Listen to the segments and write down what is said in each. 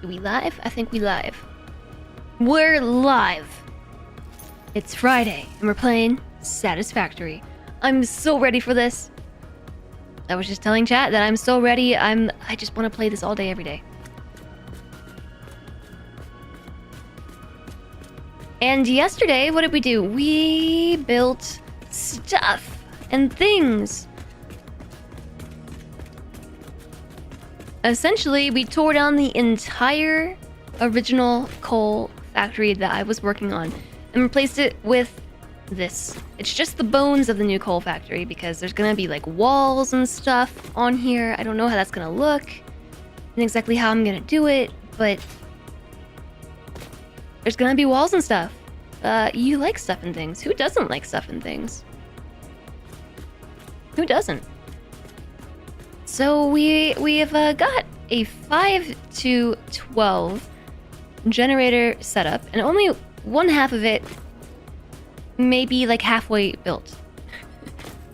Do we live? I think we live. We're live. It's Friday, and we're playing Satisfactory. I'm so ready for this. I was just telling chat that I'm so ready. I just want to play this all day, every day. And yesterday, what did we do? We built stuff and things. Essentially, we tore down the entire original coal factory that I was working on and replaced it with this. It's just the bones of the new coal factory because there's gonna be like walls and stuff on here. I don't know how that's gonna look and exactly how I'm gonna do it, but there's gonna be walls and stuff. You like stuff and things. Who doesn't like stuff and things? Who doesn't? So we have got a 5 to 12 generator setup, and only one half of it may be like halfway built.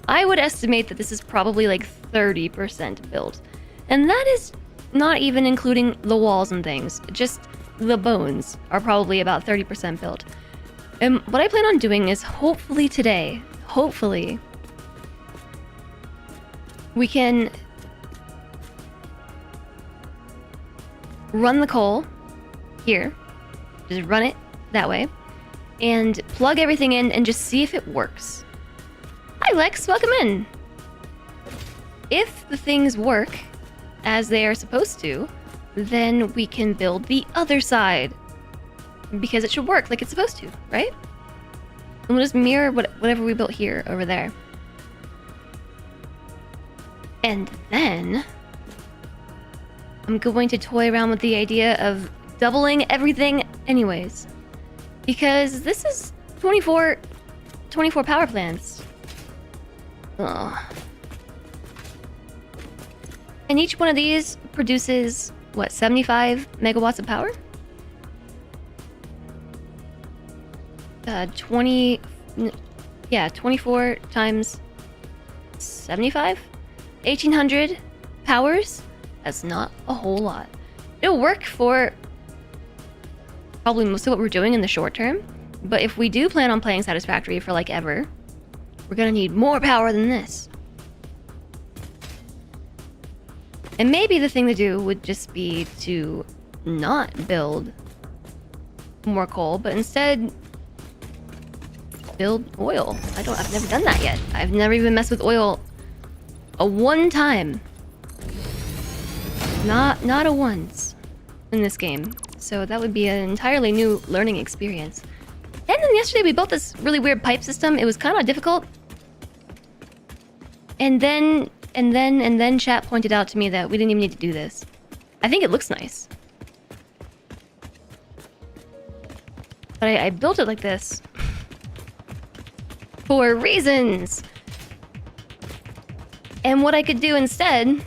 I would estimate that this is probably like 30% built, and that is not even including the walls and things. Just the bones are probably about 30% built. And what I plan on doing is hopefully today, we can run the coal here, just run it that way, and plug everything in and just see if it works. Hi Lex, welcome in. If the things work as they are supposed to, then we can build the other side, because it should work like it's supposed to, right? And we'll just mirror whatever we built here over there. And then I'm going to toy around with the idea of doubling everything anyways. Because this is 24 power plants. Ugh. And each one of these produces, what, 75 megawatts of power? 24 times 75? 1800 powers? That's not a whole lot. It'll work for probably most of what we're doing in the short term, but if we do plan on playing Satisfactory for like ever, we're gonna need more power than this. And maybe the thing to do would just be to not build more coal, but instead build oil. I've never done that yet. I've never even messed with oil a one time. Not a once in this game. So that would be an entirely new learning experience. And then yesterday we built this really weird pipe system. It was kind of difficult. And then chat pointed out to me that we didn't even need to do this. I think it looks nice. But I built it like this for reasons. And what I could do instead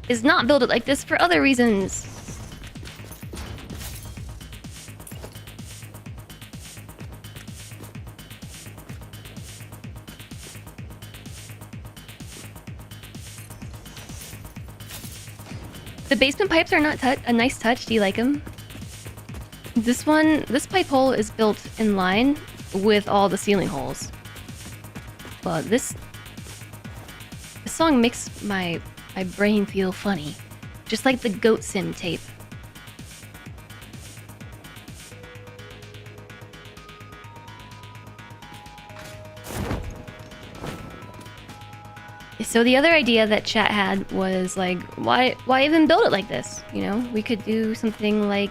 is not build it like this for other reasons. The basement pipes are not a nice touch. Do you like them? This pipe hole is built in line with all the ceiling holes. But this song makes my brain feel funny. Just like the goat sim tape. So the other idea that chat had was like, why even build it like this? You know, we could do something like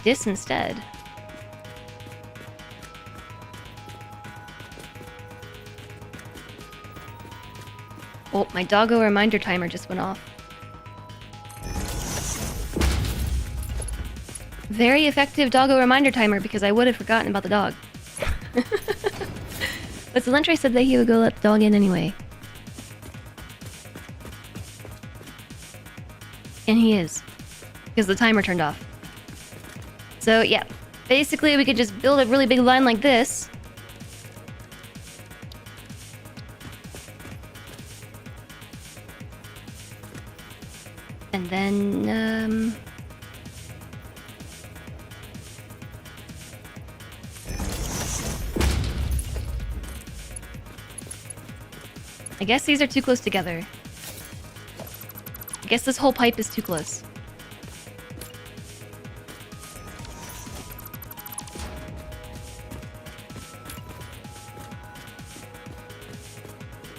this instead. Oh, my doggo reminder timer just went off. Very effective doggo reminder timer because I would have forgotten about the dog. But Salentre said that he would go let the dog in anyway. And he is. Because the timer turned off. So yeah, basically we could just build a really big line like this. And then, I guess these are too close together. I guess this whole pipe is too close.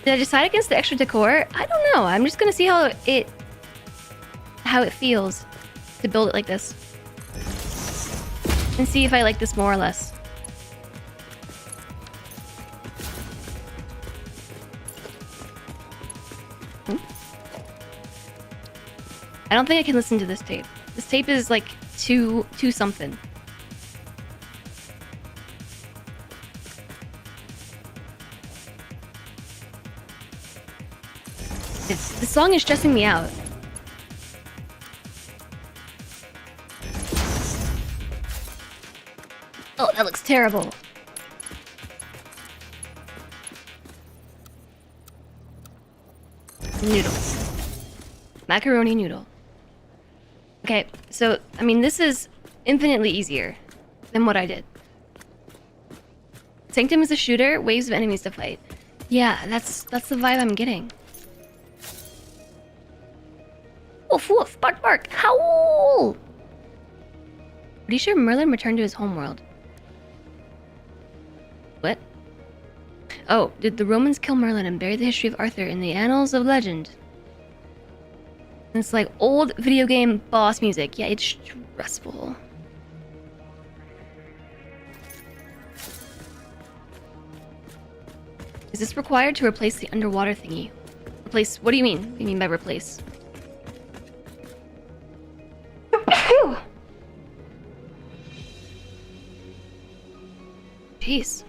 Did I decide against the extra decor? I don't know. I'm just gonna see how it feels to build it like this. And see if I like this more or less. I don't think I can listen to this tape. This tape is like too something. The song is stressing me out. Oh, that looks terrible. Noodle. Macaroni noodle. Okay, so, I mean, this is infinitely easier than what I did. Sanctum is a shooter, waves of enemies to fight. Yeah, that's the vibe I'm getting. Woof woof, bark bark, howl! Pretty sure Merlin returned to his homeworld. What? Oh, did the Romans kill Merlin and bury the history of Arthur in the annals of legend? It's like old video game boss music. Yeah, it's stressful. Is this required to replace the underwater thingy? Replace? What do you mean? What do you mean by replace? Jeez.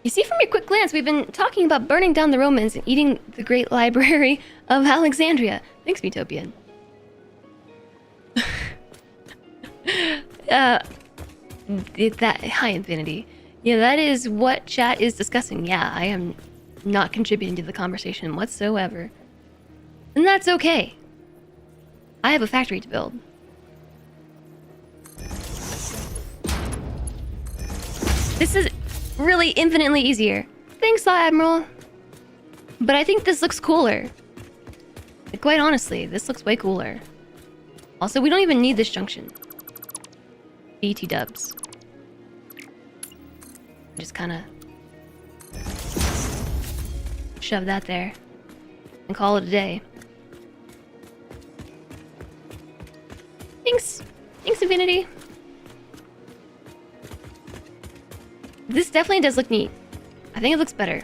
You see from your quick glance, we've been talking about burning down the Romans and eating the great library of Alexandria. Thanks, Utopian. That hi, Infinity. Yeah, that is what chat is discussing. Yeah, I am not contributing to the conversation whatsoever. And that's okay. I have a factory to build. This is really infinitely easier. Thanks, Admiral. But I think this looks cooler. Like, quite honestly, this looks way cooler. Also, we don't even need this junction. BT dubs. Just kind of shove that there and call it a day. Thanks. Thanks, Infinity. This definitely does look neat. I think it looks better.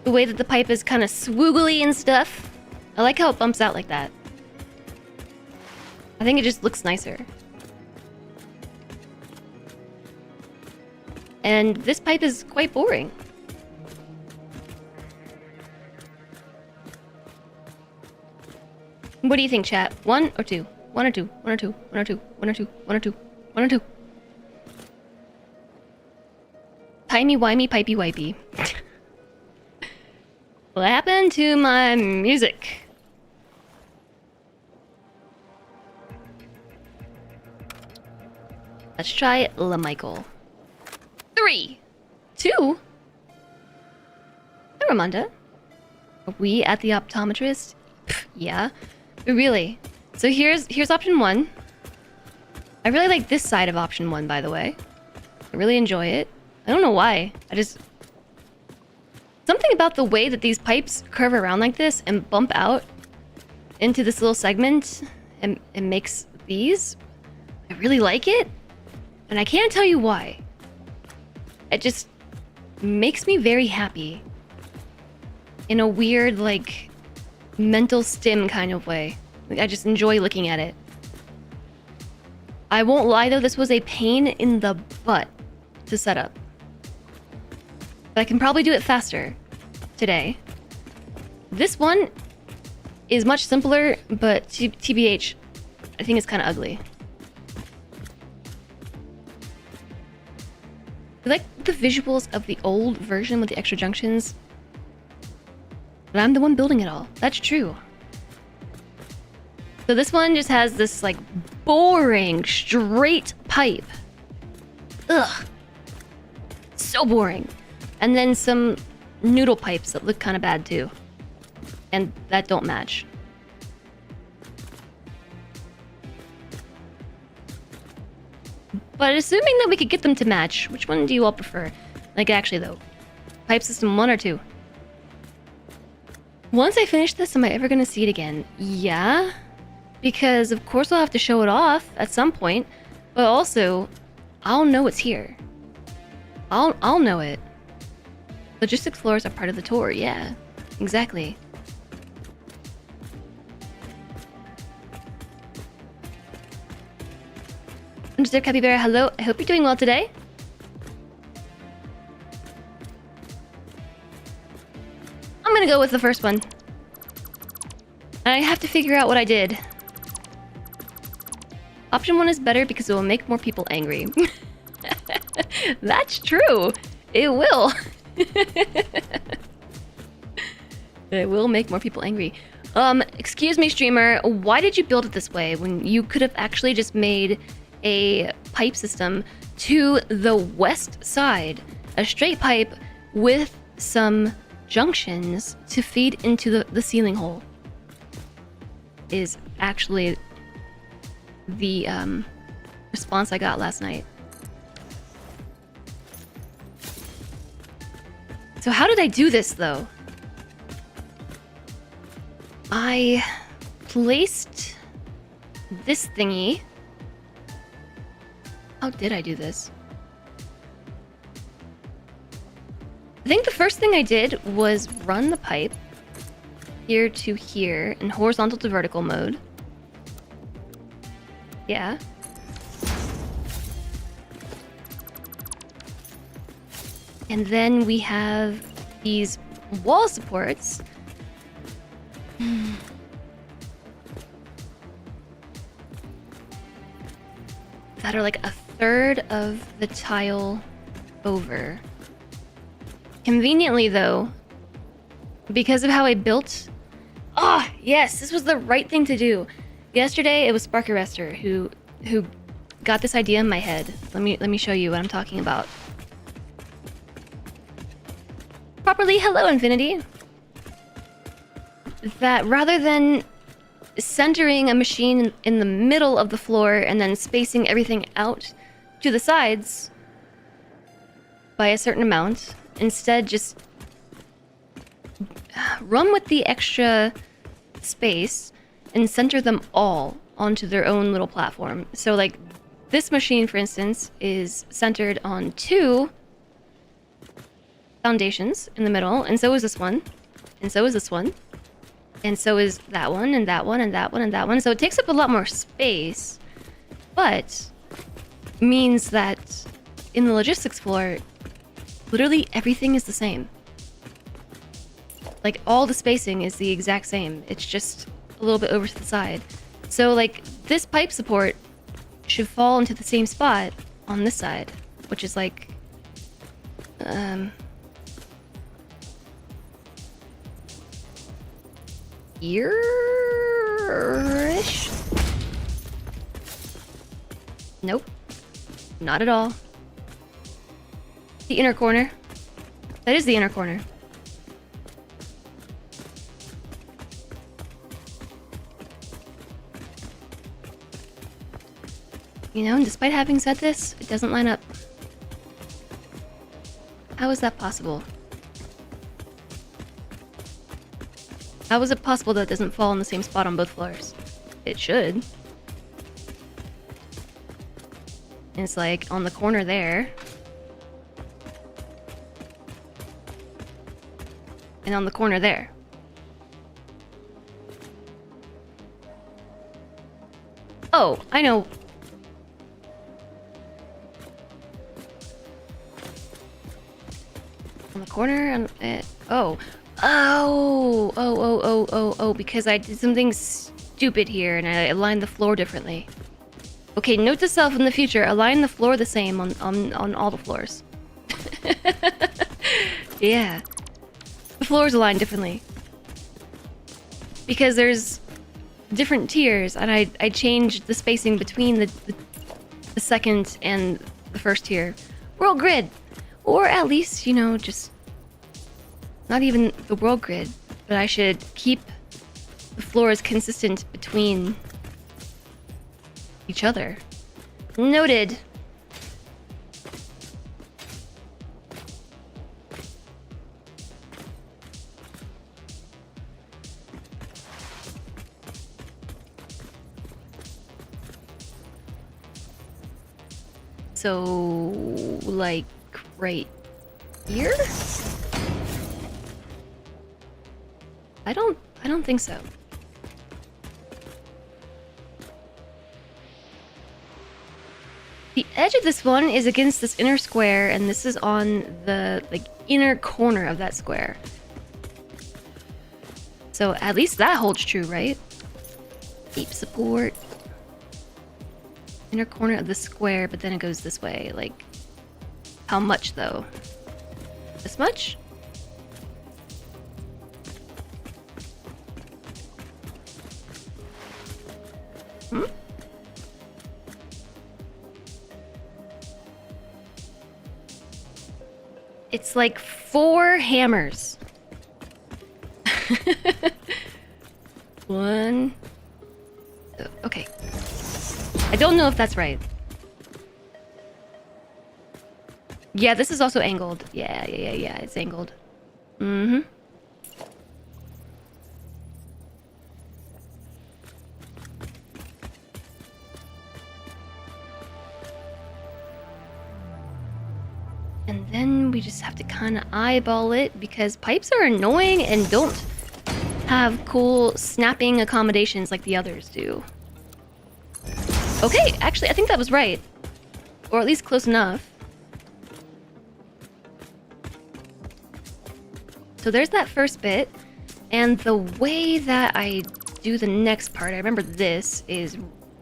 The way that the pipe is kind of swoogly and stuff. I like how it bumps out like that. I think it just looks nicer. And this pipe is quite boring. What do you think, chat? 1 or 2? 1 or 2? 1 or 2? 1 or 2? 1 or 2? 1 or 2? 1 or 2? Timey-wimey, pipey-wipey. What happened to my music? Let's try La Michael. 3, 2. Hi, Ramonda. Are we at the optometrist? Pff, yeah, but really. So here's option 1. I really like this side of option 1, by the way. I really enjoy it. I don't know why. Something about the way that these pipes curve around like this and bump out into this little segment and makes these. I really like it. And I can't tell you why. It just makes me very happy. In a weird, like, mental stim kind of way. Like, I just enjoy looking at it. I won't lie though, this was a pain in the butt to set up. But I can probably do it faster today. This one is much simpler, but TBH, I think it's kind of ugly. I like the visuals of the old version with the extra junctions. But I'm the one building it all. That's true. So this one just has this like boring straight pipe. Ugh. So boring. And then some noodle pipes that look kind of bad too. And that don't match. But assuming that we could get them to match, which one do you all prefer? Like actually though, pipe system 1 or 2? Once I finish this, am I ever gonna see it again? Yeah. Because of course I'll have to show it off at some point, but also I'll know it's here. I'll know it. Logistics floors are part of the tour, yeah. Exactly. Mr. Capybara, hello. I hope you're doing well today. I'm gonna go with the first one. I have to figure out what I did. Option 1 is better because it will make more people angry. That's true. It will. It will make more people angry. Excuse me, streamer. Why did you build it this way when you could have actually just made a pipe system to the west side? A straight pipe with some junctions to feed into the ceiling hole. Is actually the response I got last night. So how did I do this though? I placed this thingy. How did I do this? I think the first thing I did was run the pipe here to here in horizontal to vertical mode. Yeah. And then we have these wall supports. That are like a third of the tile over. Conveniently though, because of how I built... Ah, oh, yes, this was the right thing to do. Yesterday it was Spark Arrestor who got this idea in my head. Let me show you what I'm talking about. Properly, hello Infinity. That rather than centering a machine in the middle of the floor and then spacing everything out to the sides by a certain amount, instead just run with the extra space and center them all onto their own little platform. So like this machine, for instance, is centered on 2 foundations in the middle, and so is this one, and so is this one, and so is that one, and that one, and that one, and that one. So it takes up a lot more space, but means that in the logistics floor, literally everything is the same. Like all the spacing is the exact same. It's just a little bit over to the side. So like this pipe support should fall into the same spot on this side, which is like here-ish? Nope. Not at all. The inner corner. That is the inner corner. You know, and despite having said this, it doesn't line up. How is that possible? How is it possible that it doesn't fall in the same spot on both floors? It should. And it's like on the corner there. And on the corner there. Oh, I know. On the corner and because I did something stupid here and I aligned the floor differently. Okay, note to self in the future, align the floor the same on all the floors. Yeah. The floors aligned differently. Because there's different tiers, and I changed the spacing between the second and the first tier. World grid! Or at least, you know, just not even the world grid, but I should keep the floors consistent between each other. Noted. So, like, right here? I don't think so. The edge of this one is against this inner square, and this is on the, like, inner corner of that square. So at least that holds true, right? Deep support. Inner corner of the square, but then it goes this way. Like, how much though? This much? Hmm? It's like 4 hammers. One. Okay. I don't know if that's right. Yeah, this is also angled. Yeah, it's angled. Mm-hmm. And then we just have to kind of eyeball it because pipes are annoying and don't have cool snapping accommodations like the others do. Okay, actually, I think that was right. Or at least close enough. So there's that first bit. And the way that I do the next part, I remember this, is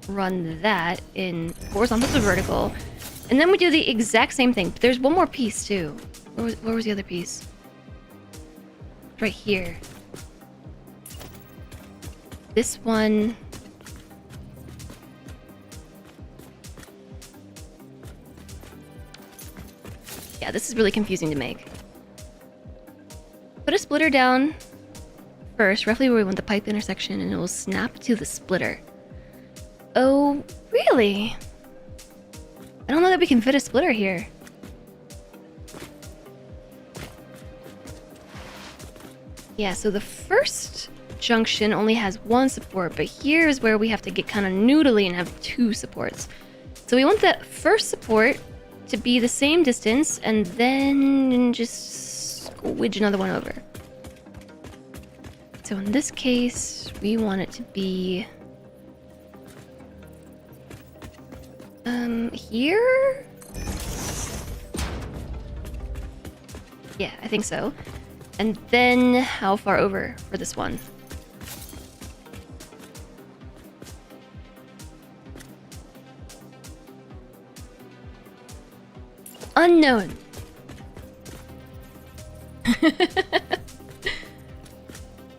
run that in horizontal to vertical. And then we do the exact same thing. But there's one more piece, too. Where was the other piece? Right here. This one... Yeah, this is really confusing to make. Put a splitter down first, roughly where we want the pipe intersection, and it will snap to the splitter. Oh, really? I don't know that we can fit a splitter here. Yeah, so the first junction only has 1 support, but here's where we have to get kind of noodly and have 2 supports. So we want the first support to be the same distance, and then just squidge another one over. So in this case, we want it to be... here? Yeah, I think so. And then how far over for this one? Unknown.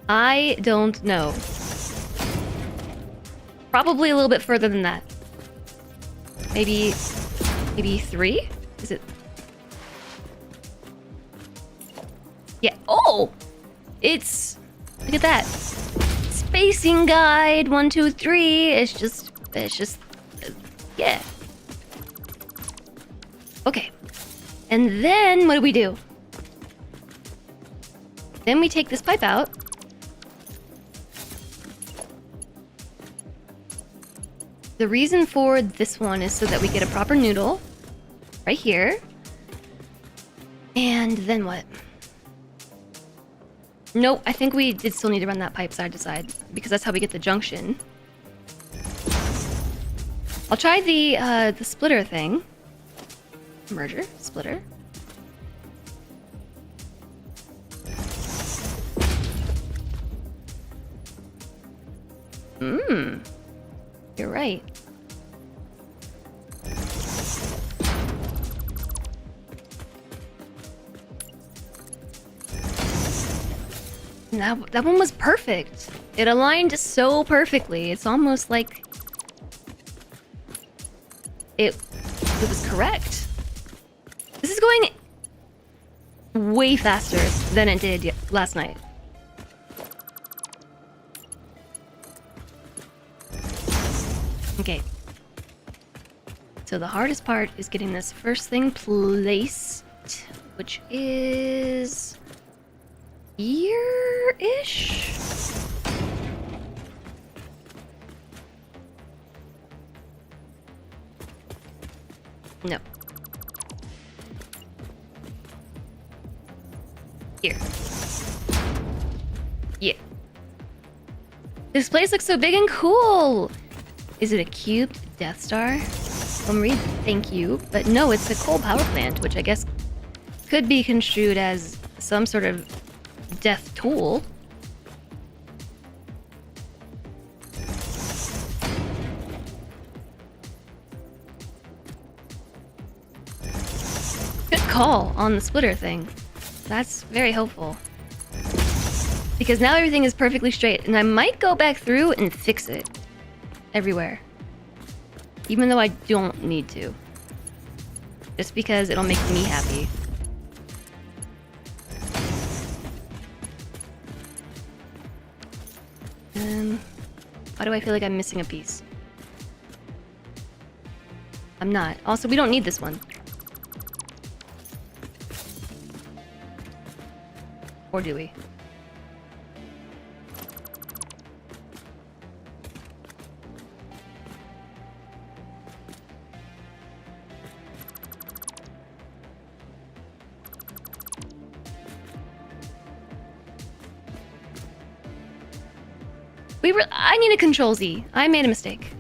I don't know. Probably a little bit further than that. Maybe 3? Is it? Yeah. Oh! It's... Look at that. Spacing guide 1, 2, 3. It's just... yeah. Okay. And then what do? Then we take this pipe out. The reason for this one is so that we get a proper noodle right here. And then what? Nope, I think we did still need to run that pipe side to side because that's how we get the junction. I'll try the splitter thing. Merger, splitter. You're right. That one was perfect. It aligned so perfectly. It's almost like it was correct. This is going way faster than it did last night. Okay. So the hardest part is getting this first thing placed, which is here-ish? No. Here. Yeah. This place looks so big and cool! Is it a cubed Death Star? Read, thank you. But no, it's a coal power plant, which I guess could be construed as some sort of death tool. Good call on the splitter thing. That's very helpful. Because now everything is perfectly straight, and I might go back through and fix it everywhere. Even though I don't need to. Just because it'll make me happy. Why do I feel like I'm missing a piece? I'm not. Also, we don't need this one. Or do we? I need a Control Z. I made a mistake.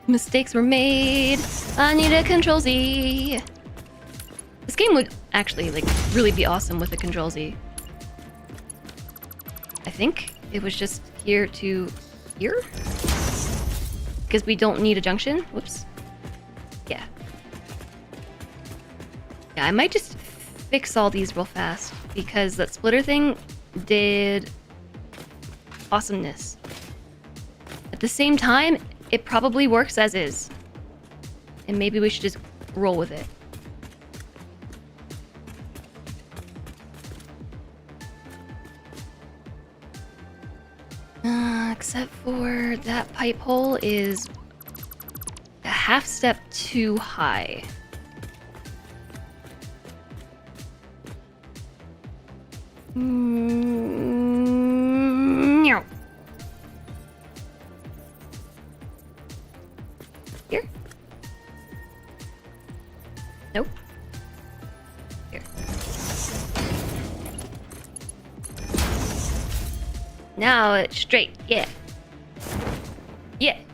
Mistakes were made. I need a Control Z. This game would actually, like, really be awesome with a Control Z. I think it was just here to here? Because we don't need a junction? Whoops. Yeah. Yeah, I might just fix all these real fast. Because that splitter thing did awesomeness. At the same time, it probably works as is. And maybe we should just roll with it. Except for that pipe hole is a half step too high. Here? Nope. Here. Now it's straight. Yeah.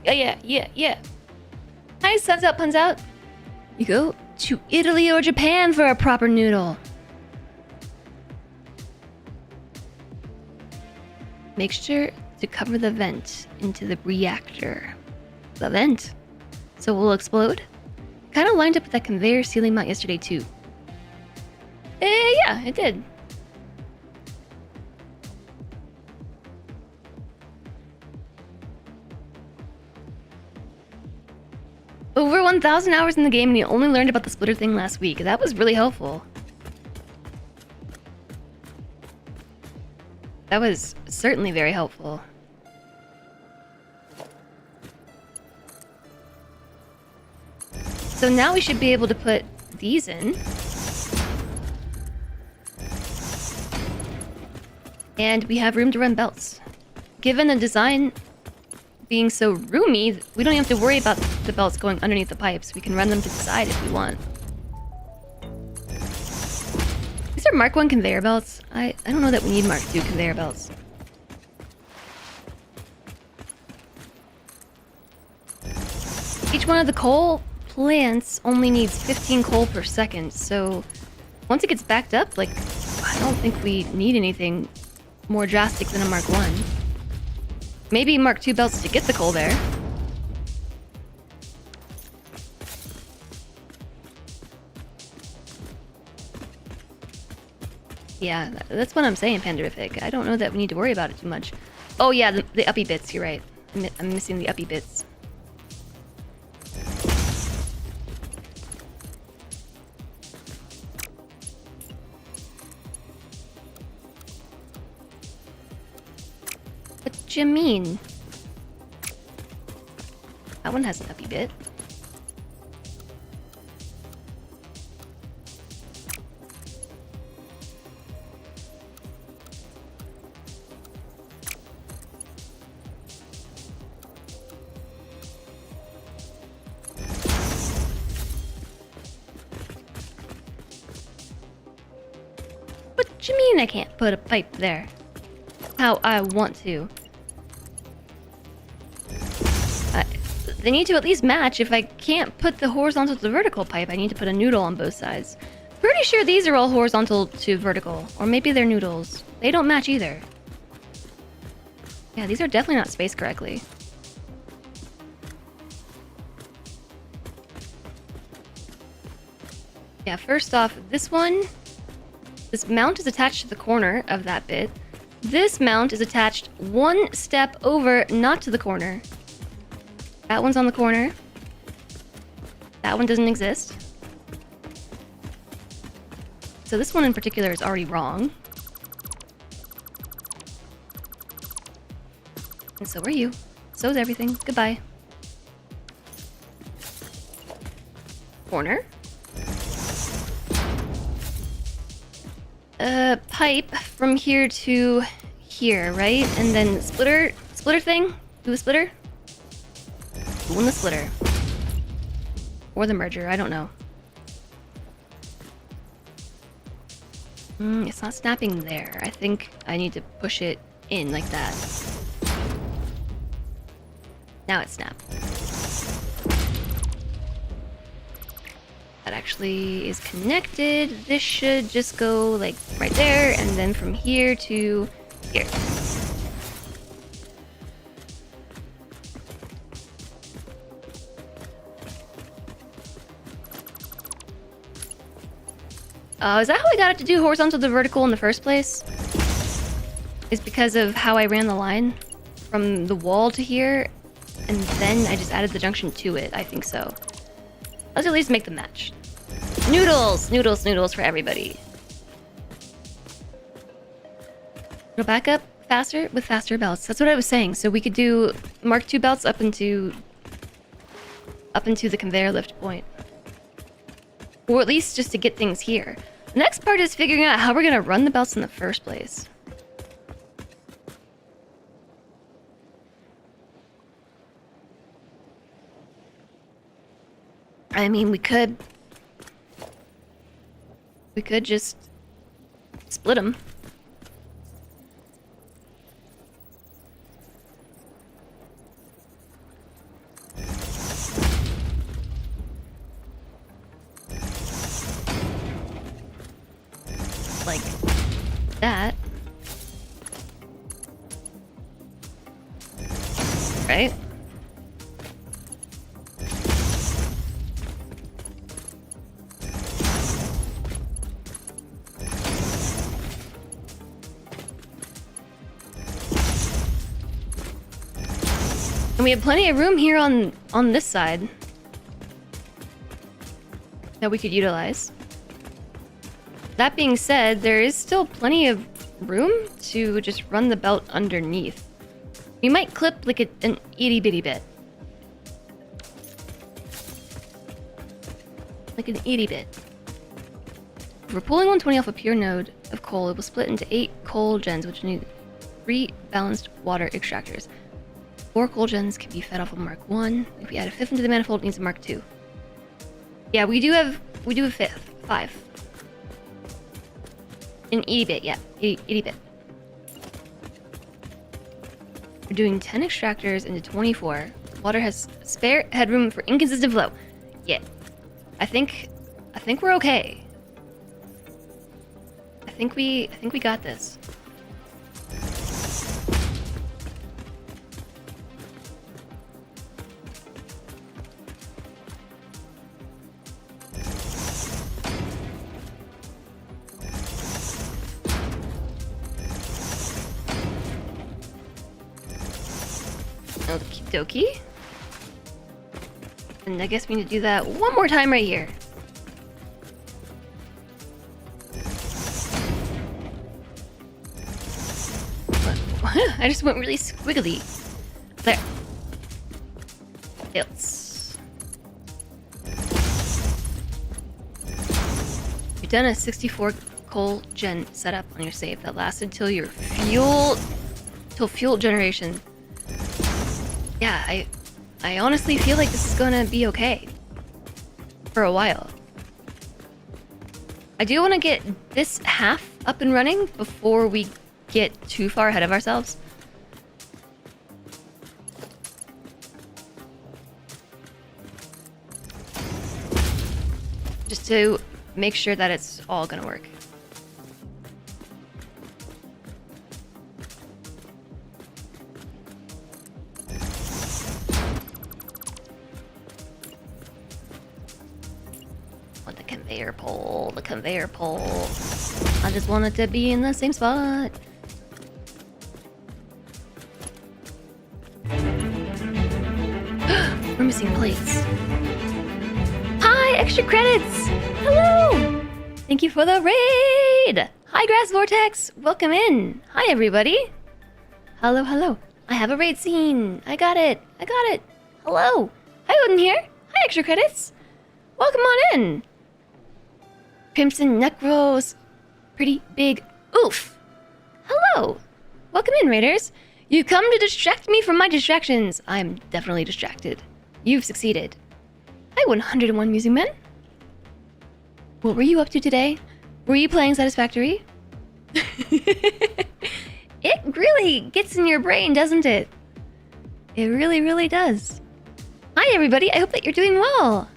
Yeah. Hi, Suns Out, Puns Out. You go to Italy or Japan for a proper noodle. Make sure to cover the vent into the reactor. The vent? So it will explode? Kind of lined up with that conveyor ceiling mount yesterday too. Yeah, it did. Over 1,000 hours in the game and you only learned about the splitter thing last week. That was really helpful. That was certainly very helpful. So now we should be able to put these in. And we have room to run belts. Given the design being so roomy, we don't have to worry about the belts going underneath the pipes. We can run them to the side if we want. These are Mark 1 conveyor belts. I don't know that we need Mark 2 conveyor belts. Each one of the coal plants only needs 15 coal per second, so once it gets backed up, like, I don't think we need anything more drastic than a Mark 1. Maybe Mark 2 belts to get the coal there. Yeah, that's what I'm saying, Panderific. I don't know that we need to worry about it too much. Oh yeah, the uppy bits, you're right. I'm missing the uppy bits. What do you mean? That one has an uppy bit. What do you mean I can't put a pipe there? How I want to. They need to at least match. If I can't put the horizontal to the vertical pipe, I need to put a noodle on both sides. Pretty sure these are all horizontal to vertical. Or maybe they're noodles. They don't match either. Yeah, these are definitely not spaced correctly. Yeah, first off, this mount is attached to the corner of that bit. This mount is attached one step over, not to the corner. That one's on the corner. That one doesn't exist. So this one in particular is already wrong. And so are you. So is everything. Goodbye. Corner. Pipe from here to here, right? And then splitter thing? Do the splitter? Doing the splitter. Or the merger, I don't know. It's not snapping there. I think I need to push it in like that. Now it snapped. That actually is connected. This should just go like right there, and then from here to here. Is that how I got it to do horizontal to vertical in the first place? Is because of how I ran the line from the wall to here, and then I just added the junction to it. I think so. Let's at least make the match. Noodles! Noodles, noodles for everybody. It'll back up faster with faster belts. That's what I was saying. So we could do Mark II belts up into the conveyor lift point. Or at least just to get things here. The next part is figuring out how we're gonna run the belts in the first place. I mean, we could just split them. Like that. Right? And we have plenty of room here on this side that we could utilize. That being said, there is still plenty of room to just run the belt underneath. We might clip like an itty bitty bit. Like an itty bit. If we're pulling 120 off a pure node of coal, it will split into 8 coal gens, which need 3 balanced water extractors. 4 coal gens can be fed off of Mark 1. If we add a 5th into the manifold, it needs a Mark 2. Yeah, we do have 5. An 80 bit, yeah. 80 bit. We're doing 10 extractors into 24. Water has spare headroom for inconsistent flow. Yeah. I think we're okay. I think we got this. dokie. And I guess we need to do that one more time right here. I just went really squiggly. There. Fails. You've done a 64 coal gen setup on your save that lasted till your fuel generation. Yeah, I honestly feel like this is gonna be okay for a while. I do want to get this half up and running before we get too far ahead of ourselves. Just to make sure that it's all gonna work. Want the conveyor pole, the conveyor pole. I just want it to be in the same spot. We're missing plates. Hi, extra credits! Hello! Thank you for the raid! Hi, Grass Vortex! Welcome in! Hi, everybody! Hello, hello. I have a raid scene! I got it! I got it! Hello! Hi, Odin here! Hi, extra credits! Welcome on in! Crimson Necros. Pretty big oof! Hello! Welcome in, raiders! You come to distract me from my distractions. I'm definitely distracted. You've succeeded. Hi, 101 Musing Men. What were you up to today? Were you playing Satisfactory? It really gets in your brain, doesn't it? It really, really does. Hi, everybody. I hope that you're doing well.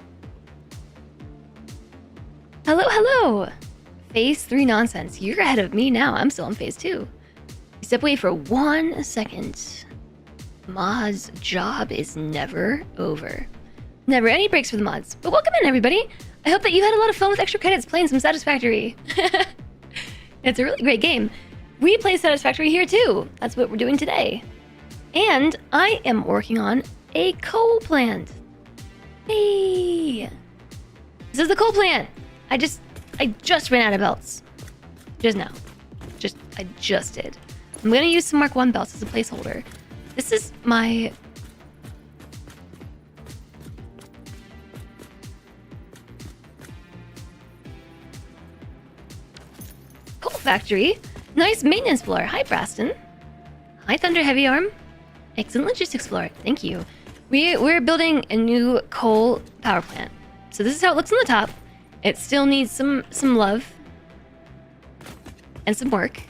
Hello, hello. Phase 3 nonsense. You're ahead of me now. I'm still in Phase 2. Step away for 1 second. Mod's job is never over. Never any breaks for the mods. But welcome in, everybody. I hope that you had a lot of fun with extra credits playing some Satisfactory. It's a really great game. We play Satisfactory here too. That's what we're doing today. And I am working on a coal plant. Hey! This is the coal plant. I just ran out of belts. Just now. I just did. I'm gonna use some Mark 1 belts as a placeholder. This is my... coal factory. Nice maintenance floor. Hi, Braston. Hi, Thunder Heavy Arm. Excellent logistics floor. Thank you. We're building a new coal power plant. So this is how it looks on the top. It still needs some love and some work.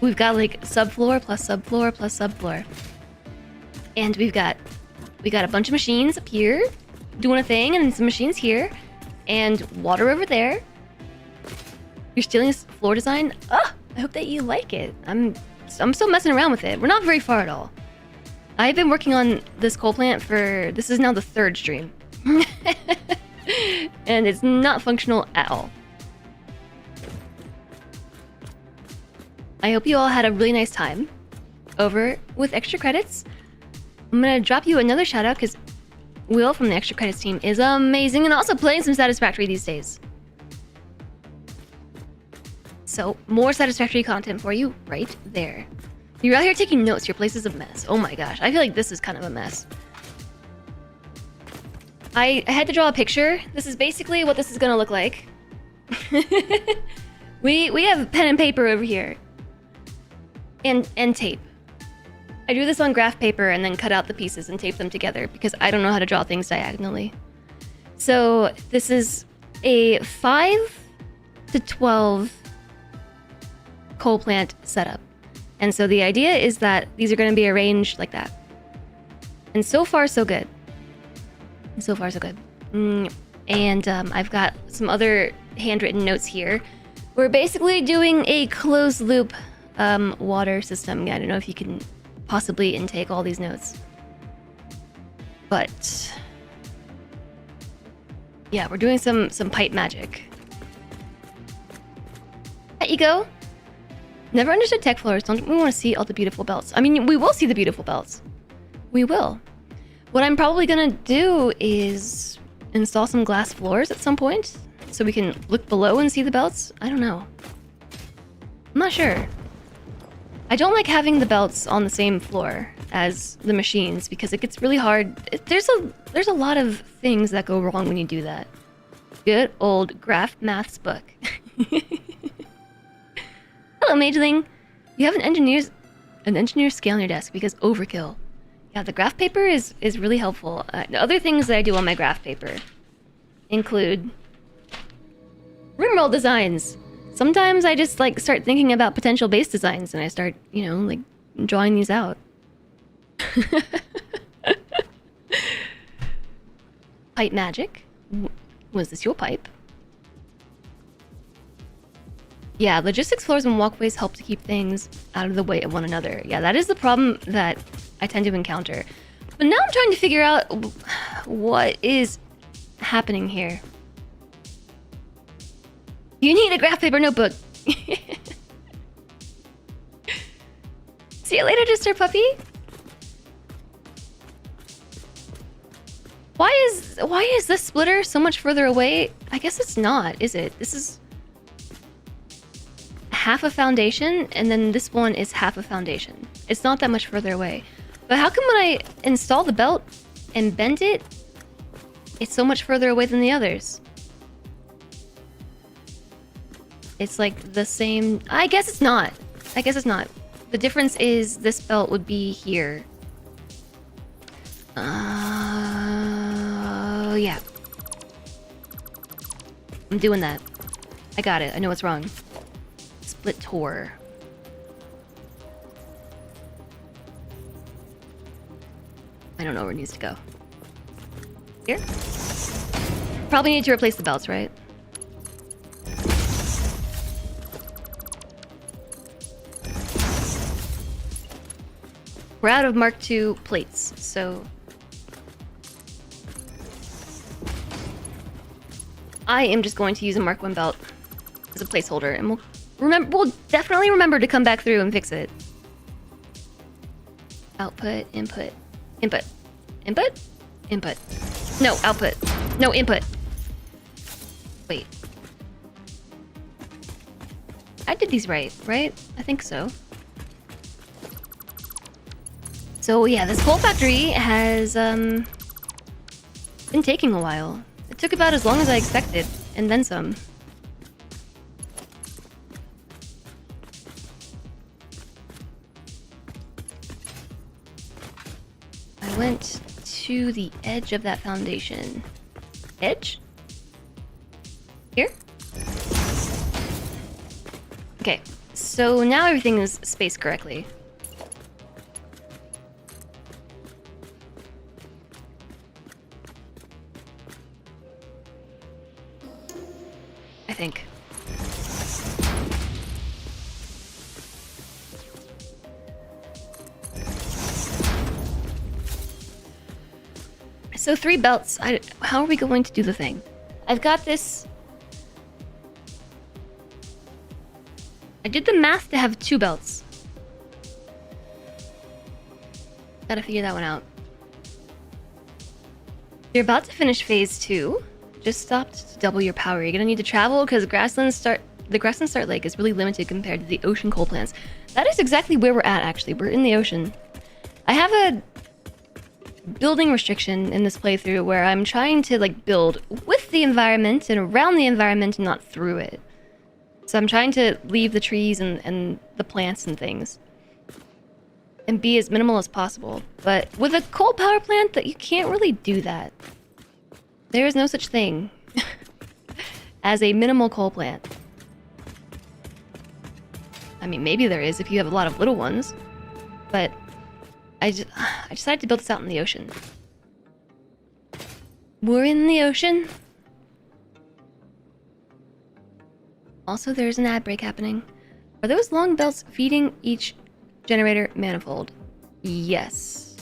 We've got like subfloor plus subfloor plus subfloor. And we've got a bunch of machines up here doing a thing, and some machines here, and water over there. You're stealing this floor design? Oh, I hope that you like it. I'm still messing around with it. We're not very far at all. I've been working on this coal plant for... this is now the 3rd stream. And it's not functional at all. I hope you all had a really nice time over with extra credits. I'm gonna drop you another shout out because Will from the extra credits team is amazing and also playing some Satisfactory these days. So more Satisfactory content for you right there. You're out here taking notes. Your place is a mess. Oh my gosh, I feel like this is kind of a mess. I had to draw a picture. This is basically what this is gonna look like. we have pen and paper over here. And tape. I drew this on graph paper and then cut out the pieces and taped them together because I don't know how to draw things diagonally. So this is a 5 to 12 coal plant setup. And so the idea is that these are going to be arranged like that. And so far, so good. So far, so good. And I've got some other handwritten notes here. We're basically doing a closed loop water system. Yeah, I don't know if you can possibly intake all these notes. But yeah, we're doing some pipe magic. There you go. Never understood tech floors. Don't we want to see all the beautiful belts? I mean, we will see the beautiful belts. We will. What I'm probably gonna do is install some glass floors at some point so we can look below and see the belts. I don't know. I'm not sure. I don't like having the belts on the same floor as the machines because it gets really hard. There's a lot of things that go wrong when you do that. Good old graph maths book. Hello, Mageling. You have an engineer's scale on your desk because overkill. Yeah, the graph paper is really helpful. The other things that I do on my graph paper include rimroll designs. Sometimes I just like start thinking about potential base designs and I start, you know, like drawing these out. Pipe magic. Was this your pipe? Yeah, logistics floors and walkways help to keep things out of the way of one another. Yeah, that is the problem that I tend to encounter. But now I'm trying to figure out what is happening here. You need a graph paper notebook. See you later, Distur Puppy. Why is this splitter so much further away? I guess it's not, is it? This is half a foundation, and then this one is half a foundation. It's not that much further away. But how come when I install the belt and bend it, it's so much further away than the others? It's like the same... I guess it's not. I guess it's not. The difference is this belt would be here. Yeah. I'm doing that. I got it. I know what's wrong. Split tour. I don't know where it needs to go. Here? Probably need to replace the belts, right? We're out of Mark II plates, so... I am just going to use a Mark I belt as a placeholder, and we'll definitely remember to come back through and fix it. Output, input, input, input, input. No, output. No, input. Wait. I did these right? I think so. So yeah, this coal factory has been taking a while. It took about as long as I expected, and then some. I went to the edge of that foundation. Edge? Here? Okay, so now everything is spaced correctly. I think. So 3 belts. How are we going to do the thing? I've got this. I did the math to have 2 belts. Gotta figure that one out. You're about to finish phase 2. Just stopped to double your power. You're gonna need to travel because the Grassland Start Lake is really limited compared to the ocean coal plants. That is exactly where we're at, actually. We're in the ocean. I have a building restriction in this playthrough where I'm trying to like build with the environment and around the environment and not through it. So I'm trying to leave the trees and the plants and things and be as minimal as possible. But with a coal power plant, that you can't really do that. There is no such thing as a minimal coal plant. I mean, maybe there is if you have a lot of little ones, but I decided to build this out in the ocean. We're in the ocean. Also, there's an ad break happening. Are those long belts feeding each generator manifold? Yes.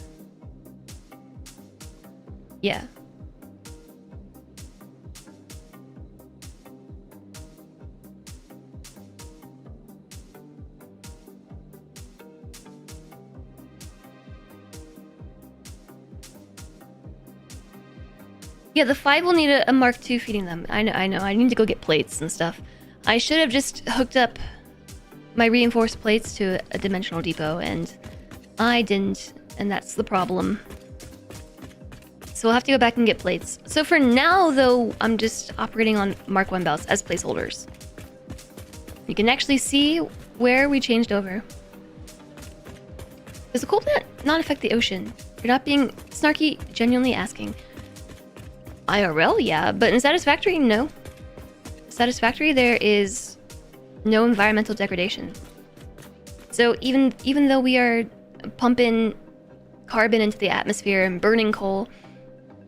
Yeah. Yeah, the 5 will need a Mark II feeding them. I know. I need to go get plates and stuff. I should have just hooked up my reinforced plates to a dimensional depot, and I didn't, and that's the problem. So we'll have to go back and get plates. So for now, though, I'm just operating on Mark I belts as placeholders. You can actually see where we changed over. Does the coal plant not affect the ocean? You're not being snarky, genuinely asking. IRL, yeah, but in Satisfactory, no. Satisfactory, there is no environmental degradation. So even though we are pumping carbon into the atmosphere and burning coal,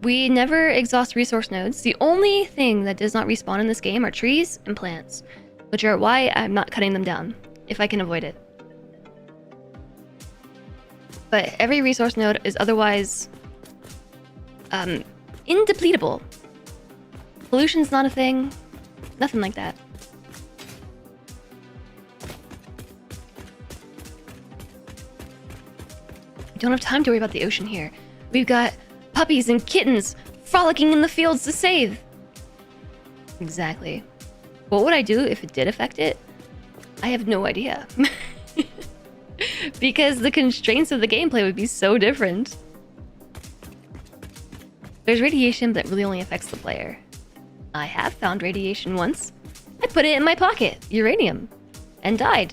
we never exhaust resource nodes. The only thing that does not respawn in this game are trees and plants, which are why I'm not cutting them down, if I can avoid it. But every resource node is otherwise indepletable. Pollution's not a thing. Nothing like that. We don't have time to worry about the ocean here. We've got puppies and kittens frolicking in the fields to save. Exactly. What would I do if it did affect it? I have no idea. Because the constraints of the gameplay would be so different. There's radiation that really only affects the player. I have found radiation once. I put it in my pocket, uranium, and died.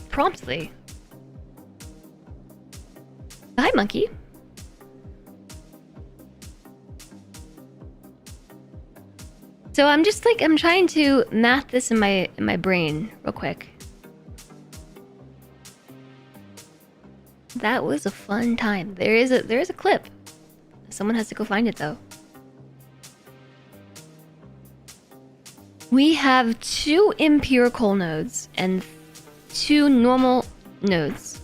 Promptly. Hi, monkey. So I'm trying to math this in my brain real quick. That was a fun time. There is a clip. Someone has to go find it though. We have 2 impure coal nodes and 2 normal nodes.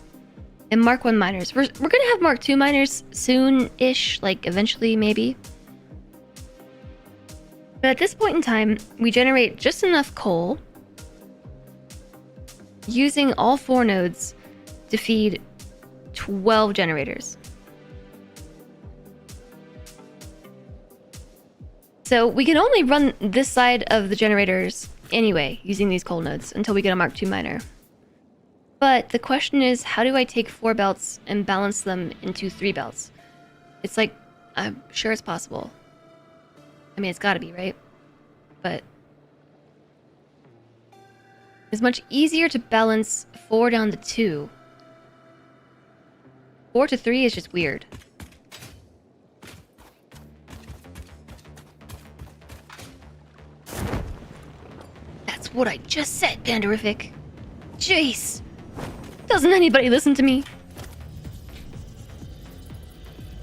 And Mark I miners. We're gonna have Mark II miners soon-ish, like eventually maybe. But at this point in time, we generate just enough coal using all 4 nodes to feed 12 generators. So we can only run this side of the generators anyway, using these coal nodes, until we get a Mark II miner. But the question is, how do I take 4 belts and balance them into 3 belts? It's like, I'm sure it's possible. I mean, it's gotta be, right? But it's much easier to balance 4 down to 2. 4 to 3 is just weird. That's what I just said, Panderific. Jeez. Doesn't anybody listen to me?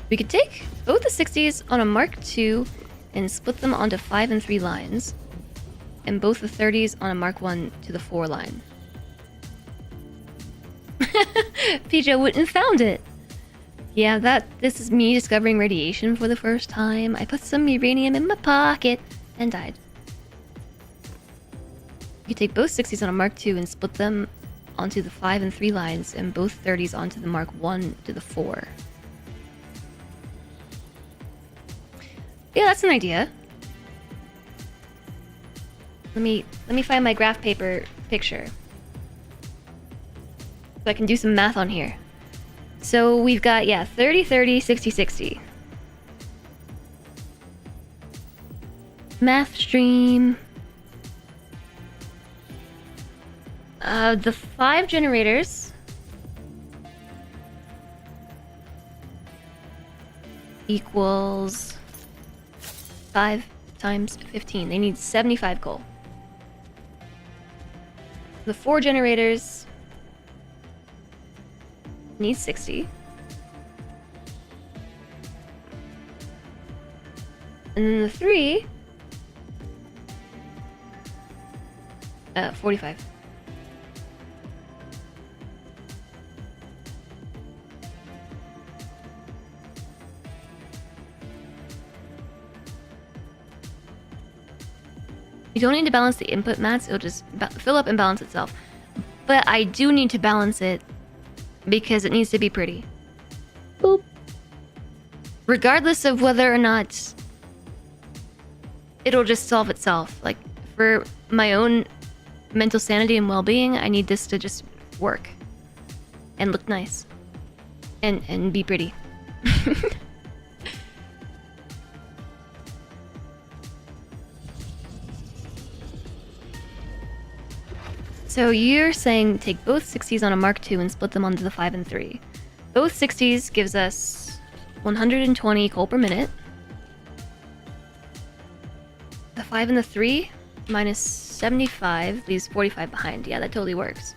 We could take both the 60s on a Mark II and split them onto 5 and 3 lines, and both the 30s on a Mark I to the 4 line. PJ wouldn't found it. Yeah, this is me discovering radiation for the first time. I put some uranium in my pocket and died. You could take both 60s on a Mark II and split them onto the 5 and 3 lines, and both 30s onto the Mark I to the 4. Yeah, that's an idea. Let me find my graph paper picture, so I can do some math on here. So we've got, yeah, 30, 30, 60, 60. Math stream. The 5 generators equals 5 times 15. They need 75 coal. The 4 generators need 60. And then the 3 45. You don't need to balance the input mats, it'll just fill up and balance itself. But I do need to balance it because it needs to be pretty. Boop. Regardless of whether or not it'll just solve itself. Like, for my own mental sanity and well-being, I need this to just work and look nice and be pretty. So you're saying take both 60s on a Mark II and split them onto the 5 and 3. Both 60s gives us 120 coal per minute. The 5 and the 3 minus 75 leaves 45 behind. Yeah, that totally works.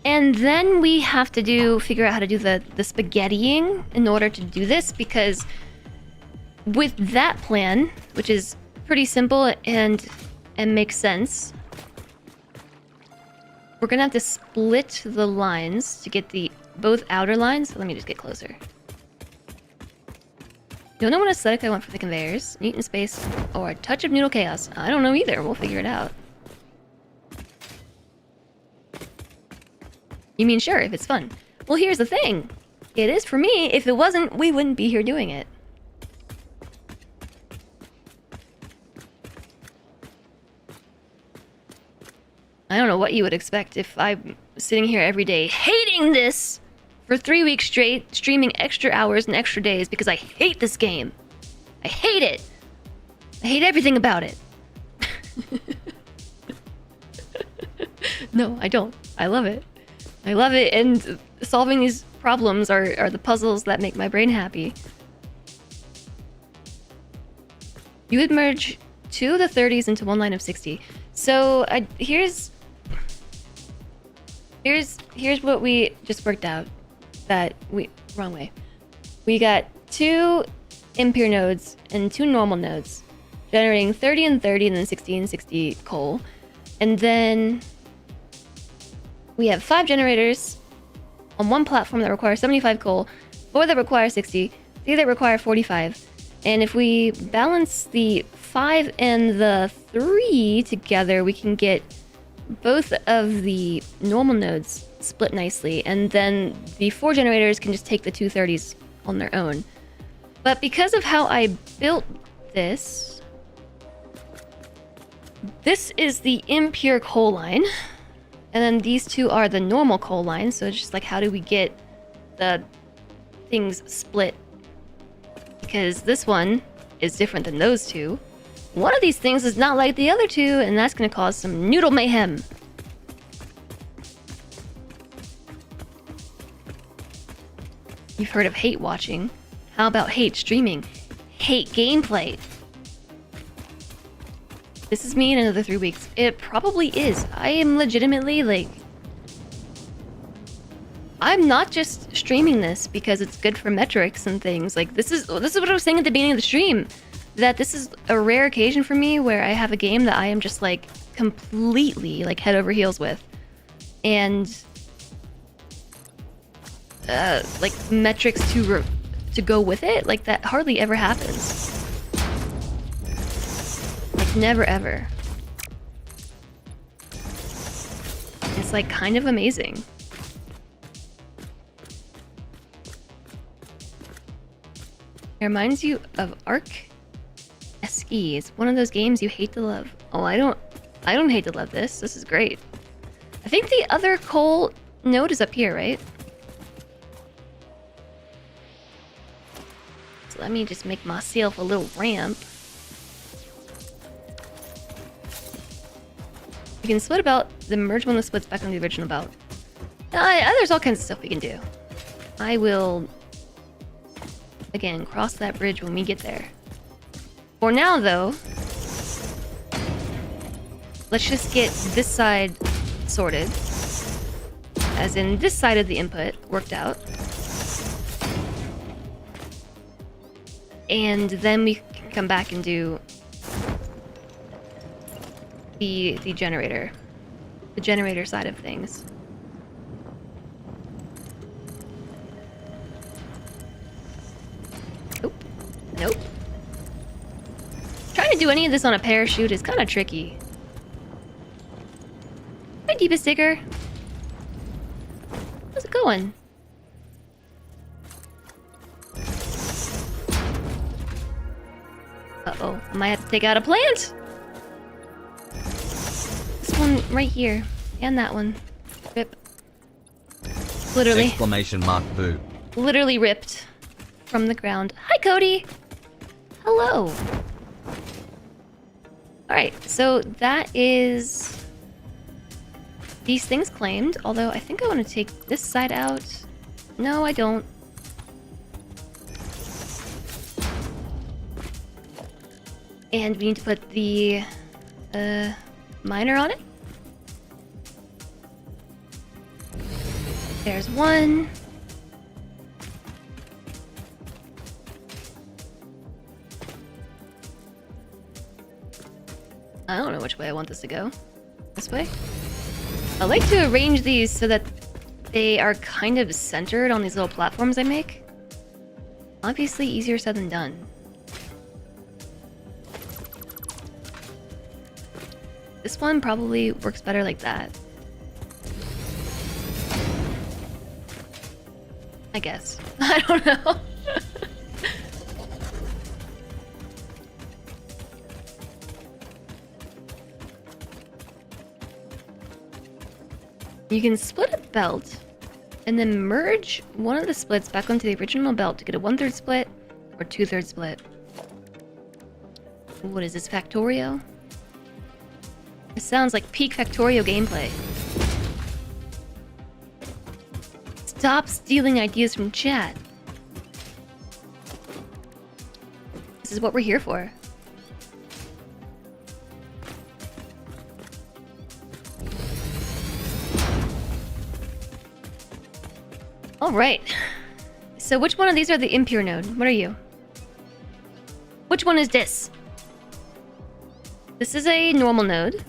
And then we have to figure out how to do the spaghettiing in order to do this, because with that plan, which is pretty simple and makes sense, we're gonna have to split the lines to get both outer lines. Let me just get closer. Don't know what aesthetic I want for the conveyors. Neat in space or a touch of noodle chaos. I don't know either. We'll figure it out. You mean sure, if it's fun. Well, here's the thing. It is for me. If it wasn't, we wouldn't be here doing it. I don't know what you would expect if I'm sitting here every day hating this for 3 weeks straight, streaming extra hours and extra days because I hate this game. I hate it. I hate everything about it. No, I don't. I love it. I love it, and solving these problems are the puzzles that make my brain happy. You would merge 2 of the 30s into one line of 60. So here's what we just worked out. Wrong way. We got 2 impure nodes and 2 normal nodes, generating 30 and 30 and then 60 and 60 coal. And then we have 5 generators on one platform that require 75 coal, 4 that require 60, 3 that require 45. And if we balance the 5 and the 3 together, we can get both of the normal nodes split nicely, and then the 4 generators can just take the 2 30s on their own. But because of how I built this is the impure coal line. And then these 2 are the normal coal lines, so it's just like, how do we get the things split? Because this one is different than those 2. One of these things is not like the other 2, and that's going to cause some noodle mayhem. You've heard of hate watching. How about hate streaming? Hate gameplay. This is me in another 3 weeks. It probably is. I am legitimately, like... I'm not just streaming this because it's good for metrics and things. Like, this is what I was saying at the beginning of the stream. That this is a rare occasion for me where I have a game that I am just, like, completely, like, head over heels with. And... like, metrics to go with it? Like, that hardly ever happens. Never ever. It's like kind of amazing. It reminds you of Arc Ski. It's one of those games you hate to love. Oh, I don't hate to love this. This is great. I think the other coal node is up here, right? So let me just make myself a little ramp. We can split a belt, then merge one of the splits back on the original belt. There's all kinds of stuff we can do. I will, again, cross that bridge when we get there. For now, though, let's just get this side sorted. as in this side of the input, worked out. And then we can come back and do the generator side of things. Nope. Trying to do any of this on a parachute is kind of tricky. Hi, Deepest Digger. How's it going? Uh-oh, I might have to take out a plant. This one right here, and that one. Rip. Literally. Exclamation mark boo. Literally ripped from the ground. Hi, Cody. Hello. Alright, so that is these things claimed, although I think I want to take this side out. No, I don't. And we need to put the miner on it. There's one. I don't know which way I want this to go. This way? I like to arrange these so that they are kind of centered on these little platforms I make. Obviously easier said than done. This one probably works better like that. I guess. I don't know. You can split a belt and then merge one of the splits back onto the original belt to get a 1/3 split or 2/3 split. What is this, Factorio? It sounds like peak Factorio gameplay. Stop stealing ideas from chat. This is what we're here for. Alright. So which one of these are the impure node? What are you? Which one is this? This is a normal node.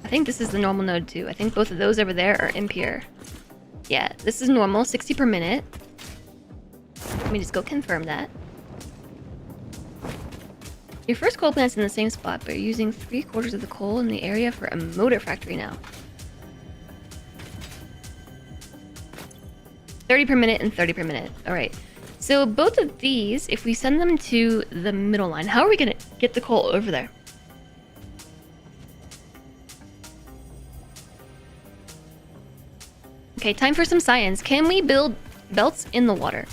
I think this is the normal node too. I think both of those over there are impure. Yeah, this is normal, 60 per minute. Let me just go confirm that. Your first coal plant's in the same spot, but you're using 3/4 of the coal in the area for a motor factory now. 30 per minute and 30 per minute. Alright. So both of these, if we send them to the middle line, how are we going to get the coal over there? Okay, time for some science. Can we build belts in the water?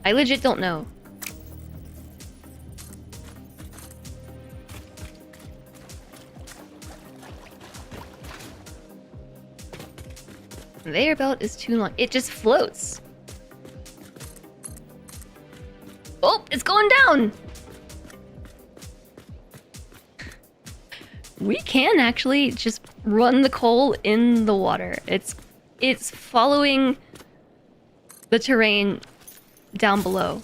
I legit don't know. The air belt is too long. It just floats. Oh, it's going down! We can actually just run the coal in the water. It's following the terrain down below.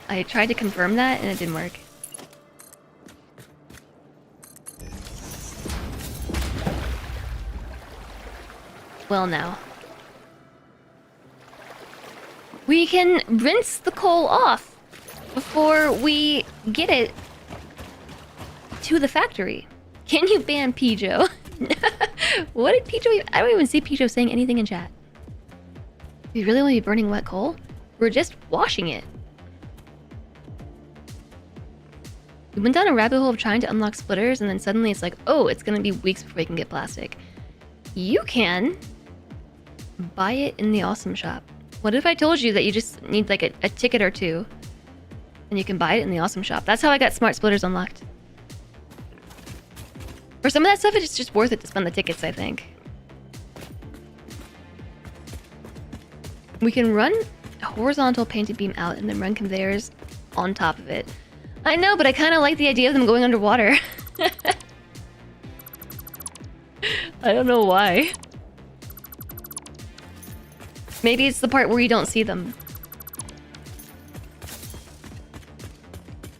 I tried to confirm that and it didn't work. Well, now. We can rinse the coal off before we get it to the factory. Can you ban Pijo? What did Pijo... I don't even see Pijo saying anything in chat. We really want to be burning wet coal? We're just washing it. We went down a rabbit hole of trying to unlock splitters, and then suddenly it's like, oh, it's gonna be weeks before we can get plastic. You can buy it in the awesome shop. What if I told you that you just need like a ticket or two, and you can buy it in the awesome shop? That's how I got smart splitters unlocked. For some of that stuff, it's just worth it to spend the tickets, I think. We can run a horizontal painted beam out and then run conveyors on top of it. I know, but I kind of like the idea of them going underwater. I don't know why. Maybe it's the part where you don't see them.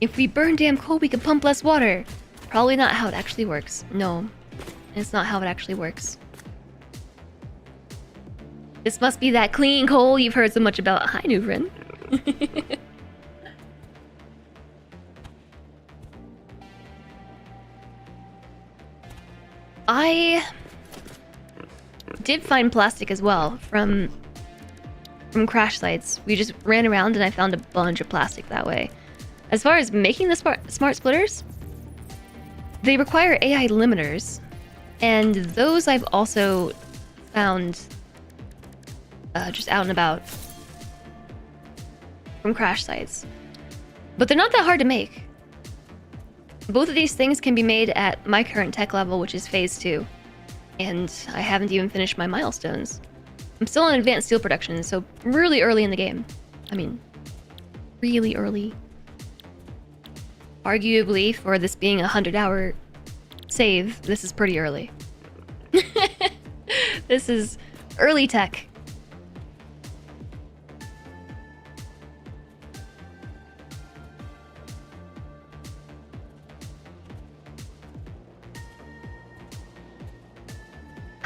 If we burn damn coal, we can pump less water. Probably not how it actually works. No, it's not how it actually works. This must be that clean coal you've heard so much about. Hi, new friend. I did find plastic as well from crash sites. We just ran around and I found a bunch of plastic that way. As far as making the smart splitters, they require AI limiters, and those I've also found just out and about from crash sites. But they're not that hard to make. Both of these things can be made at my current tech level, which is phase 2. And I haven't even finished my milestones. I'm still in advanced steel production, so really early in the game. I mean, really early. Arguably, for this being a 100-hour save, this is pretty early. This is early tech.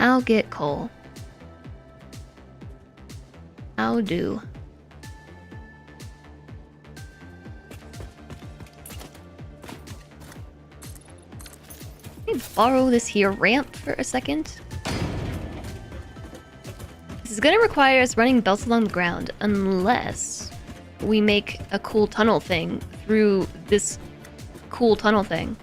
I'll get coal. I'll do. Let me borrow this here ramp for a second. This is gonna require us running belts along the ground, unless we make a cool tunnel thing through this cool tunnel thing.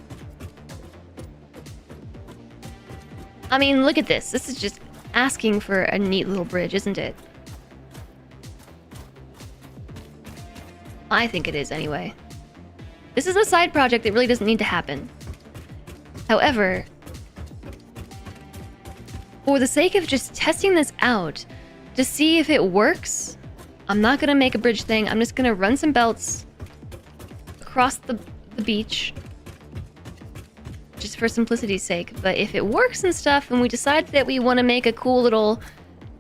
I mean, look at this. This is just asking for a neat little bridge, isn't it? I think it is, anyway. This is a side project that really doesn't need to happen. However, for the sake of just testing this out, to see if it works, I'm not gonna make a bridge thing. I'm just gonna run some belts across the beach, just for simplicity's sake. But if it works and stuff, and we decide that we want to make a cool little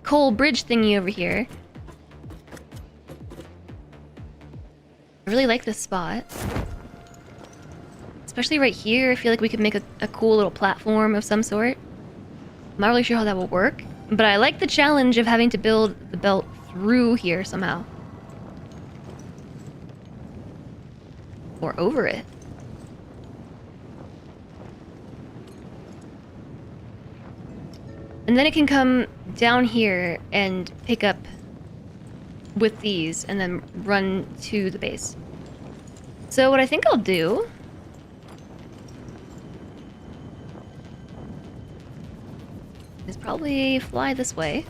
coal bridge thingy over here, I really like this spot. Especially right here, I feel like we could make a cool little platform of some sort. I'm not really sure how that will work, but I like the challenge of having to build the belt through here somehow. Or over it. And then it can come down here and pick up with these and then run to the base. So what I think I'll do is probably fly this way.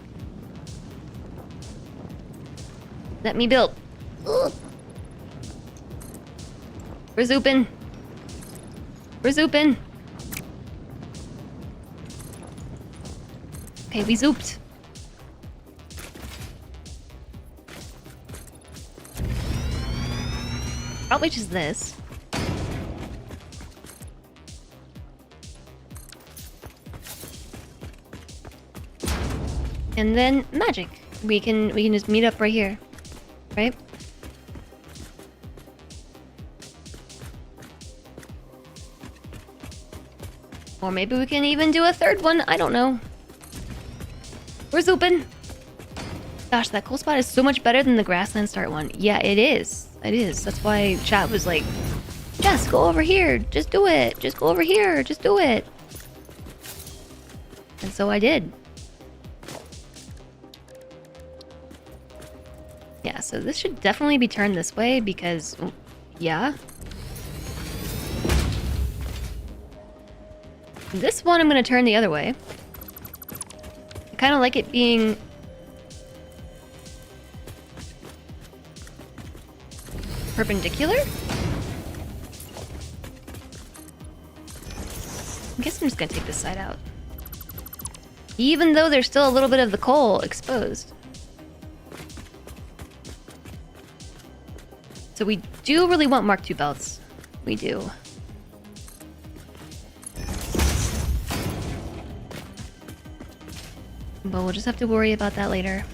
Let me build. Ugh. We're zooping. We're zooping. Okay, we zooped. Probably just this. And then magic. We can just meet up right here. Right? Or maybe we can even do a third one. I don't know. We're zooping. Gosh, that cool spot is so much better than the grassland start one. Yeah, it is. It is. That's why chat was like, Jess, go over here. Just do it. Just go over here. Just do it. And so I did. Yeah, so this should definitely be turned this way because, yeah. This one I'm going to turn the other way. I kind of like it being perpendicular. I guess I'm just going to take this side out. Even though there's still a little bit of the coal exposed. So we do really want Mark II belts. We do. But we'll just have to worry about that later.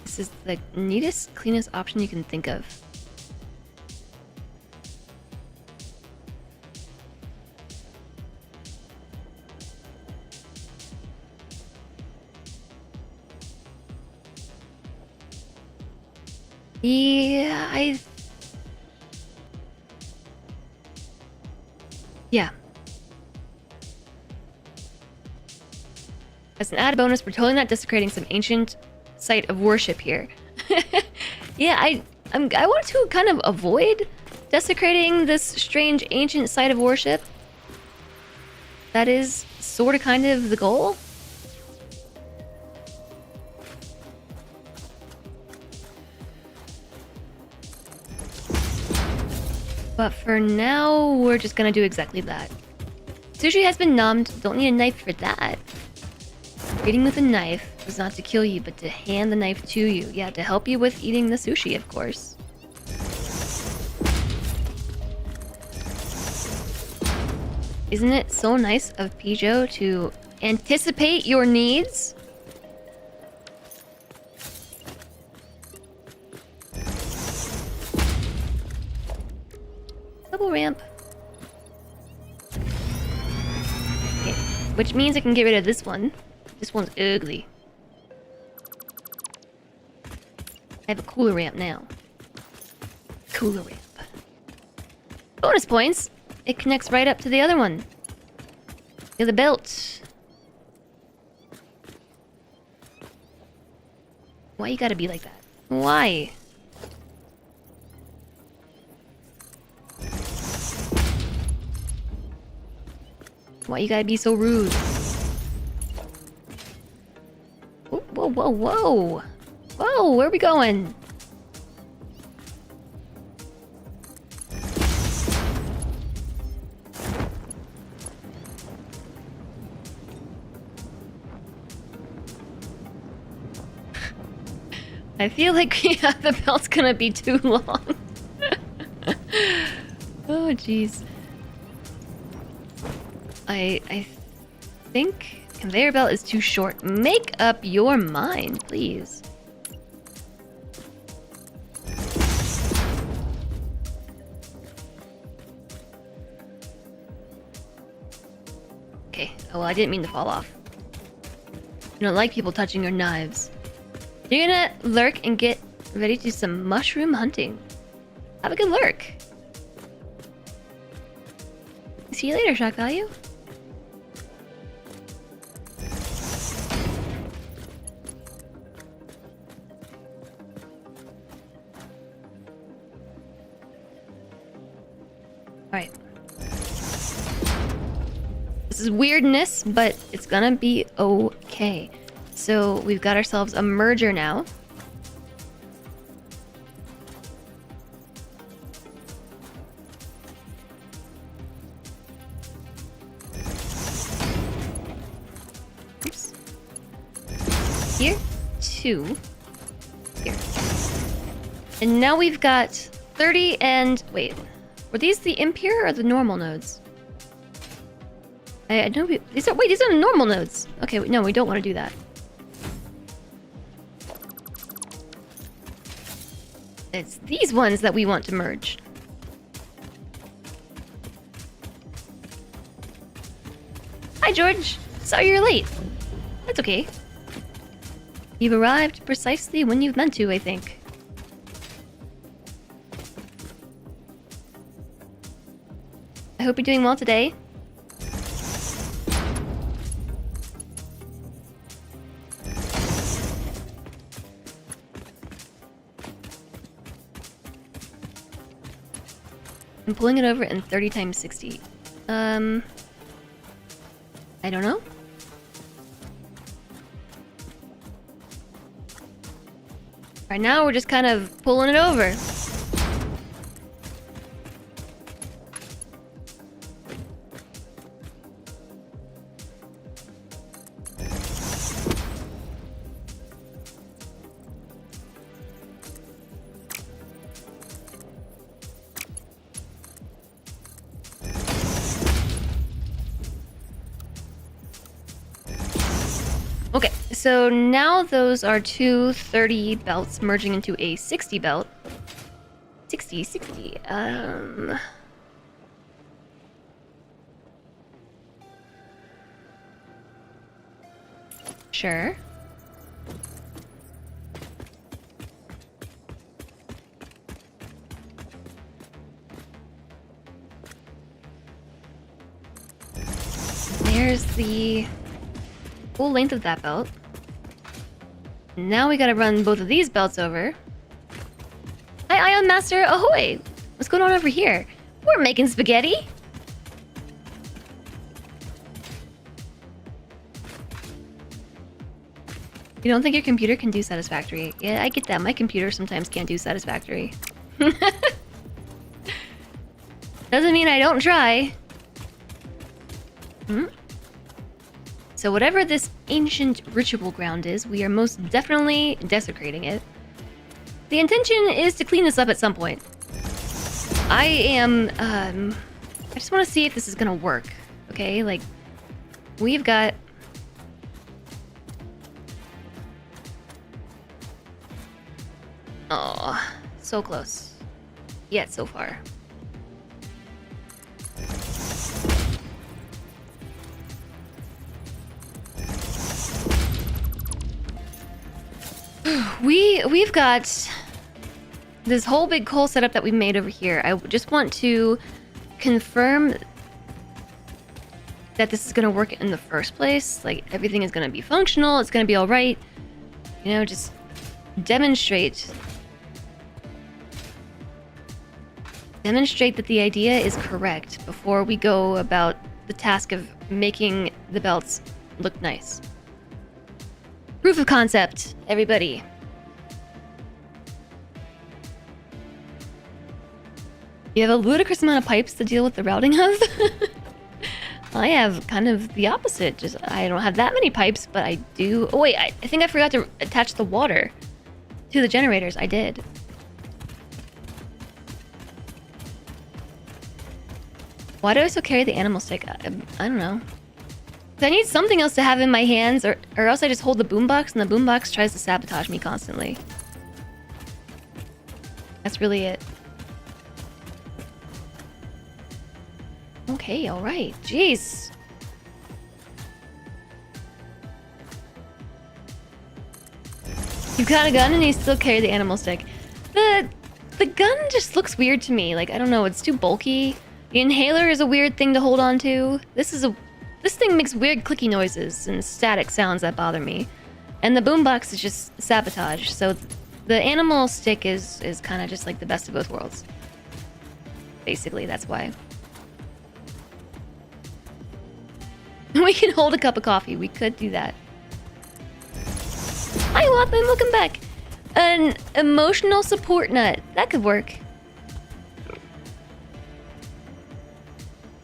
This is the neatest, cleanest option you can think of. Yeah, Yeah. As an added bonus, we're totally not desecrating some ancient site of worship here. Yeah, I want to kind of avoid desecrating this strange ancient site of worship. That is sort of kind of the goal. But for now, we're just gonna do exactly that. Sushi has been numbed, don't need a knife for that. Eating with a knife was not to kill you, but to hand the knife to you. Yeah, to help you with eating the sushi, of course. Isn't it so nice of Pijo to anticipate your needs? Double ramp. Okay, which means I can get rid of this one. This one's ugly. I have a cooler ramp now. Cooler ramp. Bonus points! It connects right up to the other one. The other belt. Why you gotta be like that? Why? Why you gotta be so rude? Whoa, whoa, whoa, whoa! Whoa, where are we going? I feel like yeah, the belt's gonna be too long. Oh, jeez. I think conveyor belt is too short. Make up your mind, please. Okay. Oh, well, I didn't mean to fall off. You don't like people touching your knives. You're gonna lurk and get ready to do some mushroom hunting. Have a good lurk. See you later, shock value. Alright. This is weirdness, but it's gonna be okay. So we've got ourselves a merger now. Oops. Here, 2. Here. And now we've got 30 and... Wait. Were these the impure or the normal nodes? I know these are... Wait, these are the normal nodes. Okay, no, we don't want to do that. It's these ones that we want to merge. Hi, George. Sorry you're late. That's okay. You've arrived precisely when you've meant to, I think. I hope you're doing well today. I'm pulling it over in 30 times 60. I don't know. Right now, we're just kind of pulling it over. So now those are two 30 belts merging into a 60 belt. 60. Sure. There's the full length of that belt. Now we gotta run both of these belts over. Hi, Ion Master, ahoy! What's going on over here? We're making spaghetti! You don't think your computer can do Satisfactory? Yeah, I get that. My computer sometimes can't do Satisfactory. Doesn't mean I don't try. So whatever this ancient ritual ground is, we are most definitely desecrating it. The intention is to clean this up at some point. I just want to see if this is gonna work. Okay, like, we've got... Oh, so close. Yet so far. We've got this whole big coal setup that we made over here. I just want to confirm that this is gonna work in the first place. Like, everything is gonna be functional, it's gonna be alright. You know, just demonstrate that the idea is correct before we go about the task of making the belts look nice. Proof of concept, everybody. You have a ludicrous amount of pipes to deal with the routing of? I have kind of the opposite. Just I don't have that many pipes, but I do... Oh wait, I think I forgot to attach the water to the generators. I did. Why do I still carry the animal stick? I don't know. I need something else to have in my hands, or else I just hold the boombox and the boombox tries to sabotage me constantly. That's really it. Okay, alright. Jeez. You've got a gun and you still carry the animal stick. The gun just looks weird to me. Like, I don't know, it's too bulky. The inhaler is a weird thing to hold on to. This thing makes weird clicky noises and static sounds that bother me. And the boombox is just sabotage. So the animal stick is kind of just like the best of both worlds. Basically, that's why. We can hold a cup of coffee. We could do that. Hi, Wathman. Welcome back. An emotional support nut. That could work.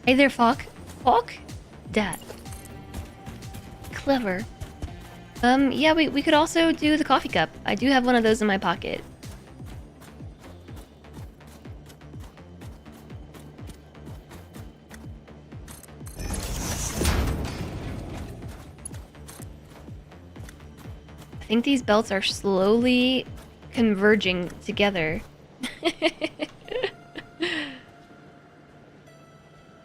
Hey there, Fawk. Fawk? Dad. Clever. Yeah, we could also do the coffee cup. I do have one of those in my pocket. I think these belts are slowly converging together.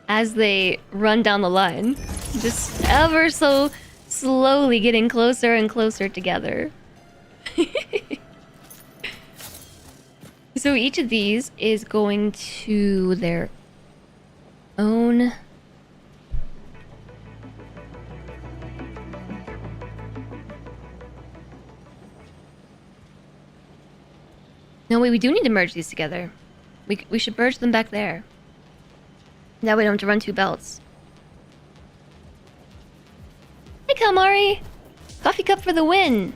As they run down the line. Just ever so slowly getting closer and closer together. So each of these is going to their own... No, wait, we do need to merge these together. We should merge them back there. That way we don't have to run two belts. Hey, Kalmari! Coffee cup for the win!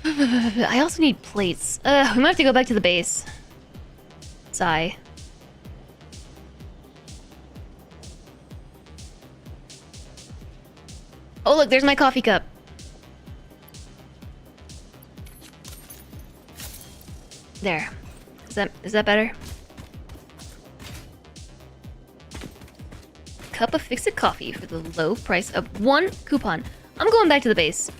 I also need plates. We might have to go back to the base. Sigh. Oh look, there's my coffee cup. There. Is that better? cup of fix-it coffee for the low price of 1 coupon. I'm going back to the base.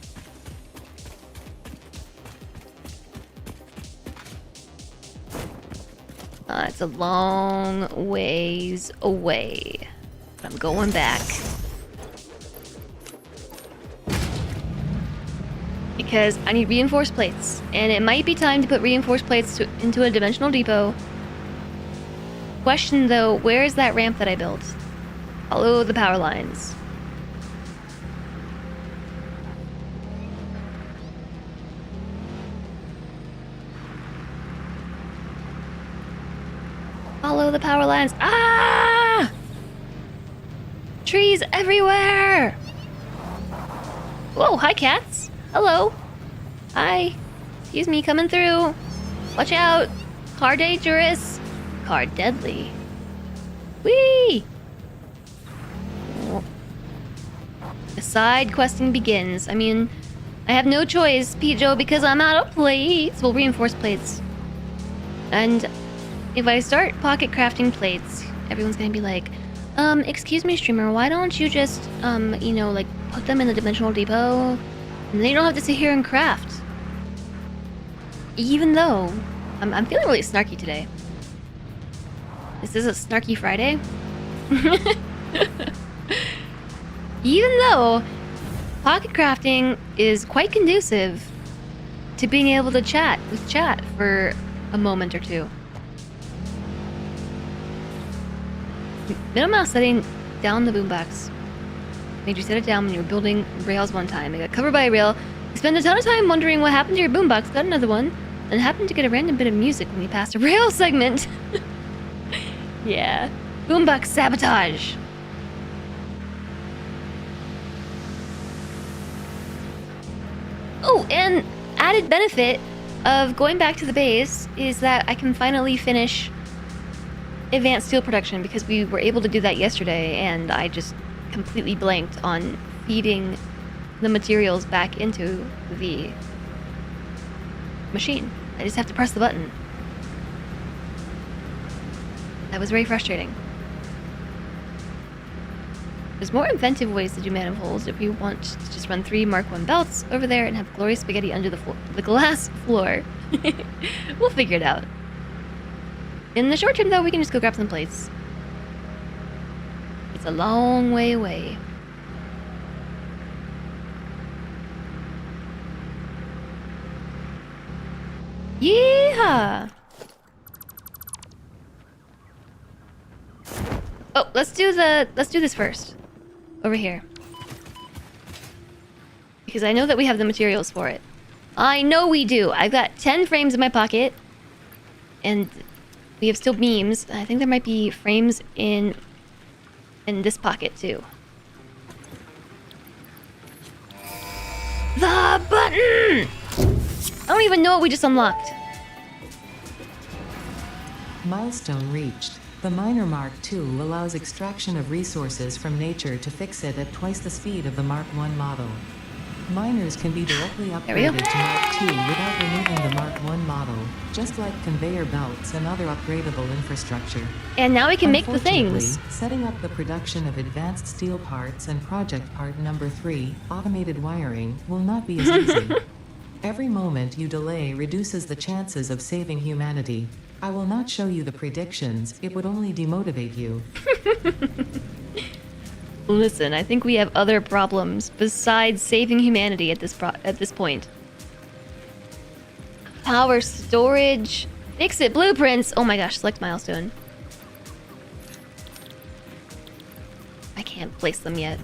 It's a long ways away. But I'm going back. Because I need reinforced plates. And it might be time to put reinforced plates into a dimensional depot. Question though, where is that ramp that I built? Follow the power lines. Follow the power lines. Ah! Trees everywhere! Whoa, hi cats. Hello. Hi. Excuse me, coming through. Watch out. Car dangerous. Car deadly. Whee! The side questing begins. I mean, I have no choice, Pete Joe, because I'm out of plates. Well, reinforced plates. And if I start pocket crafting plates, everyone's gonna be like, excuse me, streamer, why don't you just, you know, like, put them in the dimensional depot? And then you don't have to sit here and craft. Even though, I'm feeling really snarky today. This is a snarky Friday. Even though pocket crafting is quite conducive to being able to chat with chat for a moment or two. Middle mouse setting down the boombox. Made you set it down when you were building rails one time. It got covered by a rail. You spent a ton of time wondering what happened to your boombox, got another one, and happened to get a random bit of music when you passed a rail segment. Yeah. Boombox sabotage. Oh, and added benefit of going back to the base is that I can finally finish advanced steel production because we were able to do that yesterday and I just completely blanked on feeding the materials back into the machine. I just have to press the button. That was very frustrating. There's more inventive ways to do manifolds if we want to just run 3 Mark 1 belts over there and have glorious spaghetti under the glass floor. We'll figure it out. In the short term, though, we can just go grab some plates. It's a long way away. Yeehaw! Oh, let's do this first. Over here. Because I know that we have the materials for it. I know we do. I've got 10 frames in my pocket. And we have steel beams. I think there might be frames in this pocket too. The button! I don't even know what we just unlocked. Milestone reached. The Miner Mark II allows extraction of resources from nature to fix it at twice the speed of the Mark I model. Miners can be directly upgraded to Mark II without removing the Mark I model, just like conveyor belts and other upgradable infrastructure. And now we can make the things. Setting up the production of advanced steel parts and project part number 3, automated wiring, will not be as easy. Every moment you delay reduces the chances of saving humanity. I will not show you the predictions, it would only demotivate you. Listen, I think we have other problems besides saving humanity at this point. Power storage, fix it, blueprints. Oh my gosh, select milestone. I can't place them yet.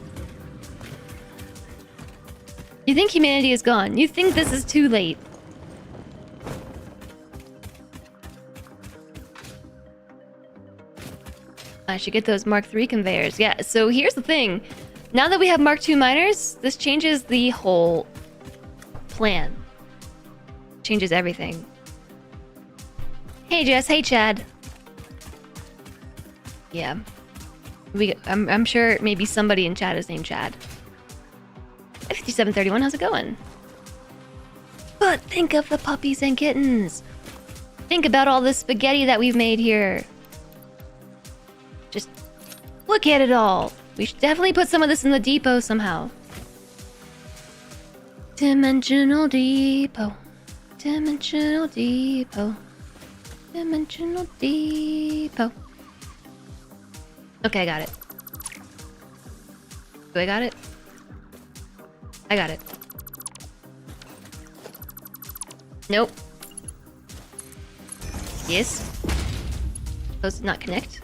You think humanity is gone? You think this is too late? I should get those Mark III conveyors. Yeah, so here's the thing. Now that we have Mark II miners, this changes the whole plan. Changes everything. Hey Jess, hey Chad. Yeah. I'm sure maybe somebody in chat is named Chad. 5731, how's it going? But think of the puppies and kittens. Think about all this spaghetti that we've made here. Just look at it all. We should definitely put some of this in the depot somehow. Dimensional depot. Dimensional depot. Dimensional depot. Okay, I got it. Do I got it? I got it. Nope. Yes. Those did not connect.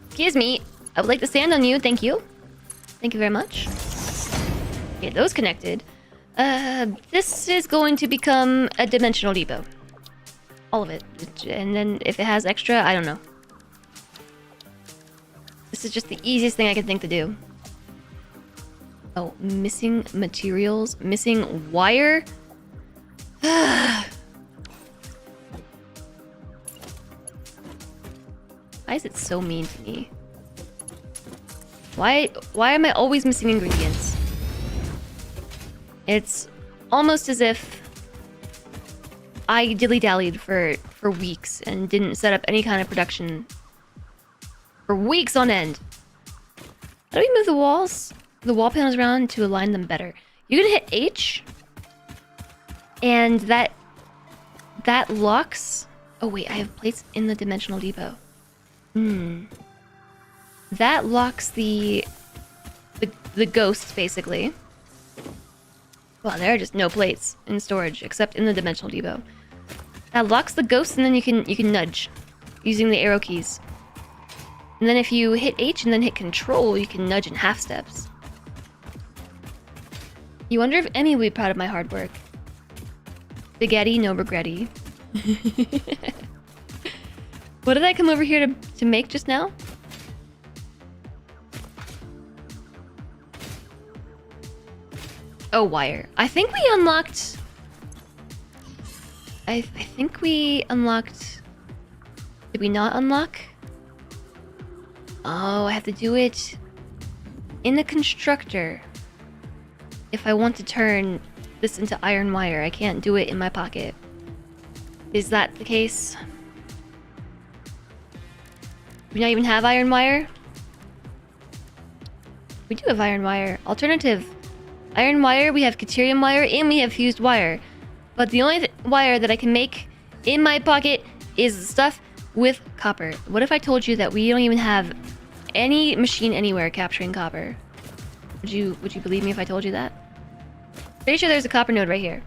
Excuse me. I would like to stand on you. Thank you. Thank you very much. Okay, those connected. This is going to become a dimensional depot. All of it. And then if it has extra, I don't know. This is just the easiest thing I can think to do. Oh, missing materials. Missing wire. Why is it so mean to me? Why am I always missing ingredients? It's almost as if I dilly-dallied for weeks and didn't set up any kind of production for weeks on end. How do we move the walls? The wall panels around to align them better. You can hit H, and that locks. Oh wait, I have plates in the dimensional depot. That locks the ghosts basically. Well, there are just no plates in storage except in the dimensional depot. That locks the ghosts, and then you can nudge using the arrow keys. And then if you hit H and then hit Control, you can nudge in half steps. You wonder if Emmy will be proud of my hard work. Spaghetti, no regretty. What did I come over here to make just now? Oh, wire. I think we unlocked... I think we unlocked... Did we not unlock? Oh, I have to do it in the constructor. If I want to turn this into iron wire, I can't do it in my pocket. Is that the case? Do we not even have iron wire? We do have iron wire. Alternative. Iron wire, we have Caterium wire, and we have fused wire. But the only wire that I can make in my pocket is stuff with copper. What if I told you that we don't even have any machine anywhere capturing copper? Would you believe me if I told you that? Pretty sure there's a copper node right here.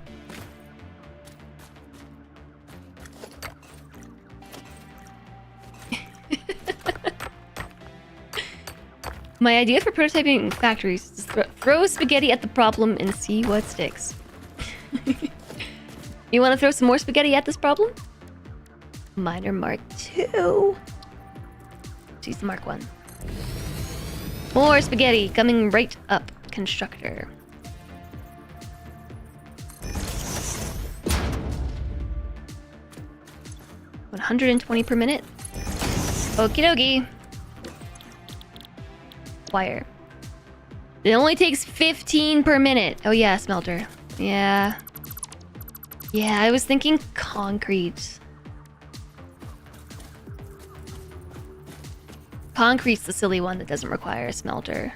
My idea for prototyping factories is throw spaghetti at the problem and see what sticks. You want to throw some more spaghetti at this problem? Miner Mark 2. She's the Mark 1. More spaghetti coming right up, constructor. $120 per minute. Okie dokie. Wire. It only takes 15 per minute. Oh yeah, smelter. Yeah. Yeah, I was thinking concrete. Concrete's the silly one that doesn't require a smelter.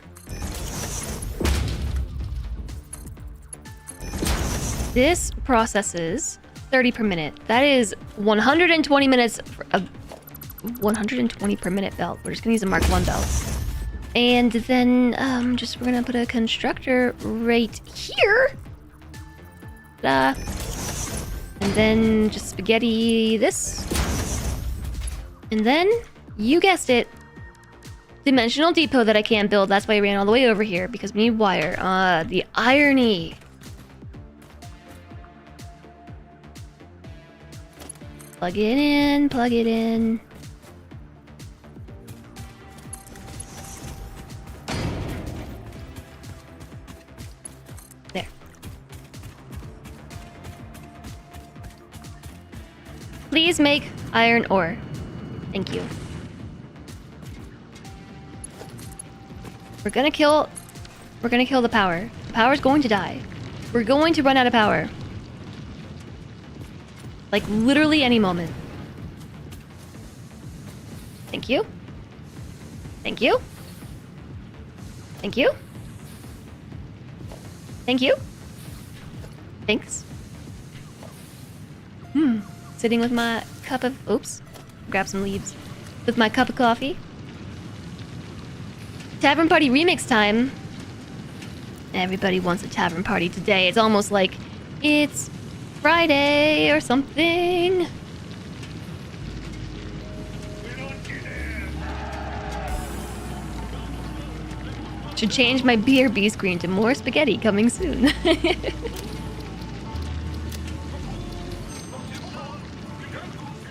This processes 30 per minute. That is 120 minutes of 120 per minute belt. We're just gonna use a Mark 1 belt. And then we're gonna put a constructor right here. And then just spaghetti this. And then, you guessed it, dimensional depot that I can't build. That's why I ran all the way over here, because we need wire. The irony. Plug it in, plug it in. There. Please make iron ore. Thank you. We're gonna kill the power. The power's going to die. We're going to run out of power. Like, literally any moment. Thank you. Thank you. Thank you. Thank you. Thanks. Sitting with my cup of... Oops. Grab some leaves. With my cup of coffee. Tavern Party remix time. Everybody wants a tavern party today. It's almost like it's Friday or something. Should change my BRB screen to more spaghetti coming soon.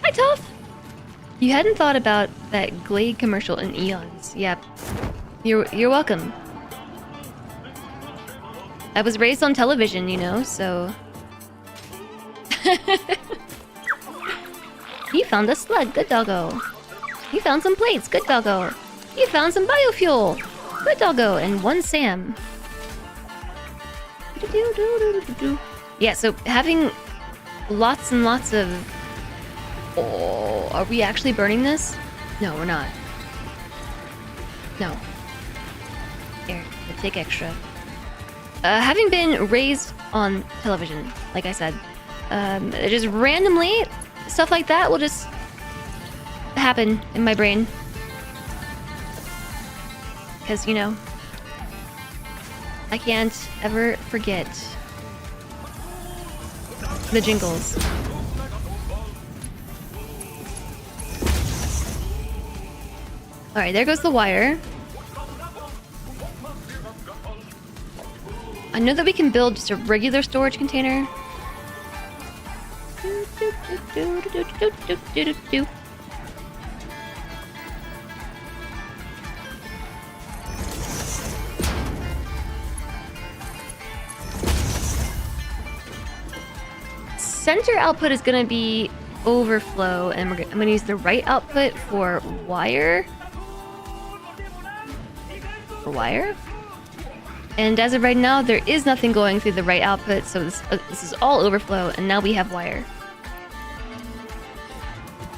Hi, Toph! You hadn't thought about that Glade commercial in eons. Yep. You're welcome. I was raised on television, you know, so... You found a slug, good doggo. You found some plates, good doggo. You found some biofuel, good doggo, and one Sam. Yeah, so having lots and lots of... Oh, are we actually burning this? No, we're not. No. Here, take extra. Having been raised on television, like I said, just randomly, stuff like that will just happen in my brain. Because, you know, I can't ever forget the jingles. Alright, there goes the wire. I know that we can build just a regular storage container. Center output is going to be overflow, and I'm going to use the right output for wire. For wire? And as of right now, there is nothing going through the right output, so this is all overflow, and now we have wire.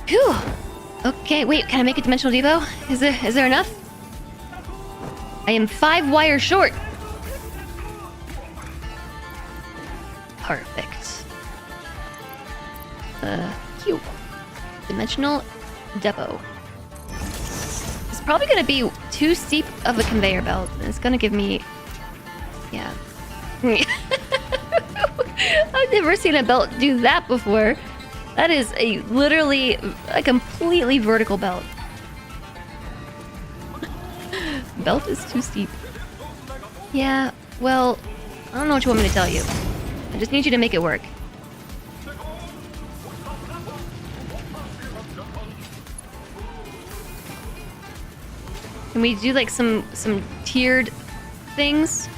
Whew! Okay, wait, can I make a dimensional depot? Is there enough? I am 5 wires short! Perfect. Cube. Dimensional depot. It's probably gonna be too steep of a conveyor belt, and it's gonna give me... Yeah. I've never seen a belt do that before. That is literally a completely vertical belt. Belt is too steep. Yeah, well, I don't know what you want me to tell you. I just need you to make it work. Can we do like some tiered things?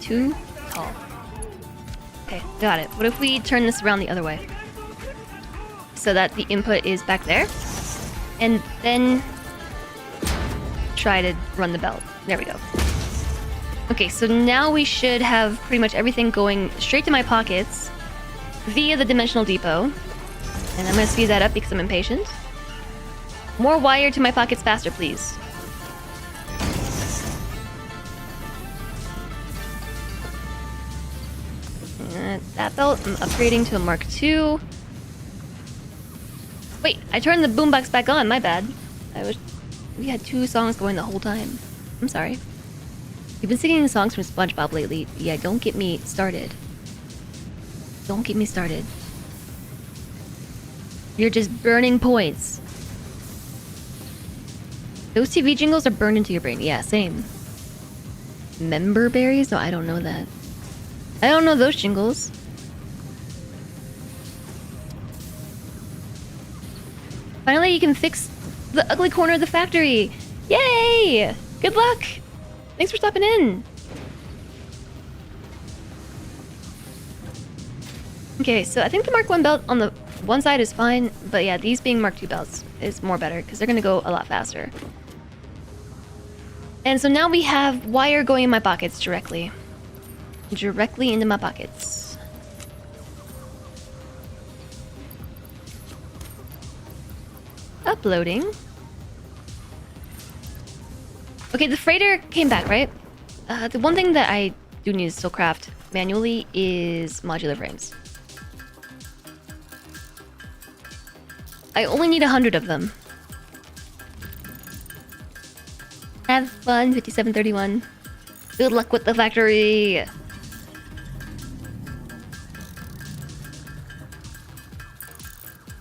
Too tall. Okay, got it. What if we turn this around the other way? So that the input is back there. And then try to run the belt. There we go. Okay, so now we should have pretty much everything going straight to my pockets via the dimensional depot. And I'm gonna speed that up because I'm impatient. More wire to my pockets faster, please. That belt, I'm upgrading to a Mark II. Wait, I turned the boombox back on, my bad. We had 2 songs going the whole time. I'm sorry. You've been singing songs from SpongeBob lately. Yeah, don't get me started. Don't get me started. You're just burning points. Those TV jingles are burned into your brain. Yeah, same. Member berries? No, I don't know that. I don't know those jingles. Finally, you can fix the ugly corner of the factory. Yay! Good luck! Thanks for stopping in. Okay, so I think the Mark 1 belt on the One side is fine, but yeah, these being Mark II belts is more better because they're going to go a lot faster. And so now we have wire going in my pockets directly. Directly into my pockets. Uploading. Okay, the freighter came back, right? The one thing that I do need to still craft manually is modular frames. I only need 100 of them. Have fun, 5731. Good luck with the factory.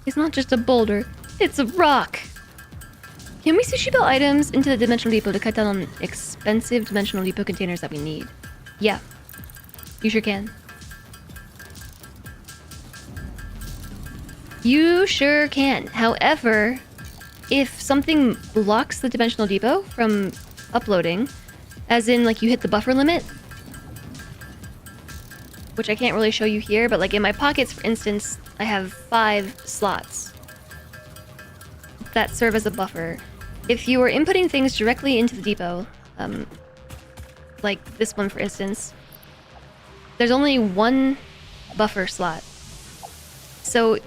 It's not just a boulder, it's a rock. Can we sushi belt items into the dimensional depot to cut down on expensive dimensional depot containers that we need? Yeah, you sure can. You sure can. However, if something blocks the dimensional depot from uploading, as in like you hit the buffer limit, which I can't really show you here, but like in my pockets, for instance, I have 5 slots that serve as a buffer. If you are inputting things directly into the depot, like this one for instance, there's only 1 buffer slot. So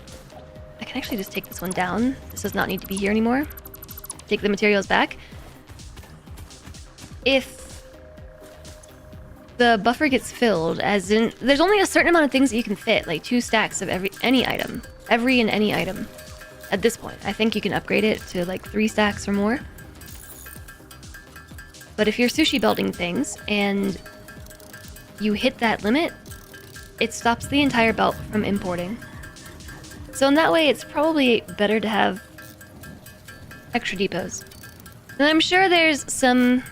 I can actually just take this one down. This does not need to be here anymore. Take the materials back. If the buffer gets filled, as in, there's only a certain amount of things that you can fit, like 2 stacks of any item. Every and any item. At this point, I think you can upgrade it to like 3 stacks or more. But if you're sushi belting things and you hit that limit, it stops the entire belt from importing. So in that way, it's probably better to have extra depots. And I'm sure there's some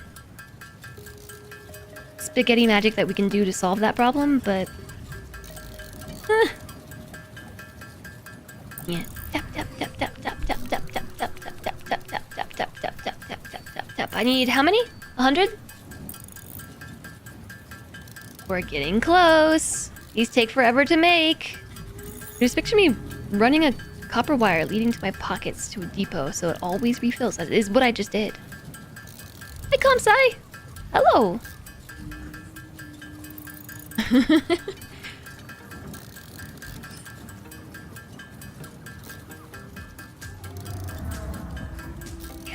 spaghetti magic that we can do to solve that problem, but yeah. I need how many? 100? We're getting close. These take forever to make. Just picture me running a copper wire leading to my pockets to a depot so it always refills. That is what I just did. Hi, Kamsai! Hello!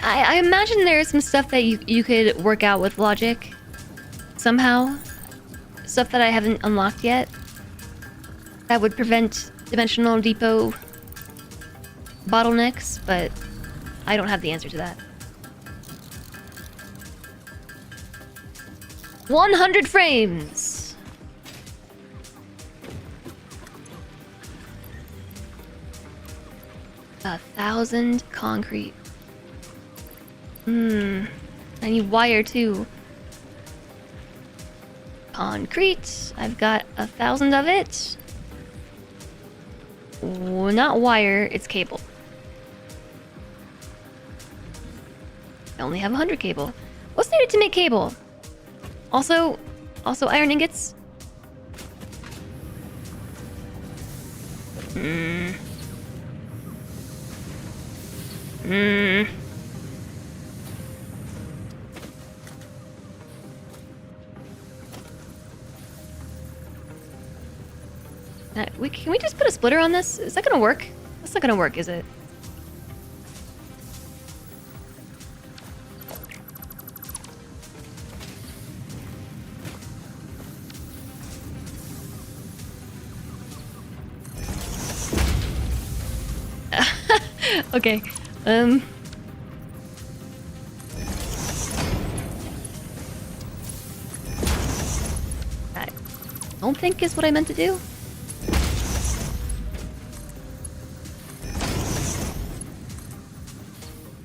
I imagine there's some stuff that you could work out with logic somehow. Stuff that I haven't unlocked yet that would prevent dimensional depot bottlenecks, but I don't have the answer to that. 100 frames! A 1,000 concrete. I need wire too. Concrete. I've got 1,000 of it. Oh, not wire, it's cable. I only have 100 cable. What's needed to make cable? Also iron ingots. Can we just put a splitter on this? Is that gonna work? That's not gonna work, is it? Okay. I don't think is what I meant to do.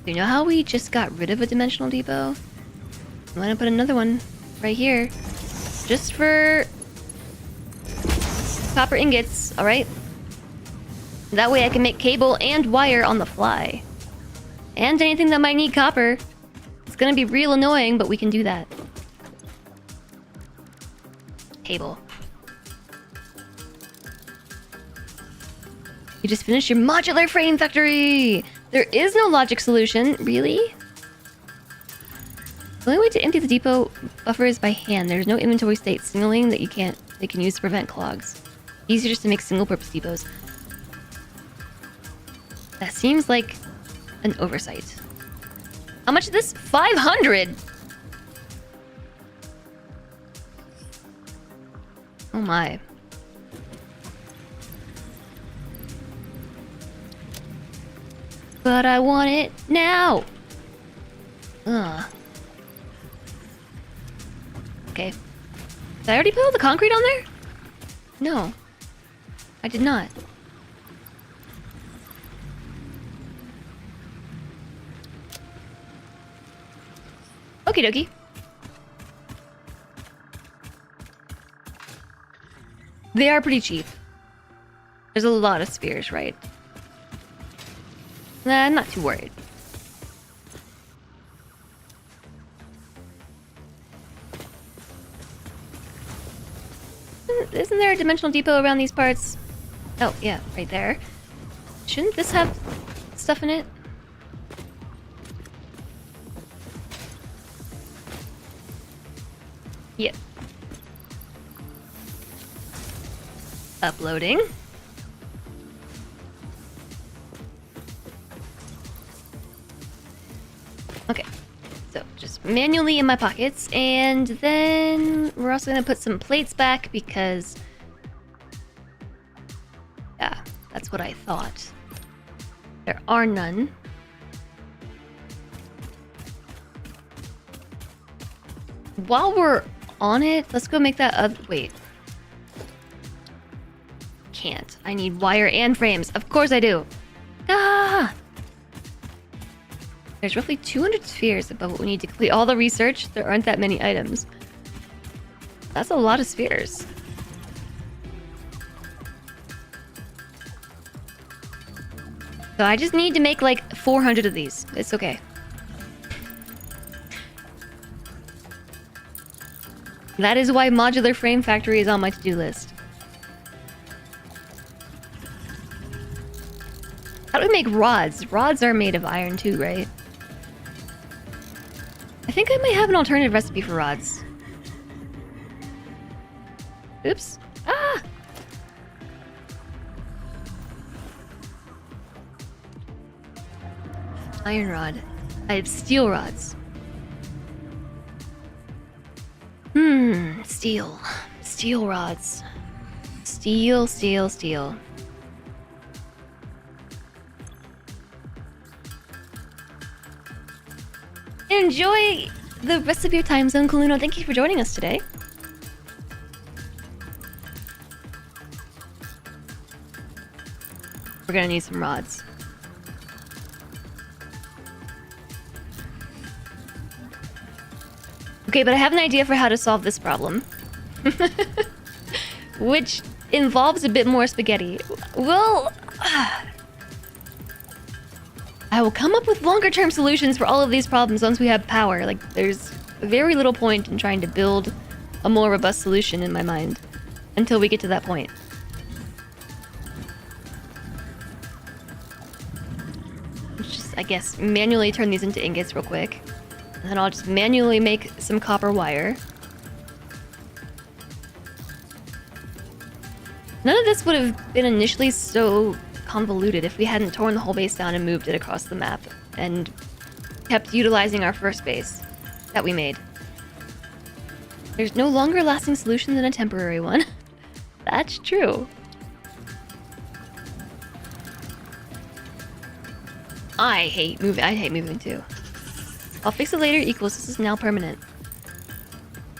You know how we just got rid of a dimensional depot? I'm gonna put another one right here. Just for copper ingots, alright? That way I can make cable and wire on the fly. And anything that might need copper. It's gonna be real annoying, but we can do that. Cable. You just finished your modular frame factory! There is no logic solution, really? The only way to empty the depot buffer is by hand. There's no inventory state signaling that they can use to prevent clogs. Easier just to make single-purpose depots. That seems like an oversight. How much is this? 500! Oh my. But I want it now! Ugh. Okay. Did I already put all the concrete on there? No. I did not. Okie dokie. They are pretty cheap. There's a lot of spheres, right? Nah, I'm not too worried. Isn't there a dimensional depot around these parts? Oh, yeah, right there. Shouldn't this have stuff in it? Yep. Uploading. Okay. So, just manually in my pockets, and then we're also gonna put some plates back because... yeah, that's what I thought. There are none. While we're on it, let's go make that other... wait. Can't. I need wire and frames. Of course I do. Ah! There's roughly 200 spheres above what we need to complete all the research. There aren't that many items. That's a lot of spheres. So I just need to make like 400 of these. It's okay. That is why modular frame factory is on my to-do list. How do we make rods? Rods are made of iron too, right? I think I might have an alternative recipe for rods. Oops. Ah! Iron rod. I have steel rods. Steel. Steel rods. Steel, steel, steel. Enjoy the rest of your time zone, Kaluno. Thank you for joining us today. We're gonna need some rods. Okay, but I have an idea for how to solve this problem. Which involves a bit more spaghetti. Well... I will come up with longer-term solutions for all of these problems once we have power. Like, there's very little point in trying to build a more robust solution in my mind until we get to that point. Let's just, I guess, manually turn these into ingots real quick. And then I'll just manually make some copper wire. None of this would have been initially so convoluted if we hadn't torn the whole base down and moved it across the map and kept utilizing our first base that we made. There's no longer lasting solution than a temporary one. That's true. I hate moving too. I'll fix it later equals this is now permanent.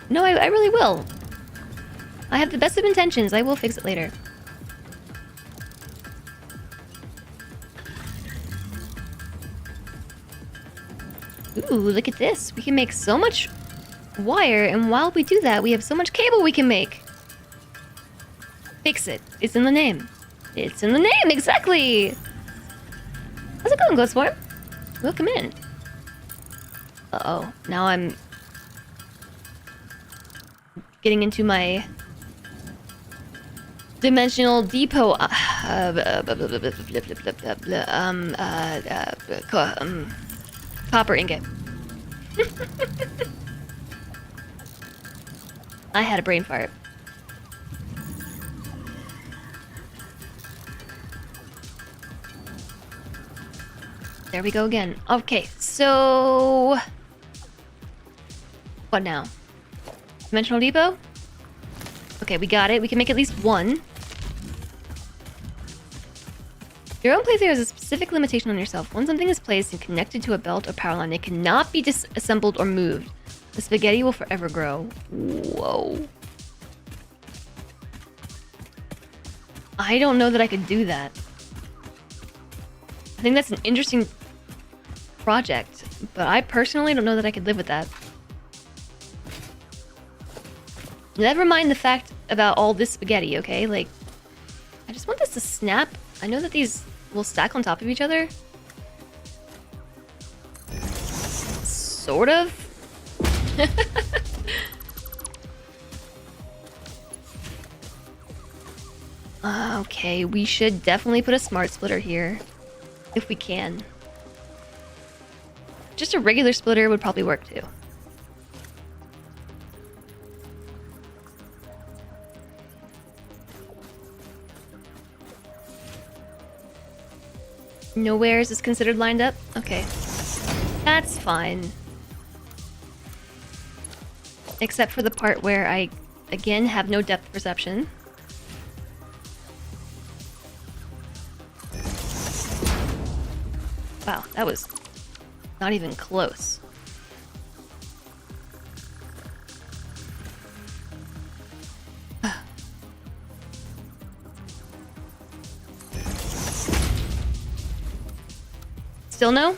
No, I really will. I have the best of intentions. I will fix it later. Ooh, look at this. We can make so much wire, and while we do that, we have so much cable we can make. Fix it. It's in the name. It's in the name, exactly! How's it going, Glowswarm? Welcome in. Uh-oh. Now I'm getting into my dimensional depot. Copper ingot. I had a brain fart. There we go again. Okay, so... What now? Dimensional depot? Okay, we got it. We can make at least one. Your own playthrough has a specific limitation on yourself. When something is placed and connected to a belt or power line, it cannot be disassembled or moved. The spaghetti will forever grow. Whoa. I don't know that I could do that. I think that's an interesting project, but I personally don't know that I could live with that. Never mind the fact about all this spaghetti, okay? Like, I just want this to snap. I know that these will stack on top of each other. Sort of. Okay, we should definitely put a smart splitter here. If we can. Just a regular splitter would probably work too. Nowheres is considered lined up? Okay. That's fine. Except for the part where I, again, have no depth perception. Wow, that was not even close. Still no?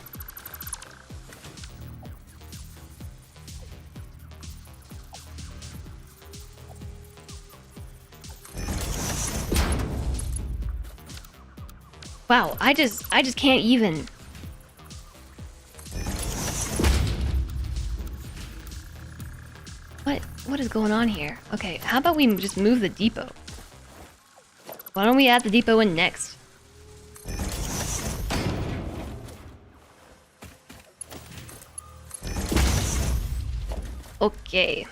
Wow, I just can't even. What is going on here? Okay, how about we just move the depot? Why don't we add the depot in next? Okay.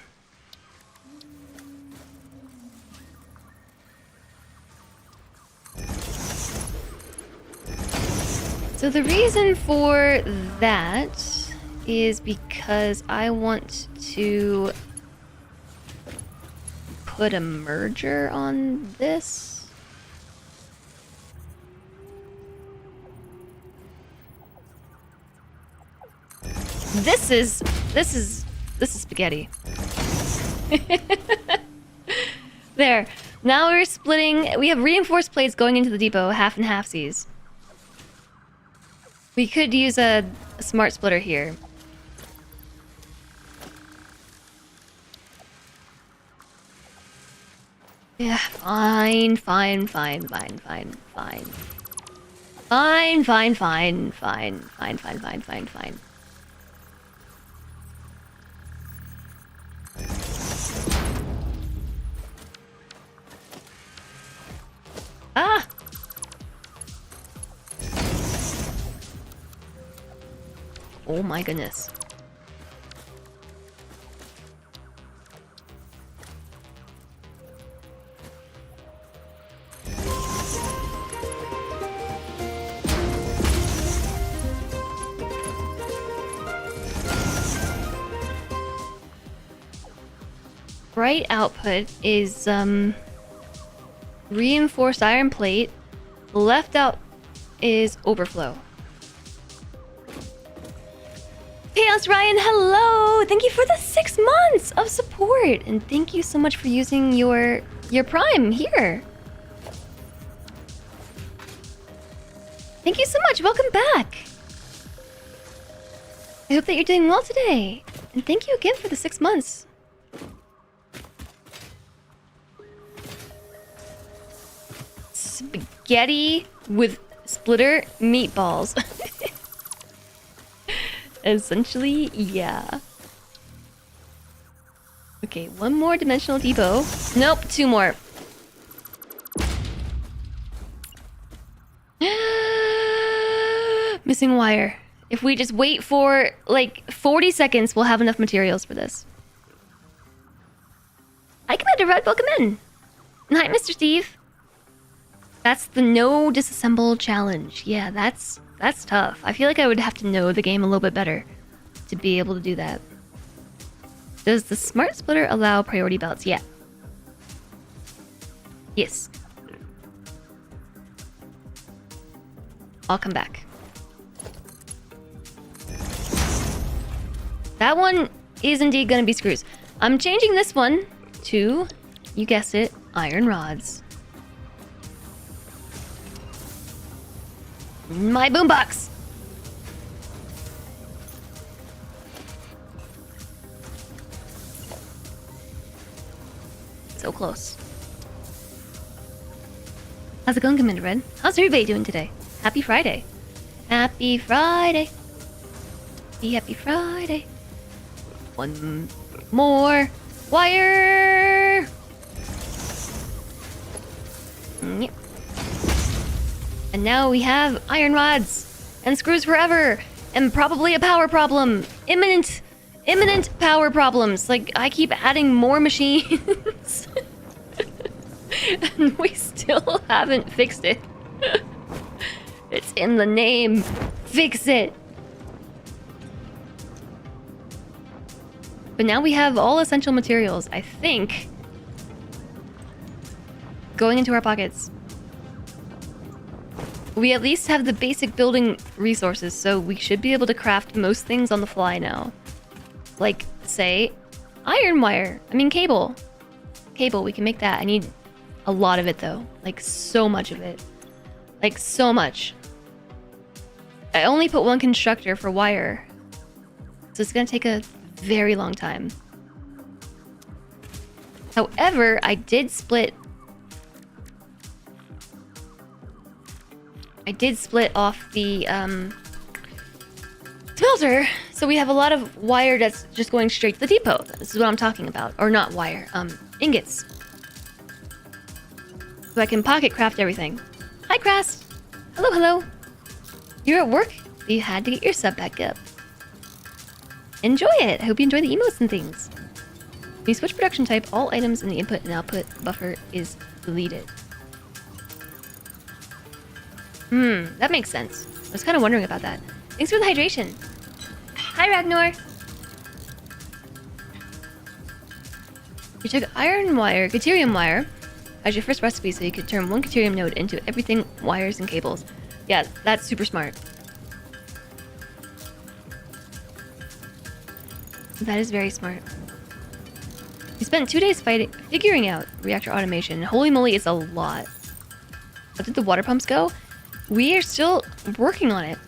So the reason for that is because I want to put a merger on this. This is spaghetti. There. Now we're splitting. We have reinforced plates going into the depot, half and halfsies. We could use a smart splitter here. Yeah, fine. Ah! Oh my goodness. Right output is reinforced iron plate. Left out is overflow. Chaos Ryan, hello! Thank you for the 6 months of support, and thank you so much for using your Prime here. Thank you so much. Welcome back. I hope that you're doing well today, and thank you again for the 6 months. Spaghetti with splitter meatballs. Essentially, yeah. Okay, one more dimensional depot. Nope, 2 more. Missing wire. If we just wait for like 40 seconds, we'll have enough materials for this. Hi, Commander Red. Welcome in. Hi, Mr. Steve. That's the no disassemble challenge. Yeah, that's tough. I feel like I would have to know the game a little bit better to be able to do that. Does the smart splitter allow priority belts? Yeah. Yes. I'll come back. That one is indeed going to be screws. I'm changing this one to, you guessed it, iron rods. My boombox! So close. How's it going, Commander Red? How's everybody doing today? Happy Friday. Happy Friday. Happy Friday. One more wire. Yep. And now we have iron rods and screws forever and probably a power problem. Imminent power problems. Like, I keep adding more machines. And we still haven't fixed it. It's in the name. Fix it. But now we have all essential materials, I think, going into our pockets. We at least have the basic building resources, so we should be able to craft most things on the fly now. Like, say, iron wire. I mean, cable. Cable, we can make that. I need a lot of it, though. Like, so much of it. Like, so much. I only put one constructor for wire, so it's gonna take a very long time. However, I did split off the smelter, so we have a lot of wire that's just going straight to the depot. This is what I'm talking about. Or not wire, ingots. So I can pocket craft everything. Hi, Crast. Hello, hello. You're at work? You had to get your sub back up. Enjoy it! I hope you enjoy the emotes and things. When you switch production type, all items in the input and output buffer is deleted. That makes sense. I was kind of wondering about that. Thanks for the hydration. Hi, Ragnar! You took iron wire, deuterium wire, as your first recipe so you could turn one deuterium node into everything wires and cables. Yeah, that's super smart. That is very smart. You spent 2 days figuring out reactor automation. Holy moly, it's a lot. How did the water pumps go? We are still working on it.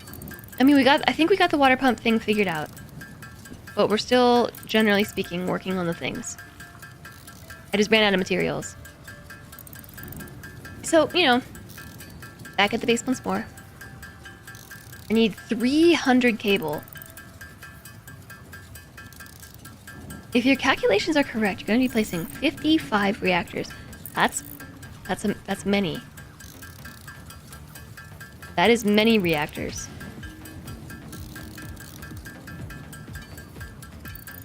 I mean, I think we got the water pump thing figured out. But we're still, generally speaking, working on the things. I just ran out of materials. So, you know, back at the base once more. I need 300 cable. If your calculations are correct, you're going to be placing 55 reactors. That's many. That is many reactors.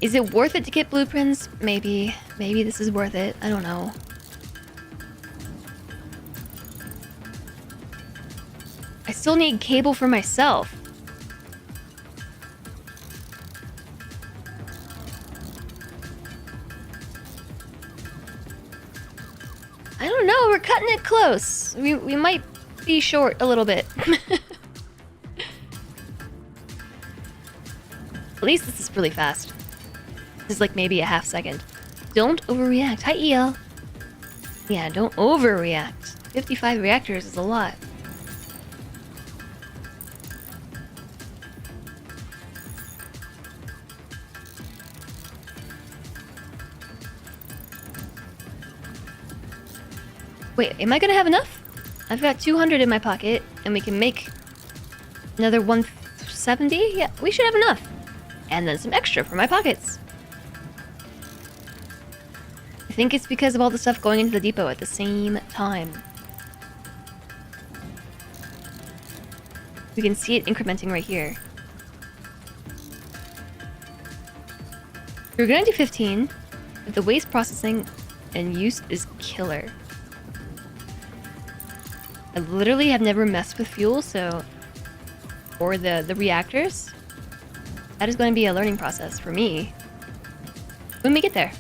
Is it worth it to get blueprints? Maybe. Maybe this is worth it. I don't know. I still need cable for myself. I don't know, we're cutting it close. We might be short a little bit. At least this is really fast. This is like maybe a half second. Don't overreact. Hi, EL. Yeah, don't overreact. 55 reactors is a lot. Wait, am I gonna have enough? I've got 200 in my pocket, and we can make another 170? Yeah, we should have enough. And then some extra for my pockets. I think it's because of all the stuff going into the depot at the same time. We can see it incrementing right here. We're gonna do 15, but the waste processing and use is killer. I literally have never messed with fuel, so... Or the reactors. That is going to be a learning process for me. When we get there.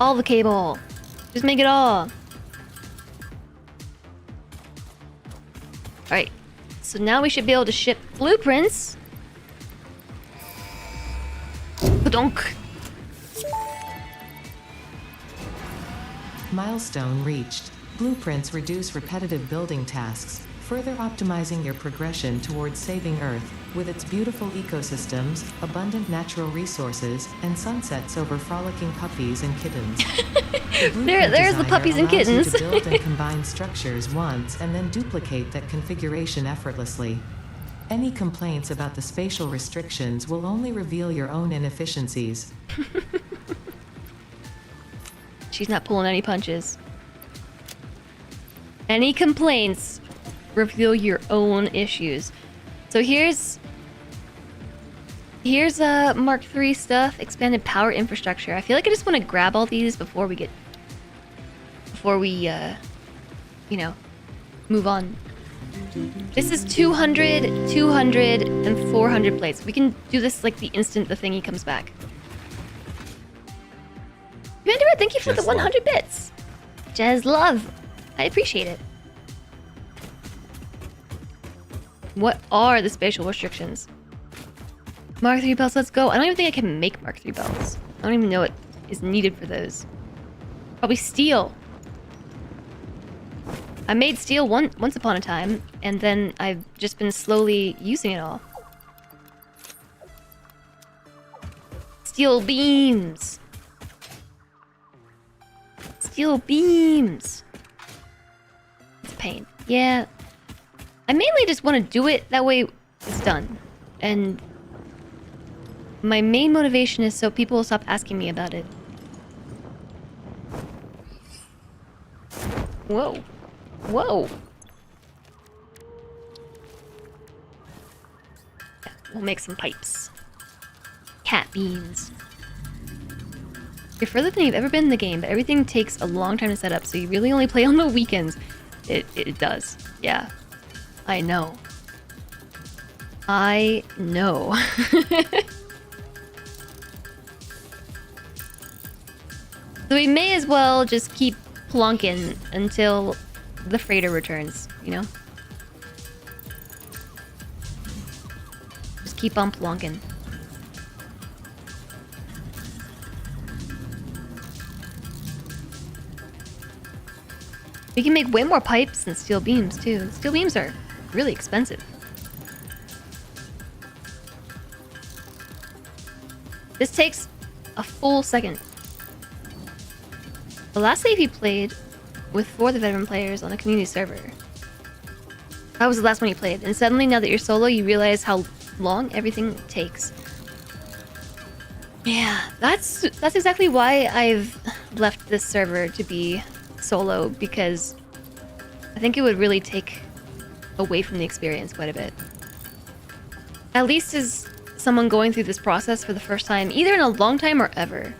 All the cable. Just make it all. Alright. So now we should be able to ship blueprints. Badonk. Milestone reached. Blueprints reduce repetitive building tasks, further optimizing your progression towards saving Earth, with its beautiful ecosystems, abundant natural resources, and sunsets over frolicking puppies and kittens. There's the puppies and kittens. You to build and combine structures once and then duplicate that configuration effortlessly. Any complaints about the spatial restrictions will only reveal your own inefficiencies. She's not pulling any punches. Any complaints reveal your own issues. So here's Mark III stuff, expanded power infrastructure. I feel like I just want to grab all these before we you know, move on. This is 200, 200, and 400 plates. We can do this like the instant the thingy comes back. Commander, thank you for the 100 bits. Jazz love. I appreciate it. What are the spatial restrictions? Mark III belts, let's go. I don't even think I can make Mark III belts. I don't even know what is needed for those. Probably steel. I made steel once upon a time, and then I've just been slowly using it all. Steel beams. Steel beams. It's a pain. Yeah. I mainly just want to do it, that way it's done. And my main motivation is so people will stop asking me about it. Whoa. Whoa. Yeah, we'll make some pipes. Cat beans. You're further than you've ever been in the game, but everything takes a long time to set up, so you really only play on the weekends. It does. Yeah. I know. I know. So we may as well just keep plonking until the freighter returns, you know? Just keep on plonking. We can make way more pipes than steel beams, too. Steel beams are really expensive. This takes a full second. The last save he played with 4 of the veteran players on a community server. That was the last one he played, and suddenly now that you're solo, you realize how long everything takes. Yeah, that's exactly why I've left this server to be solo, because I think it would really take away from the experience quite a bit. At least as someone going through this process for the first time, either in a long time or ever.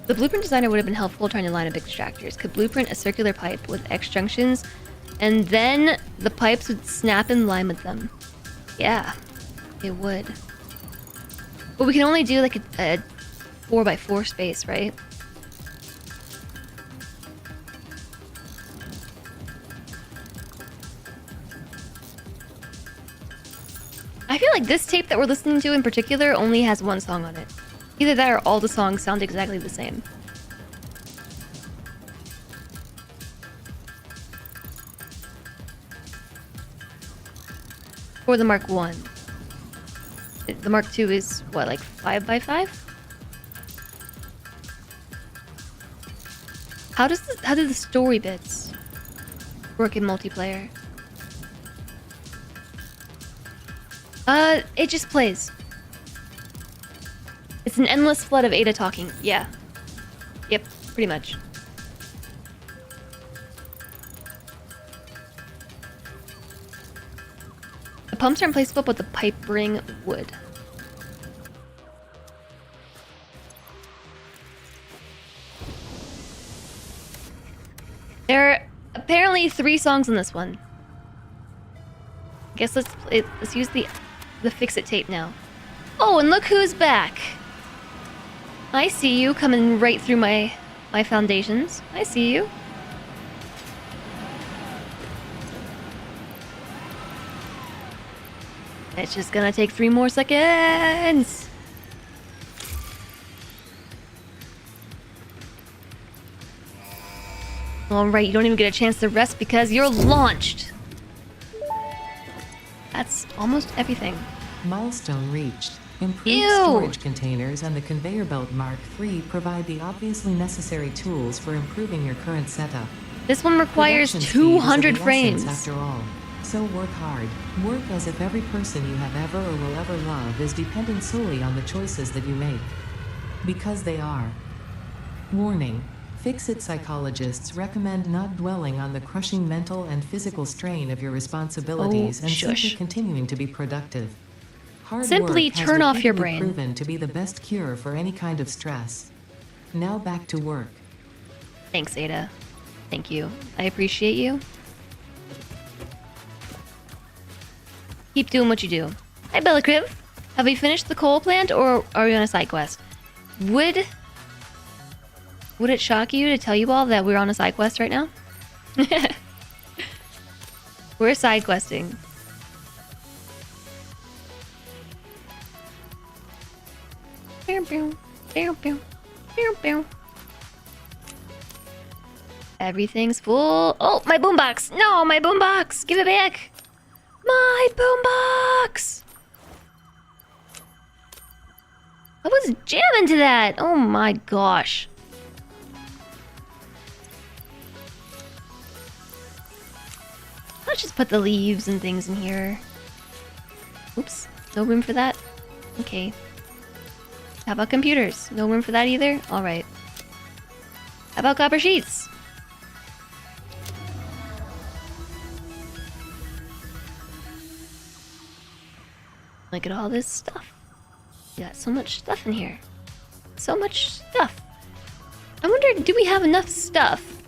The blueprint designer would have been helpful trying to line up extractors. Could blueprint a circular pipe with X junctions, and then the pipes would snap in line with them. Yeah, it would. But we can only do like a 4x4 space, right? I feel like this tape that we're listening to in particular only has one song on it. Either that or all the songs sound exactly the same. For the Mark 1. The Mark 2 is, what, like 5x5? How do the story bits work in multiplayer? It just plays. It's an endless flood of Ada talking. Yeah. Yep, pretty much. The pumps are in place, but the pipe bring wood. There are apparently 3 songs in this one. I guess let's use the fix-it tape now. Oh, and look who's back. I see you coming right through my foundations. I see you. It's just gonna take 3 more seconds. Alright, you don't even get a chance to rest because you're launched. That's almost everything. Milestone reached. Improved Ew. storage containers and the conveyor belt Mark III provide the obviously necessary tools for improving your current setup. This one requires Production speed is of 200 the frames. essence after all. So work hard. Work as if every person you have ever or will ever love is dependent solely on the choices that you make. Because they are. Warning. Fix-it psychologists recommend not dwelling on the crushing mental and physical strain of your responsibilities and simply continuing to be productive. Hard Simply work has turn off your repeatedly brain. proven to be the best cure for any kind of stress. Now back to work. Thanks, Ada. Thank you. I appreciate you. Keep doing what you do. Hi, Bellacriv. Have we finished the coal plant, or are we on a side quest? Would it shock you to tell you all that we're on a side quest right now? We're side questing. Everything's full. Oh, my boombox! No, my boombox! Give it back! My boombox! I was jamming to that! Oh my gosh. Let's just put the leaves and things in here. Oops, no room for that? Okay. How about computers? No room for that either? Alright. How about copper sheets? Look at all this stuff. We got so much stuff in here. So much stuff. I wonder, do we have enough stuff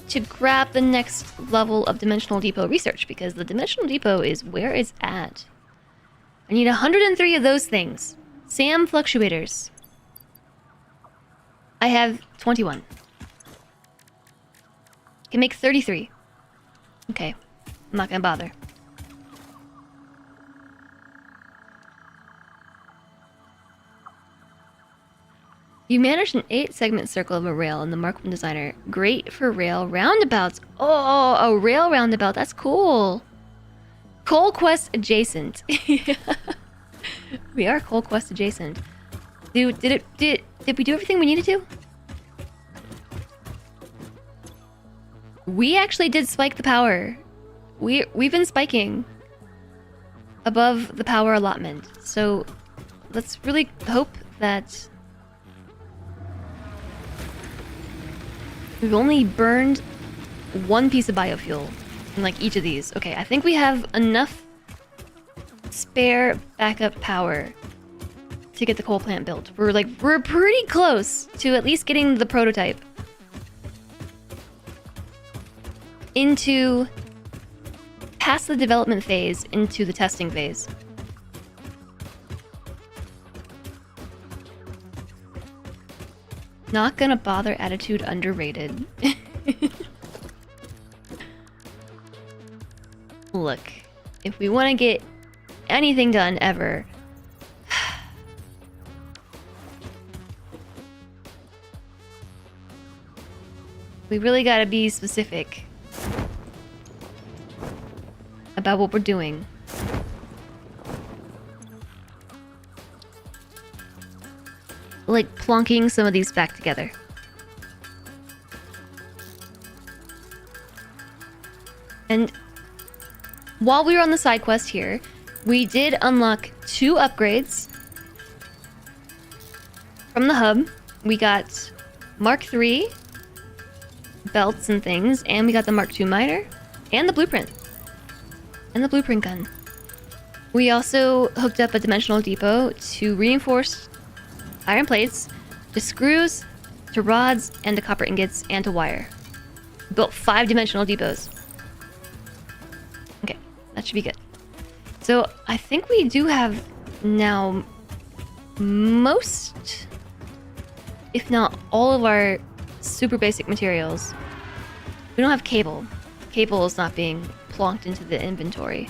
to grab the next level of Dimensional Depot research? Because the Dimensional Depot is where it's at. I need 103 of those things. SAM fluctuators. I have 21. Can make 33. Okay, I'm not gonna bother. You managed an 8-segment circle of a rail in the Mark I designer. Great for rail roundabouts. Oh, a rail roundabout. That's cool. Coal Quest adjacent. We are Coal Quest adjacent. Dude, did we do everything we needed to? We actually did spike the power. We've been spiking above the power allotment. So let's really hope that we've only burned 1 piece of biofuel in like each of these. Okay, I think we have enough spare backup power to get the coal plant built. We're pretty close to at least getting the prototype into past the development phase into the testing phase. Not gonna bother attitude underrated. Look, if we want to get anything done ever, we really gotta be specific about what we're doing. Like plonking some of these back together. And while we were on the side quest here, we did unlock 2 upgrades from the hub, we got Mark III belts and things, and we got the Mark II miner, and the blueprint. And the blueprint gun. We also hooked up a dimensional depot to reinforce iron plates, to screws, to rods, and to copper ingots, and to wire. Built 5 dimensional depots. Okay, that should be good. So I think we do have now most, if not all of our super basic materials. We don't have cable. Cable is not being plonked into the inventory.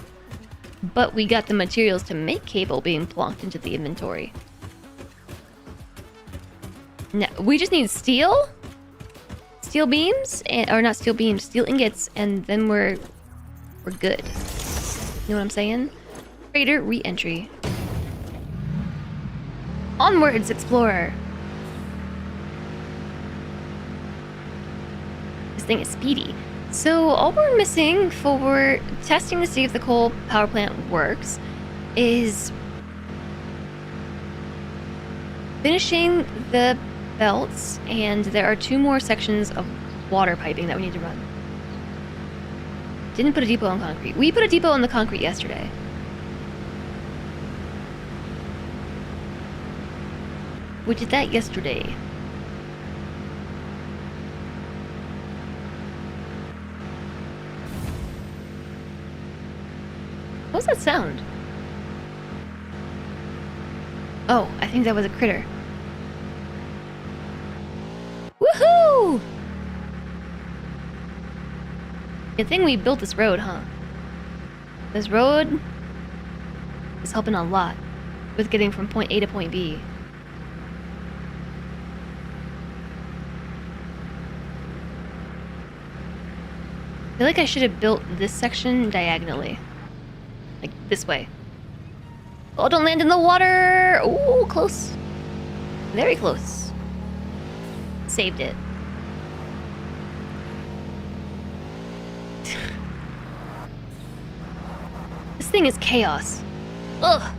But we got the materials to make cable being plonked into the inventory. Now, we just need steel? Steel beams? Or not steel beams, steel ingots, and then we're good. You know what I'm saying? Freighter re-entry. Onwards, explorer! This thing is speedy. So all we're missing for testing to see if the coal power plant works is finishing the belts, and there are 2 more sections of water piping that we need to run. Didn't put a depot on concrete. We put a depot on the concrete yesterday. We did that yesterday. What was that sound? Oh, I think that was a critter. Woohoo! Good thing we built this road, huh? This road is helping a lot with getting from point A to point B. I feel like I should have built this section diagonally. Like this way. Oh, don't land in the water! Ooh, close. Very close. Saved it. This thing is chaos. Ugh.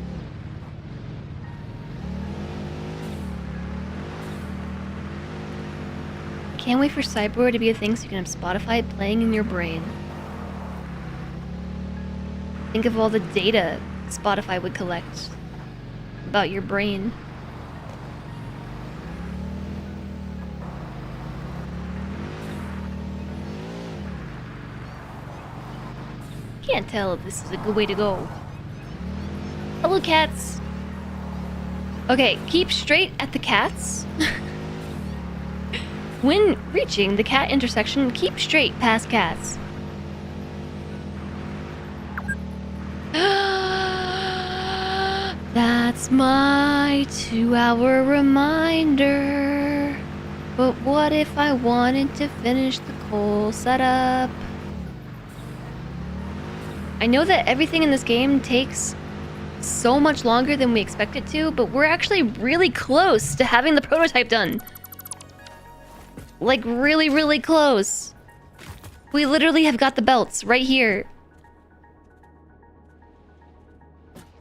Can't wait for Cyborg to be a thing so you can have Spotify playing in your brain. Think of all the data Spotify would collect about your brain. Can't tell if this is a good way to go. Hello, cats. Okay, keep straight at the cats. When reaching the cat intersection, keep straight past cats. That's my 2-hour reminder. But what if I wanted to finish the coal setup? I know that everything in this game takes so much longer than we expect it to, but we're actually really close to having the prototype done. Like, really, really close. We literally have got the belts right here.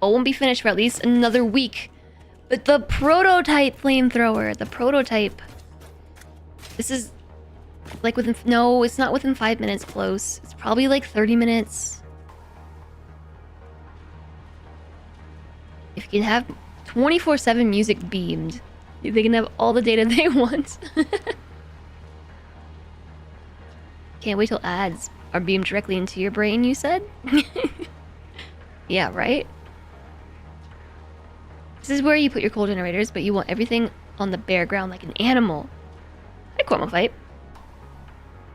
It won't be finished for at least another week. But the prototype flamethrower, the prototype. This is like within, no, it's not within 5 minutes close. It's probably like 30 minutes. If you can have 24/7 music beamed, they can have all the data they want. Can't wait till ads are beamed directly into your brain, you said? Yeah, right? This is where you put your coal generators, but you want everything on the bare ground like an animal. Hi, Cormofight.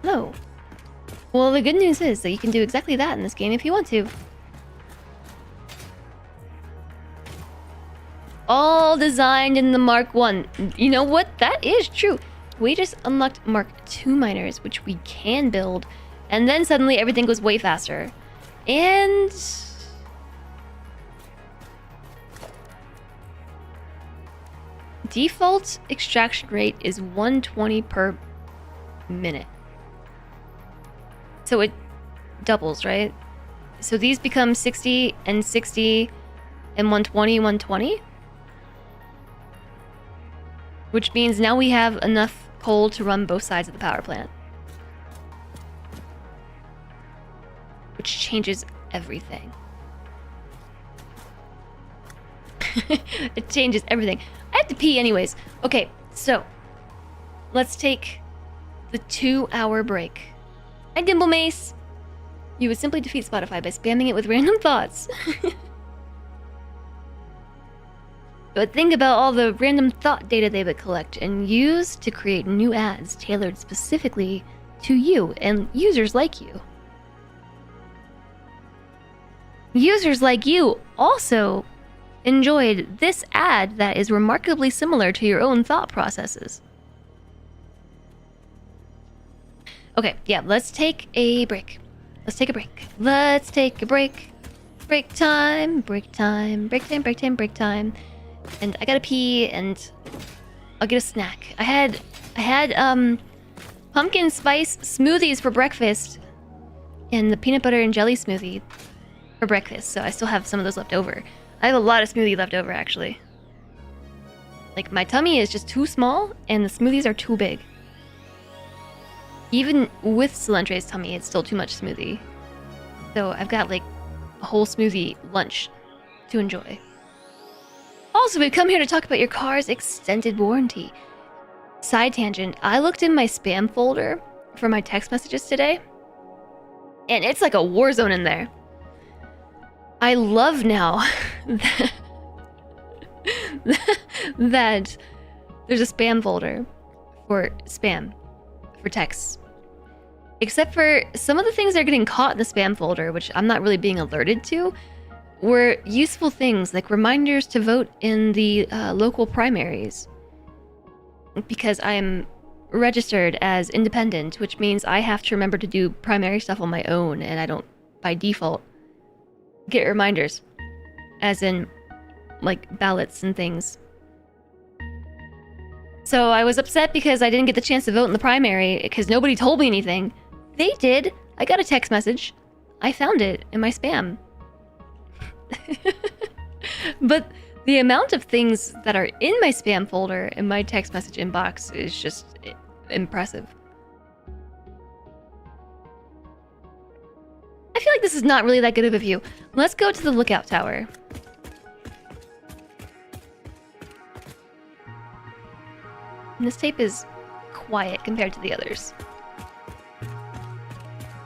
Hello. Well, the good news is that you can do exactly that in this game if you want to. All designed in the Mark 1. You know what? That is true. We just unlocked Mark 2 miners, which we can build, and then suddenly everything goes way faster. And default extraction rate is 120 per minute. So it doubles, right? So these become 60 and 60 and 120, 120. which means now we have enough coal to run both sides of the power plant. Which changes everything. It changes everything. I have to pee anyways. Okay, so let's take the 2-hour break. Hi, Dimple Mace. You would simply defeat Spotify by spamming it with random thoughts. But think about all the random thought data they would collect and use to create new ads tailored specifically to you and users like you. Users like you also enjoyed this ad that is remarkably similar to your own thought processes. Okay, yeah, let's take a break. Let's take a break. Let's take a break. Break time, break time, break time, break time, break time. And I gotta pee and I'll get a snack. I had pumpkin spice smoothies for breakfast and the peanut butter and jelly smoothie for breakfast, so I still have some of those left over. I have a lot of smoothie left over, actually. Like, my tummy is just too small and the smoothies are too big. Even with Cilantre's tummy, it's still too much smoothie. So I've got like a whole smoothie lunch to enjoy. Also, we've come here to talk about your car's extended warranty. Side tangent, I looked in my spam folder for my text messages today, and it's like a war zone in there. I love now that there's a spam folder for spam, for texts. Except for some of the things that are getting caught in the spam folder, which I'm not really being alerted to, were useful things like reminders to vote in the local primaries. Because I'm registered as independent, which means I have to remember to do primary stuff on my own, and I don't, by default, get reminders. As in, like, ballots and things. So I was upset because I didn't get the chance to vote in the primary, because nobody told me anything. They did. I got a text message. I found it in my spam. But the amount of things that are in my spam folder in my text message inbox is just impressive. I feel like this is not really that good of a view. Let's go to the lookout tower. And this tape is quiet compared to the others.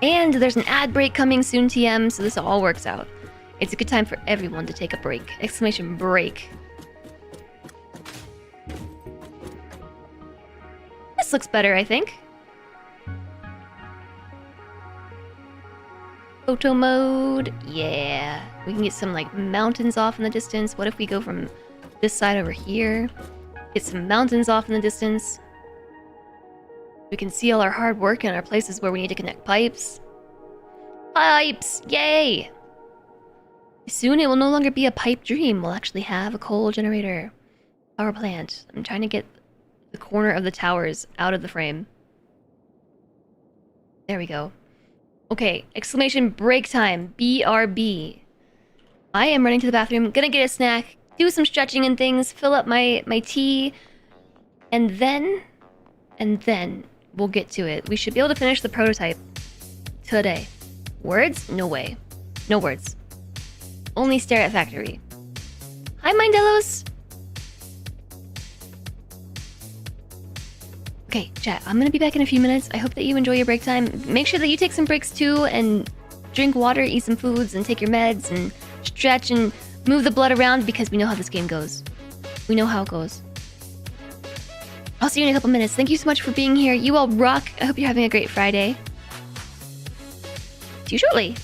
And there's an ad break coming soon, TM, so this all works out. It's a good time for everyone to take a break. Exclamation break. This looks better, I think. Photo mode. Yeah. We can get some, like, mountains off in the distance. What if we go from this side over here? Get some mountains off in the distance. We can see all our hard work in our places where we need to connect pipes. Pipes! Yay! Soon it will no longer be a pipe dream. We'll actually have a coal generator. Power plant. I'm trying to get the corner of the towers out of the frame. There we go. Okay, exclamation break time. BRB. I am running to the bathroom, gonna get a snack, do some stretching and things, fill up my tea, and then we'll get to it. We should be able to finish the prototype today. Words? No way. No words. Only stare at factory. Hi, Mindelos! Okay, chat, I'm gonna be back in a few minutes. I hope that you enjoy your break time. Make sure that you take some breaks too, and drink water, eat some foods, and take your meds, and stretch, and move the blood around, because we know how this game goes. We know how it goes. I'll see you in a couple minutes. Thank you so much for being here. You all rock. I hope you're having a great Friday. See you shortly.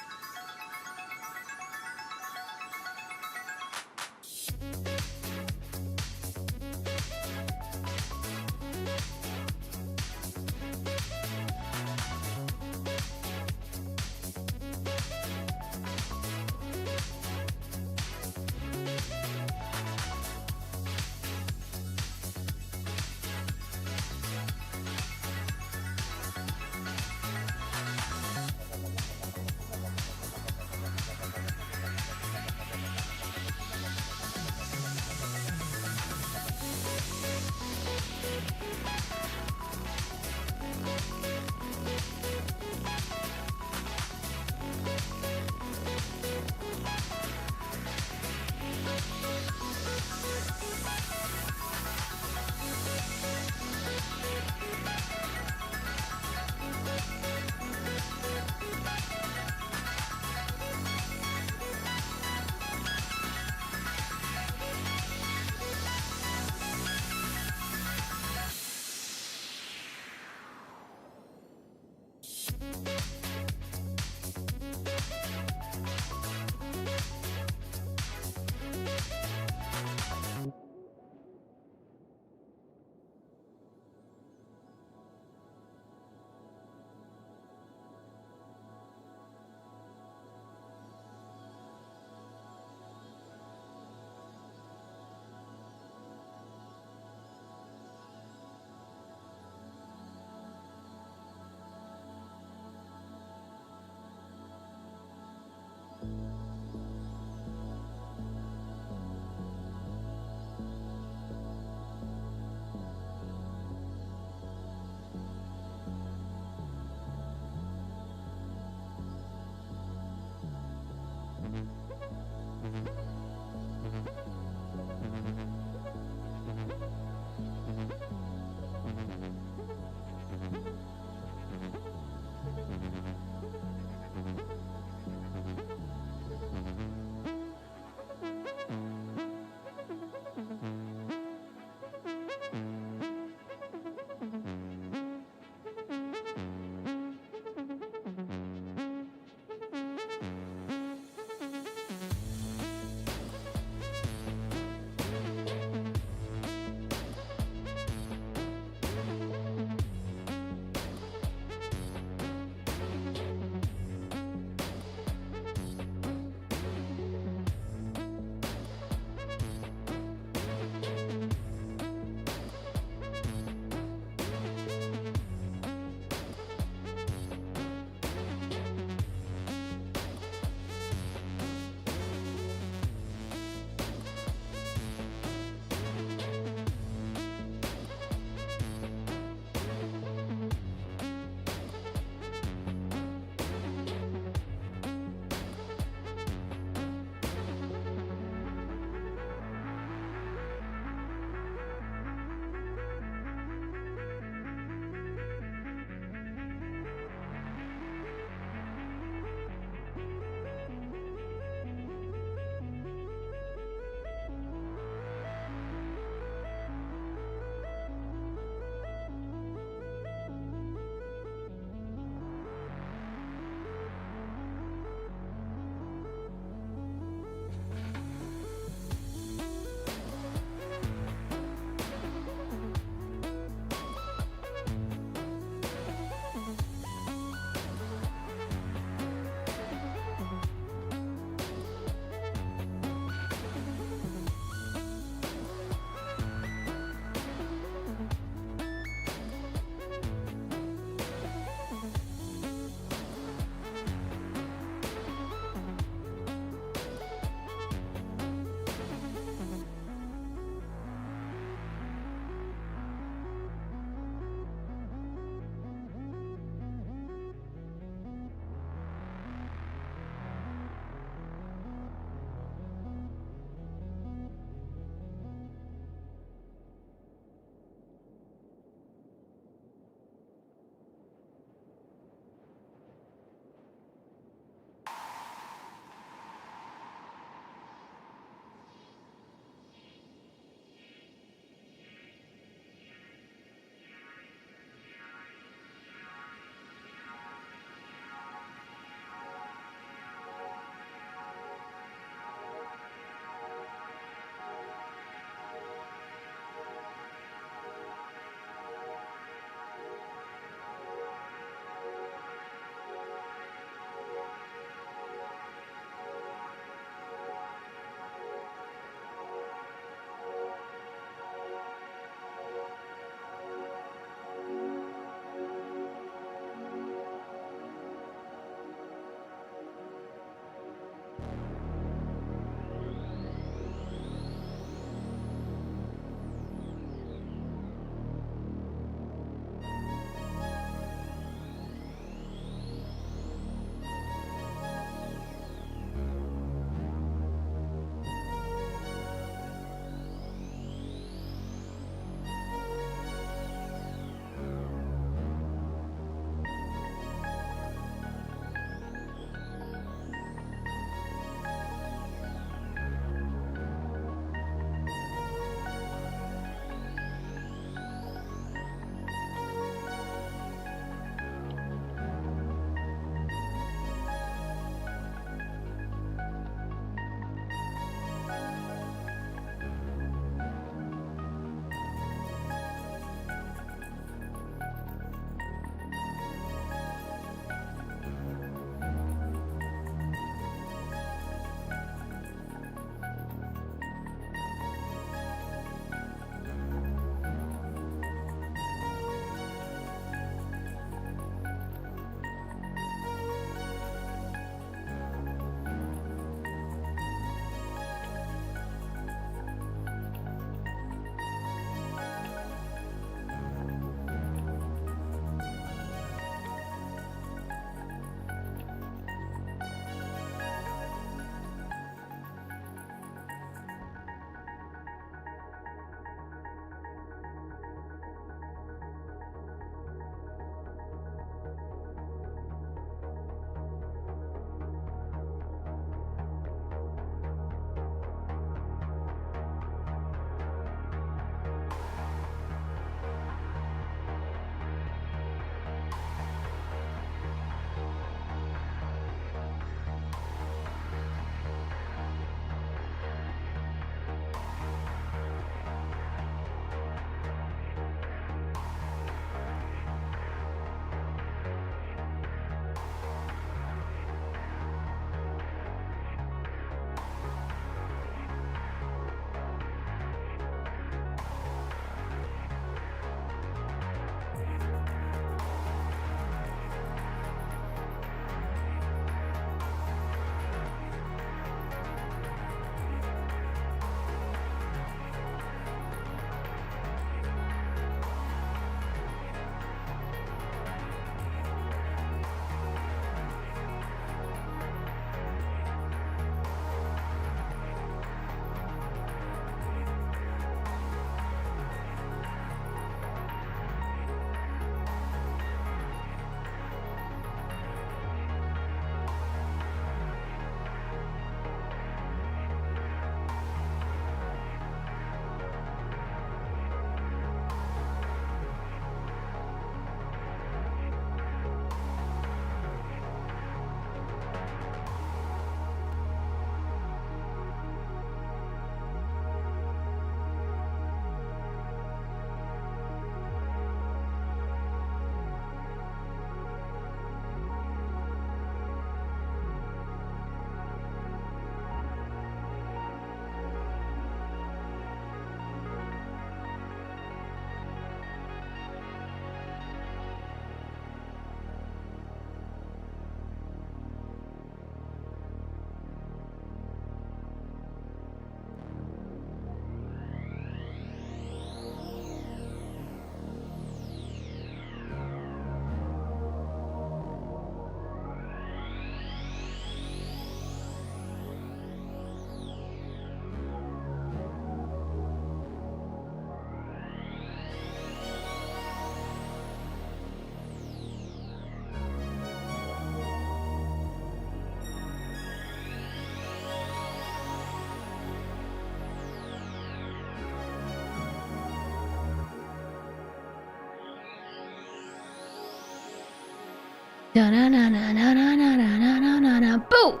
Da-na-na-na-na-na-na-na-na-na-na. Boo!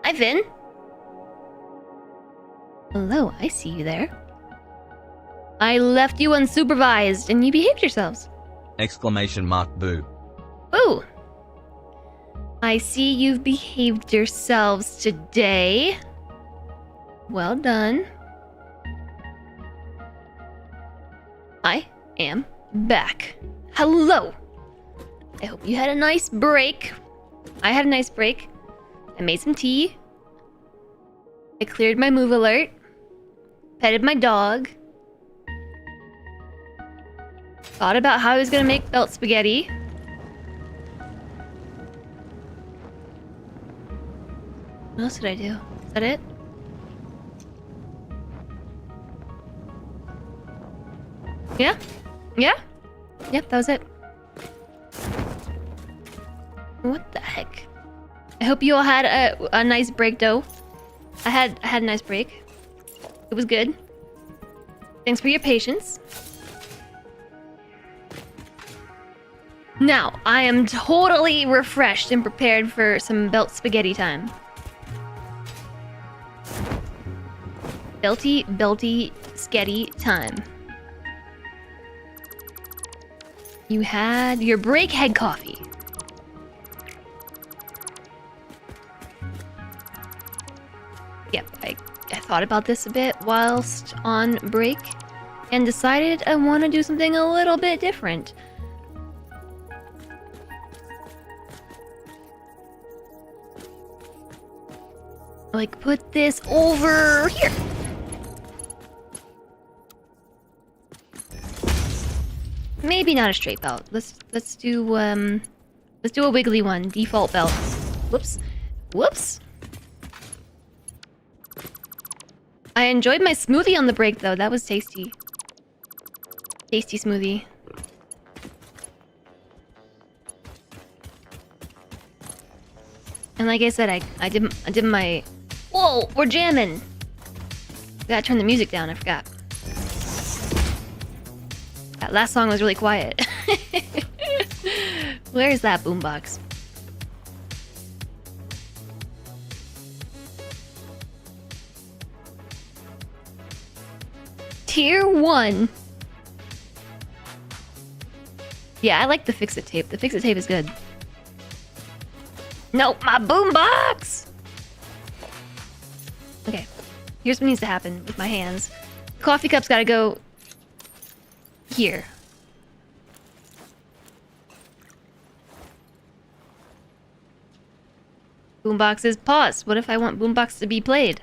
Hi, Finn. Hello, I see you there. I left you unsupervised, and you behaved yourselves. Exclamation mark boo. Boo! I see you've behaved yourselves today. Well done. I am back. Hello! I hope you had a nice break. I had a nice break. I made some tea. I cleared my move alert. Petted my dog. Thought about how I was gonna make belt spaghetti. What else did I do? Is that it? Yeah? Yeah? Yep, that was it. What the heck? I hope you all had a nice break, though. I had a nice break. It was good. Thanks for your patience. Now, I am totally refreshed and prepared for some belt spaghetti time. Belty, sketty time. You had your breakhead coffee. Yep, I thought about this a bit whilst on break and decided I want to do something a little bit different. Like, put this over here. Maybe not a straight belt. Let's do a wiggly one. Default belt. Whoops. Whoops. I enjoyed my smoothie on the break though. That was tasty. Tasty smoothie. And like I said, I did my... Whoa, we're jamming. Gotta turn the music down, I forgot. That last song was really quiet. Where is that boombox? Tier 1. Yeah, I like the fix-it tape. The fix-it tape is good. No, my boombox! Okay, here's what needs to happen with my hands. Coffee cup's gotta go here. Boombox is paused. What if I want boombox to be played?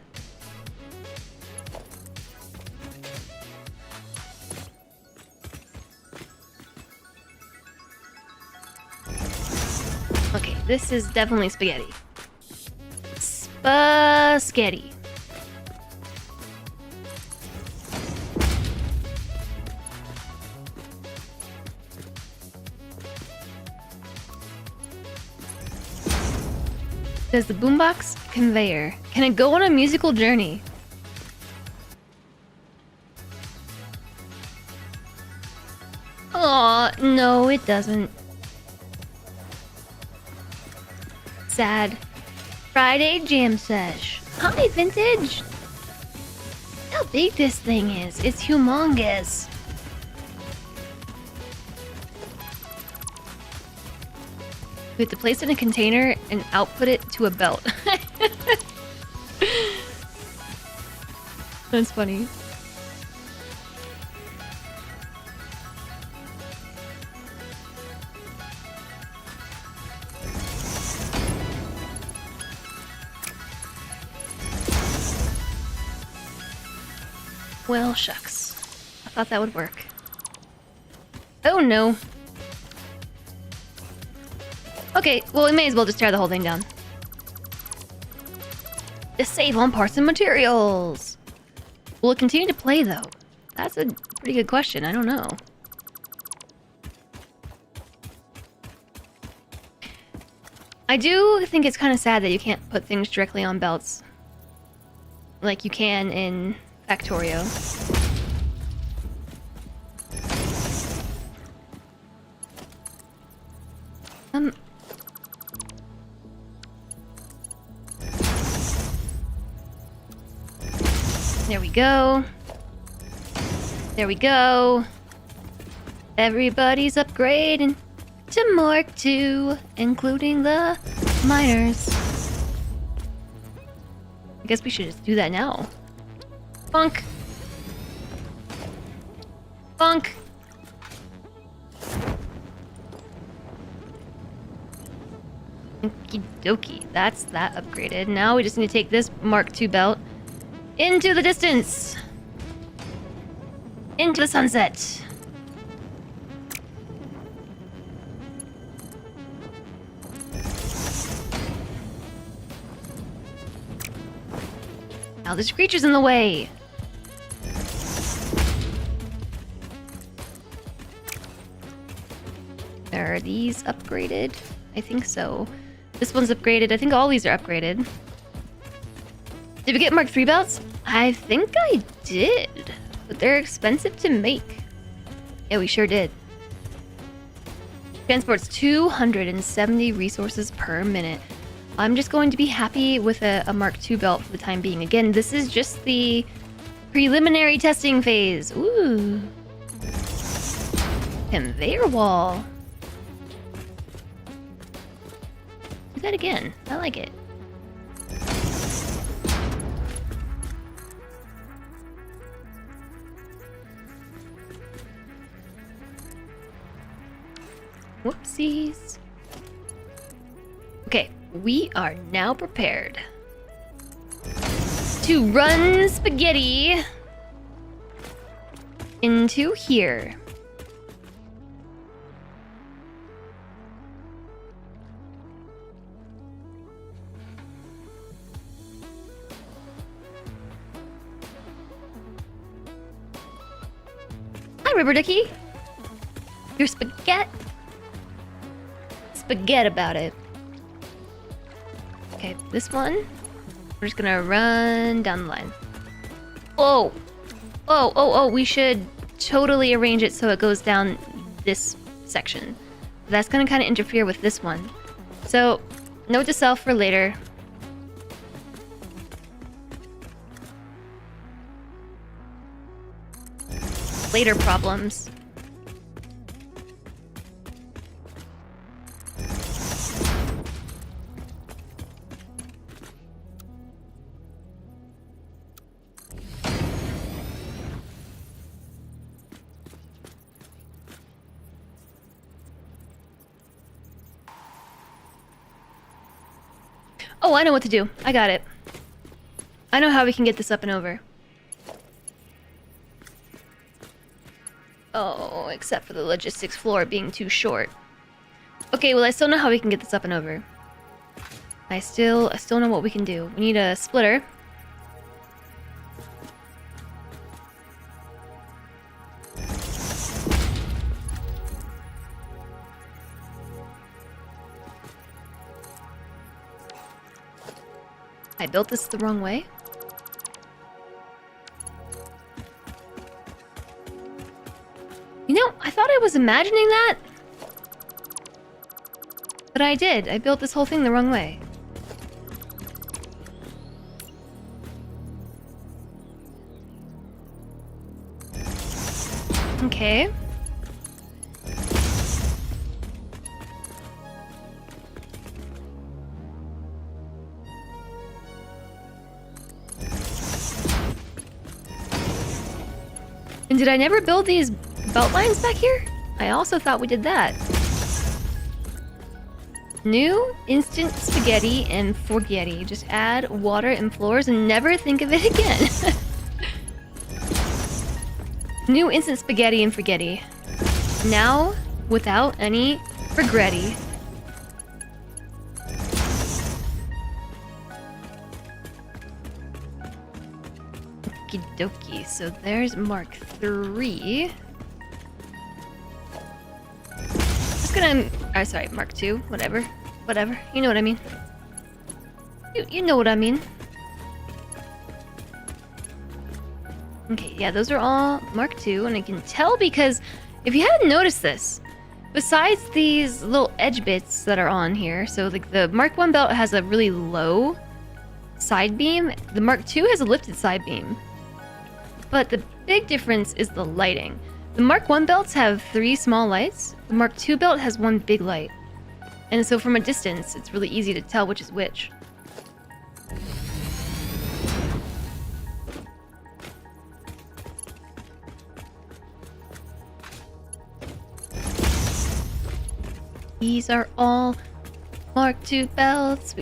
Okay, this is definitely spaghetti. Spaghetti. Does the boombox conveyor? Can it go on a musical journey? Aw, no, it doesn't. Sad. Friday jam sesh. Hi, Vintage! How big this thing is. It's humongous. We have to place it in a container and output it to a belt. That's funny. Well, shucks. I thought that would work. Oh no. Okay, well, we may as well just tear the whole thing down. To save on parts and materials. Will it continue to play, though? That's a pretty good question. I don't know. I do think it's kind of sad that you can't put things directly on belts. Like you can in Factorio. Um. There we go. There we go. Everybody's upgrading to Mark II, including the miners. I guess we should just do that now. Bonk. Bonk. Okie dokie. That's that upgraded. Now we just need to take this Mark II belt into the distance. Into the sunset. Now this creature's in the way. Are these upgraded? I think so. This one's upgraded. I think all these are upgraded. Did we get Mark III belts? I think I did. But they're expensive to make. Yeah, we sure did. Transports 270 resources per minute. I'm just going to be happy with a Mark II belt for the time being. Again, this is just the preliminary testing phase. Ooh. Conveyor wall. Do that again. I like it. Whoopsies. Okay, we are now prepared to run spaghetti into here. Hi, Rubber Ducky. Your spaghetti. Spaghetti about it. Okay, this one. We're just gonna run down the line. Oh! Oh, we should totally arrange it so it goes down this section. That's gonna kind of interfere with this one. So, note to self for later. Later problems. Oh, I know what to do. I got it. I know how we can get this up and over. Oh, except for the logistics floor being too short. Okay, well, I still know how we can get this up and over. I still know what we can do. We need a splitter. I built this the wrong way. You know, I thought I was imagining that. But I did. I built this whole thing the wrong way. Okay. And did I never build these belt lines back here? I also thought we did that. New instant spaghetti and forgetti. Just add water and floors and never think of it again. New instant spaghetti and forgetti. Now without any regretty. Okie dokie, so there's Mark III. Just gonna... sorry, Mark II, whatever. Whatever, you know what I mean. You know what I mean. Okay, yeah, those are all Mark II, and I can tell because if you hadn't noticed this, besides these little edge bits that are on here, so like the Mark 1 belt has a really low side beam, the Mark 2 has a lifted side beam. But the big difference is the lighting. The Mark 1 belts have 3 small lights, the Mark 2 belt has 1 big light. And so from a distance, it's really easy to tell which is which. These are all Mark II belts.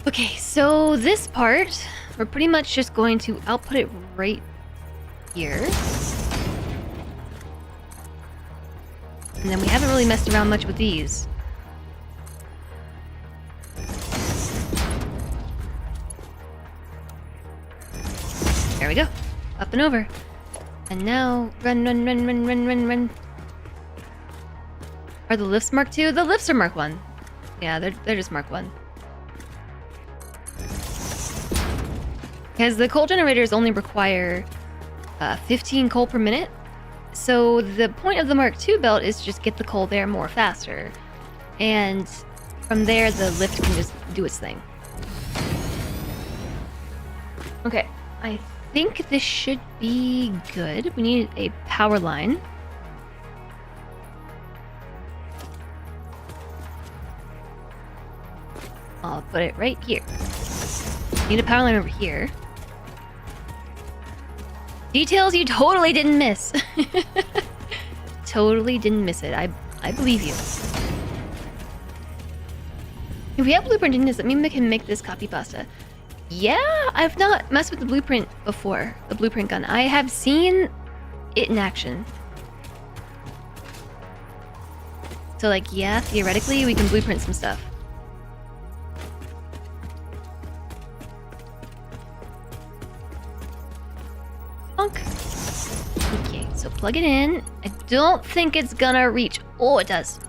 Okay, so this part, we're pretty much just going to output it right here. And then we haven't really messed around much with these. There we go. Up and over. And now, run, run, run, run, run, run, run. Are the lifts Mark II? The lifts are Mark 1. Yeah, they're just Mark 1. Because the coal generators only require 15 coal per minute. So the point of the Mark II belt is to just get the coal there more faster. And from there, the lift can just do its thing. Okay, I think this should be good. We need a power line. I'll put it right here. Need a power line over here. Details you totally didn't miss. Totally didn't miss it. I believe you. If we have blueprint in this, that means we can make this copy pasta. Yeah, I've not messed with the blueprint before. The blueprint gun. I have seen it in action. So like, yeah, theoretically we can blueprint some stuff. Okay, so plug it in. I don't think it's gonna reach. Oh, it does.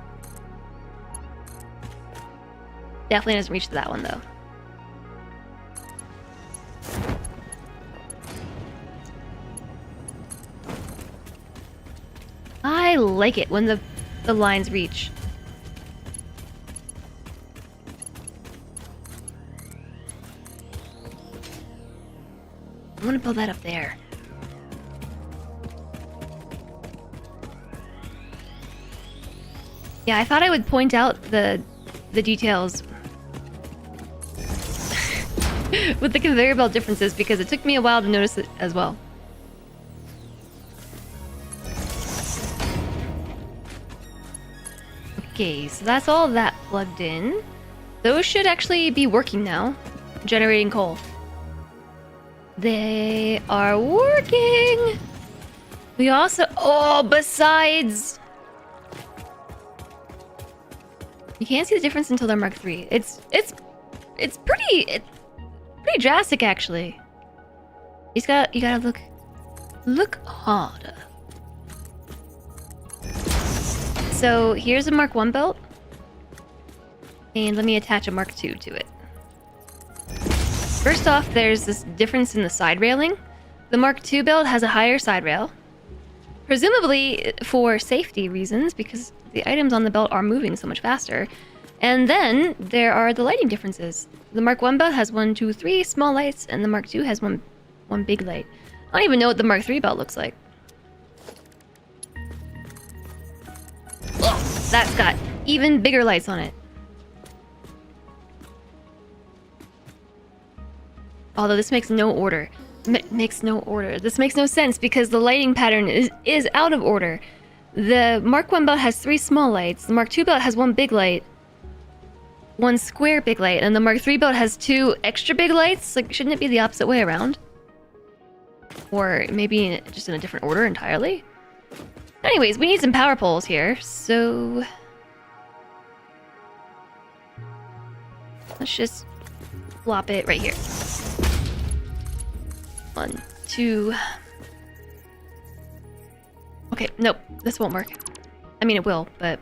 Definitely doesn't reach to that one, though. I like it when the lines reach. I'm gonna build that up there. Yeah, I thought I would point out the details with the conveyor belt differences because it took me a while to notice it as well. Okay, so that's all that plugged in. Those should actually be working now, generating coal. They are working! We also... Oh, besides... You can't see the difference until they're Mark III. It's pretty drastic, actually. You gotta look harder. So here's a Mark I belt, and let me attach a Mark II to it. First off, there's this difference in the side railing. The Mark II belt has a higher side rail, presumably for safety reasons, because the items on the belt are moving so much faster. And then there are the lighting differences. The Mark I belt has 1, 2, 3 small lights, and the Mark II has one big light. I don't even know what the Mark III belt looks like. Oh, that's got even bigger lights on it. Although this makes no order. Makes no order. This makes no sense because the lighting pattern is out of order. The Mark I belt has 3 small lights. The Mark II belt has 1 big light. 1 square big light. And the Mark III belt has 2 extra big lights. Like, shouldn't it be the opposite way around? Or maybe just in a different order entirely? Anyways, we need some power poles here, so... let's just flop it right here. 1, 2... Okay, nope, this won't work. I mean, it will, but...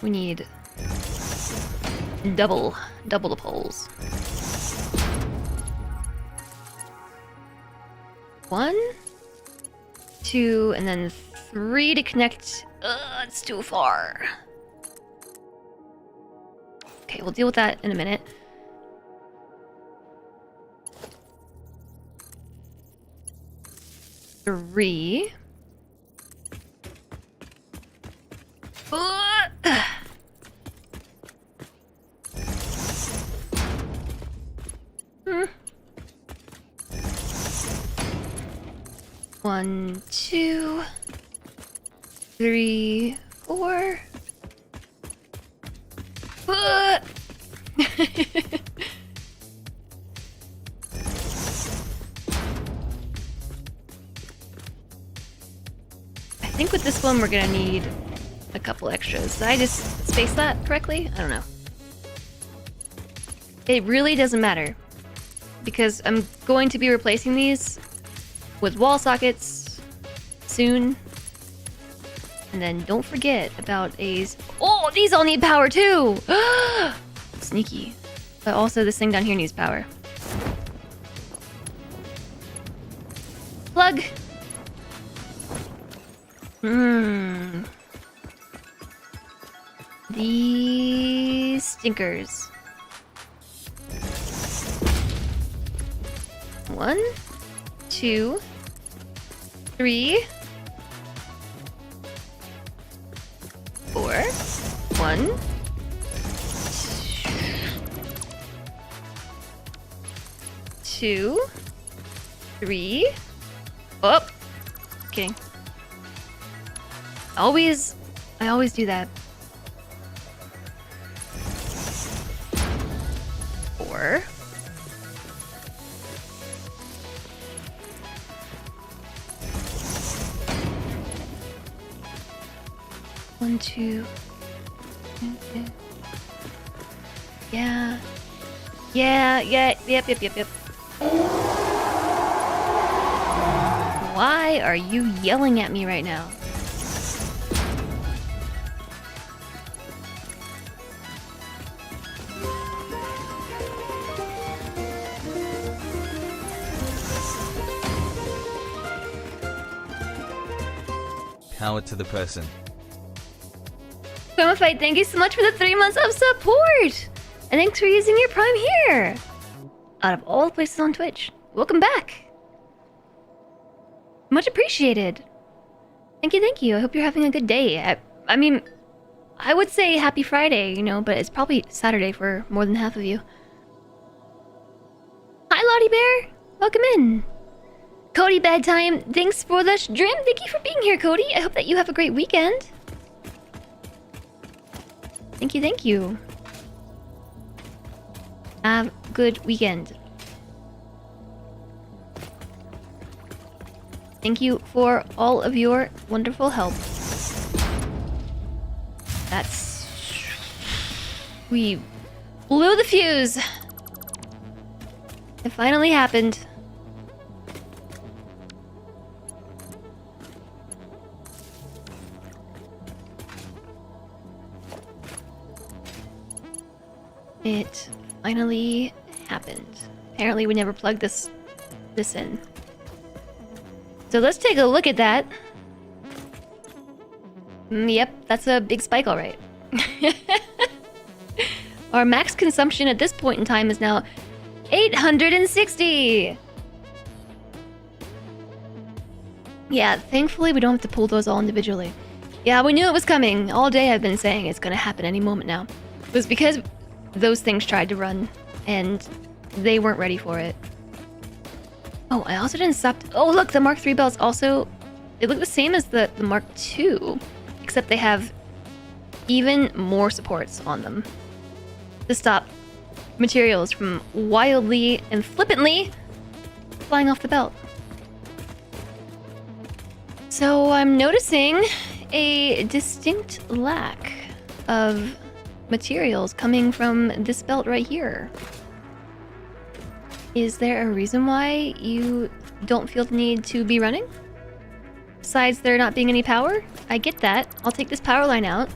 we need... double the poles. 1... 2, and then 3 to connect. It's too far. Okay, we'll deal with that in a minute. Three. One, 2, 3, 4. I think with this one we're gonna need a couple extras. Did I just space that correctly? I don't know. It really doesn't matter, because I'm going to be replacing these with wall sockets soon. And then don't forget about A's. Oh, these all need power too! Sneaky. But also this thing down here needs power. Plug! These stinkers. 1, 2, 3, 4. 1, 2, 3. Oh, kidding. I always do that. 4. 1, 2. Yeah. Yep. Why are you yelling at me right now? Power to the person. Fight, thank you so much for the 3 months of support! And thanks for using your Prime here! Out of all the places on Twitch. Welcome back! Much appreciated. Thank you. I hope you're having a good day. I mean, I would say happy Friday, you know, but it's probably Saturday for more than half of you. Hi, Lottie Bear! Welcome in! Cody Bedtime, thanks for the stream. Thank you for being here, Cody. I hope that you have a great weekend. Thank you. Have a good weekend. Thank you for all of your wonderful help. We blew the fuse. It finally happened. It finally happened. Apparently we never plugged this in. So let's take a look at that. Yep, that's a big spike, all right. Our max consumption at this point in time is now 860. Yeah, thankfully we don't have to pull those all individually. Yeah, we knew it was coming. All day I've been saying it's gonna happen any moment now. It was because those things tried to run, and they weren't ready for it. Oh, I also didn't stop. Oh, look, the Mark III belts also... They look the same as the Mark II, except they have even more supports on them to stop materials from wildly and flippantly flying off the belt. So I'm noticing a distinct lack of materials coming from this belt right here. Is there a reason why you don't feel the need to be running? Besides there not being any power? I get that. I'll take this power line out.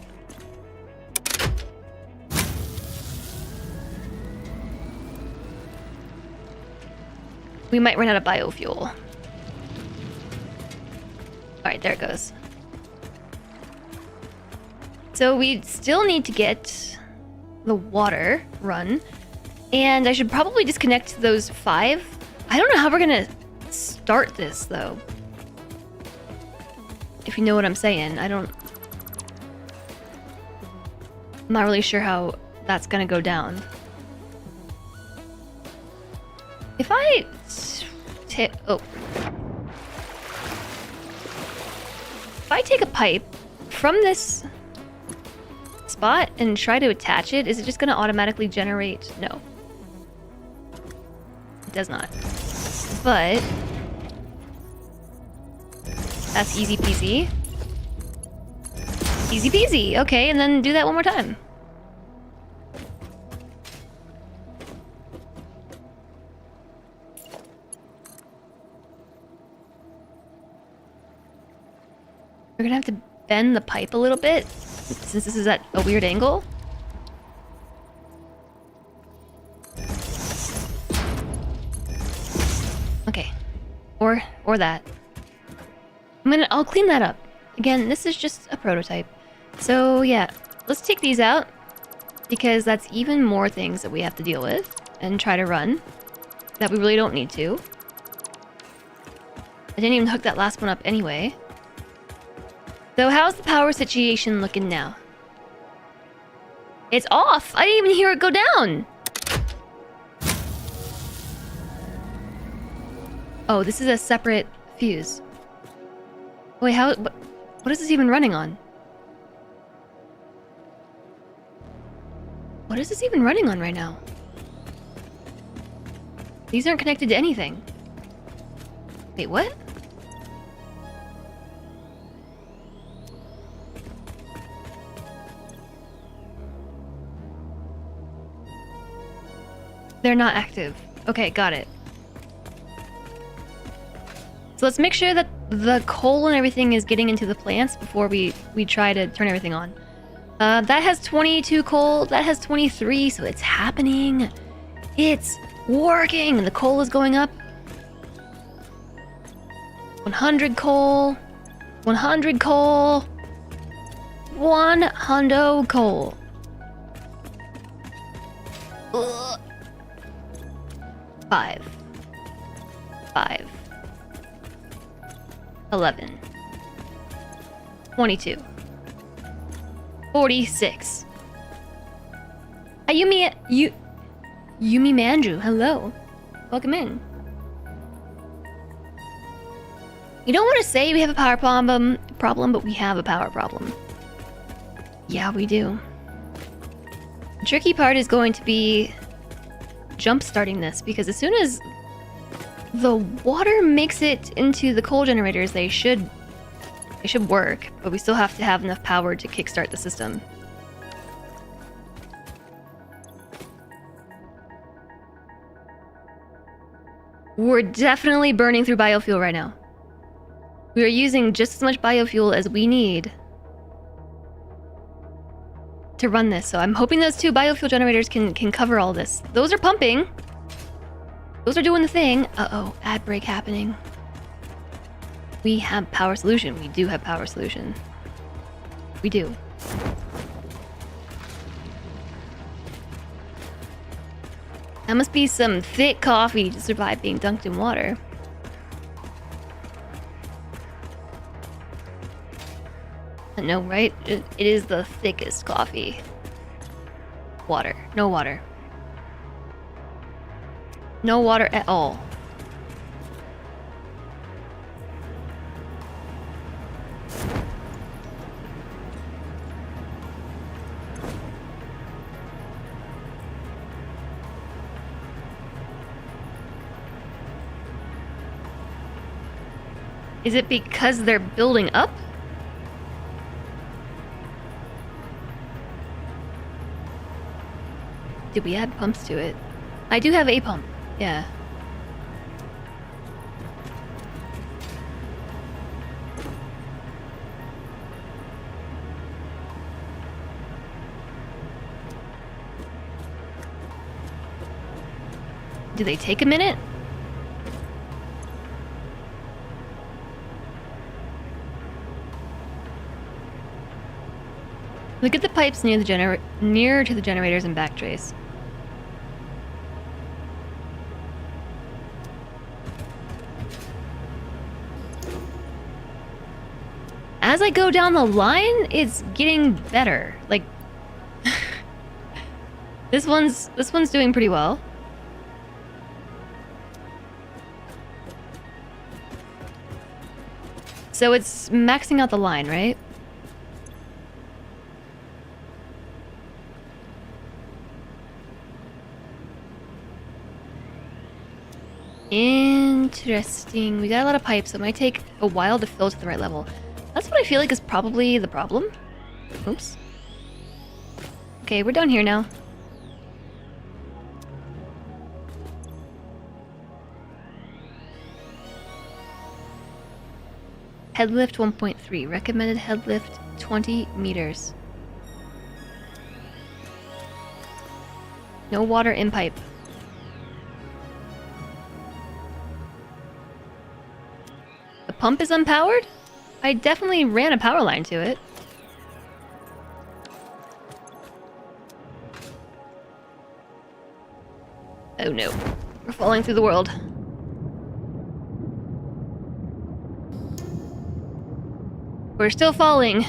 We might run out of biofuel. Alright, there it goes. So we still need to get the water run. And I should probably disconnect those 5. I don't know how we're gonna start this, though. If you know what I'm saying. I'm not really sure how that's gonna go down. If I... If I take a pipe from this spot and try to attach it, is it just gonna automatically generate? No. It does not. But that's easy peasy. Easy peasy. Okay, and then do that one more time. We're gonna have to bend the pipe a little bit since this is at a weird angle. Okay. Or that. I'll clean that up. Again, this is just a prototype. So yeah, let's take these out because that's even more things that we have to deal with and try to run that we really don't need to. I didn't even hook that last one up anyway. So how's the power situation looking now? It's off! I didn't even hear it go down! Oh, this is a separate fuse. Wait, what is this even running on? What is this even running on right now? These aren't connected to anything. Wait, what? They're not active. Okay, got it. So let's make sure that the coal and everything is getting into the plants before we try to turn everything on. That has 22 coal, that has 23, so it's happening. It's working, and the coal is going up. 100 coal. 100 coal. 100 coal. Ugh. 5. 11. 22. 46. Ayumi Mandrew, hello. Welcome in. You don't want to say we have a power problem, but we have a power problem. Yeah, we do. The tricky part is going to be jump starting this, because as soon as the water makes it into the coal generators, they should work, but we still have to have enough power to kickstart the system. We're definitely burning through biofuel right now. We are using just as much biofuel as we need to run this, so I'm hoping those 2 biofuel generators can cover all this. Those are pumping. Those are doing the thing. Uh-oh, ad break happening. We have power solution. We do have power solution. We do. That must be some thick coffee to survive being dunked in water. I know, right? It is the thickest coffee. Water. No water. No water at all. Is it because they're building up? Did we add pumps to it? I do have a pump, yeah. Do they take a minute? Look at the pipes near the near to the generators and backtrace. As I go down the line, it's getting better. Like this one's doing pretty well. So it's maxing out the line, right? Interesting. We got a lot of pipes, so it might take a while to fill to the right level. That's what I feel like is probably the problem. Oops. Okay, we're down here now. Head lift 1.3. Recommended head lift 20 meters. No water in pipe. The pump is unpowered? I definitely ran a power line to it. Oh no. We're falling through the world. We're still falling.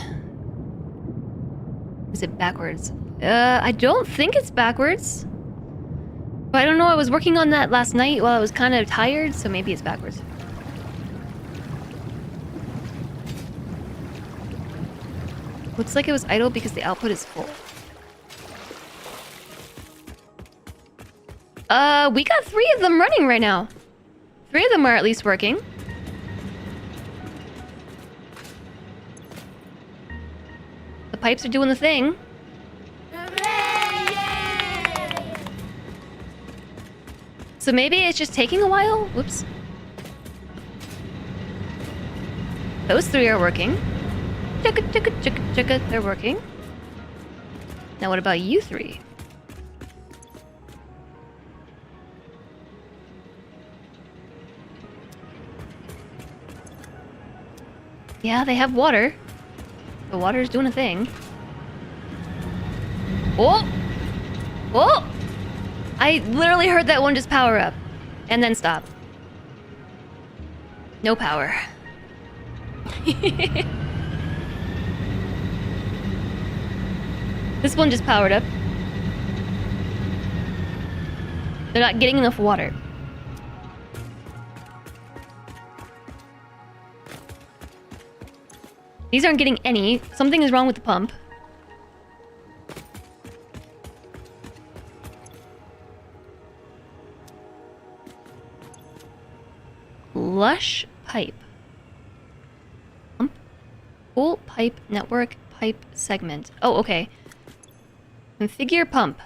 Is it backwards? I don't think it's backwards. But I don't know, I was working on that last night while I was kind of tired, so maybe it's backwards. Looks like it was idle because the output is full. We got 3 of them running right now. 3 of them are at least working. The pipes are doing the thing. So maybe it's just taking a while? Whoops. Those 3 are working. Chugga, chugga, chugga, chugga. They're working. Now what about you 3? Yeah, they have water. The water's doing a thing. Oh! Oh! I literally heard that one just power up. And then stop. No power. This one just powered up. They're not getting enough water. These aren't getting any. Something is wrong with the pump. Lush pipe. Pump. Full pipe network pipe segment. Oh, okay. Configure pump.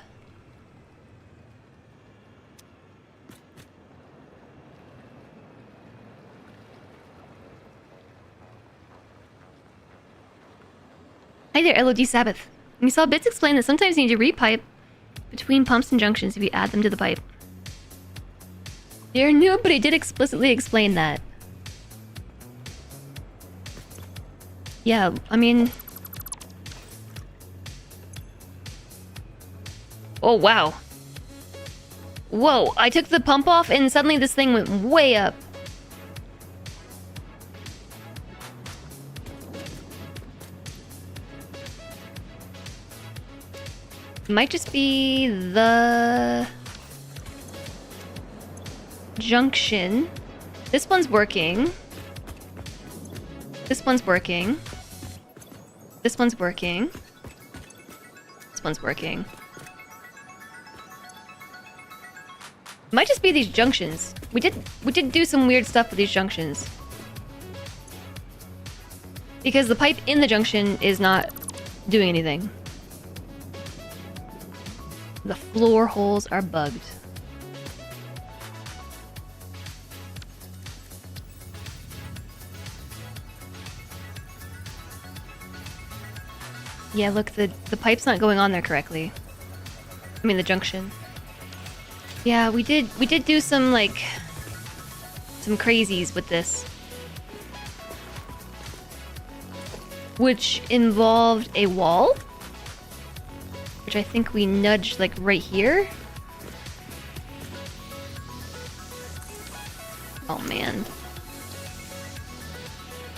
Hi there, LOD Sabbath. We saw Bits explain that sometimes you need to repipe between pumps and junctions if you add them to the pipe. You're new, but he did explicitly explain that. Yeah, I mean... Oh, wow. Whoa, I took the pump off and suddenly this thing went way up. Might just be the junction. This one's working. This one's working. This one's working. This one's working. Might just be these junctions. We did do some weird stuff with these junctions. Because the pipe in the junction is not doing anything. The floor holes are bugged. Yeah, look, the pipe's not going on there correctly. I mean, the junction. Yeah, we did do some, like, some crazies with this. Which involved a wall which I think we nudged like right here. Oh man.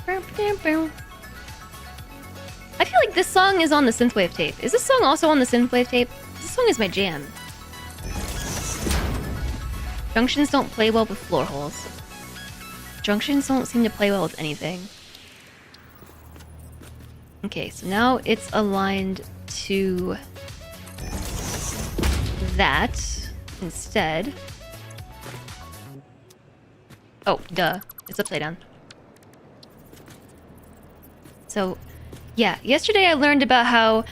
I feel like this song is on the synthwave tape. Is this song also on the synthwave tape? This song is my jam. Junctions don't play well with floor holes. Junctions don't seem to play well with anything. Okay, so now it's aligned to that instead. Oh, duh. It's upside down. So, yeah, yesterday I learned about how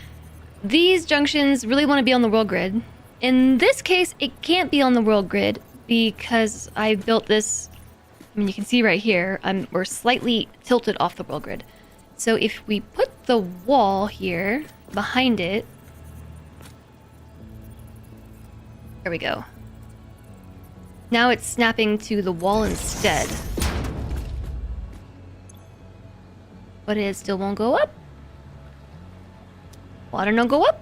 these junctions really want to be on the world grid. In this case, it can't be on the world grid because I built this. I mean, you can see right here, we're slightly tilted off the world grid. So if we put the wall here behind it, there we go. Now it's snapping to the wall instead. But it still won't go up. Water no go up.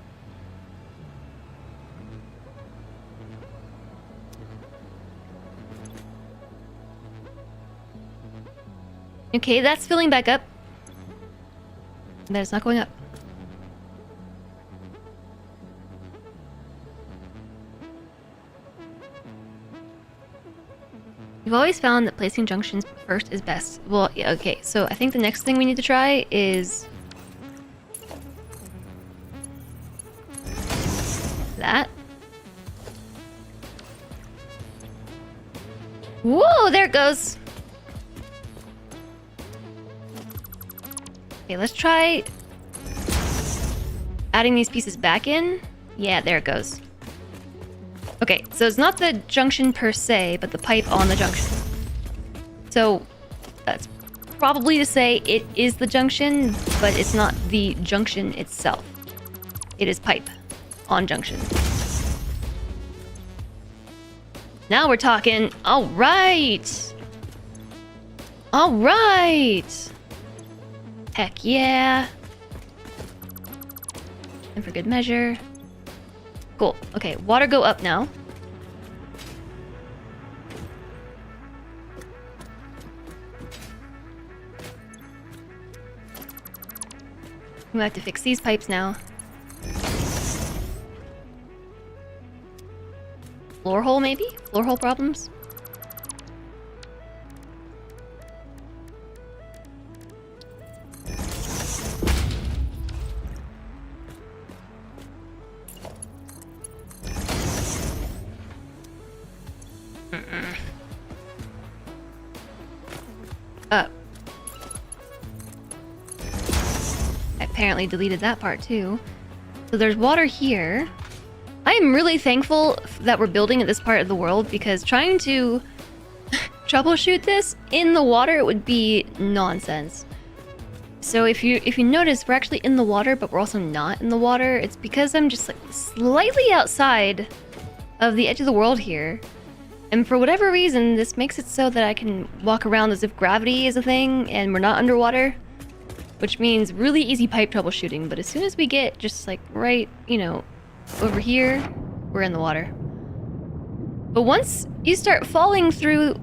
Okay, that's filling back up. That is not going up. We've always found that placing junctions first is best. Well, yeah, okay, so I think the next thing we need to try is that. Whoa, there it goes. Okay, let's try adding these pieces back in. Yeah, there it goes. Okay, so it's not the junction per se, but the pipe on the junction. So that's probably to say it is the junction, but it's not the junction itself. It is pipe on junction. Now we're talking. All right. All right. Heck yeah. And for good measure. Cool. Okay, water go up now. We have to fix these pipes now. Floor hole, maybe? Floor hole problems? Up. I apparently deleted that part too. So there's water here. I am really thankful that we're building at this part of the world because trying to troubleshoot this in the water would be nonsense. So if you notice, we're actually in the water, but we're also not in the water. It's because I'm just like slightly outside of the edge of the world here. And for whatever reason, this makes it so that I can walk around as if gravity is a thing and we're not underwater. Which means really easy pipe troubleshooting. But as soon as we get just like right, you know, over here, we're in the water. But once you start falling through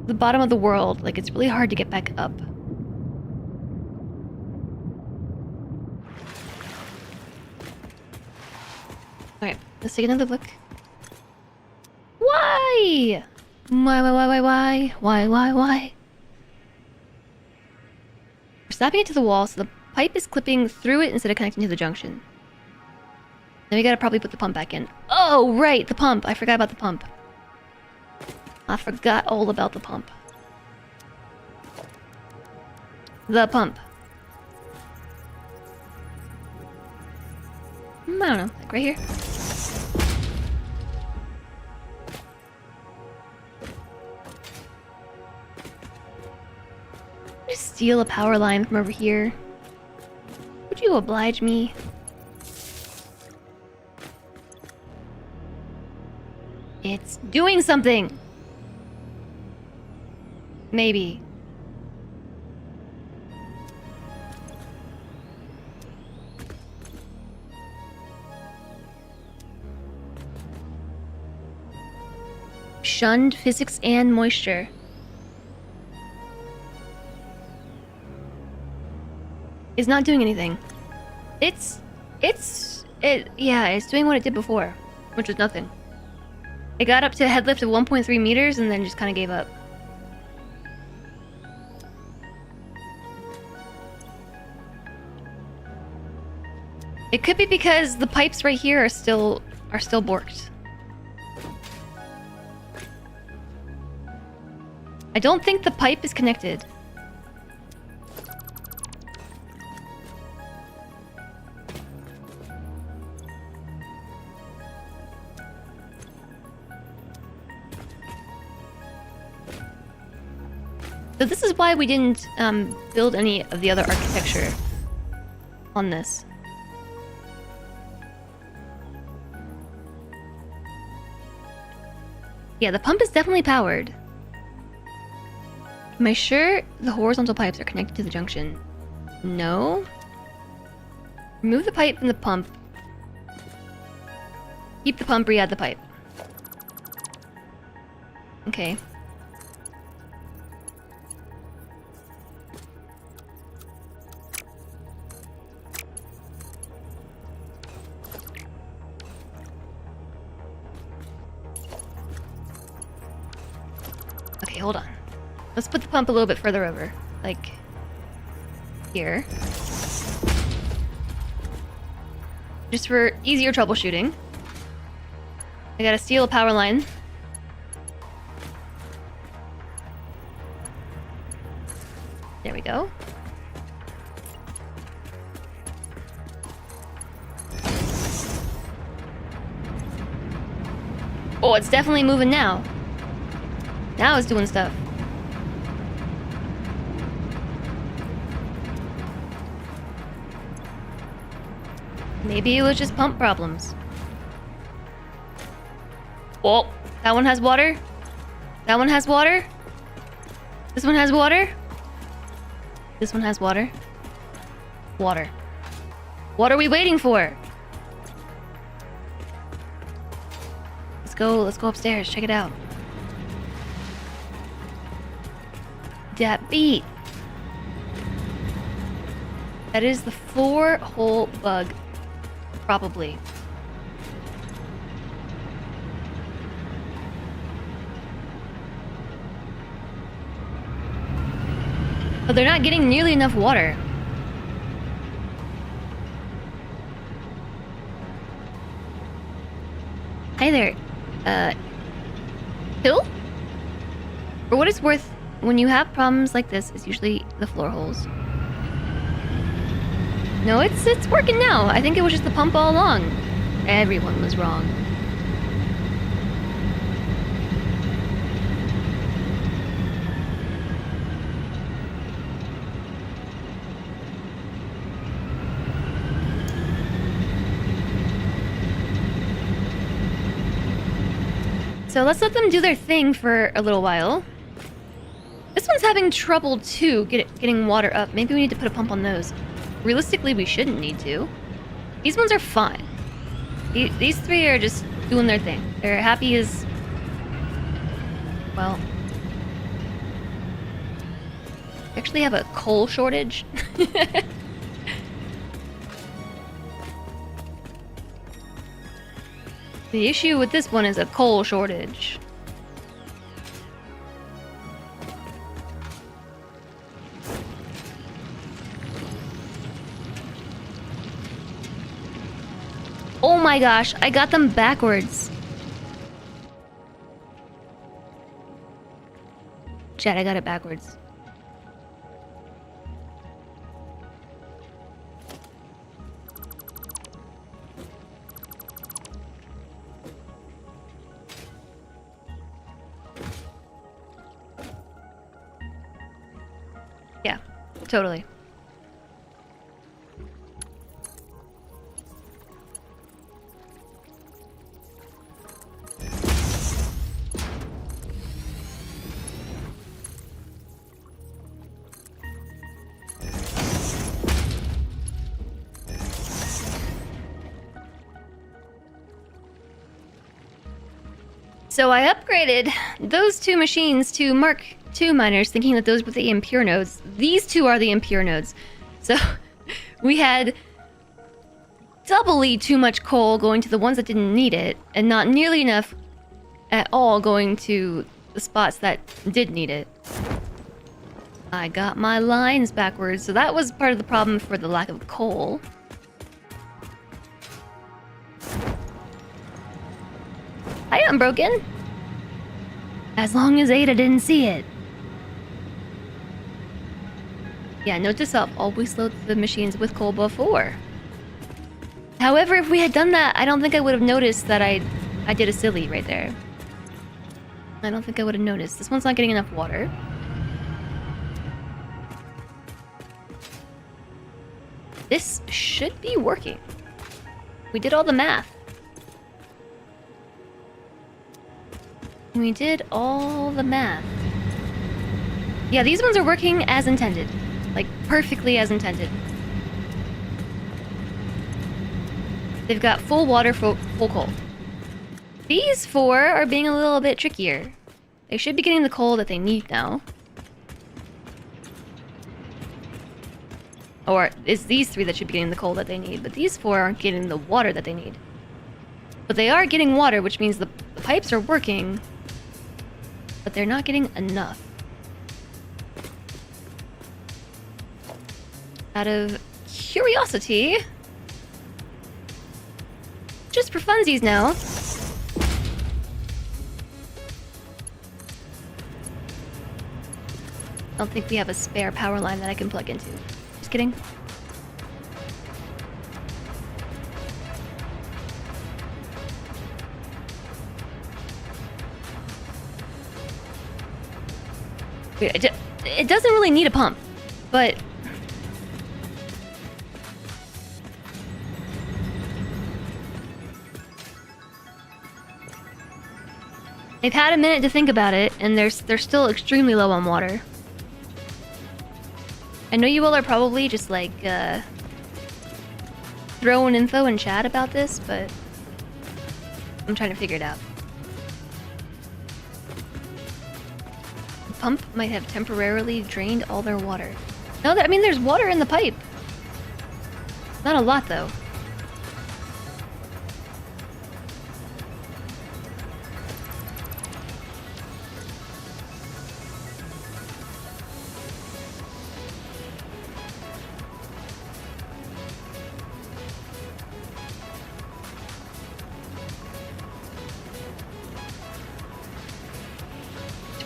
the bottom of the world, like it's really hard to get back up. Alright, let's take another look. Why? Why? Why? We're snapping it to the wall, so the pipe is clipping through it instead of connecting to the junction. Then we gotta probably put the pump back in. Oh, right, the pump. I forgot about the pump. I forgot all about the pump. The pump. I don't know, like right here. Just steal a power line from over here. Would you oblige me? It's doing something! Maybe. shunned physics and moisture. It's not doing anything. It's doing what it did before, which was nothing. It got up to a head lift of 1.3 meters and then just kind of gave up. It could be because the pipes right here are still borked. I don't think the pipe is connected. So this is why we didn't build any of the other architecture on this. Yeah, the pump is definitely powered. Am I sure the horizontal pipes are connected to the junction? No. Remove the pipe from the pump. Keep the pump, re-add the pipe. Okay. Okay, hold on. Let's put the pump a little bit further over. Like... here. Just for easier troubleshooting. I gotta steal a power line. There we go. Oh, it's definitely moving now. Now it's doing stuff. Maybe it was just pump problems. Oh, that one has water. That one has water. This one has water. This one has water. Water. What are we waiting for? Let's go upstairs, check it out. That beat. That is the 4-hole bug. Probably. But they're not getting nearly enough water. Hi there. Hill? For what it's worth, when you have problems like this, it's usually the floor holes. No, it's working now. I think it was just the pump all along. Everyone was wrong. So let's let them do their thing for a little while. This one's having trouble too, getting water up. Maybe we need to put a pump on those. Realistically, we shouldn't need to. These ones are fine. These three are just doing their thing. They're happy as... well... we actually have a coal shortage. The issue with this one is a coal shortage. Oh my gosh, I got them backwards. Chat, I got it backwards. Yeah, totally. So I upgraded those two machines to Mark II miners, thinking that those were the impure nodes. These two are the impure nodes. So we had doubly too much coal going to the ones that didn't need it, and not nearly enough at all going to the spots that did need it. I got my lines backwards, so that was part of the problem for the lack of coal. Hi, Unbroken. As long as Ada didn't see it. Yeah, note to self, always load the machines with coal before. However, if we had done that, I don't think I would have noticed that I did a silly right there. I don't think I would have noticed. This one's not getting enough water. This should be working. We did all the math. We did all the math. Yeah, these ones are working as intended. Like, perfectly as intended. They've got full water, full coal. These four are being a little bit trickier. They should be getting the coal that they need now. Or it's these three that should be getting the coal that they need, but these four aren't getting the water that they need. But they are getting water, which means the pipes are working, but they're not getting enough. Out of curiosity, just for funsies now, I don't think we have a spare power line that I can plug into. Just kidding. It doesn't really need a pump, but they've had a minute to think about it, and they're still extremely low on water. I know you all are probably just like throwing info in chat about this, but I'm trying to figure it out. The pump might have temporarily drained all their water. No, I mean there's water in the pipe. Not a lot though.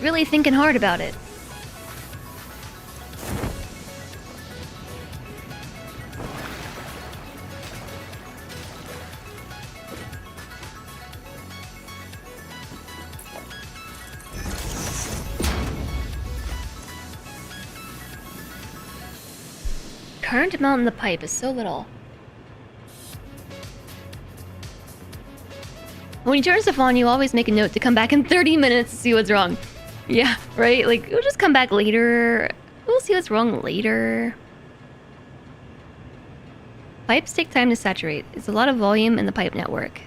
Really thinking hard about it. Current amount in the pipe is so little. When you turn stuff on, you always make a note to come back in 30 minutes to see what's wrong. Yeah, right? Like, we'll just come back later. We'll see what's wrong later. Pipes take time to saturate. It's a lot of volume in the pipe network.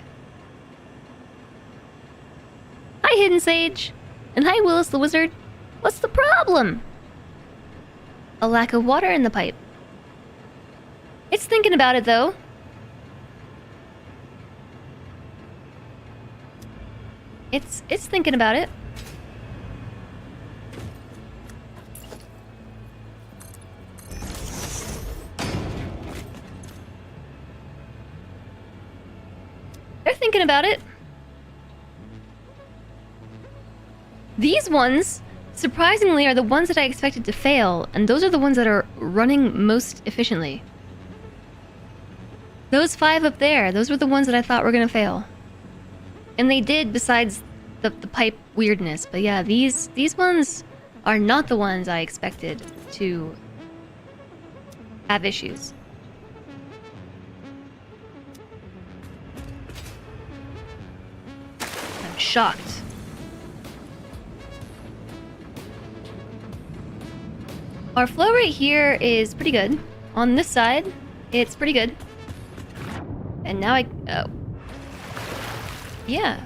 Hi, Hidden Sage. And hi, Willis the Wizard. What's the problem? A lack of water in the pipe. It's thinking about it, though. It's thinking about it. They're thinking about it. These ones, surprisingly, are the ones that I expected to fail, and those are the ones that are running most efficiently. Those 5 up there, those were the ones that I thought were gonna fail. And they did, besides the pipe weirdness. But yeah, these ones are not the ones I expected to have issues. I'm shocked. Our flow rate here is pretty good. On this side, it's pretty good. And now yeah.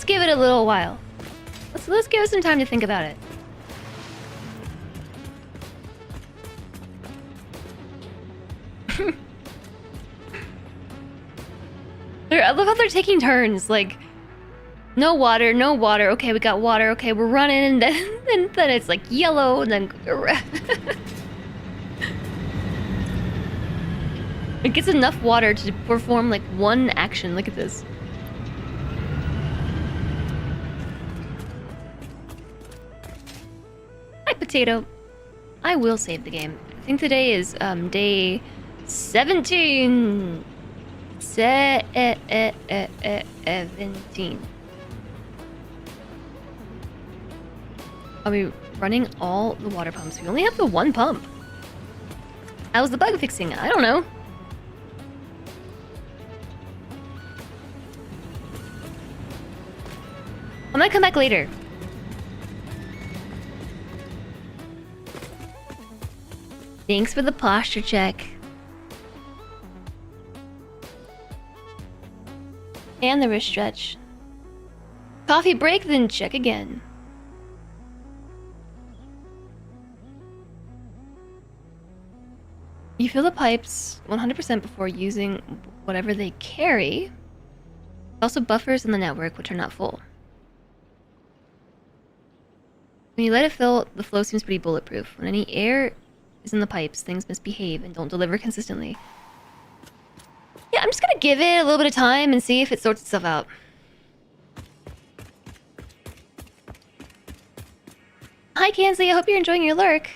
give it a little while. Let's give it some time to think about it. I love how they're taking turns, like, no water, no water. Okay, we got water. Okay, we're running, and then it's like yellow, and then it gets enough water to perform like one action. Look at this. Hi, potato. I will save the game. I think today is day 17. 17. Are we running all the water pumps? We only have the one pump. How's the bug fixing? I don't know. I might come back later. Thanks for the posture check. And the wrist stretch. Coffee break, then check again. You fill the pipes 100% before using whatever they carry. Also buffers in the network, which are not full. When you let it fill, the flow seems pretty bulletproof. When any air is in the pipes, things misbehave and don't deliver consistently. Yeah, I'm just gonna give it a little bit of time and see if it sorts itself out. Hi, Kansley. I hope you're enjoying your lurk.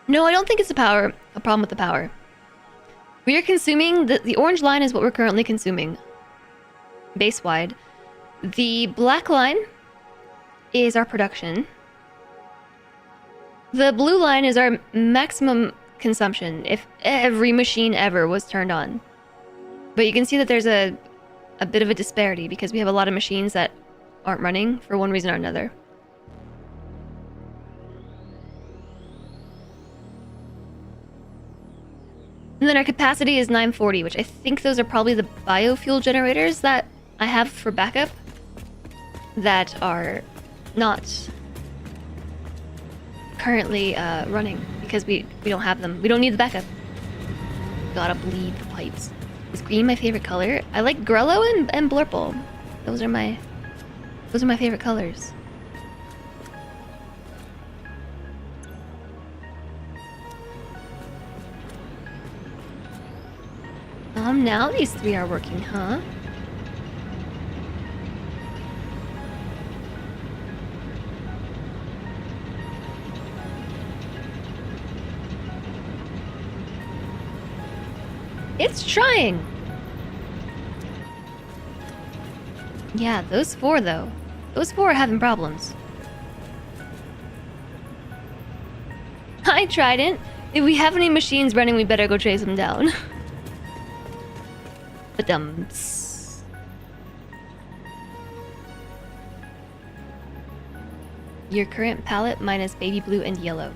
No, I don't think it's a problem with the power. We are consuming... The orange line is what we're currently consuming. Base-wide. The black line is our production. The blue line is our maximum consumption if every machine ever was turned on. But you can see that there's a bit of a disparity because we have a lot of machines that aren't running for one reason or another. And then our capacity is 940, which I think those are probably the biofuel generators that I have for backup that are not currently running because we don't have them. We don't need the backup. Gotta bleed the pipes. Is green my favorite color? I like Grello and Blurple. Those are my favorite colors. Now these three are working, huh? It's trying! Yeah, those four, though. Those four are having problems. Hi, Trident. If we have any machines running, we better go chase them down. Ba-dums. Your current palette minus baby blue and yellow.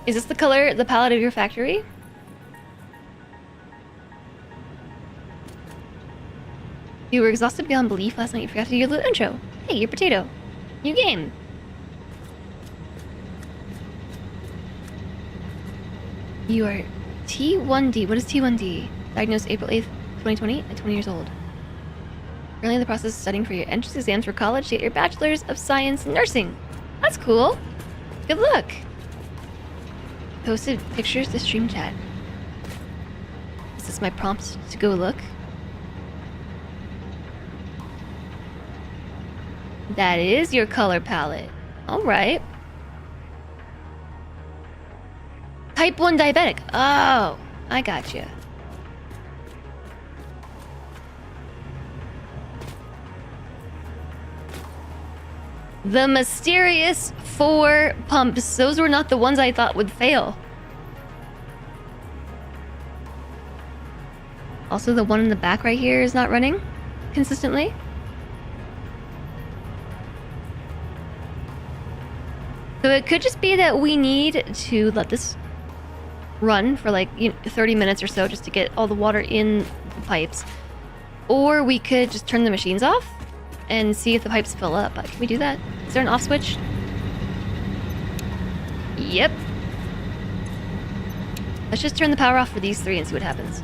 Is this the color, the palette of your factory? You were exhausted beyond belief last night. You forgot to do your little intro. Hey, your potato. New game. You are T1D. What is T1D? Diagnosed April 8th, 2020 at 20 years old. Currently in the process of studying for your entrance exams for college to get your Bachelor's of Science in Nursing. That's cool. Good luck. Posted pictures to stream chat. Is this my prompt to go look? That is your color palette. Alright. Type 1 diabetic. Oh, I gotcha. The mysterious 4 pumps. Those were not the ones I thought would fail. Also, the one in the back right here is not running consistently. So it could just be that we need to let this run for like 30 minutes or so just to get all the water in the pipes. Or we could just turn the machines off and see if the pipes fill up. Can we do that? Is there an off switch? Yep. Let's just turn the power off for these three and see what happens.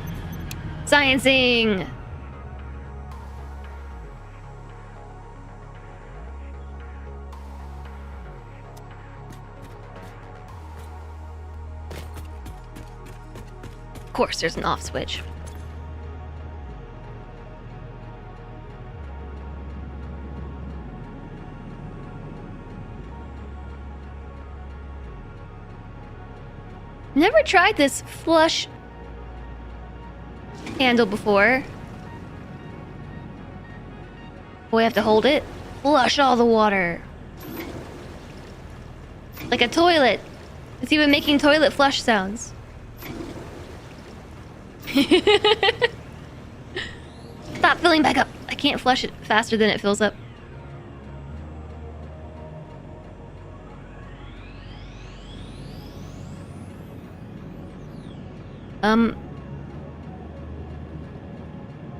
Sciencing! Of course, there's an off switch. Never tried this flush handle before. We have to hold it. Flush all the water. Like a toilet. It's even making toilet flush sounds. Stop filling back up. I can't flush it faster than it fills up.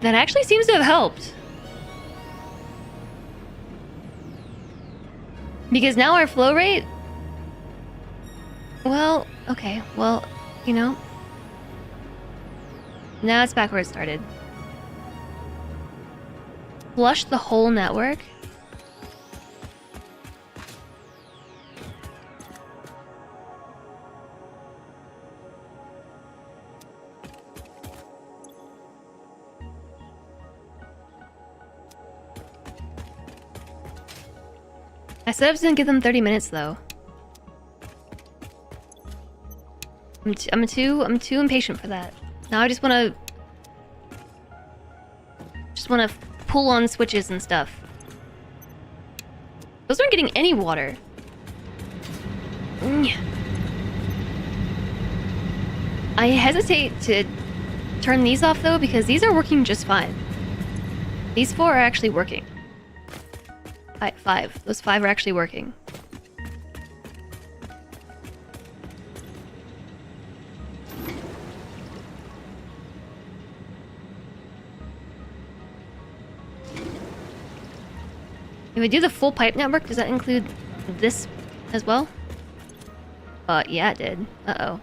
That actually seems to have helped. Because now our flow rate... Well, okay, well, you know... Now it's back where it started. Flush the whole network? I said I was gonna give them 30 minutes though. I'm too impatient for that. Now I just wanna pull on switches and stuff. Those aren't getting any water. I hesitate to turn these off though because these are working just fine. These 4 are actually working. 5. Those 5 are actually working. If we do the full pipe network, does that include this as well? Yeah, it did. Uh-oh.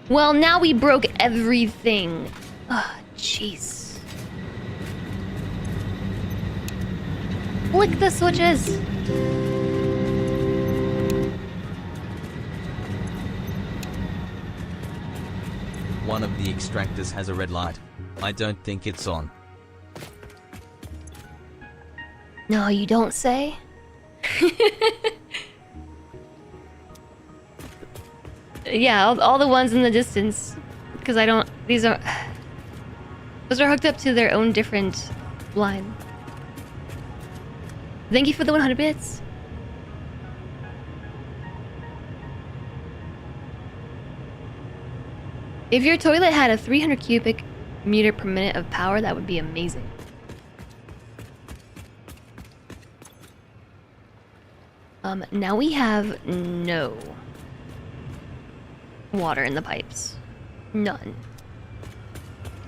Well, now we broke everything. Ugh, jeez. Flick the switches! One of the extractors has a red light. I don't think it's on. No, you don't say? Yeah, all the ones in the distance. Because I don't... Those are hooked up to their own different line. Thank you for the 100 bits. If your toilet had a 300 cubic meter per minute of power, that would be amazing. Now we have no water in the pipes. None.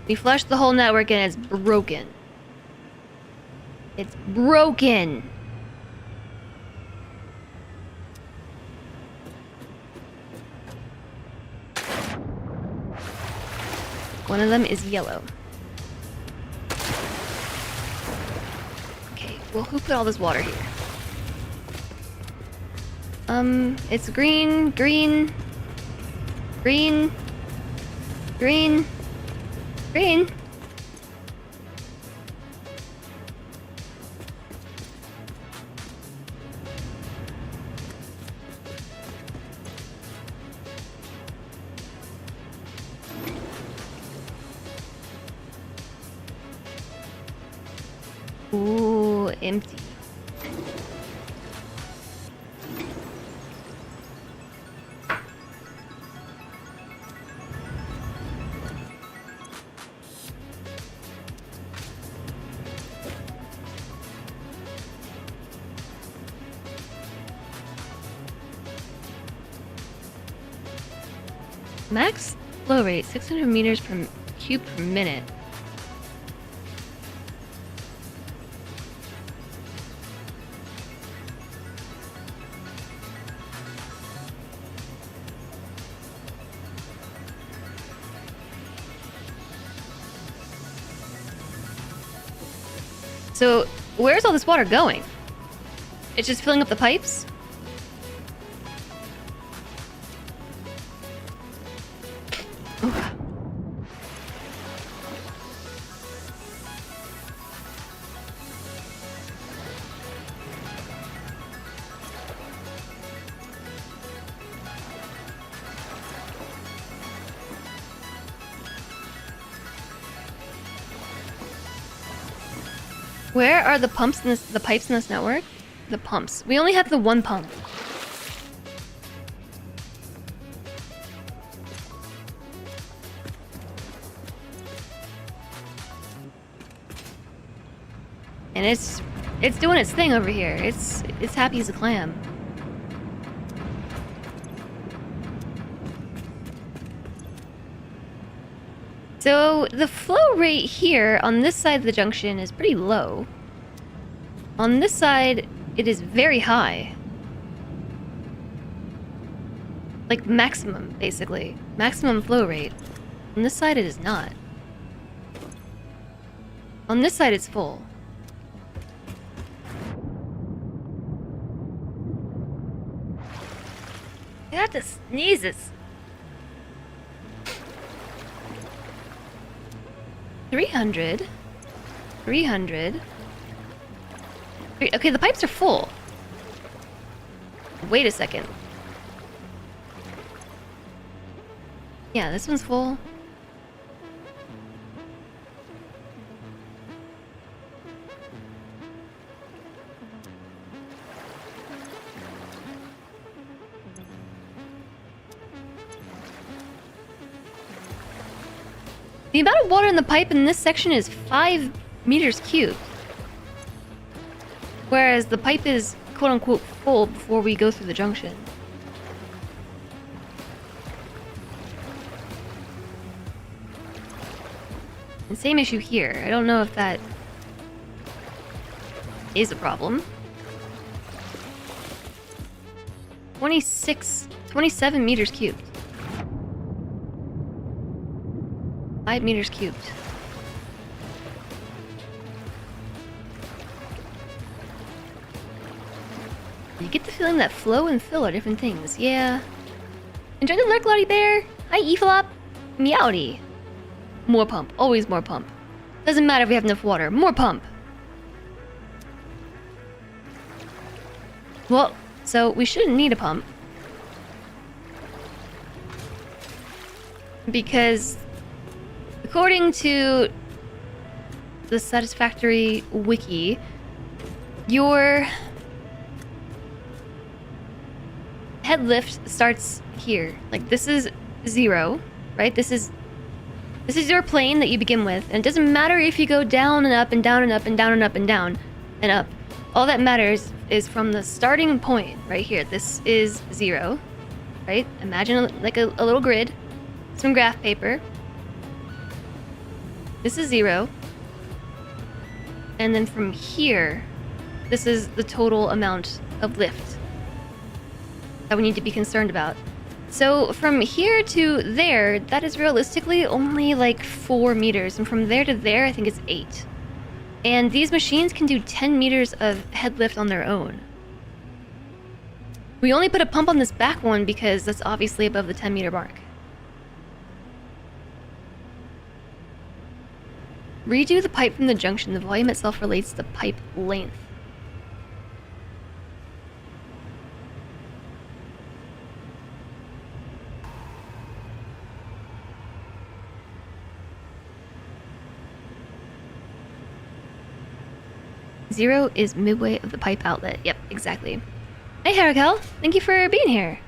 We flushed the whole network and it's broken. It's broken! One of them is yellow. Okay, well, who put all this water here? It's green, green, green, green, green. Ooh, empty. Max flow rate 600 meters per cube per minute. So, where's all this water going? It's just filling up the pipes? Oof. Where are the pumps in the pipes in this network? The pumps. We only have the one pump. And it's doing its thing over here. It's happy as a clam. So the flow rate here on this side of the junction is pretty low. On this side, it is very high. Like maximum, basically. Maximum flow rate. On this side, it is not. On this side, it's full. I have to sneeze this. 300. 300. Okay, the pipes are full. Wait a second. Yeah, this one's full. The amount of water in the pipe in this section is 5 meters cubed. Whereas the pipe is quote-unquote full before we go through the junction. And same issue here. I don't know if that is a problem. 27 meters cubed. 5 meters cubed. You get the feeling that flow and fill are different things. Yeah. Enjoy the lurk, Lottie Bear. Hi, Eflop. Meowdy. More pump. Always more pump. Doesn't matter if we have enough water. More pump. Well, so we shouldn't need a pump. Because according to the Satisfactory wiki, your head lift starts here. Like, this is 0, right? This is your plane that you begin with, and it doesn't matter if you go down and up and down and up and down and up and down and up. All that matters is from the starting point right here. This is 0, right? Imagine like a little grid, some graph paper. This is 0. And then from here, this is the total amount of lift that we need to be concerned about. So from here to there, that is realistically only like 4 meters. And from there to there, I think it's 8. And these machines can do 10 meters of head lift on their own. We only put a pump on this back one because that's obviously above the 10 meter mark. Redo the pipe from the junction. The volume itself relates to pipe length. Zero is midway of the pipe outlet. Yep, exactly. Hey, Harakel. Thank you for being here.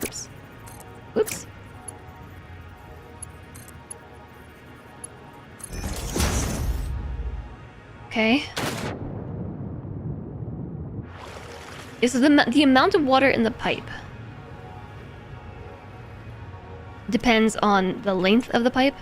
Oops. Oops. Okay. This is the amount of water in the pipe. Depends on the length of the pipe.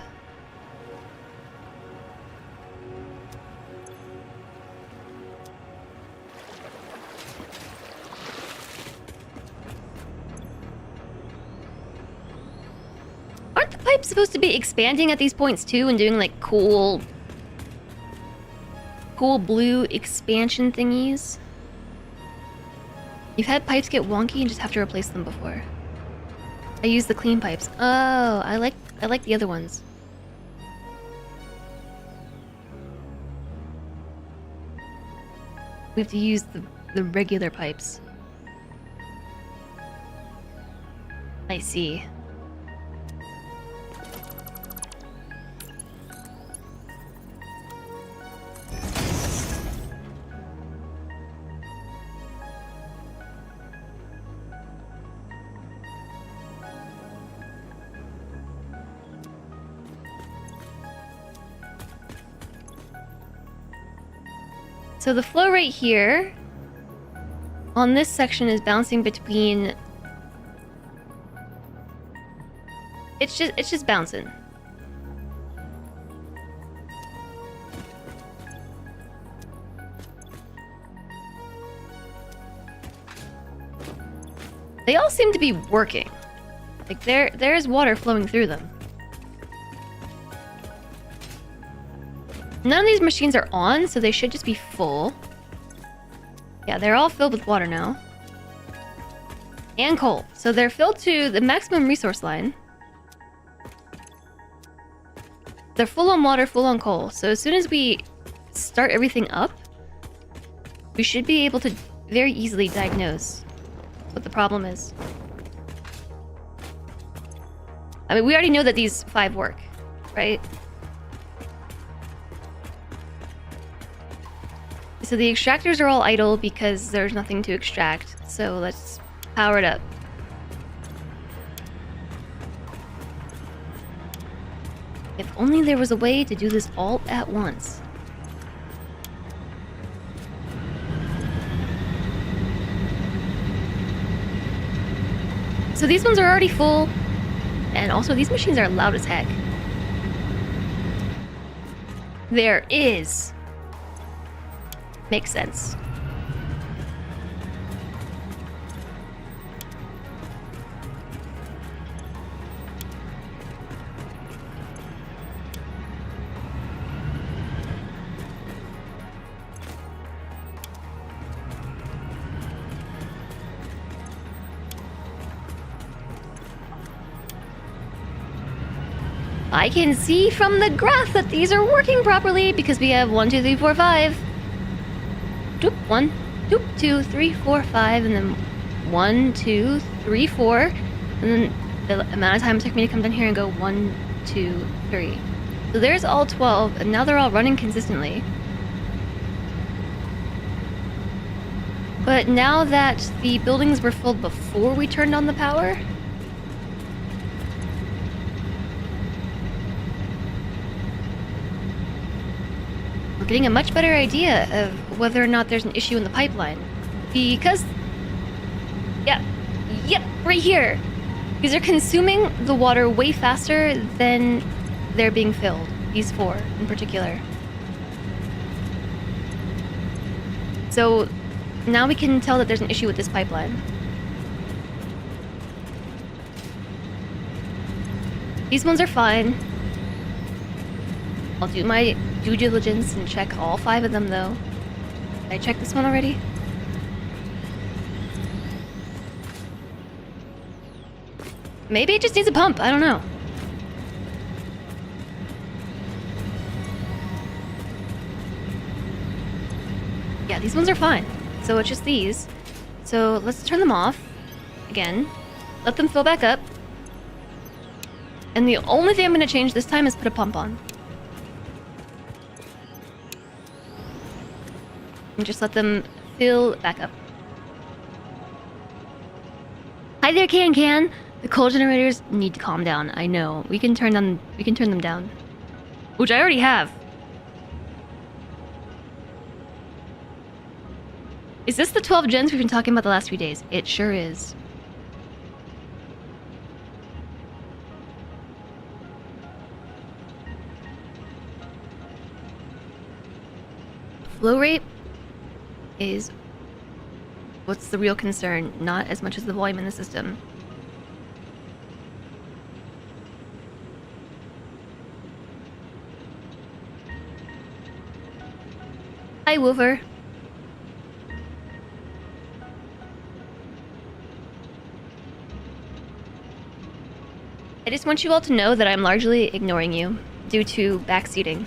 Aren't the pipes supposed to be expanding at these points too and doing like cool blue expansion thingies? You've had pipes get wonky and just have to replace them before. I use the clean pipes. Oh, I like the other ones. We have to use the regular pipes. I see. So the flow rate here on this section is bouncing between. It's just bouncing. They all seem to be working. Like there is water flowing through them. None of these machines are on, so they should just be full. Yeah, they're all filled with water now. And coal. So they're filled to the maximum resource line. They're full on water, full on coal. So as soon as we start everything up, we should be able to very easily diagnose what the problem is. I mean, we already know that these 5 work, right? So the extractors are all idle because there's nothing to extract. So let's power it up. If only there was a way to do this all at once. So these ones are already full. And also these machines are loud as heck. There is. Makes sense. I can see from the graph that these are working properly because we have 1, 2, 3, 4, 5. 1, 2, 3, 4, 5, and then 1, 2, 3, 4, and then the amount of time it took me to come down here and go 1, 2, 3. So there's all 12, and now they're all running consistently. But now that the buildings were filled before we turned on the power, we're getting a much better idea of whether or not there's an issue in the pipeline. Because, yep, right here. Because they're consuming the water way faster than they're being filled. These 4 in particular. So now we can tell that there's an issue with this pipeline. These ones are fine. I'll do my due diligence and check all 5 of them though. Did I check this one already? Maybe it just needs a pump, I don't know. Yeah, these ones are fine. So it's just these. So let's turn them off. Again. Let them fill back up. And the only thing I'm going to change this time is put a pump on. And just let them fill back up. Hi there, Can. The coal generators need to calm down. I know. We can turn them down. Which I already have. Is this the 12 gens we've been talking about the last few days? It sure is. Flow rate is what's the real concern, not as much as the volume in the system. Hi, Woofer. I just want you all to know that I'm largely ignoring you due to backseating.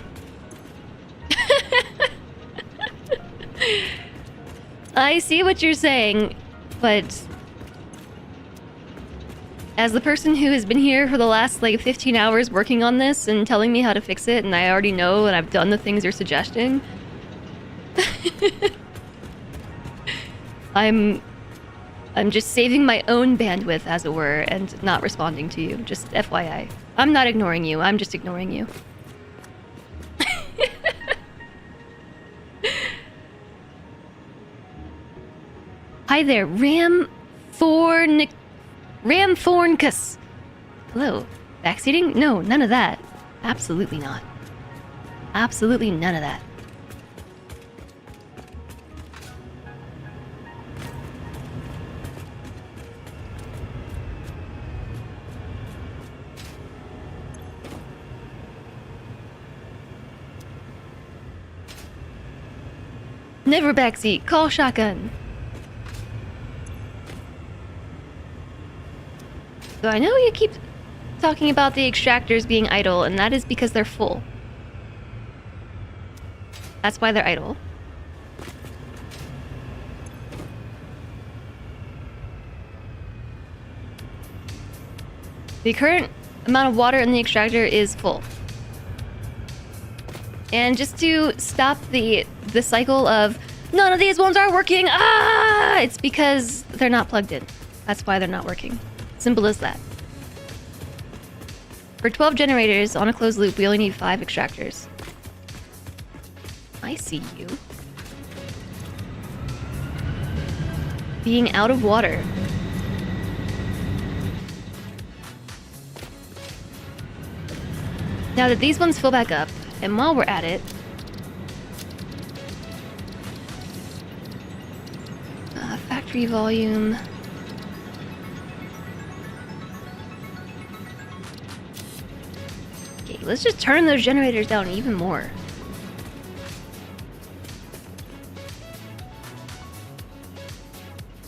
I see what you're saying, but as the person who has been here for the last like 15 hours working on this and telling me how to fix it, and I already know and I've done the things you're suggesting, I'm just saving my own bandwidth, as it were, and not responding to you. Just FYI. I'm not ignoring you, I'm just ignoring you. Hi there, Ramthorncus. Hello. Backseating? No, none of that. Absolutely not. Absolutely none of that. Never backseat. Call shotgun. So I know you keep talking about the extractors being idle, and that is because they're full. That's why they're idle. The current amount of water in the extractor is full. And just to stop the cycle of none of these ones are working, it's because they're not plugged in. That's why they're not working. Simple as that. For 12 generators on a closed loop, we only need 5 extractors. I see you. Being out of water. Now that these ones fill back up, and while we're at it, factory volume. Okay, let's just turn those generators down even more.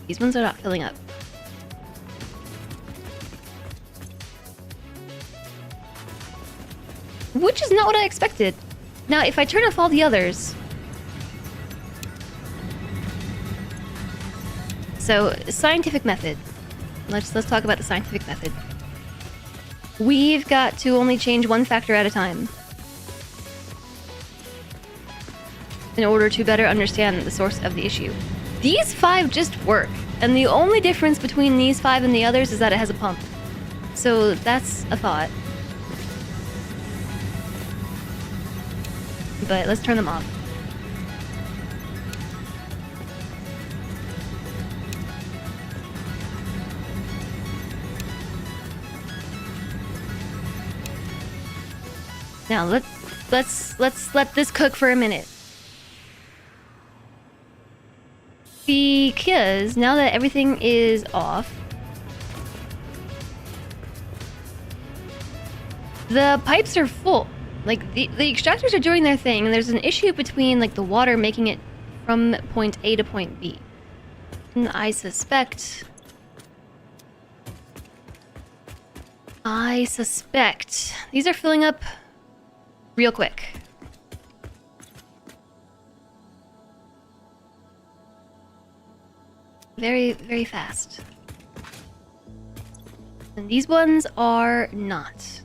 These ones are not filling up. Which is not what I expected. Now, if I turn off all the others... So, scientific method. Let's talk about the scientific method. We've got to only change one factor at a time in order to better understand the source of the issue. These 5 just work, and the only difference between these 5 and the others is that it has a pump. So that's a thought. But let's turn them off. Now let's let this cook for a minute. Because now that everything is off, the pipes are full. Like the extractors are doing their thing, and there's an issue between like the water making it from point A to point B. And I suspect these are filling up real quick. Very, very fast. And these ones are not.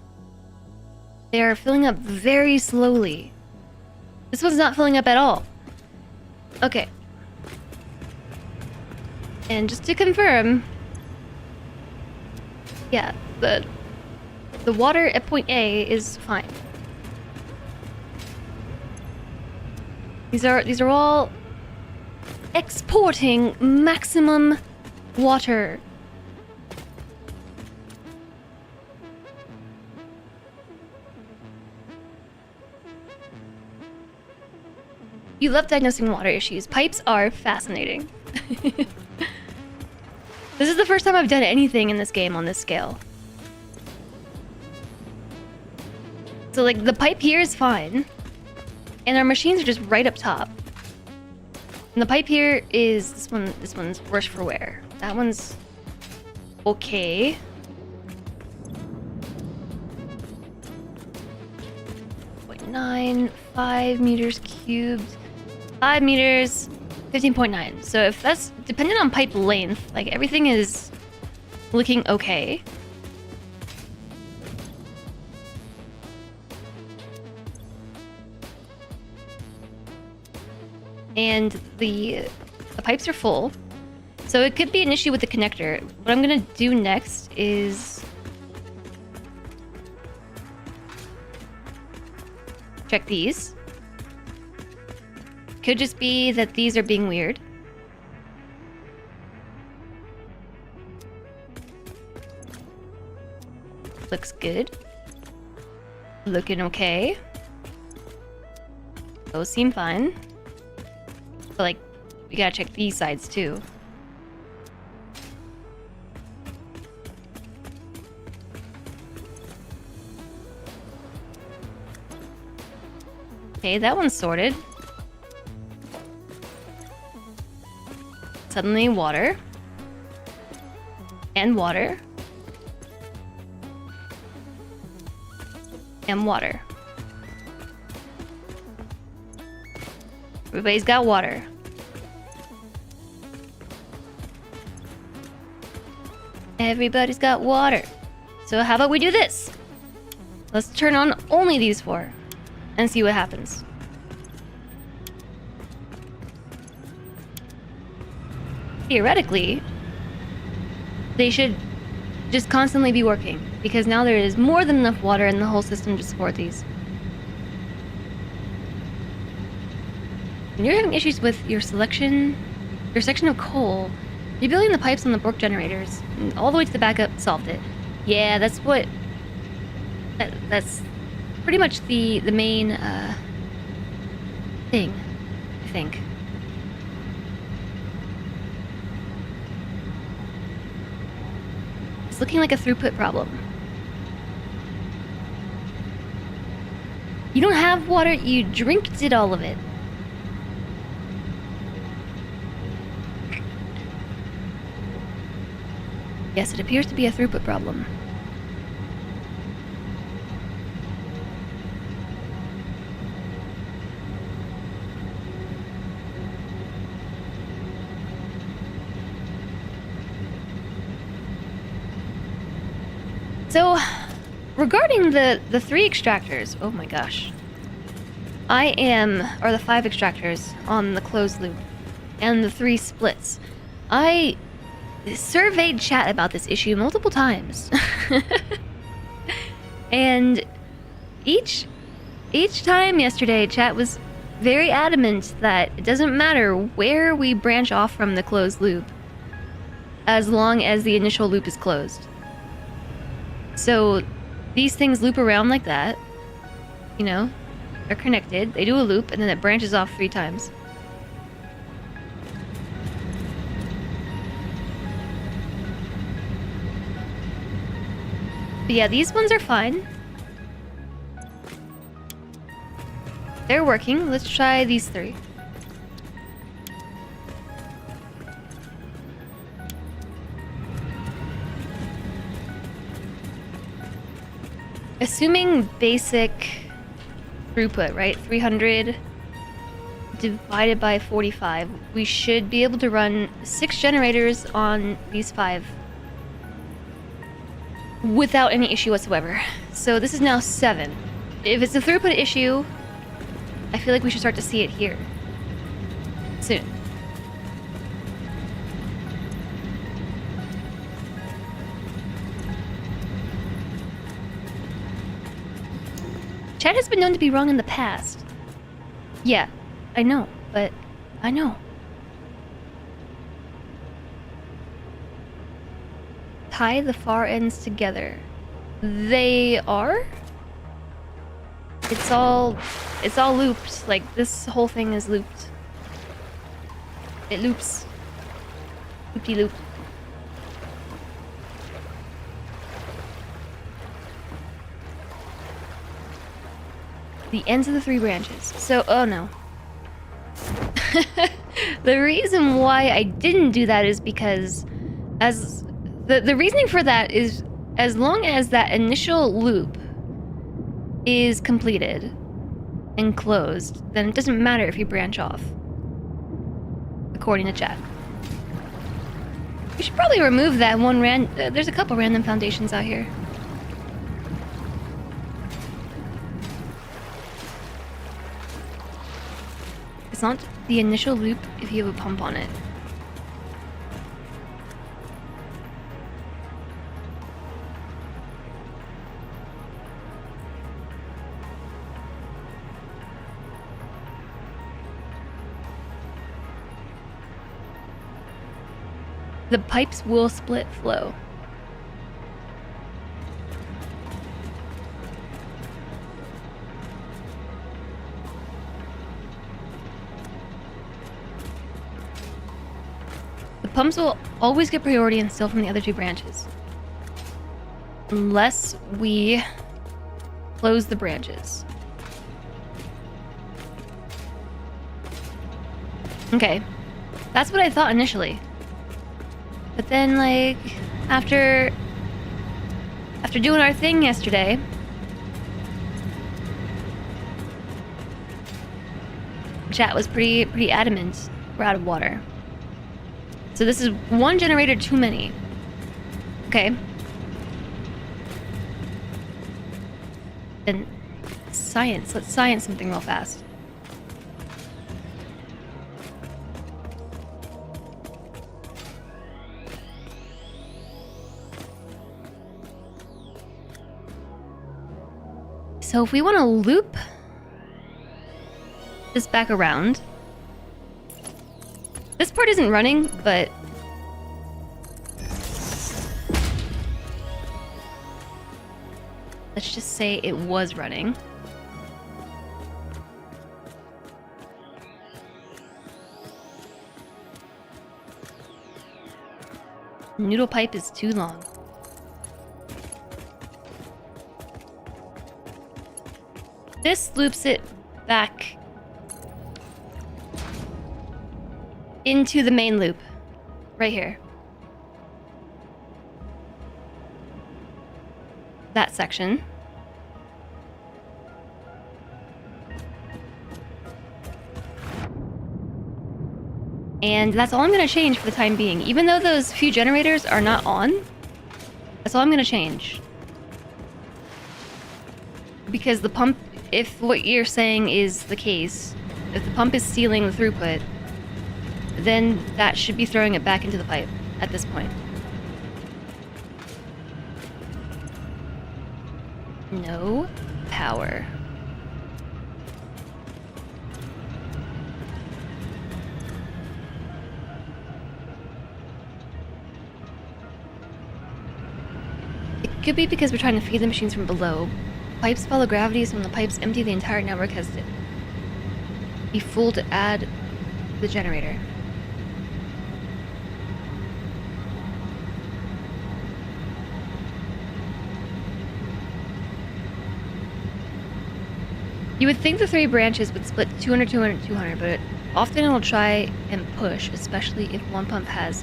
They are filling up very slowly. This one's not filling up at all. Okay. And just to confirm, yeah, the water at point A is fine. These are all exporting maximum water. You love diagnosing water issues. Pipes are fascinating. This is the first time I've done anything in this game on this scale. So like the pipe here is fine. And our machines are just right up top. And the pipe here is this one's worse for wear. That one's okay. .9, 5 meters cubed. 5 meters, 15.9. So if that's dependent on pipe length, like everything is looking okay. And the pipes are full. So it could be an issue with the connector. What I'm gonna do next is check these. Could just be that these are being weird. Looks good. Looking okay. Those seem fine. But like, we gotta check these sides too. Okay, that one's sorted. Suddenly water. And water. And water. Everybody's got water. Everybody's got water. So how about we do this? Let's turn on only these four and see what happens. Theoretically, they should just constantly be working because now there is more than enough water in the whole system to support these. When you're having issues with your section of coal, rebuilding the pipes on the Bork generators all the way to the backup solved it. Yeah, that's what. That's pretty much the main thing, I think. It's looking like a throughput problem. You don't have water, you drinked it all of it. Yes, it appears to be a throughput problem. So, regarding the 3 extractors, oh my gosh. Or the 5 extractors on the closed loop, and the 3 splits. I surveyed chat about this issue multiple times. And each time yesterday, chat was very adamant that it doesn't matter where we branch off from the closed loop, as long as the initial loop is closed. So these things loop around like that, you know, they're connected, they do a loop, and then it branches off 3 times. But yeah, these ones are fine. They're working. Let's try these 3. Assuming basic throughput, right? 300 divided by 45. We should be able to run 6 generators on these 5 without any issue whatsoever. So this is now 7. If it's a throughput issue, I feel like we should start to see it here soon. Chat has been known to be wrong in the past. Yeah, I know, but I know. tie the far ends together. They are? It's all looped. Like, this whole thing is looped. It loops. Loopy-loop. The ends of the 3 branches. So, oh no. The reason why I didn't do that is because the reasoning for that is as long as that initial loop is completed and closed, then it doesn't matter if you branch off. According to chat. We should probably remove that one there's a couple random foundations out here. It's not the initial loop if you have a pump on it. The pipes will split flow. The pumps will always get priority and steal from the other 2 branches. Unless we close the branches. Okay. That's what I thought initially. But then, like, after doing our thing yesterday, chat was pretty adamant we're out of water. So this is 1 generator too many. Okay. Then science. Let's science something real fast. So if we want to loop this back around, this part isn't running, but let's just say it was running. Noodle pipe is too long. This loops it back into the main loop, right here. That section. And that's all I'm gonna change for the time being. Even though those few generators are not on, that's all I'm gonna change. Because the pump, if what you're saying is the case, if the pump is stealing the throughput, then that should be throwing it back into the pipe at this point. No power. It could be because we're trying to feed the machines from below. Pipes follow gravity, so when the pipes empty, the entire network has to be full to add the generator. You would think the 3 branches would split 200, 200, 200, but often it'll try and push, especially if one pump has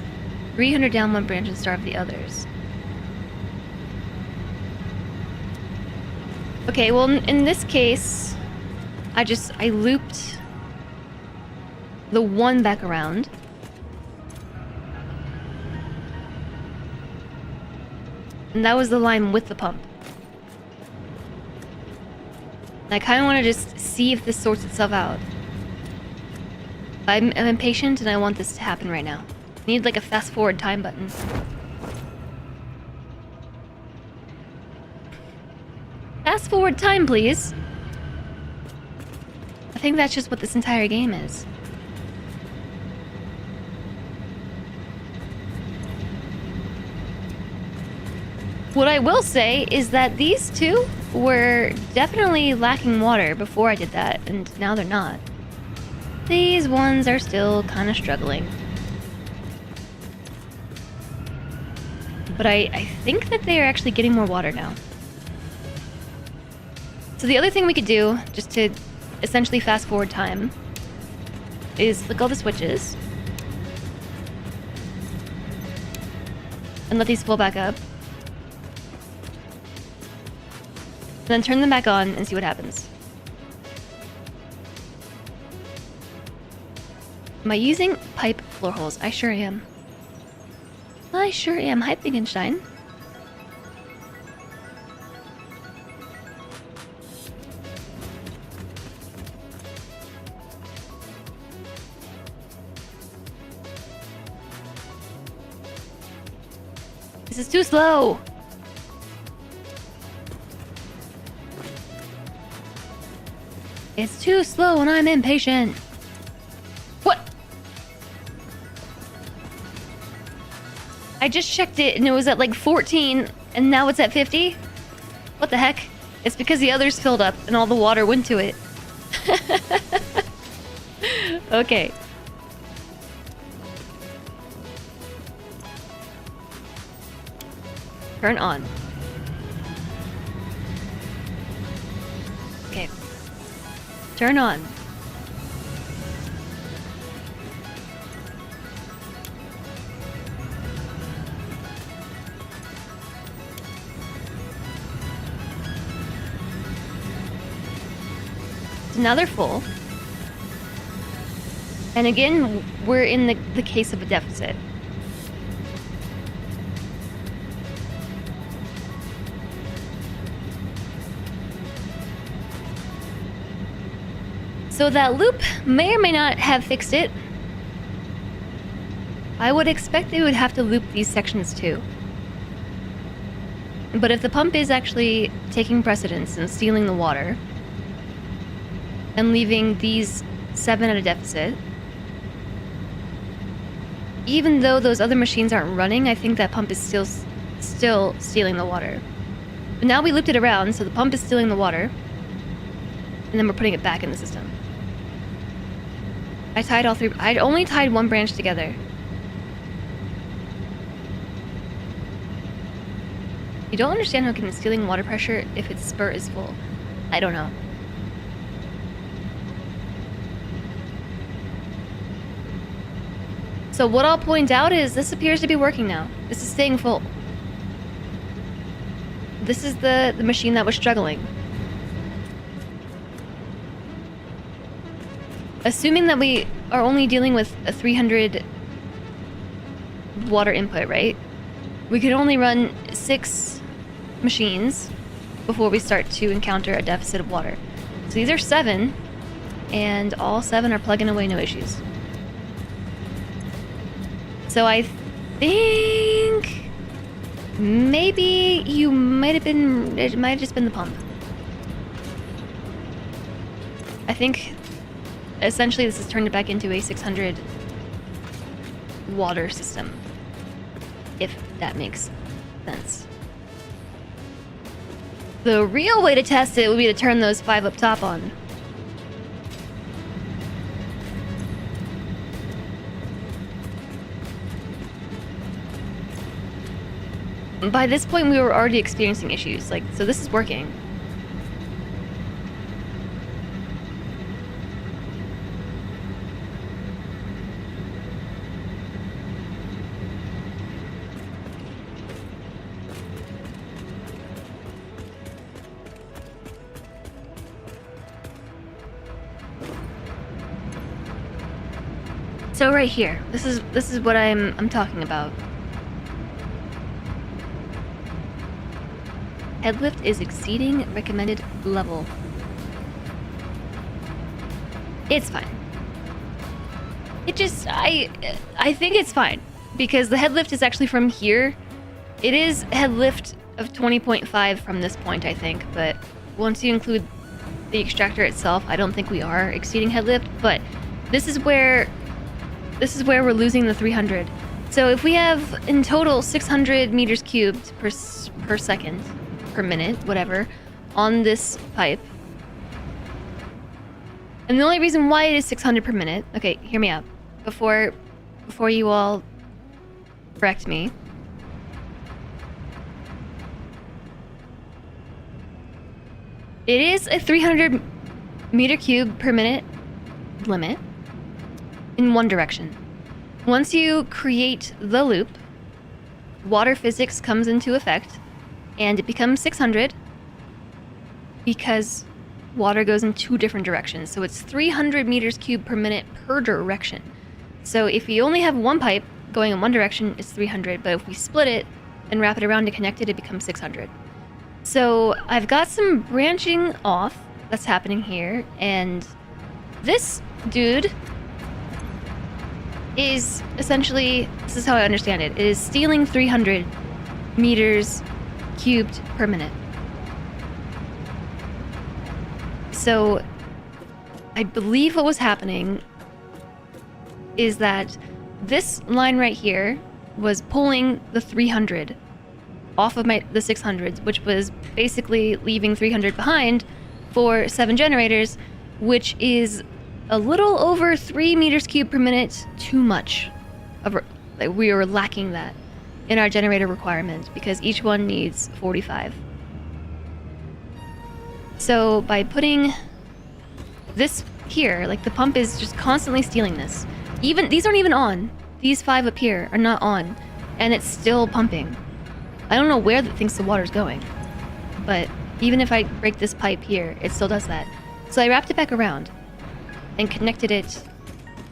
300 down one branch and starve the others. Okay, well, in this case, I looped the 1 back around. And that was the line with the pump. And I kind of want to just see if this sorts itself out. I'm impatient and I want this to happen right now. I need like a fast forward time button. Fast forward time, please. I think that's just what this entire game is. What I will say is that these two were definitely lacking water before I did that, and now they're not. These ones are still kind of struggling. But I think that they are actually getting more water now. So the other thing we could do, just to essentially fast forward time, is flick all the switches. And let these fill back up. And then turn them back on and see what happens. Am I using pipe floor holes? I sure am. I sure am. Hi, Wittgenstein. This is too slow. It's too slow and I'm impatient. What? I just checked it and it was at like 14 and now it's at 50? What the heck? It's because the others filled up and all the water went to it. Okay. Turn on. Okay. Turn on. So now they're full. And again, we're in the case of a deficit. So that loop may or may not have fixed it. I would expect they would have to loop these sections too. But if the pump is actually taking precedence and stealing the water and leaving these 7 at a deficit, even though those other machines aren't running, I think that pump is still stealing the water. But now we looped it around, so the pump is stealing the water, and then we're putting it back in the system. I tied all 3. I'd only tied 1 branch together. You don't understand how it's stealing water pressure if its spurt is full. I don't know. So what I'll point out is this appears to be working now. This is staying full. This is the machine that was struggling. Assuming that we are only dealing with a 300 water input, right? We could only run 6 machines before we start to encounter a deficit of water. So these are 7, and all 7 are plugging away, no issues. So I think maybe it might have just been the pump. I think essentially this has turned it back into a 600 water system, if that makes sense. The real way to test it would be to turn those 5 up top on. By this point, we were already experiencing issues. So this is working. So right here, this is what I'm talking about. Headlift is exceeding recommended level. It's fine. It just I think it's fine because the headlift is actually from here. It is headlift of 20.5 from this point, I think, but once you include the extractor itself, I don't think we are exceeding headlift, but this is where we're losing the 300. So if we have in total 600 meters cubed per second, per minute, whatever, on this pipe. And the only reason why it is 600 per minute, okay, hear me out. Before you all correct me. It is a 300 meter cube per minute limit in one direction. Once you create the loop, water physics comes into effect and it becomes 600 because water goes in two different directions. So it's 300 meters cubed per minute per direction. So if you only have one pipe going in one direction, it's 300, but if we split it and wrap it around to connect it, it becomes 600. So I've got some branching off that's happening here, and this dude is essentially, this is how I understand it, is stealing 300 meters cubed per minute. So I believe what was happening is that this line right here was pulling the 300 off of the 600s, which was basically leaving 300 behind for 7 generators, which is a little over 3 meters cubed per minute too much. We were lacking that in our generator requirement because each one needs 45. So by putting this here, like the pump is just constantly stealing this. Even these aren't even on. These 5 up here are not on, and it's still pumping. I don't know where it thinks the water's going, but even if I break this pipe here, it still does that. So I wrapped it back around and connected it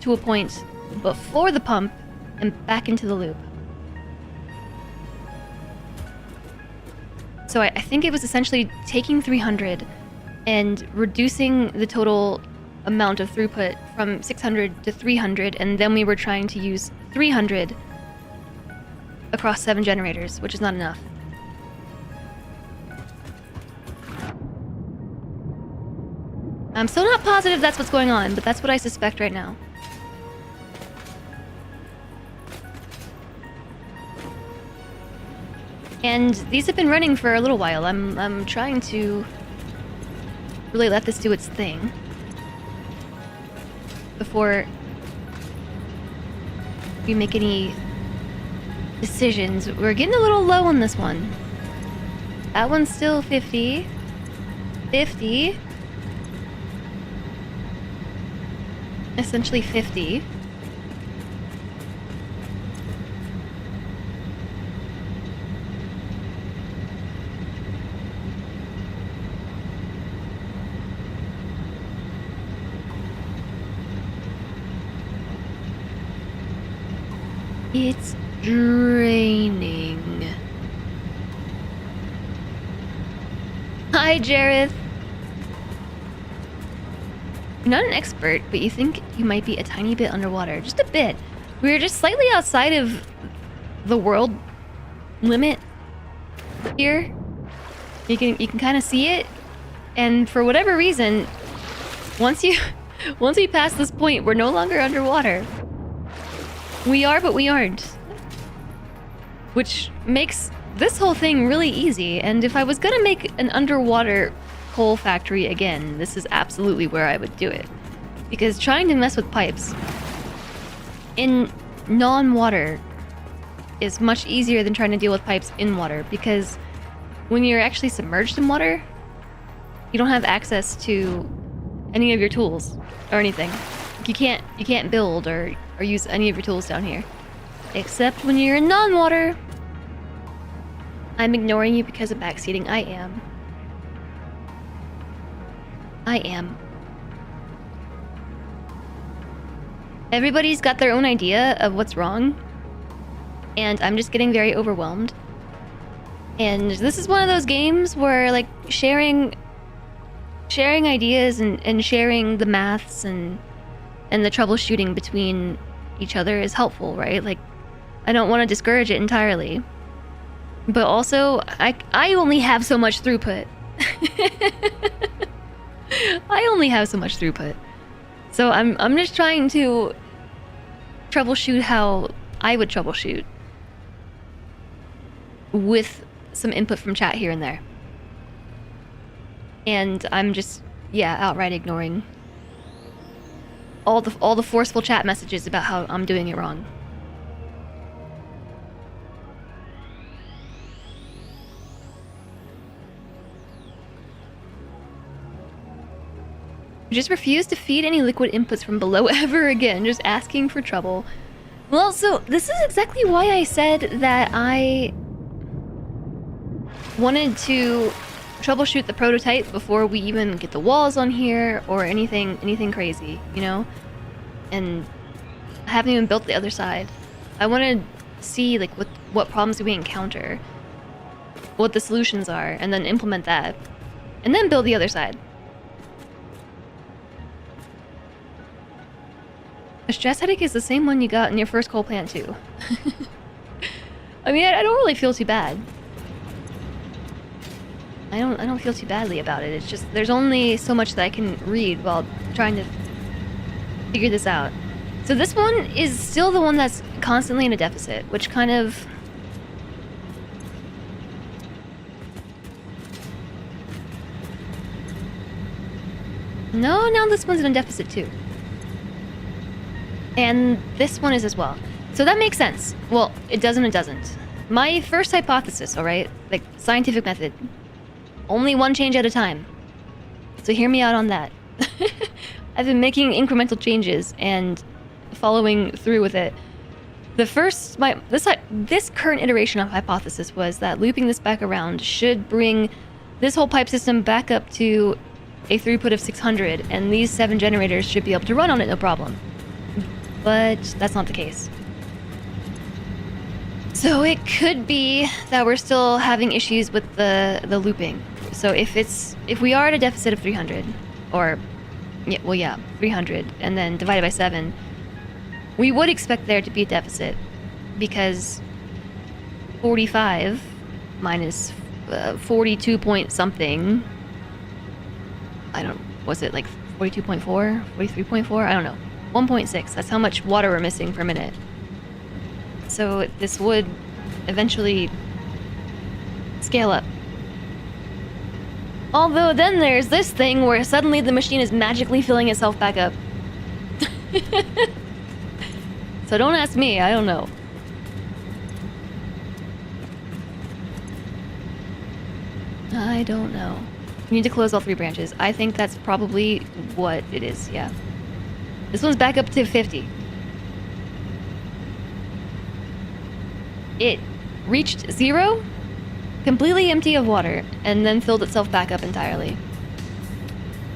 to a point before the pump and back into the loop. So I think it was essentially taking 300 and reducing the total amount of throughput from 600 to 300, and then we were trying to use 300 across 7 generators, which is not enough. I'm still not positive that's what's going on, but that's what I suspect right now. And these have been running for a little while. I'm trying to really let this do its thing before we make any decisions. We're getting a little low on this one. That one's still 50. 50. Essentially 50. It's draining. Hi, Jareth. You're not an expert, but you think you might be a tiny bit underwater. Just a bit. We're just slightly outside of the world limit here. You can kind of see it. And for whatever reason, once we pass this point, we're no longer underwater. We are, but we aren't. Which makes this whole thing really easy. And if I was gonna make an underwater coal factory again, this is absolutely where I would do it. Because trying to mess with pipes in non-water is much easier than trying to deal with pipes in water. Because when you're actually submerged in water, you don't have access to any of your tools or anything. You can't build or use any of your tools down here. Except when you're in non-water. I'm ignoring you because of backseating. I am. Everybody's got their own idea of what's wrong. And I'm just getting very overwhelmed. And this is one of those games where, like, sharing ideas and sharing the maths and the troubleshooting between each other is helpful, right? Like, I don't want to discourage it entirely. But also, I only have so much throughput. I only have so much throughput. So I'm just trying to troubleshoot how I would troubleshoot with some input from chat here and there. And I'm just, yeah, outright ignoring all the forceful chat messages about how I'm doing it wrong. Just refuse to feed any liquid inputs from below ever again, just asking for trouble. Well, so this is exactly why I said that I wanted to troubleshoot the prototype before we even get the walls on here or anything crazy, you know? And I haven't even built the other side. I want to see like what problems we encounter, what the solutions are, and then implement that. And then build the other side. A stress headache is the same one you got in your first coal plant too. I mean, I don't really feel too bad. I don't feel too badly about it. It's just there's only so much that I can read while trying to figure this out. So this one is still the one that's constantly in a deficit, which kind of now this one's in a deficit too. And this one is as well. So that makes sense. Well, it does and it doesn't. My first hypothesis, alright? Like, scientific method. Only one change at a time. So hear me out on that. I've been making incremental changes and following through with it. The first, this current iteration of hypothesis was that looping this back around should bring this whole pipe system back up to a throughput of 600, and these 7 generators should be able to run on it no problem. But that's not the case. So it could be that we're still having issues with the looping. So if we are at a deficit of 300, or yeah, 300, and then divided by 7, we would expect there to be a deficit, because 45 minus 42 point something, was it like 42.4, 43.4? I don't know. 1.6, that's how much water we're missing per minute. So this would eventually scale up. Although then there's this thing where suddenly the machine is magically filling itself back up. So don't ask me, I don't know. I don't know. We need to close all 3 branches. I think that's probably what it is, yeah. This one's back up to 50. It reached 0, completely empty of water, and then filled itself back up entirely.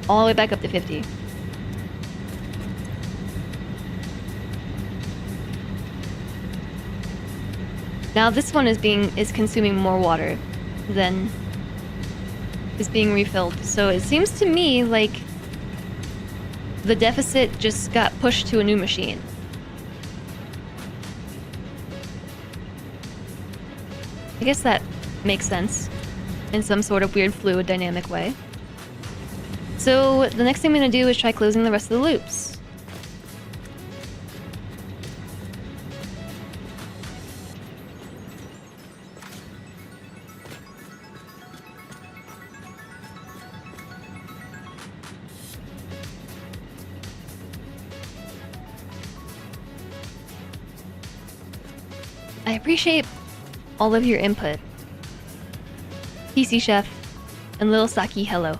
All the way back up to 50. Now this one is consuming more water than is being refilled. So it seems to me like the deficit just got pushed to a new machine. I guess that makes sense in some sort of weird fluid dynamic way. So the next thing I'm going to do is try closing the rest of the loops. I appreciate all of your input. PC Chef and Little Saki, hello.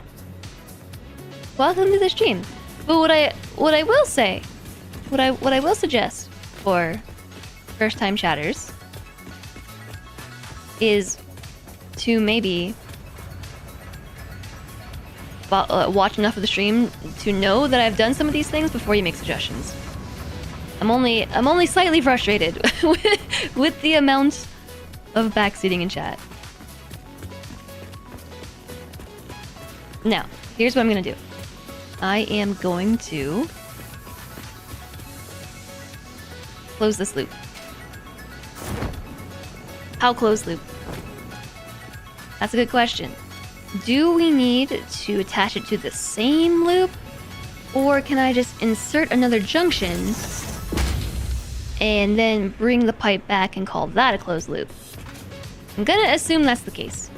Welcome to the stream. But what I will say, what I will suggest for first time chatters is to maybe watch enough of the stream to know that I've done some of these things before you make suggestions. I'm only slightly frustrated with the amount of backseating in chat. Now, here's what I'm gonna do. I am going to close this loop. How close loop? That's a good question. Do we need to attach it to the same loop? Or can I just insert another junction and then bring the pipe back and call that a closed loop. I'm gonna assume that's the case.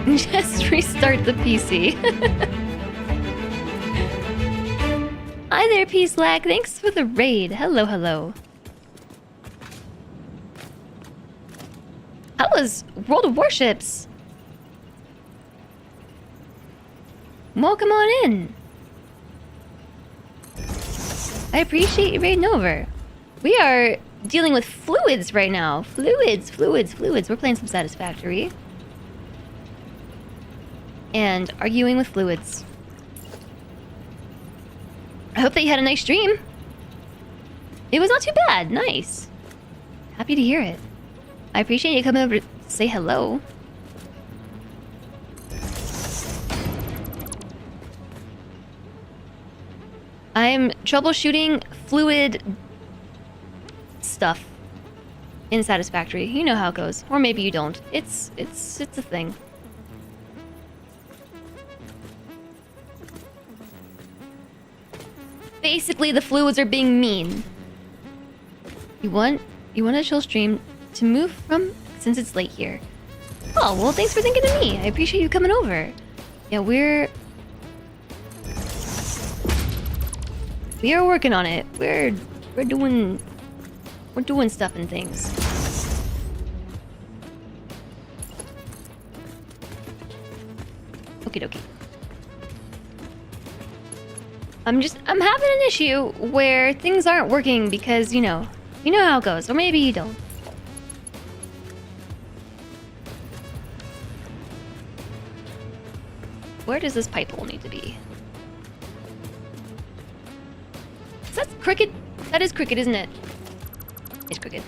Just restart the PC. Hi there, P-Slack. Thanks for the raid. Hello, hello. How was World of Warships? Welcome on in. I appreciate you raiding over. We are dealing with fluids right now. Fluids. We're playing some Satisfactory. And arguing with fluids. I hope that you had a nice stream. It was not too bad. Nice. Happy to hear it. I appreciate you coming over to say hello. I'm troubleshooting fluid stuff in Satisfactory. You know how it goes. Or maybe you don't. It's a thing. Basically, the fluids are being mean. You want a chill stream to move from since it's late here. Oh, well, thanks for thinking of me. I appreciate you coming over. Yeah, we are working on it. We're doing stuff and things. Okie dokie. I'm having an issue where things aren't working because, you know how it goes, or maybe you don't. Where does this pipe hole need to be? Is that cricket? That is cricket, isn't it? It's cricket.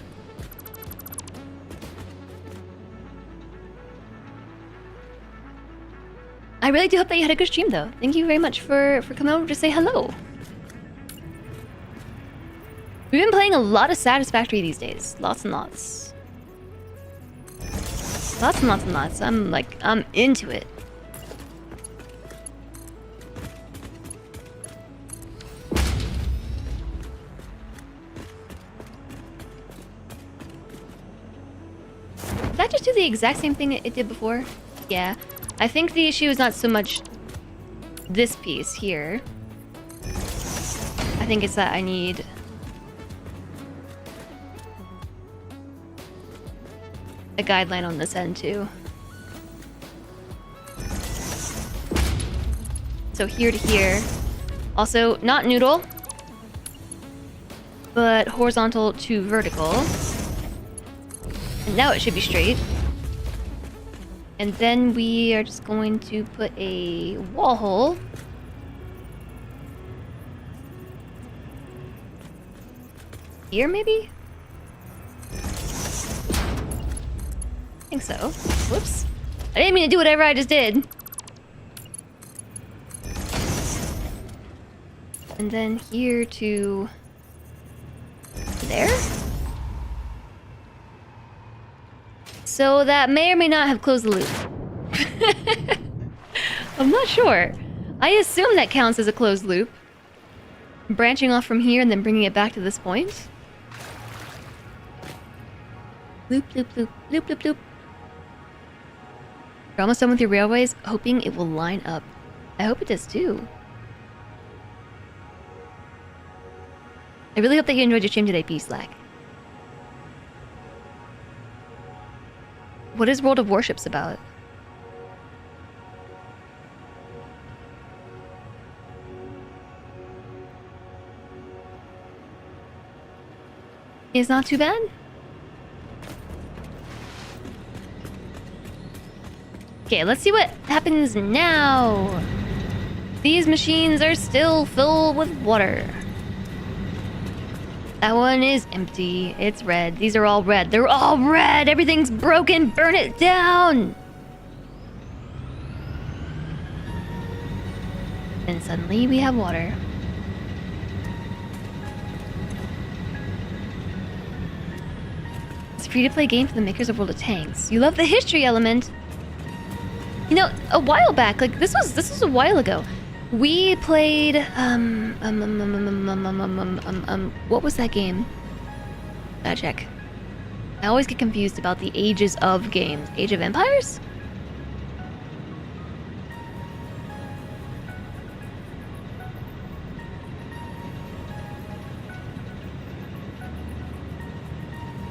I really do hope that you had a good stream, though. Thank you very much for coming over to say hello. We've been playing a lot of Satisfactory these days. Lots and lots. Lots and lots and lots. I'm into it. Did that just do the exact same thing it did before? Yeah. I think the issue is not so much this piece here. I think it's that I need a guideline on this end too. So here to here. Also, not noodle, but horizontal to vertical. And now it should be straight. And then we are just going to put a wall hole. Here, maybe? I think so. Whoops. I didn't mean to do whatever I just did. And then here to there? So that may or may not have closed the loop. I'm not sure. I assume that counts as a closed loop. Branching off from here and then bringing it back to this point. Loop, loop, loop, loop, loop, loop. You're almost done with your railways, hoping it will line up. I hope it does too. I really hope that you enjoyed your stream today, P-Slack. What is World of Warships about? It's not too bad? Okay, let's see what happens now. These machines are still filled with water. That one is empty. It's red. These are all red. They're all red! Everything's broken! Burn it down! And suddenly we have water. It's a free-to-play game for the makers of World of Tanks. You love the history element! You know, a while back, like this was a while ago. We played what was that game? Gotta check. I always get confused about the ages of games. Age of Empires?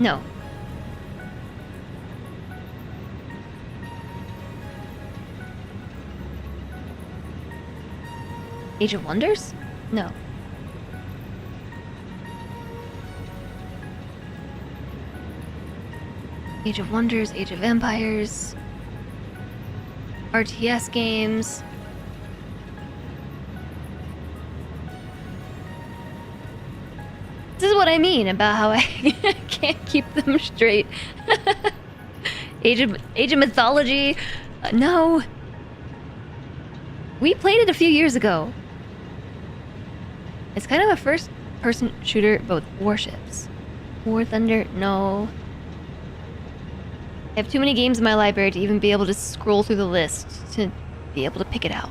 No. Age of Wonders? No. Age of Wonders, Age of Empires, RTS games. This is what I mean about how I can't keep them straight. Age of Mythology. No. We played it a few years ago. It's kind of a first-person shooter, but with warships. War Thunder, no. I have too many games in my library to even be able to scroll through the list to be able to pick it out.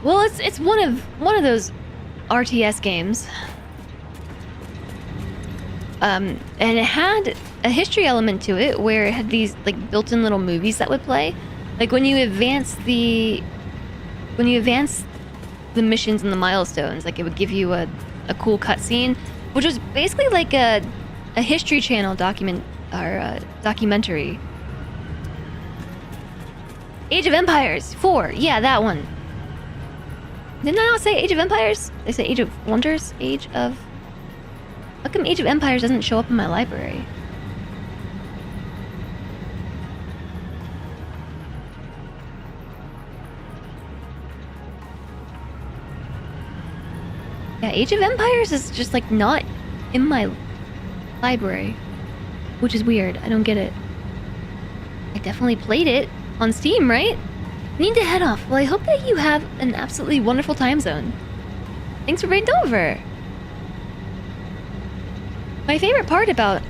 Well, it's one of those RTS games. And it had a history element to it where it had these like built-in little movies that would play. Like when you advance the missions and the milestones, like it would give you a cool cutscene, which was basically like a History Channel documentary. Age of Empires 4, yeah, that one. Didn't I not say Age of Empires? They say Age of Wonders? Age of... How come Age of Empires doesn't show up in my library? Yeah, Age of Empires is just like not in my library, which is weird. I don't get it. I definitely played it on Steam, right? Need to head off. Well, I hope that you have an absolutely wonderful time zone. Thanks for bringing over. My favorite part about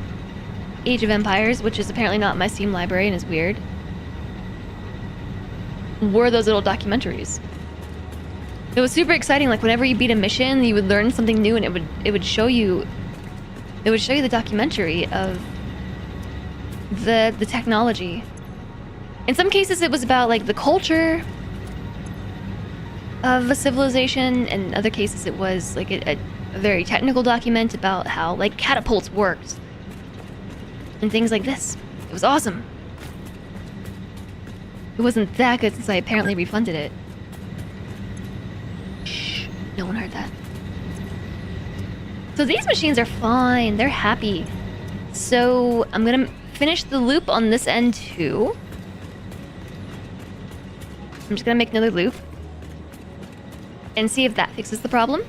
Age of Empires, which is apparently not in my Steam library and is weird, were those little documentaries. It was super exciting. Like whenever you beat a mission, you would learn something new, and it would show you the documentary of the technology. In some cases, it was about like the culture of a civilization, and in other cases, it was like a very technical document about how like catapults worked and things like this. It was awesome. It wasn't that good since I apparently refunded it. Shh, no one heard that. So these machines are fine. They're happy. So I'm gonna finish the loop on this end too. I'm just gonna make another loop and see if that fixes the problem.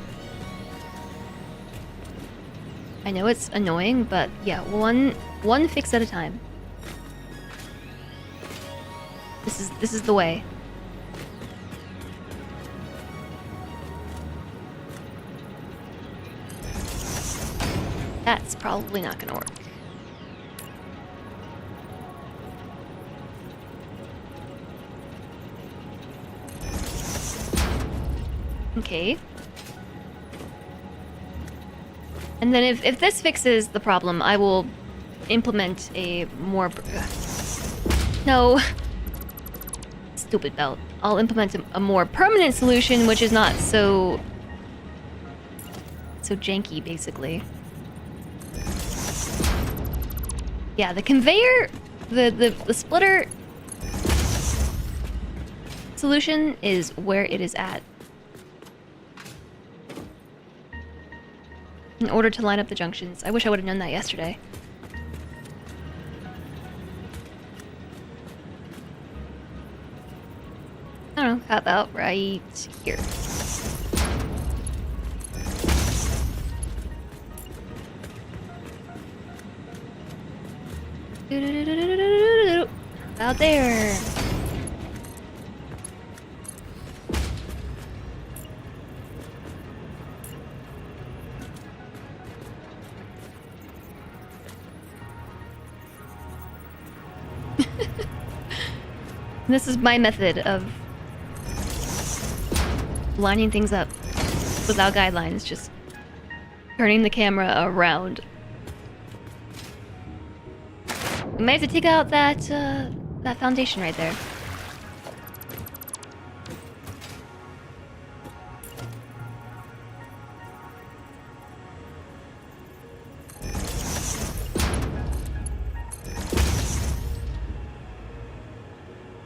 I know it's annoying, but yeah, one fix at a time. This is the way. That's probably not gonna work. Okay. And then if this fixes the problem, I will implement a more... No. Stupid belt. I'll implement a more permanent solution, which is not so janky, basically. Yeah, the conveyor, the splitter solution is where it is at. In order to line up the junctions. I wish I would have known that yesterday. I don't know, how about right here? Out there. This is my method of lining things up without guidelines, just turning the camera around. We might have to take out that that foundation right there.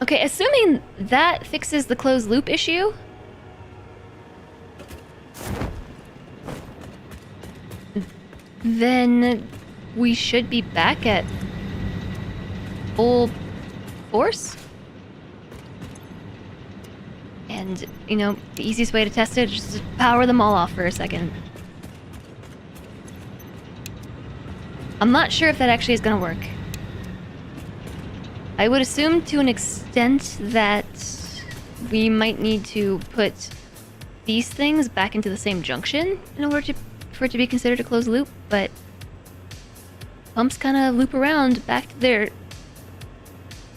Okay, assuming that fixes the closed loop issue. Then we should be back at full force. And, you know, the easiest way to test it is just to power them all off for a second. I'm not sure if that actually is gonna work. I would assume to an extent that we might need to put these things back into the same junction in order for it to be considered a closed loop, but pumps kind of loop around back to their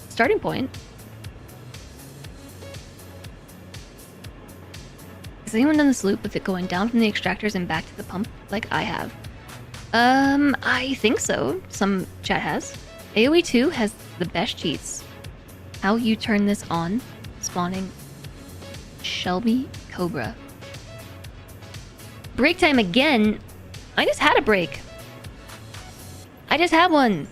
starting point. Has anyone done this loop with it going down from the extractors and back to the pump like I have? I think so. Some chat has. AoE 2 has the best cheats. How you turn this on, spawning Shelby Cobra. Break time again? I just had a break. I just had one.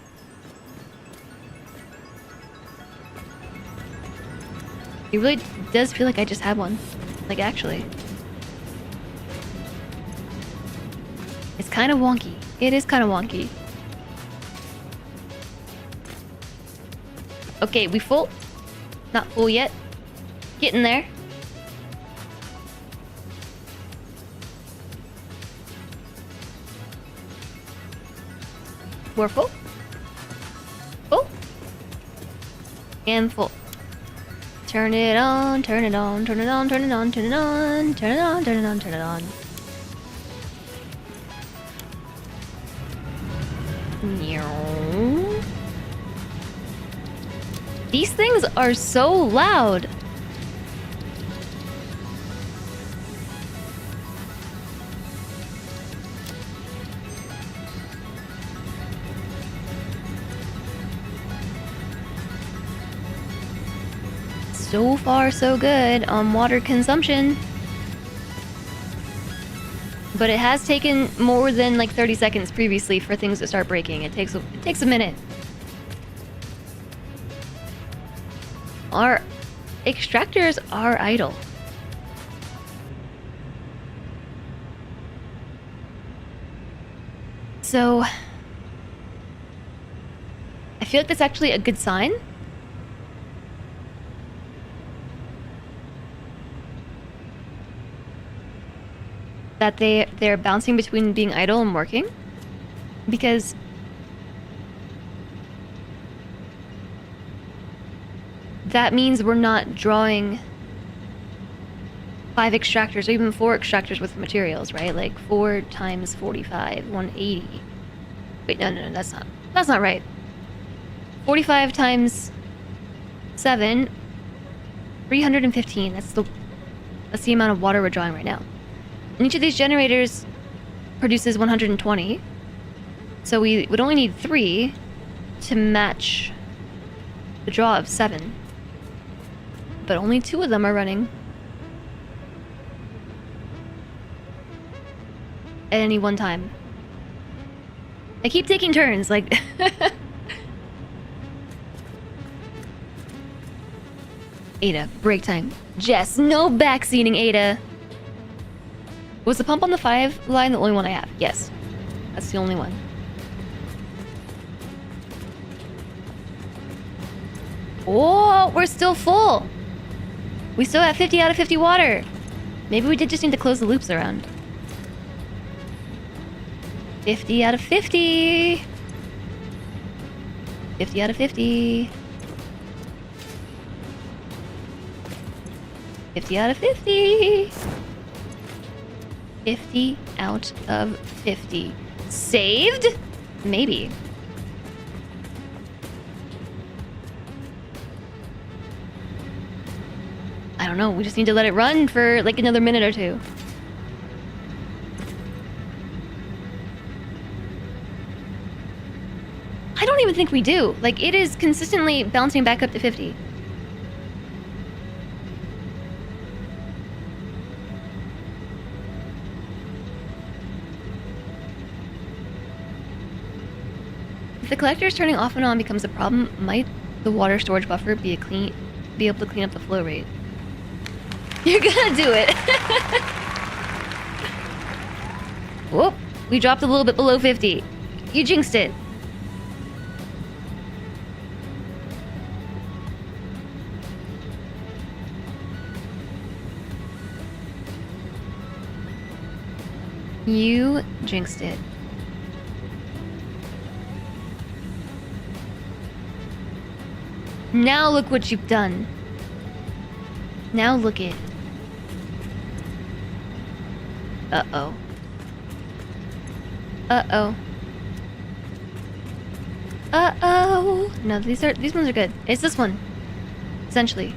It really does feel like I just had one. Like, actually. It's kind of wonky. It is kind of wonky. Okay, we full? Not full yet. Getting there. We're full. Full. And full. Turn it on, turn it on, turn it on, turn it on, turn it on, turn it on, turn it on, turn it on. These things are so loud. So far, so good on water consumption. But it has taken more than like 30 seconds previously for things to start breaking. It takes a minute. Our extractors are idle. So I feel like that's actually a good sign. That they're bouncing between being idle and working, because that means we're not drawing 5 extractors or even 4 extractors with materials, right? Like 4 times 45, 180. Wait, no, that's not right. 45 times 7, 315. That's the amount of water we're drawing right now. And each of these generators produces 120. So we would only need 3 to match the draw of 7. But only 2 of them are running at any one time. I keep taking turns, like... Ada, break time. Jess, no backseating, Ada. Was the pump on the 5 line the only one I have? Yes. That's the only one. Oh, we're still full. We still have 50 out of 50 water. Maybe we did just need to close the loops around. 50 out of 50. 50 out of 50. 50 out of 50. 50 out of 50. Saved? Maybe. I don't know. We just need to let it run for like another minute or two. I don't even think we do. Like, it is consistently bouncing back up to 50. If the collector is turning off and on becomes a problem, might the water storage buffer be able to clean up the flow rate? You're gonna do it. Whoop, we dropped a little bit below 50. You jinxed it. You jinxed it. Now look what you've done. Now look it. Uh-oh. Uh-oh. Uh-oh. No, these ones are good. It's this one. Essentially.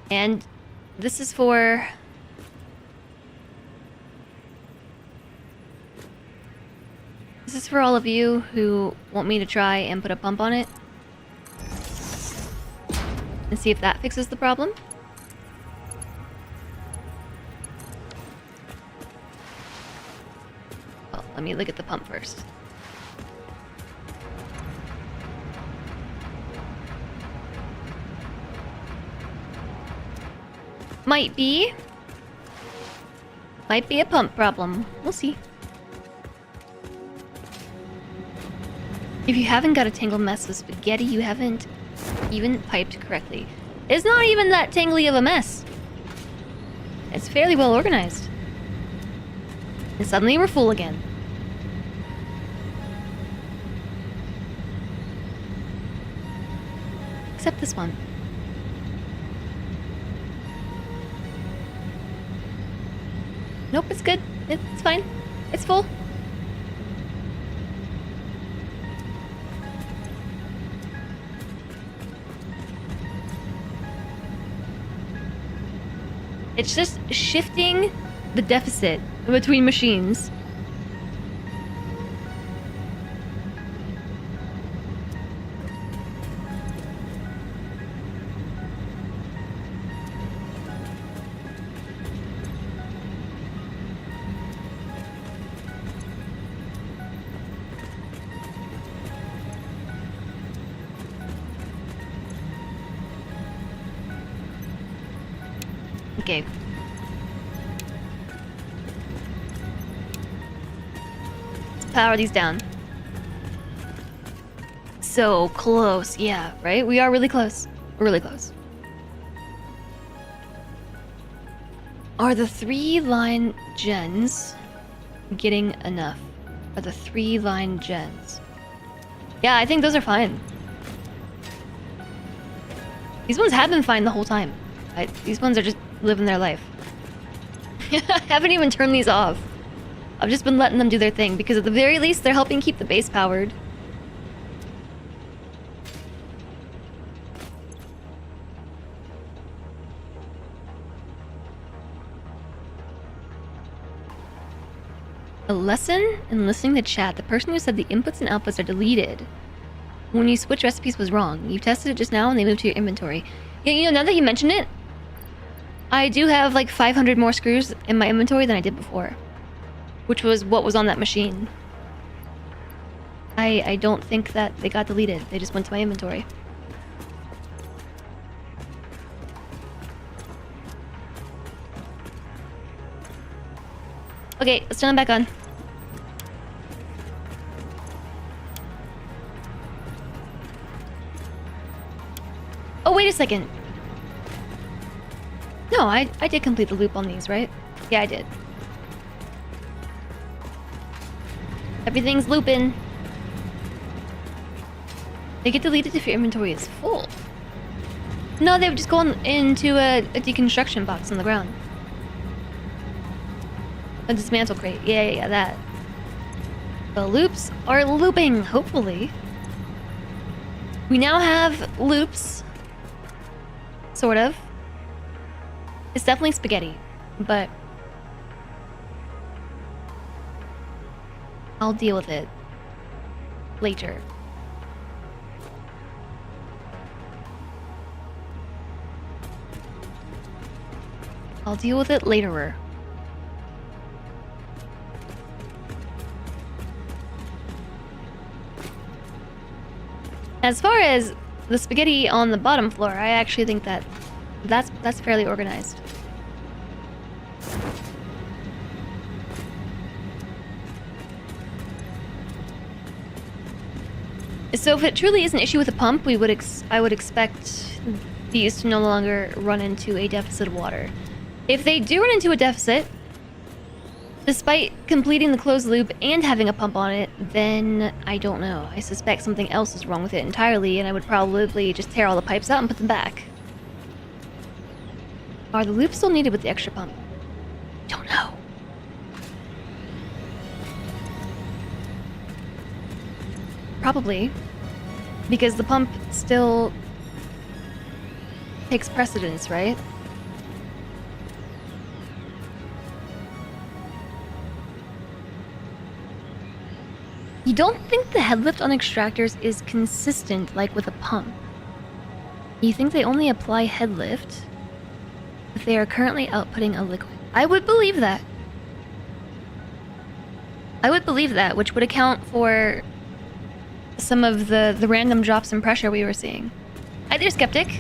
And this is for... This is for all of you who want me to try and put a pump on it. And see if that fixes the problem. Well, let me look at the pump first. Might be a pump problem. We'll see. If you haven't got a tangled mess of spaghetti, you haven't even piped correctly. It's not even that tangly of a mess. It's fairly well organized. And suddenly we're full again. Except this one. Nope, it's good. It's fine. It's full. It's just shifting the deficit between machines. Okay. Let's power these down. So close. Yeah, right? We are really close. We're really close. Are the 3-line gens getting enough? Are the 3-line gens? Yeah, I think those are fine. These ones have been fine the whole time. These ones are just living their life. I haven't even turned these off. I've just been letting them do their thing because at the very least they're helping keep the base powered. A lesson in listening to chat. The person who said the inputs and outputs are deleted when you switch recipes was wrong. You tested it just now and they moved to your inventory. Yeah, you know, now that you mention it, I do have like 500 more screws in my inventory than I did before. Which was what was on that machine. I don't think that they got deleted. They just went to my inventory. Okay, let's turn them back on. Oh, wait a second. No, I did complete the loop on these, right? Yeah, I did. Everything's looping. They get deleted if your inventory is full. No, they would just go into a deconstruction box on the ground. A dismantle crate. Yeah, that. The loops are looping, hopefully. We now have loops. Sort of. It's definitely spaghetti, but I'll deal with it later. I'll deal with it laterer. As far as the spaghetti on the bottom floor, I actually think that's fairly organized. So if it truly is an issue with the pump, I would expect these to no longer run into a deficit of water. If they do run into a deficit, despite completing the closed loop and having a pump on it, then I don't know. I suspect something else is wrong with it entirely, and I would probably just tear all the pipes out and put them back. Are the loops still needed with the extra pump? Don't know. Probably. Because the pump still takes precedence, right? You don't think the headlift on extractors is consistent like with a pump? You think they only apply headlift if they are currently outputting a liquid? I would believe that. I would believe that, which would account for some of the random drops in pressure we were seeing. Hi there, Skeptic.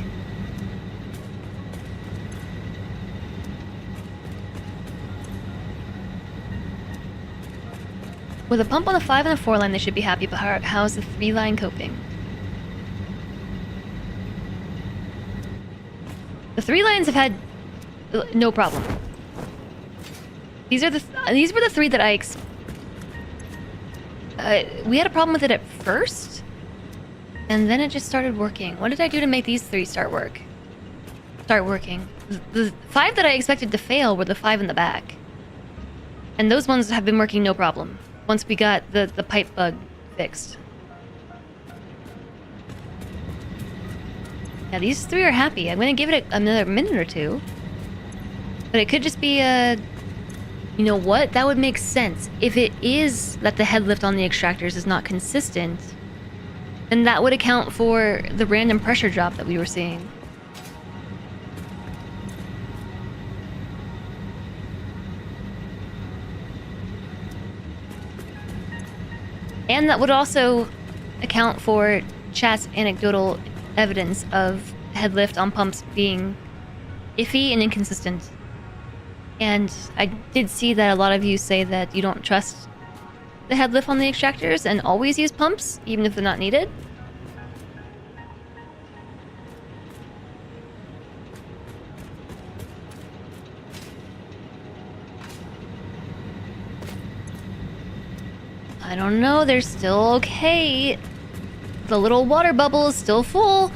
With a pump on the 5 and the 4 line, they should be happy, but how's the 3 line coping? The 3 lines have had no problem. These were the 3 that we had a problem with it at first, and then it just started working. What did I do to make these 3 start working? The 5 that I expected to fail were the 5 in the back, and those ones have been working no problem once we got the pipe bug fixed. Yeah, these 3 are happy. I'm gonna give it another minute or 2, but it could just be a... You know what? That would make sense. If it is that the headlift on the extractors is not consistent, then that would account for the random pressure drop that we were seeing. And that would also account for chat's anecdotal evidence of headlift on pumps being iffy and inconsistent. And I did see that a lot of you say that you don't trust the headlift on the extractors and always use pumps, even if they're not needed. I don't know, they're still okay. The little water bubble is still full.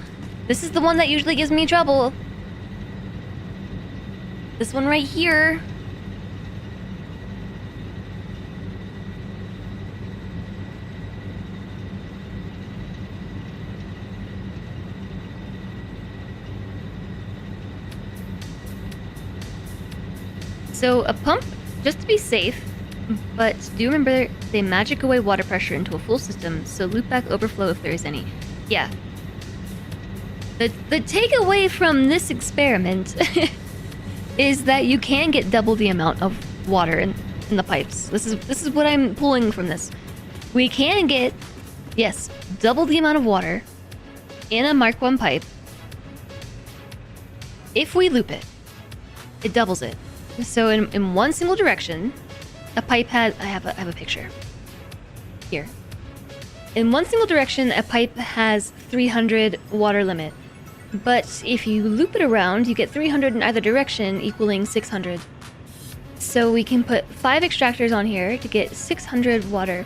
This is the one that usually gives me trouble. This one right here. So a pump, just to be safe, but do remember they magic away water pressure into a full system, so loop back overflow if there is any. Yeah. The takeaway from this experiment is that you can get double the amount of water in the pipes. This is what I'm pulling from this. We can get, yes, double the amount of water in a Mark 1 pipe if we loop it. It doubles it. So in one single direction, a pipe has... I have a picture. Here. In one single direction, a pipe has 300 water limit. But if you loop it around, you get 300 in either direction, equaling 600. So we can put 5 extractors on here to get 600 water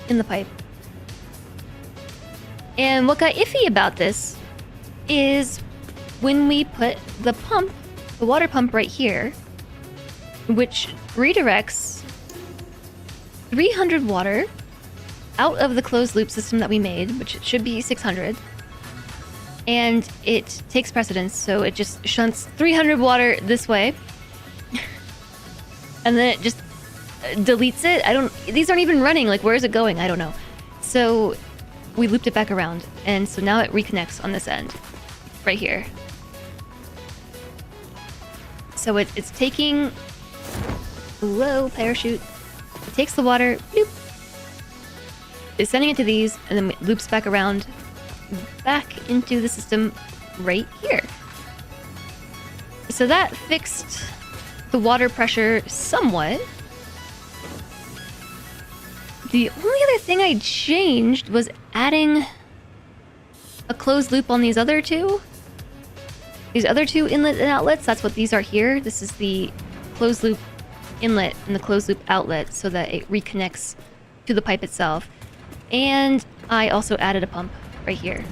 in the pipe. And what got iffy about this is when we put the pump, the water pump right here, which redirects 300 water out of the closed loop system that we made, which should be 600. And it takes precedence, so it just shunts 300 water this way. And then it just deletes it. These aren't even running. Like, where is it going? I don't know. So we looped it back around, and so now it reconnects on this end, right here. So it's taking, whoa, parachute. It takes the water, bloop. It's sending it to these, and then it loops back around, back into the system right here. So that fixed the water pressure somewhat. The only other thing I changed was adding a closed loop on these other two. These other two inlet and outlets, that's what these are here. This is the closed loop inlet and the closed loop outlet so that it reconnects to the pipe itself. And I also added a pump right here.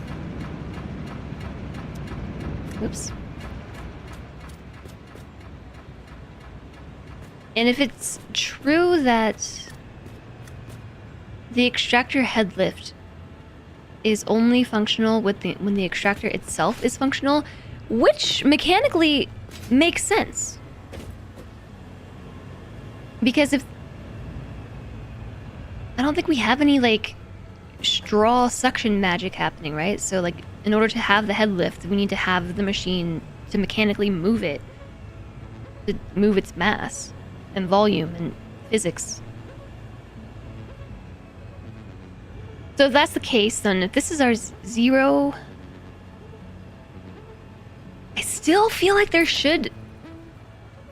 Oops. And if it's true that the extractor head lift is only functional with when the extractor itself is functional, which mechanically makes sense. Because if... I don't think we have any, like, straw suction magic happening, right? So, like, in order to have the head lift, we need to have the machine to mechanically move it. To move its mass and volume and physics. So if that's the case, then if this is our 0... I still feel like there should...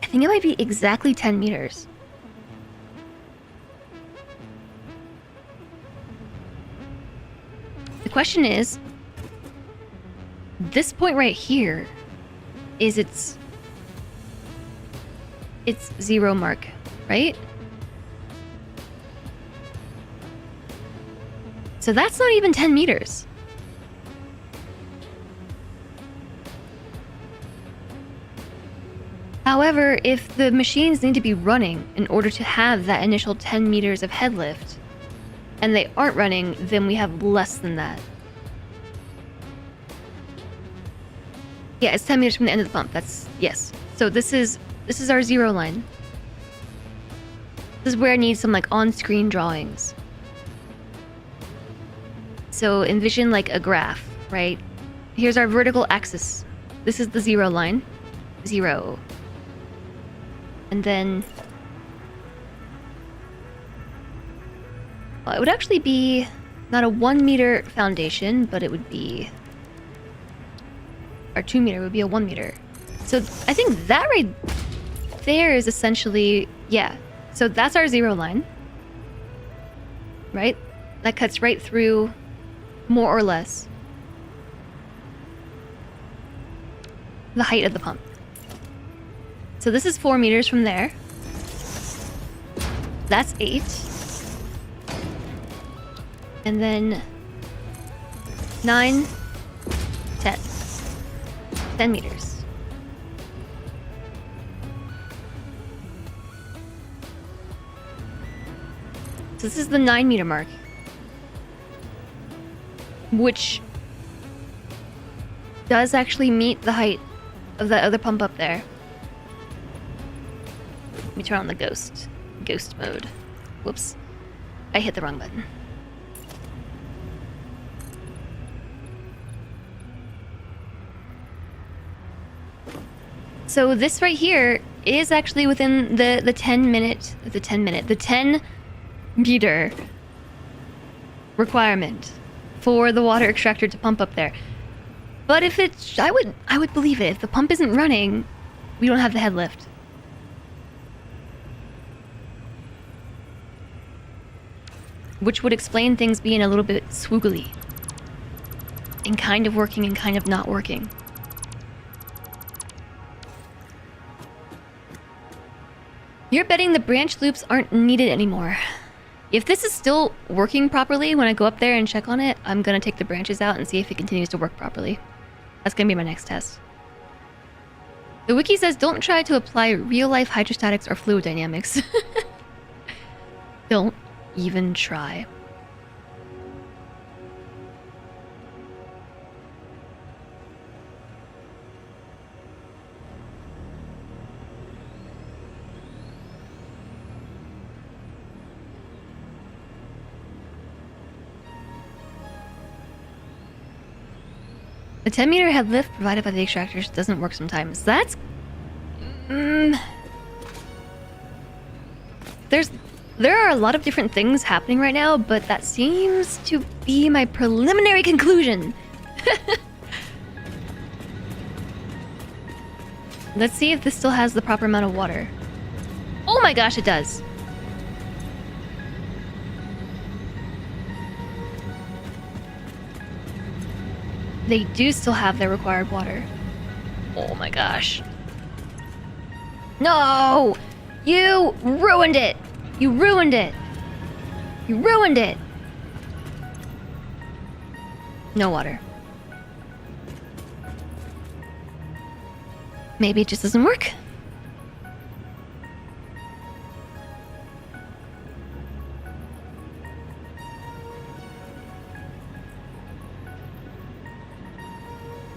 I think it might be exactly 10 meters. The question is... this point right here is its 0 mark, right? So that's not even 10 meters. However, if the machines need to be running in order to have that initial 10 meters of head lift, and they aren't running, then we have less than that. Yeah, it's 10 meters from the end of the pump. That's, yes. So this is our 0 line. This is where I need some, like, on-screen drawings. So envision like a graph, right? Here's our vertical axis. This is the 0 line. 0. And then... well, it would actually be not a 1 meter foundation, but it would be... our 2 meter would be a 1 meter. So I think that right there is essentially... yeah. So that's our 0 line. Right? That cuts right through... more or less the height of the pump. So this is 4 meters from there. That's 8. And then 9, 10. 10 meters. So this is the 9 meter mark, which does actually meet the height of that other pump up there. Let me turn on the ghost mode. Whoops. I hit the wrong button. So this right here is actually within the 10 meter requirement for the water extractor to pump up there. But if it's... I would believe it. If the pump isn't running, we don't have the head lift. Which would explain things being a little bit swoogly. And kind of working and kind of not working. You're betting the branch loops aren't needed anymore. If this is still working properly when I go up there and check on it, I'm gonna take the branches out and see if it continues to work properly. That's gonna be my next test. The wiki says don't try to apply real-life hydrostatics or fluid dynamics. Don't even try. The 10-meter head lift provided by the extractors doesn't work sometimes. That's... There are a lot of different things happening right now, but that seems to be my preliminary conclusion. Let's see if this still has the proper amount of water. Oh my gosh, it does. They do still have their required water. Oh my gosh. No! You ruined it! You ruined it! You ruined it! No water. Maybe it just doesn't work.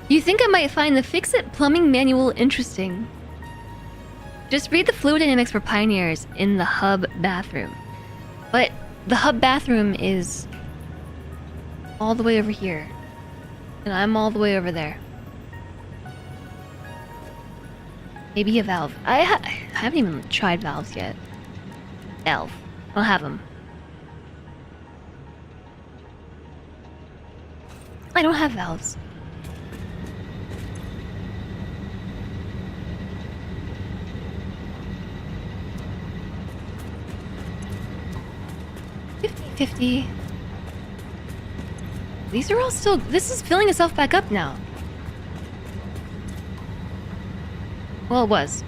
You think I might find the Fix-It plumbing manual interesting? Just read the fluid dynamics for pioneers in the hub bathroom. But the hub bathroom is all the way over here. And I'm all the way over there. Maybe a valve. I haven't even tried valves yet. Valve. I'll have them. I don't have valves. $50. These are all still... This is filling itself back up now. Well, it was.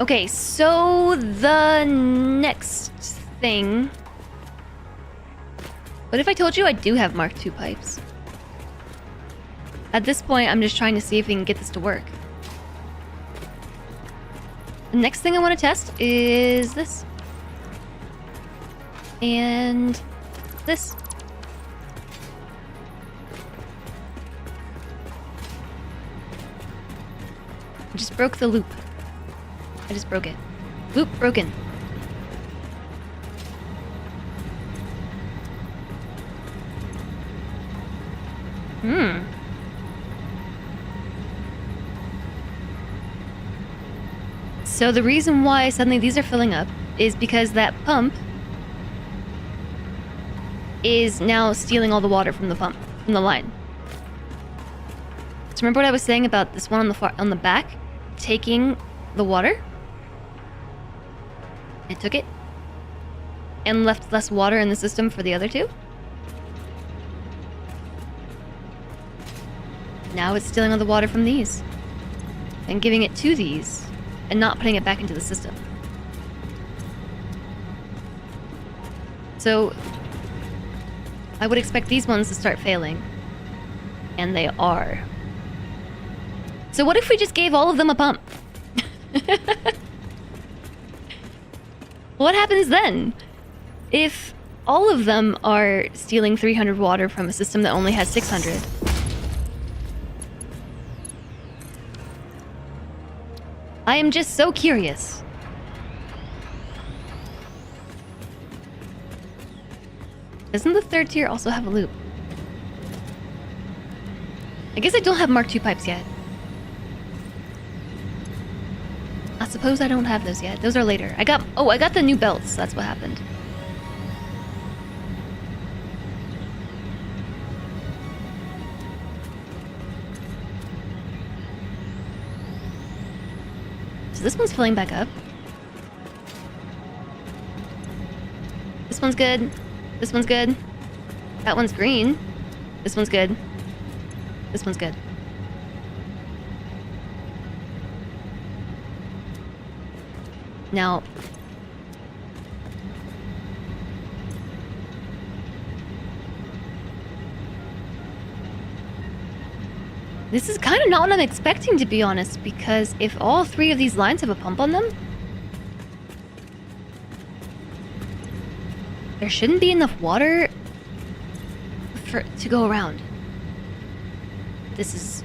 Okay, so the next thing... What if I told you I do have Mark II pipes? At this point, I'm just trying to see if we can get this to work. The next thing I want to test is this. And this. I just broke the loop. I just broke it. Loop broken. So the reason why suddenly these are filling up is because that pump is now stealing all the water from the pump, from the line. So remember what I was saying about this one on the back taking the water? It took it and left less water in the system for the other two. Now it's stealing all the water from these and giving it to these and not putting it back into the system. So I would expect these ones to start failing. And they are. So what if we just gave all of them a pump? What happens then? If all of them are stealing 300 water from a system that only has 600. I am just so curious. Doesn't the third tier also have a loop? I guess I don't have Mark II pipes yet. I suppose I don't have those yet. Those are later. I got the new belts. That's what happened. So this one's filling back up. This one's good. This one's good. That one's green. This one's good. This one's good. Now, This is kind of not what I'm expecting, to be honest, because if all 3 of these lines have a pump on them, there shouldn't be enough water to go around. This is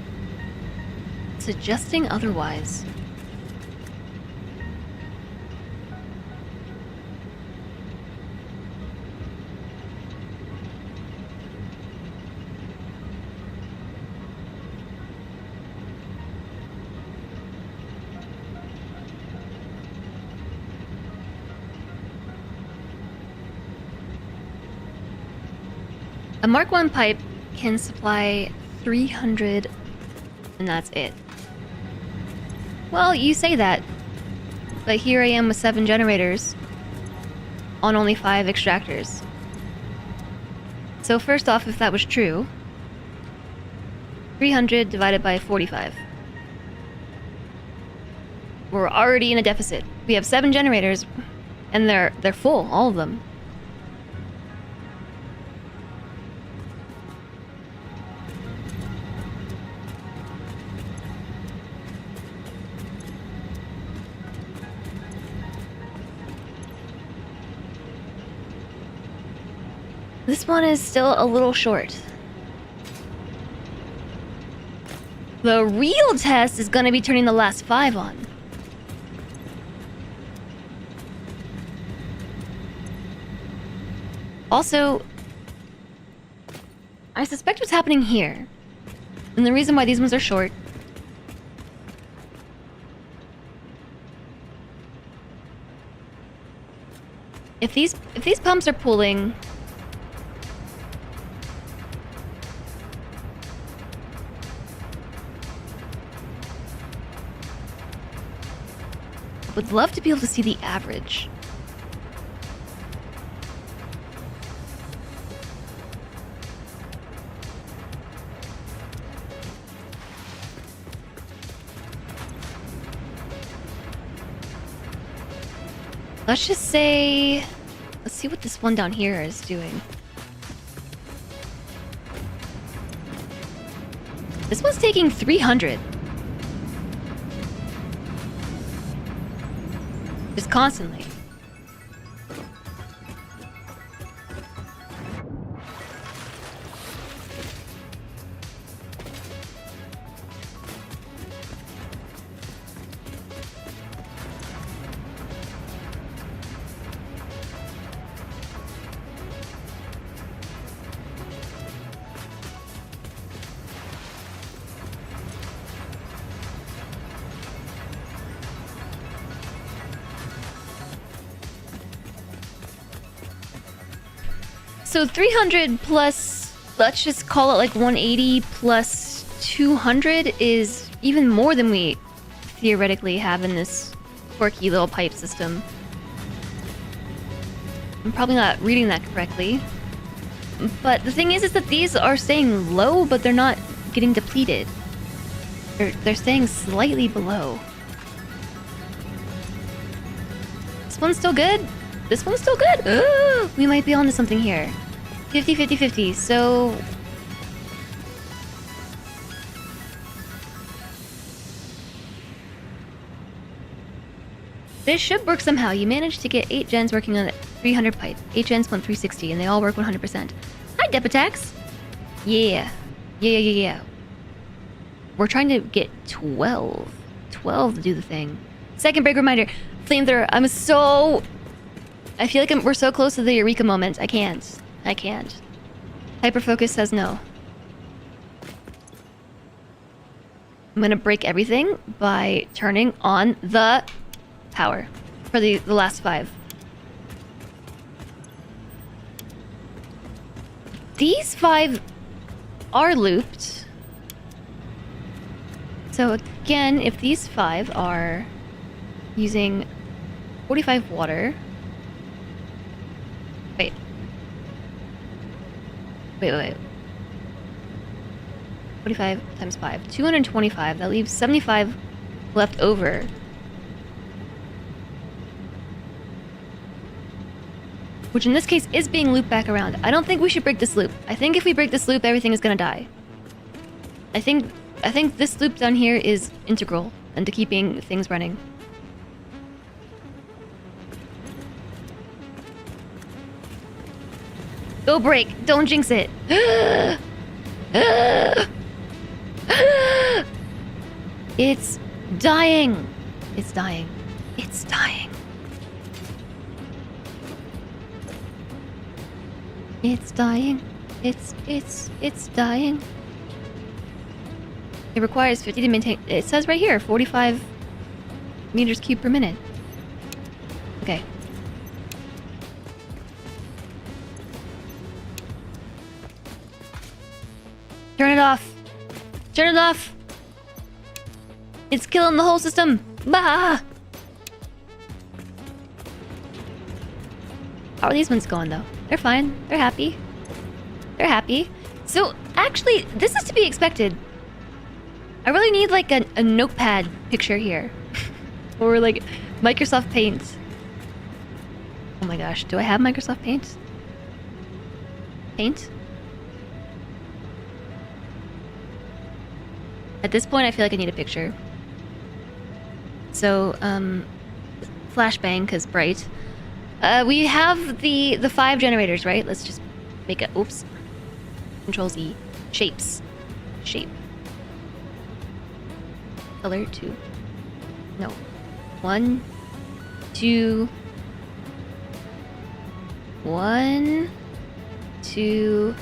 suggesting otherwise. A Mark 1 pipe can supply 300, and that's it. Well, you say that, but here I am with 7 generators on only 5 extractors. So first off, if that was true, 300 divided by 45. We're already in a deficit. We have 7 generators, and they're full, all of them. This one is still a little short. The real test is gonna be turning the last 5 on. Also, I suspect what's happening here, and the reason why these ones are short, if these pumps are pulling, would love to be able to see the average. Let's just say, let's see what this one down here is doing. This one's taking 300. Just constantly. So 300 plus, let's just call it like 180 plus 200 is even more than we theoretically have in this quirky little pipe system. I'm probably not reading that correctly. But the thing is that these are staying low, but they're not getting depleted. They're staying slightly below. This one's still good. This one's still good. Ooh, we might be onto something here. 50, 50, 50. So this should work somehow. You managed to get 8 gens working on 300 pipe. 8 gens went 360, and they all work 100%. Hi, Dep attacks. Yeah. Yeah. We're trying to get 12. 12 to do the thing. Second break reminder. Flamethrower. I feel like we're so close to the Eureka moment. I can't. Hyperfocus says no. I'm gonna break everything by turning on the power for the last 5. These 5 are looped. So again, if these 5 are using 45 water... Wait. 45 times 5. 225. That leaves 75 left over. Which in this case is being looped back around. I don't think we should break this loop. I think if we break this loop, everything is gonna die. I think I think this loop down here is integral into keeping things running. Go break! Don't jinx it! It's dying! It's dying. It's dying. It's dying. It's dying. It requires 50 to maintain. It says right here, 45 meters cubed per minute. Okay. Turn it off. Turn it off. It's killing the whole system. Bah! How are these ones going though? They're fine. They're happy. They're happy. So actually, this is to be expected. I really need like a notepad picture here. Or like Microsoft Paint. Oh my gosh, do I have Microsoft Paint? Paint? At this point, I feel like I need a picture. So, flashbang, because bright. We have the 5 generators, right? Let's just make it. Oops. Control Z. Shapes. Shape. Color 2. No. 1, 2. 1, 2,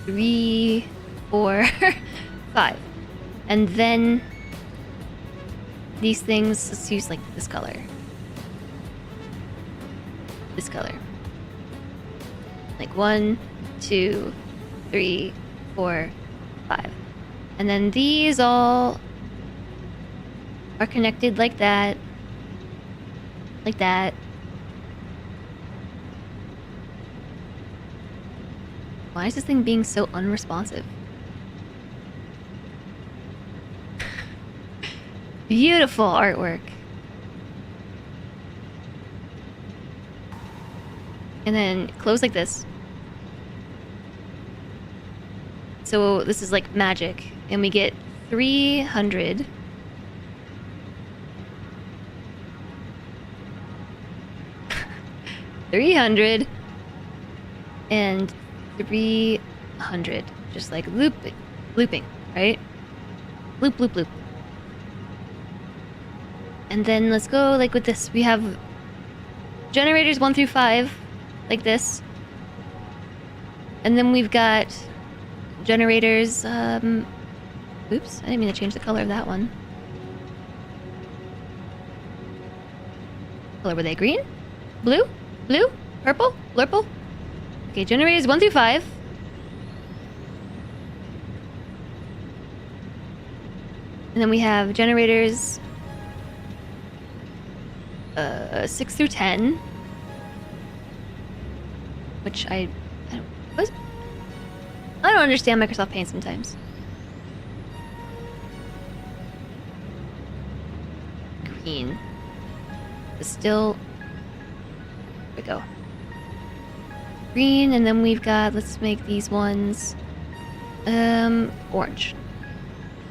3, 4, 5. And then these things, let's use like this color. This color. Like 1, 2, 3, 4, 5. And then these all are connected like that. Like that. Why is this thing being so unresponsive? Beautiful artwork. And then close like this. So this is like magic. And we get 300. $300 and 300. Just like looping, right? Loop, loop, loop. And then let's go like with this. We have generators 1 through 5, like this. And then we've got generators, oops, I didn't mean to change the color of that one. What color were they? Green? Blue? Blue? Purple? Blurple? Okay, generators 1 through 5. And then we have generators 6 through 10. Which I don't understand Microsoft Paint sometimes. Green. But still... There we go. Green, and then we've got... Let's make these ones... orange.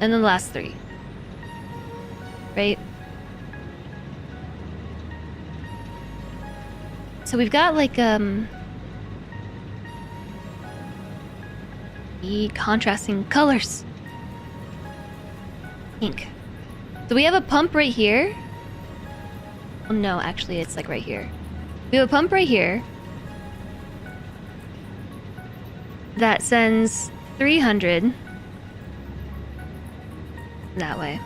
And then the last 3. Right? So we've got like, the contrasting colors. Pink. So we have a pump right here. Oh no, actually it's like right here. We have a pump right here that sends 300 that way.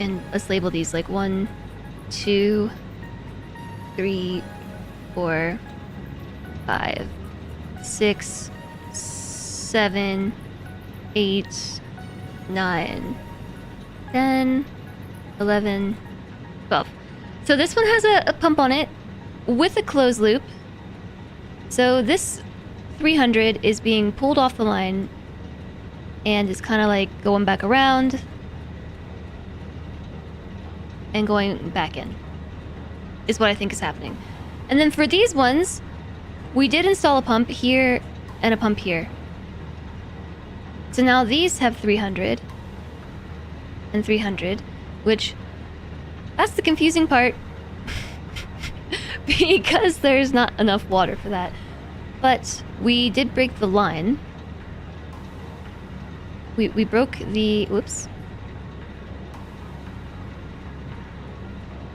And let's label these like 1, 2, 3, 4, 5, 6, 7, 8, 9, 10, 11, 12. So this one has a pump on it with a closed loop. So this 300 is being pulled off the line and is kind of like going back around and going back in, is what I think is happening. And then for these ones, we did install a pump here and a pump here. So now these have 300 and 300, which that's the confusing part because there's not enough water for that. But we did break the line. We broke the... Whoops.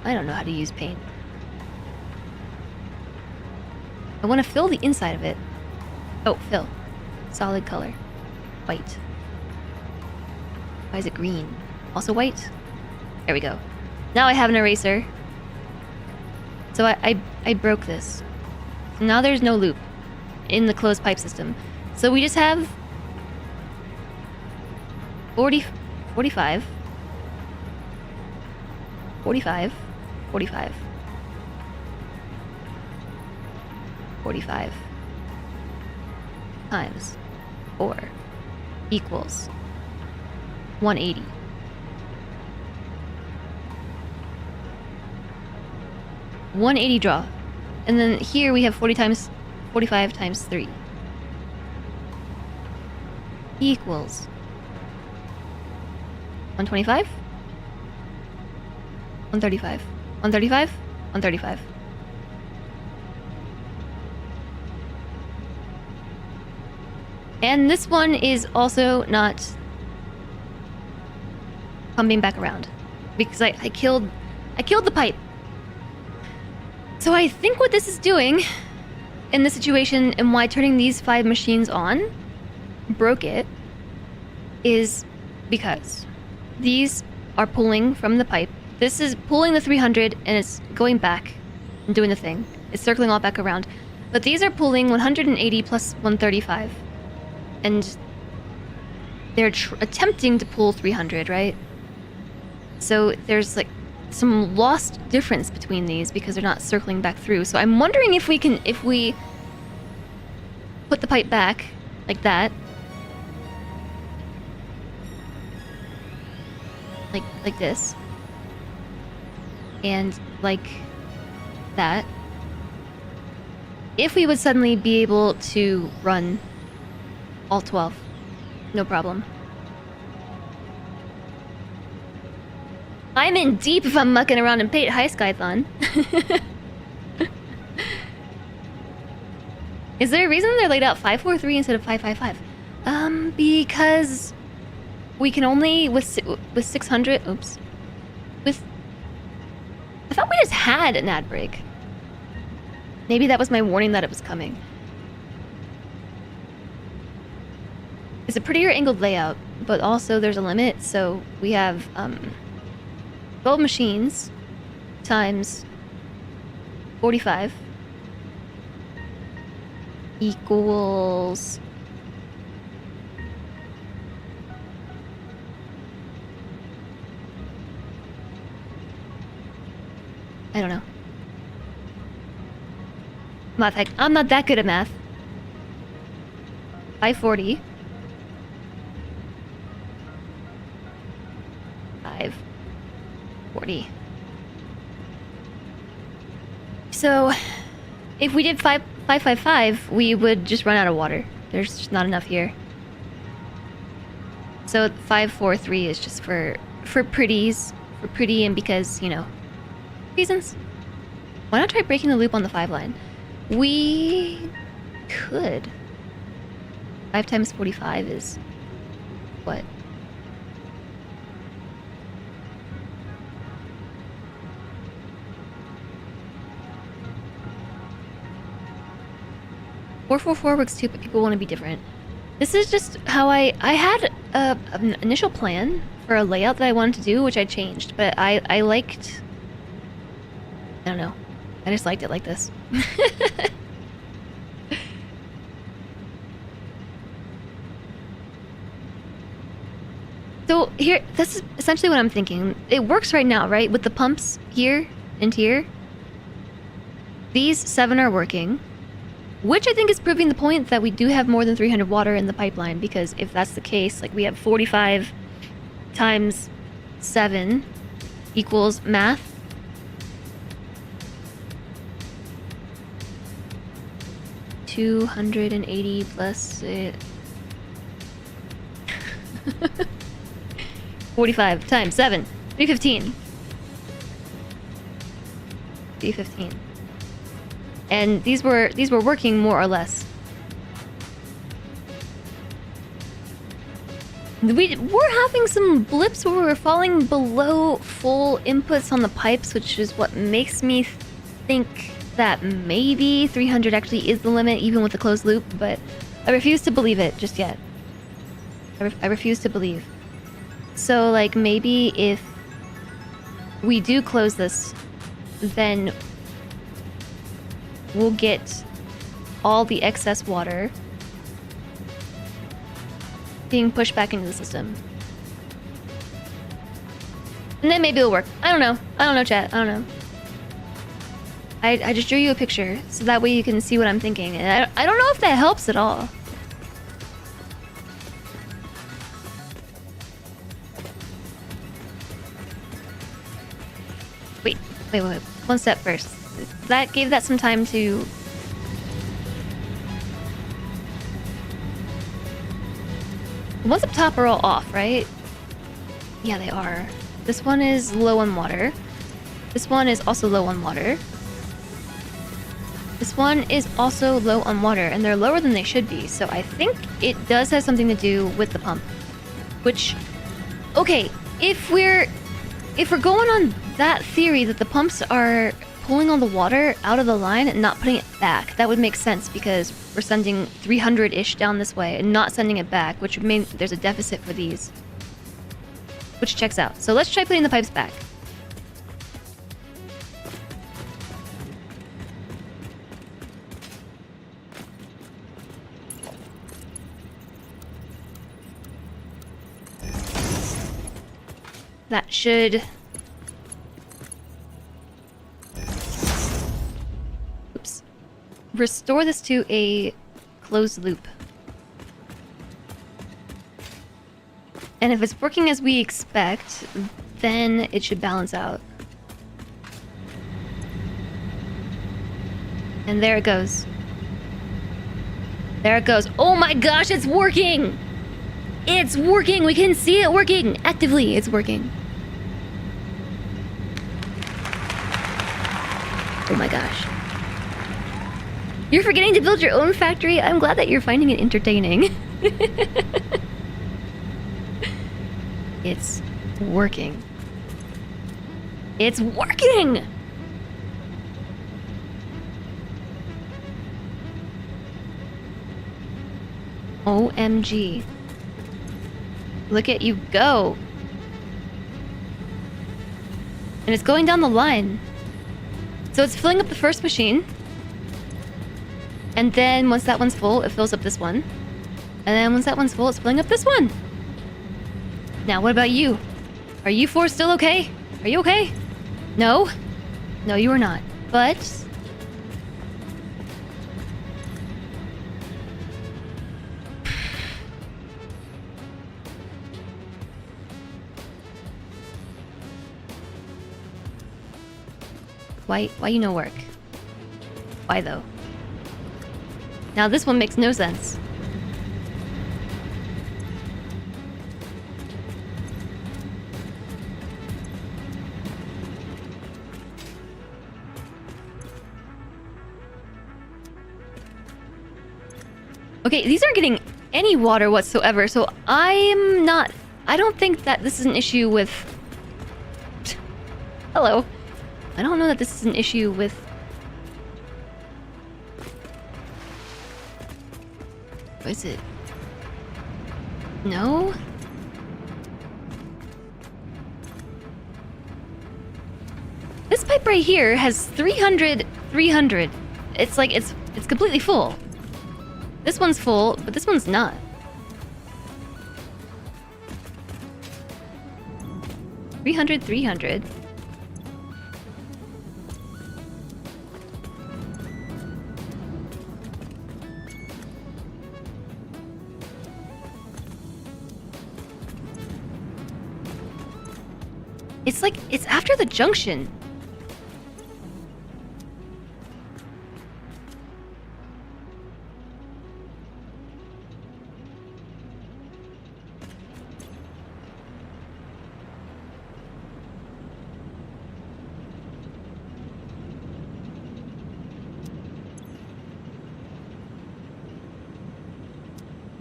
I don't know how to use paint. I want to fill the inside of it. Oh, fill. Solid color. White. Why is it green? Also white? There we go. Now I have an eraser. So I broke this. So now there's no loop in the closed pipe system. So we just have 40, 45, 45, 45, 45 times 4 equals 180. $180 draw. And then here we have 45 times 3 equals 125, 135, 135, 135. And this one is also not coming back around because I killed the pipe. So I think what this is doing in this situation and why turning these 5 machines on broke it is because these are pulling from the pipe. This is pulling the 300 and it's going back and doing the thing. It's circling all back around. But these are pulling 180 plus 135. And they're attempting to pull 300, right? So there's like some lost difference between these because they're not circling back through. So I'm wondering if we put the pipe back like that. Like this. And like that. If we would suddenly be able to run all 12. No problem. I'm in deep if I'm mucking around in paint. Hi, Skython. Is there a reason they're laid out 543 instead of 555? Because we can only with 600. Oops. I thought we just had an ad break. Maybe that was my warning that it was coming. It's a prettier angled layout, but also there's a limit, so we have 12 machines times 45 equals I don't know. I'm not that good at math. 540. 540. So, if we did 555, we would just run out of water. There's just not enough here. So 543 is just for pretties, for pretty, and because, you know, reasons. Why not try breaking the loop on the 5 line? We could. 5 times 45 is what? $444 works too, but people want to be different. This is just how I had an initial plan for a layout that I wanted to do, which I changed, but I liked. I don't know. I just liked it like this. So here, this is essentially what I'm thinking. It works right now, right? With the pumps here and here. These 7 are working. Which I think is proving the point that we do have more than 300 water in the pipeline, because if that's the case, like we have 45 times 7 equals math. 280 plus 45 times 7. 315. 315. And these were working more or less. We're having some blips where we're falling below full inputs on the pipes, which is what makes me think that maybe 300 actually is the limit, even with the closed loop, but I refuse to believe it just yet. I refuse to believe. So, like, maybe if we do close this, then we'll get all the excess water being pushed back into the system. And then maybe it'll work. I don't know. I don't know, chat. I don't know. I just drew you a picture, so that way you can see what I'm thinking. And I don't know if that helps at all. Wait. One step first. That gave that some time to... The ones up top are all off, right? Yeah, they are. This one is low on water. This one is also low on water. This one is also low on water, and they're lower than they should be, so I think it does have something to do with the pump. Which, okay, if we're going on that theory that the pumps are pulling all the water out of the line and not putting it back, that would make sense because we're sending 300-ish down this way and not sending it back, which would mean there's a deficit for these. Which checks out. So let's try putting the pipes back. That should... Oops. Restore this to a closed loop. And if it's working as we expect, then it should balance out. And there it goes. There it goes. Oh my gosh, it's working! It's working! We can see it working! Actively, it's working. Oh my gosh. You're forgetting to build your own factory? I'm glad that you're finding it entertaining. It's working. It's working! OMG. Look at you go. And it's going down the line. So it's filling up the first machine. And then once that one's full, it fills up this one. And then once that one's full, it's filling up this one. Now, what about you? Are you four still okay? Are you okay? No? No, you are not. But... Why you no work? Why though? Now this one makes no sense. Okay, these aren't getting any water whatsoever, so I don't think that this is an issue with... Hello. I don't know that this is an issue with... What is it? No? This pipe right here has 300. It's like, it's completely full. This one's full, but this one's not. $300. It's like, it's after the junction.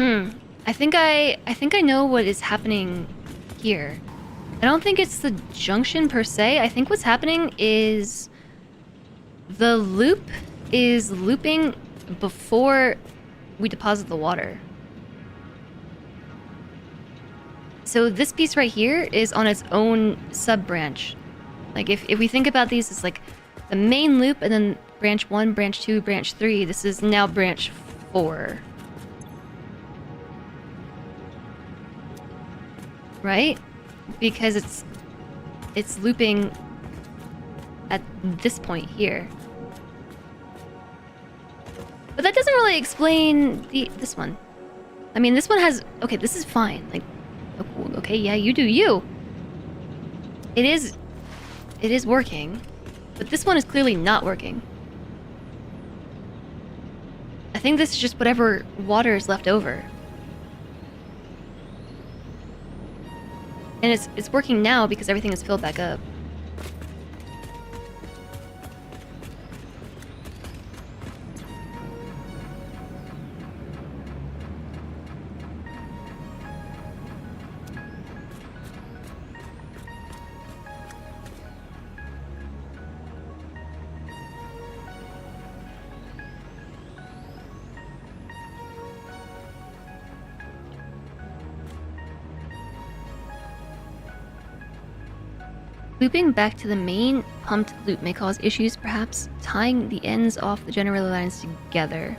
I think I know what is happening here. I don't think it's the junction per se. I think what's happening is the loop is looping before we deposit the water. So this piece right here is on its own sub-branch. Like if we think about these as like the main loop and then branch 1, branch 2, branch 3, this is now branch 4. Right? Because it's looping at this point here. But that doesn't really explain this one. I mean, this one has... Okay, this is fine. Like, okay, yeah, you do you. It is working. But this one is clearly not working. I think this is just whatever water is left over. And it's working now because everything is filled back up. Looping back to the main pumped loop may cause issues, perhaps tying the ends off the generator lines together.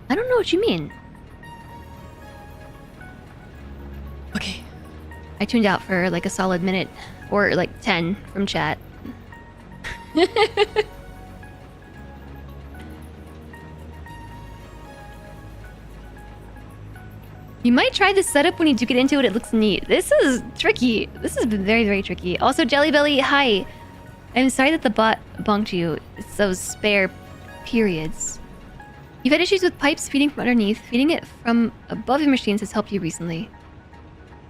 I don't know what you mean. Okay. I tuned out for like a solid minute, or like 10 from chat. You might try this setup when you do get into it. It looks neat. This is tricky. This has been very, very tricky. Also, Jellybelly, hi. I'm sorry that the bot bunked you. It's those spare periods. You've had issues with pipes feeding from underneath. Feeding it from above your machines has helped you recently.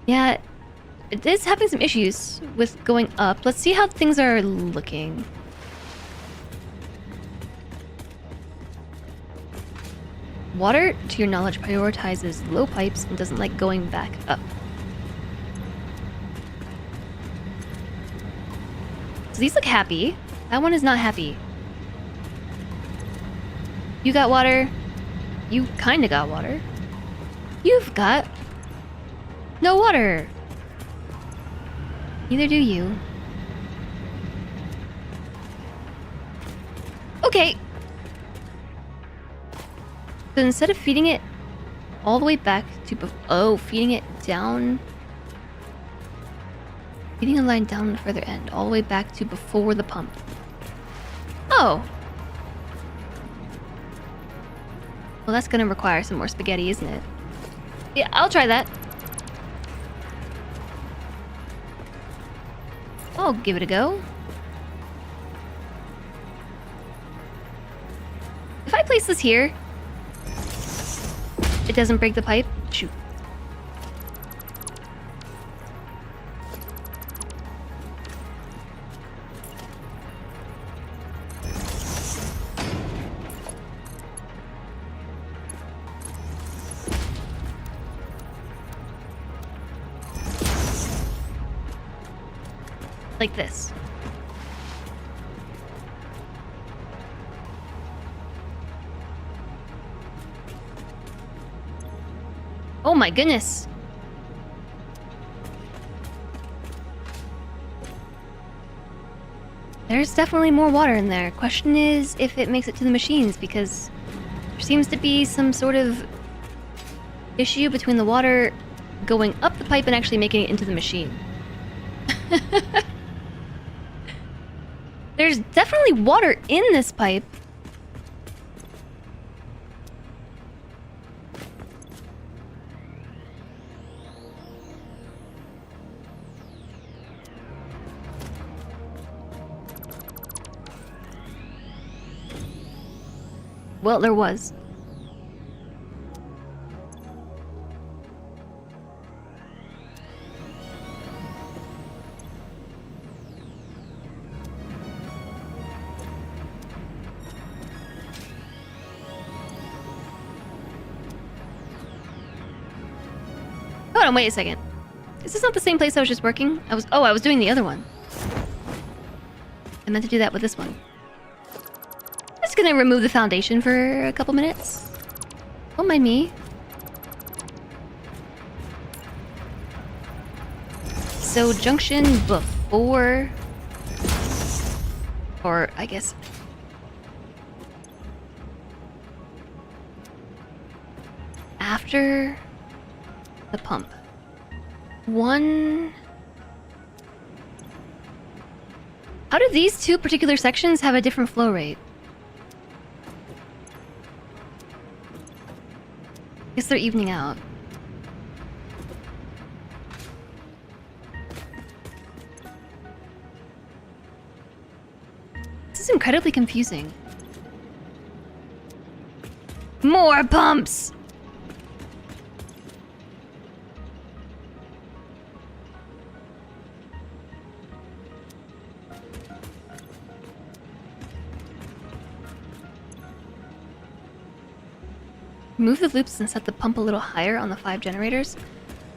Yeah, it is having some issues with going up. Let's see how things are looking. Water, to your knowledge, prioritizes low pipes and doesn't like going back up. So these look happy. That one is not happy. You got water. You kinda got water. You've got no water. Neither do you. Okay. So instead of feeding it all the way back to... feeding it down... Feeding a line down the further end, all the way back to before the pump. Oh! Well, that's gonna require some more spaghetti, isn't it? Yeah, I'll try that. I'll give it a go. If I place this here... It doesn't break the pipe? Shoot. Like this. Oh my goodness. There's definitely more water in there. Question is if it makes it to the machines, because there seems to be some sort of issue between the water going up the pipe and actually making it into the machine. There's definitely water in this pipe. Well, there was. Hold on, wait a second. Is this not the same place I was just working? I was doing the other one. I meant to do that with this one. I'm just gonna remove the foundation for a couple minutes. Don't mind me. So junction before, or I guess after the pump. One. How do these two particular sections have a different flow rate? I guess they're evening out. This is incredibly confusing. More pumps! Move the loops and set the pump a little higher on the 5 generators.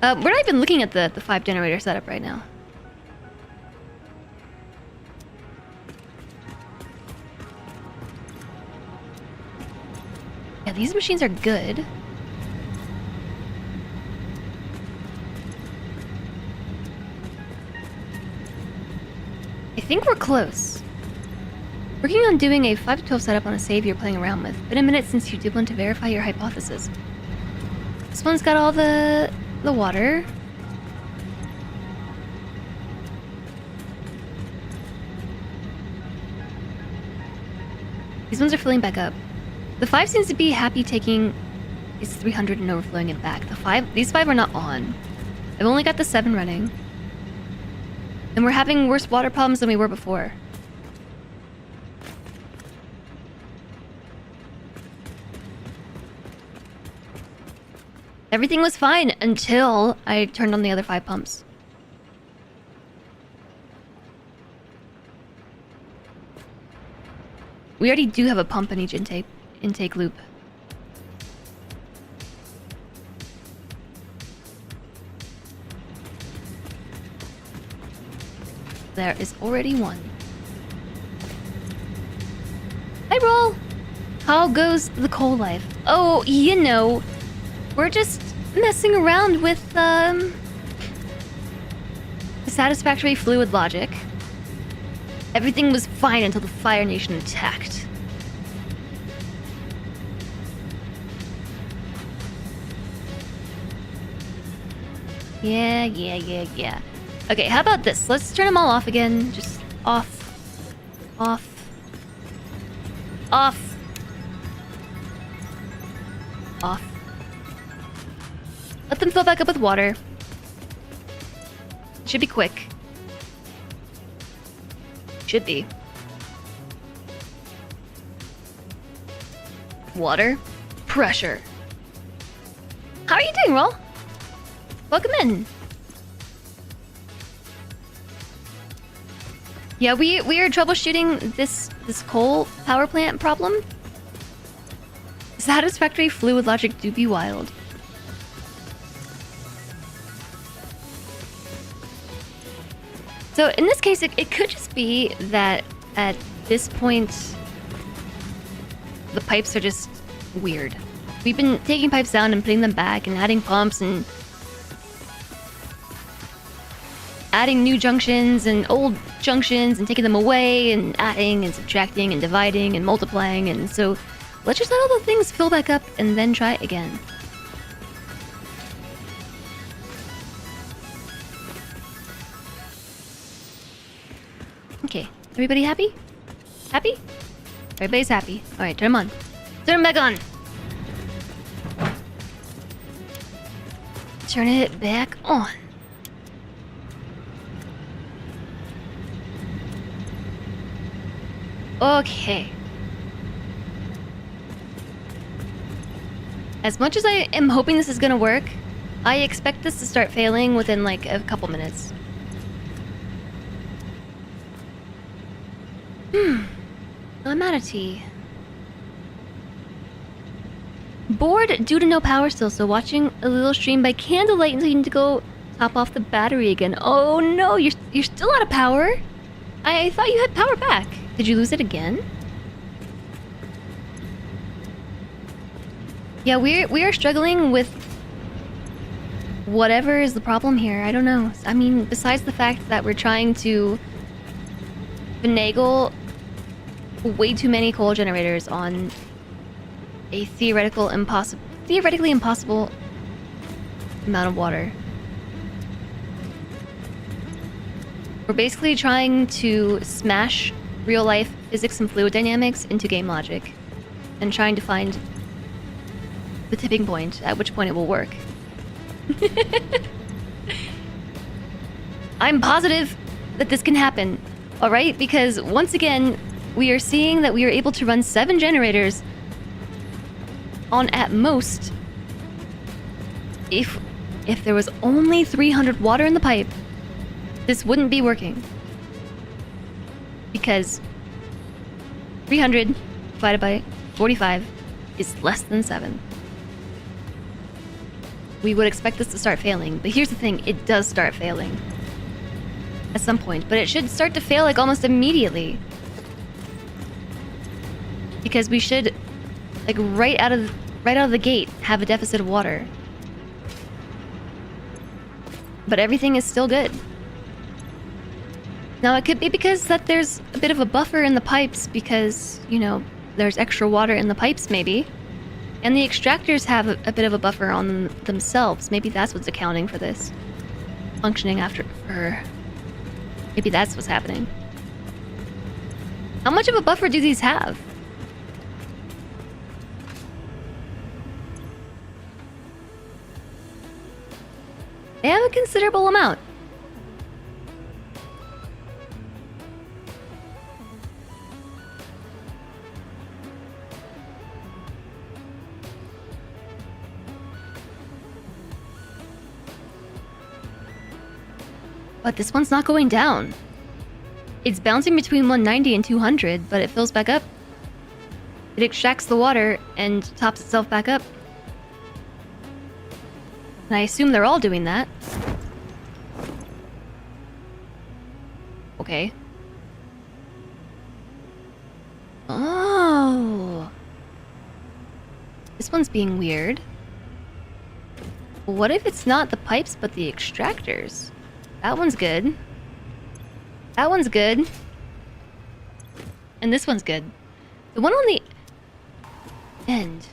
We're not even looking at the 5 generator setup right now. Yeah, these machines are good. I think we're close. Working on doing a 5 to 12 setup on a save you're playing around with. Been a minute since you did one to verify your hypothesis. This one's got all the water. These ones are filling back up. The 5 seems to be happy taking its 300 and overflowing it back. These 5 are not on. I've only got the 7 running. And we're having worse water problems than we were before. Everything was fine until I turned on the other 5 pumps. We already do have a pump in each intake loop. There is already one. Hi, Roll! How goes the coal life? Oh, you know, we're just messing around with, the satisfactory fluid logic. Everything was fine until the Fire Nation attacked. Yeah. Okay, how about this? Let's turn them all off again. Just off. Off. Off. Off. Let them fill back up with water. Should be quick. Should be. Water. Pressure. How are you doing, Roll? Welcome in. Yeah, we are troubleshooting this coal power plant problem. Satisfactory fluid logic do be wild. So in this case, it could just be that at this point, the pipes are just weird. We've been taking pipes down and putting them back and adding pumps and adding new junctions and old junctions and taking them away and adding and subtracting and dividing and multiplying, and so let's just let all the things fill back up and then try it again. Okay, everybody happy? Happy? Everybody's happy. Alright, turn them on. Turn them back on! Turn it back on. Okay. As much as I am hoping this is gonna work, I expect this to start failing within like a couple minutes. I'm out of tea. bored due to no power still, so watching a little stream by candlelight until you need to go top off the battery again. Oh no, you're still out of power? I thought you had power back. Did you lose it again? Yeah, we are struggling with whatever is the problem here. I don't know. I mean, besides the fact that we're trying to finagle way too many coal generators on a theoretically impossible amount of water. We're basically trying to smash real-life physics and fluid dynamics into game logic and trying to find the tipping point, at which point it will work. I'm positive that this can happen, alright? Because once again, we are seeing that we are able to run 7 generators on at most. If there was only 300 water in the pipe, this wouldn't be working. Because 300 divided by 45 is less than 7. We would expect this to start failing, but here's the thing, it does start failing. At some point, but it should start to fail like almost immediately. Because we should, like right out of the gate, have a deficit of water. But everything is still good. Now it could be because that there's a bit of a buffer in the pipes because, you know, there's extra water in the pipes maybe. And the extractors have a bit of a buffer on themselves. Maybe that's what's accounting for this. Functioning maybe that's what's happening. How much of a buffer do these have? They have a considerable amount. But this one's not going down. It's bouncing between 190 and 200, but it fills back up. It extracts the water and tops itself back up. And I assume they're all doing that. Okay. Oh. This one's being weird. What if it's not the pipes but the extractors? That one's good. That one's good. And this one's good. The one on the end.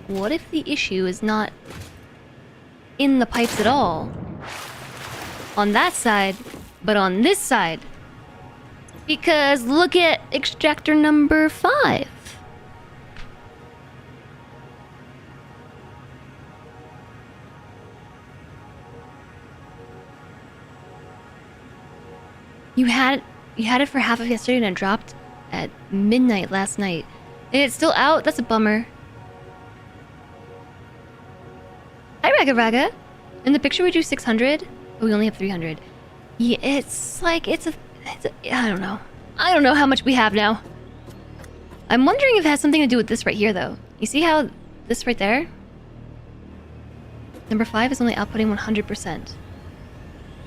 What if the issue is not in the pipes at all? On that side, but on this side. Because look at extractor number 5. You had it for half of yesterday and it dropped at midnight last night. And it's still out? That's a bummer. Hi, Raga Raga. In the picture we drew 600, but we only have 300. Yeah, it's like, it's a I don't know. I don't know how much we have now. I'm wondering if it has something to do with this right here, though. You see how this right there? Number 5 is only outputting 100%.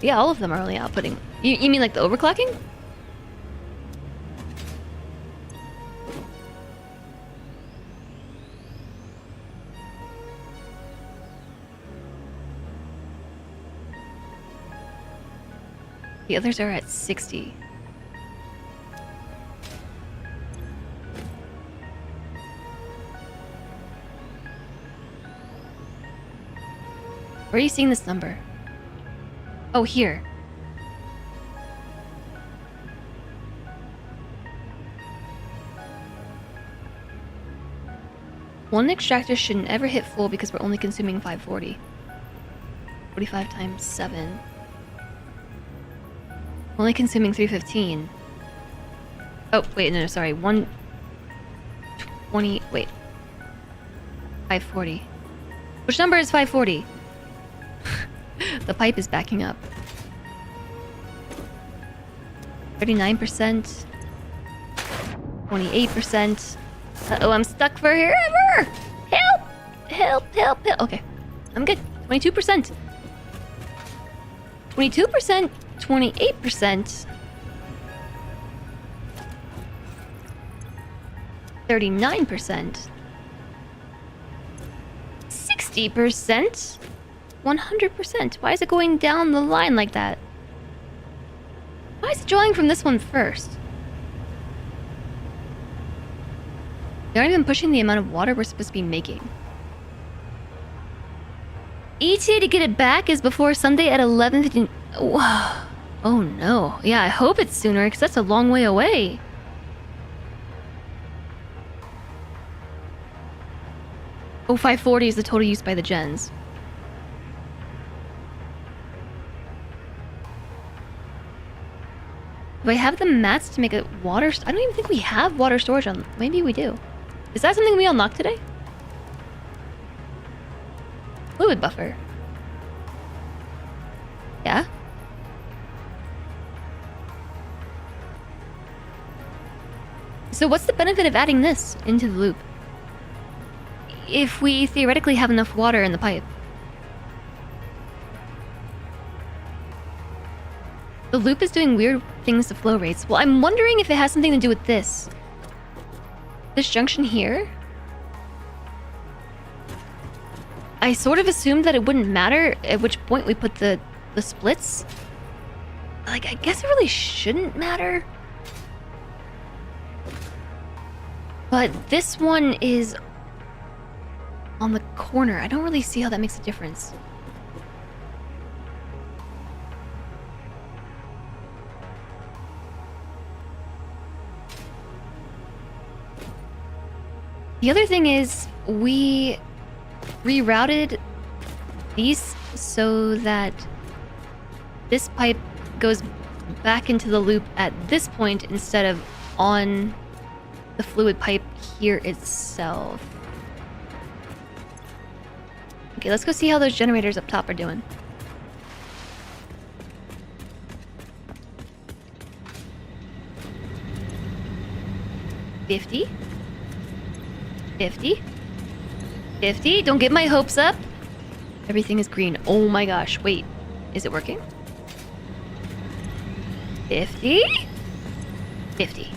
Yeah, all of them are only outputting. You mean like the overclocking? The others are at 60. Where are you seeing this number? Oh, here. One extractor shouldn't ever hit full because we're only consuming 540. 45 times 7. Only consuming 315. Oh, wait, no, sorry. 120. Wait. 540. Which number is 540? The pipe is backing up. 39%. 28%. Uh-oh, I'm stuck forever! Help! Help, help, help. Okay, I'm good. 22%. 22%, 28%. 39%. 60%. 100%. Why is it going down the line like that? Why is it drawing from this one first? They aren't even pushing the amount of water we're supposed to be making. ETA to get it back is before Sunday at 11:15. Whoa. Oh no. Yeah, I hope it's sooner because that's a long way away. Oh, 540 is the total use by the gens. Do I have the mats to make a water... I don't even think we have water storage on... Maybe we do. Is that something we unlocked today? Fluid buffer. Yeah? So what's the benefit of adding this into the loop? If we theoretically have enough water in the pipe. The loop is doing weird things to flow rates. Well, I'm wondering if it has something to do with this. This junction here? I sort of assumed that it wouldn't matter at which point we put the splits. Like, I guess it really shouldn't matter. But this one is on the corner. I don't really see how that makes a difference. The other thing is, we rerouted these so that this pipe goes back into the loop at this point instead of on the fluid pipe here itself. Okay, let's go see how those generators up top are doing. $50. 50. 50. Don't get my hopes up. Everything is green. Oh my gosh. Wait. Is it working? 50. 50.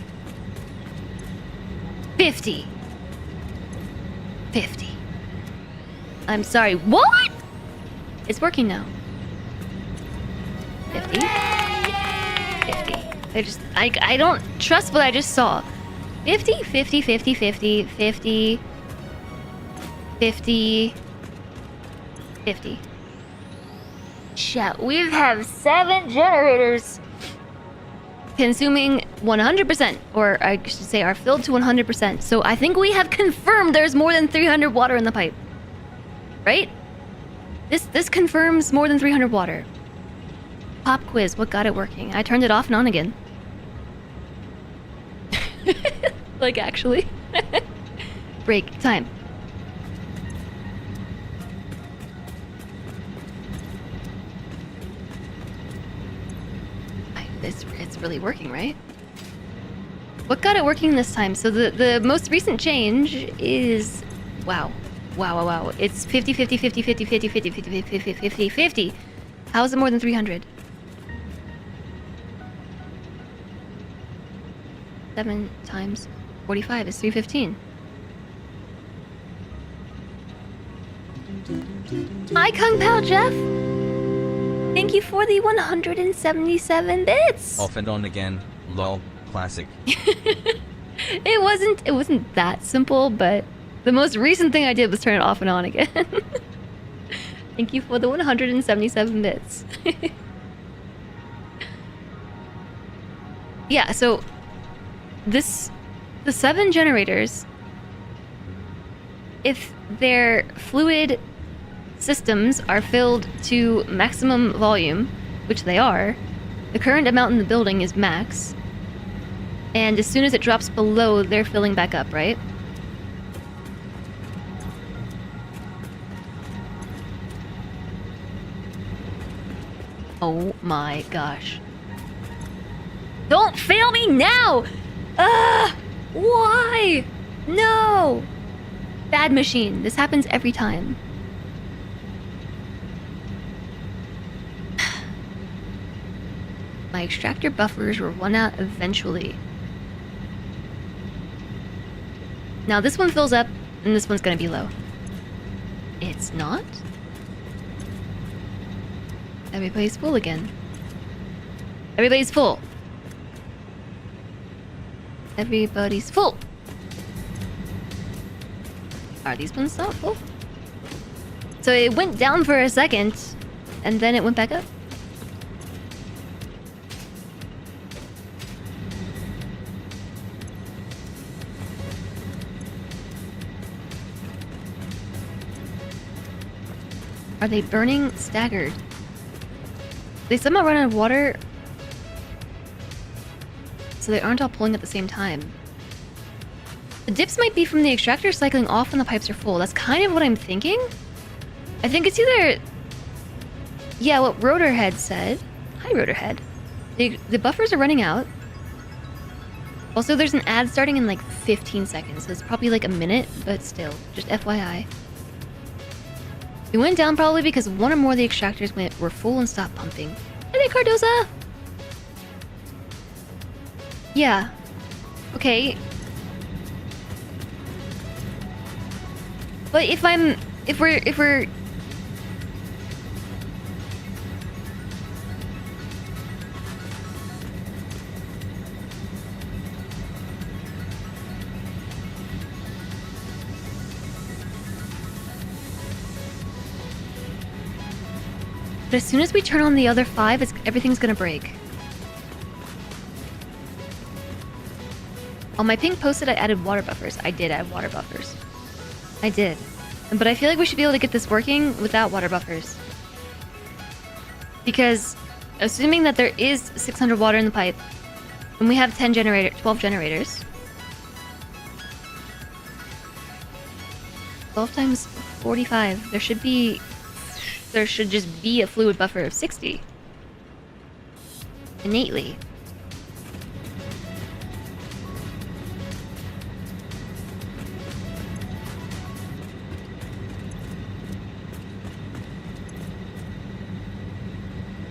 50. 50. I'm sorry. What? It's working now. 50. 50. I don't trust what I just saw. 50, 50, 50, 50, 50, 50, 50. Chat, we have 7 generators consuming 100%, or I should say are filled to 100%. So I think we have confirmed there's more than 300 water in the pipe. Right? This confirms more than 300 water. Pop quiz, what got it working? I turned it off and on again. Like, actually. Break time. It's really working, right? What got it working this time? So the most recent change is... Wow. Wow. It's 50, 50, 50, 50, 50, 50, 50, 50, 50, 50. How is it more than 300? 7 times 45 is 315. Hi, Kung Pao Jeff! Thank you for the 177 bits! Off and on again. Lol. Classic. It wasn't that simple, but the most recent thing I did was turn it off and on again. Thank you for the 177 bits. Yeah, so the 7 generators, if their fluid systems are filled to maximum volume, which they are, the current amount in the building is max, and as soon as it drops below, they're filling back up, right? Oh my gosh. Don't fail me now! Why? No! Bad machine. This happens every time. My extractor buffers will run out eventually. Now this one fills up, and this one's gonna be low. It's not? Everybody's full again. Everybody's full. Everybody's full. Are these ones not full? So it went down for a second, and then it went back up. Are they burning staggered? They somehow run out of water, so they aren't all pulling at the same time. The dips might be from the extractor cycling off when the pipes are full. That's kind of what I'm thinking. I think it's either... Yeah, what Rotorhead said. Hi, Rotorhead. The buffers are running out. Also, there's an ad starting in like 15 seconds, so it's probably like a minute, but still, just FYI. It went down probably because one or more of the extractors were full and stopped pumping. Hey, Cardoza! Yeah. Okay. But if we're... But as soon as we turn on the other 5, everything's gonna break. On my ping posted I added water buffers. I did add water buffers. I did. But I feel like we should be able to get this working without water buffers. Because assuming that there is 600 water in the pipe, and we have 12 generators. 12 times 45. There should just be a fluid buffer of 60. Innately.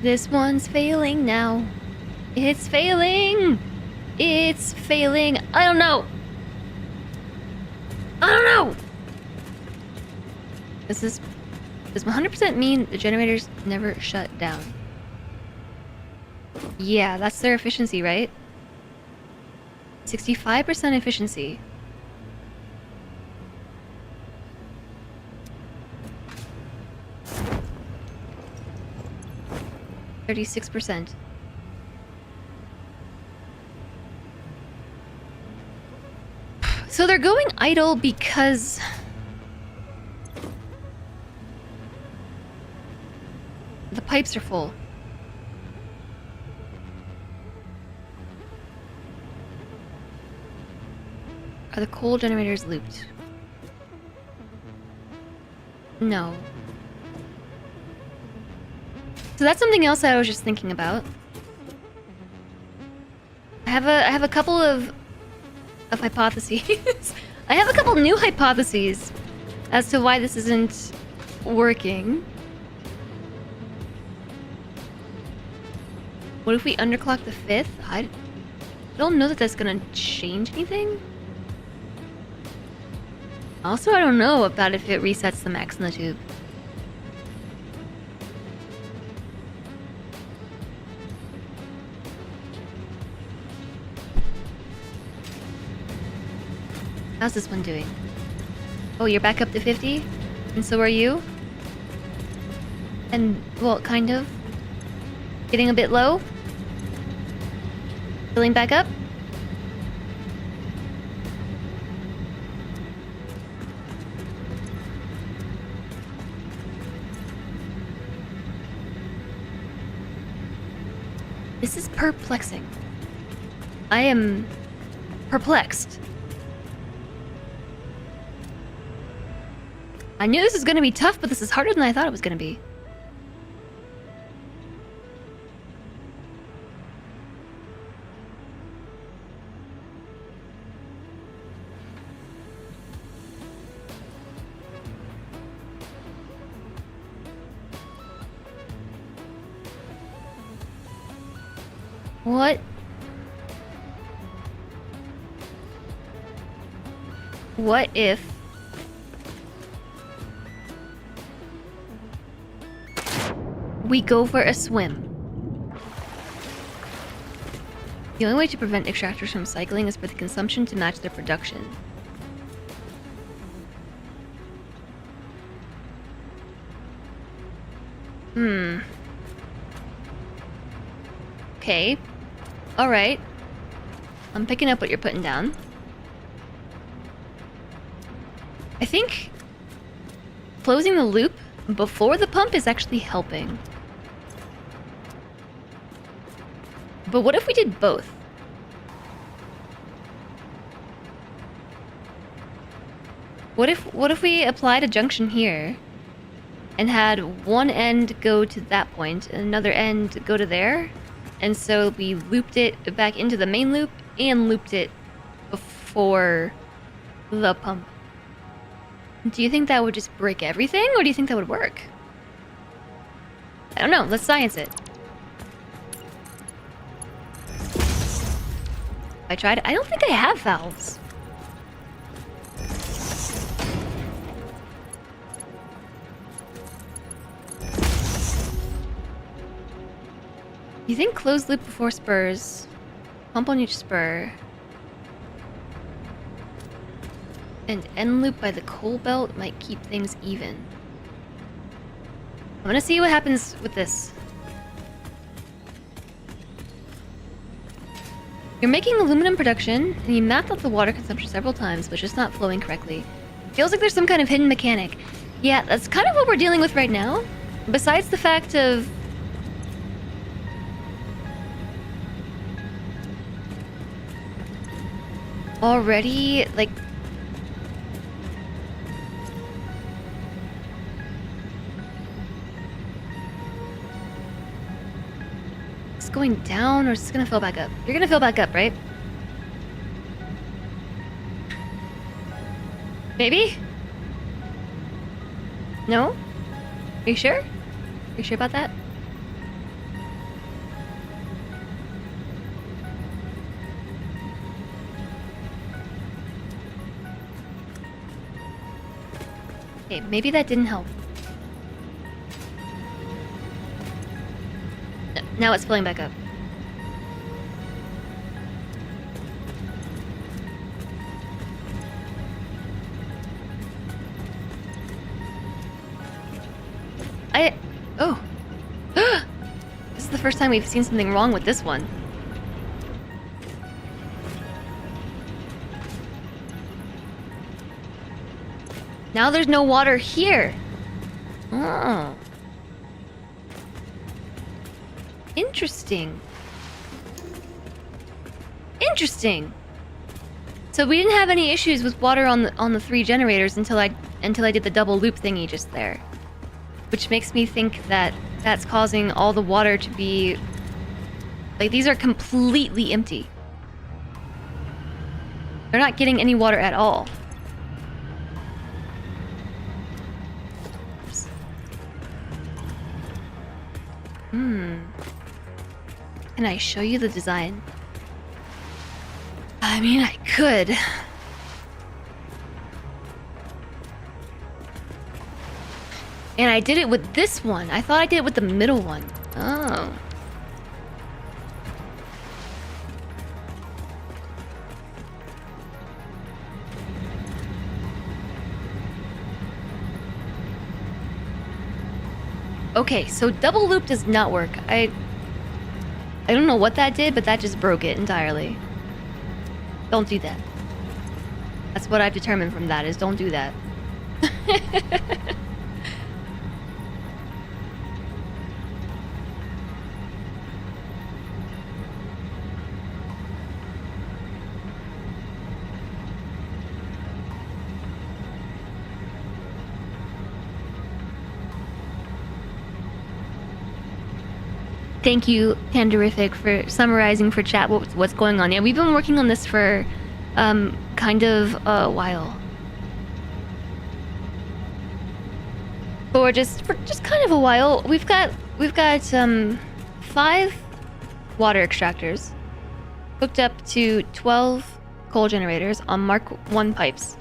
This one's failing now. It's failing! It's failing! I don't know! I don't know! Does 100% mean the generators never shut down? Yeah, that's their efficiency, right? 65% efficiency. %. So they're going idle because the pipes are full. Are the coal generators looped? No. So that's something else I was just thinking about. I have a couple of hypotheses. I have a couple new hypotheses as to why this isn't working. What if we underclock the 5th? I don't know that that's gonna change anything. Also, I don't know about if it resets the max in the tube. How's this one doing? Oh, you're back up to 50? And so are you? And, well, kind of. Getting a bit low? Filling back up? This is perplexing. I am perplexed. I knew this was gonna be tough, but this is harder than I thought it was gonna be. What? What if... we go for a swim? The only way to prevent extractors from cycling is for the consumption to match their production. Okay. Alright. I'm picking up what you're putting down. I think closing the loop before the pump is actually helping. But what if we did both? What if we applied a junction here and had one end go to that point and another end go to there? And so we looped it back into the main loop and looped it before the pump. Do you think that would just break everything, or do you think that would work? I don't know. Let's science it. I tried. I don't think I have valves. You think closed loop before spurs, pump on each spur, and end loop by the coal belt might keep things even. I'm gonna see what happens with this. You're making aluminum production, and you mapped out the water consumption several times, but just not flowing correctly. Feels like there's some kind of hidden mechanic. Yeah, that's kind of what we're dealing with right now. Besides the fact of... already, like... it's going down, or is it gonna fill back up? You're gonna fill back up, right? Maybe? No? Are you sure? Are you sure about that? Okay, maybe that didn't help. No, now it's filling back up. Oh. This is the first time we've seen something wrong with this one. Now there's no water here. Oh. Interesting. Interesting. So we didn't have any issues with water on the 3 generators until I did the double loop thingy just there. Which makes me think that that's causing all the water to be... like, these are completely empty. They're not getting any water at all. Can I show you the design? I mean, I could. And I did it with this one. I thought I did it with the middle one. Oh. Okay, so double loop does not work. I don't know what that did, but that just broke it entirely. Don't do that. That's what I've determined from that, is don't do that. Thank you, Panderific, for summarizing for chat what's going on. Yeah, we've been working on this for kind of a while. For just kind of a while. We've got 5 water extractors hooked up to 12 coal generators on Mark 1 pipes.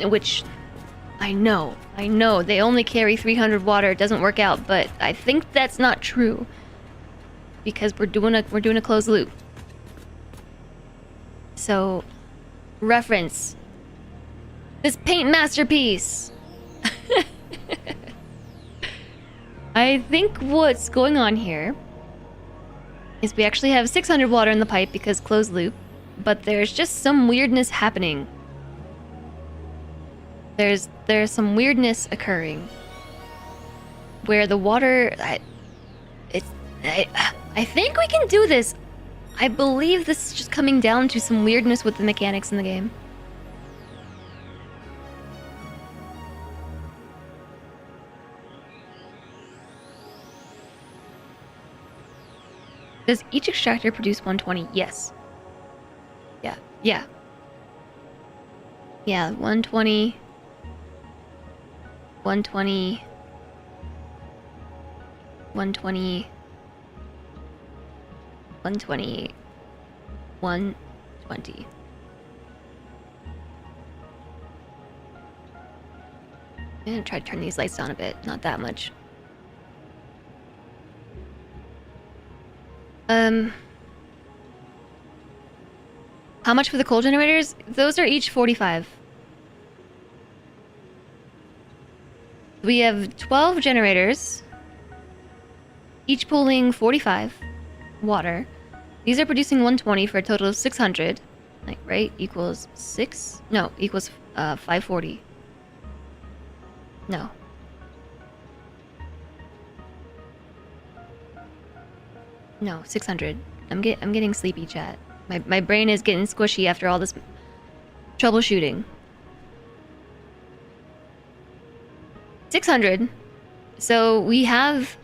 Which, I know, they only carry 300 water, it doesn't work out, but I think that's not true. Because we're doing a closed loop. So, reference this paint masterpiece. I think what's going on here is we actually have 600 water in the pipe because closed loop, but there's just some weirdness happening. There's some weirdness occurring where the water, I think we can do this. I believe this is just coming down to some weirdness with the mechanics in the game. Does each extractor produce 120? Yes. Yeah. 120. 120. 120. 120. 120. I'm gonna try to turn these lights down a bit, not that much. How much for the coal generators? Those are each 45. We have 12 generators, each pulling 45 water. These are producing 120 for a total of 600. Like, right? Equals 6? No, equals 540. No. No, 600. I'm getting sleepy, chat. My brain is getting squishy after all this troubleshooting. 600. So we have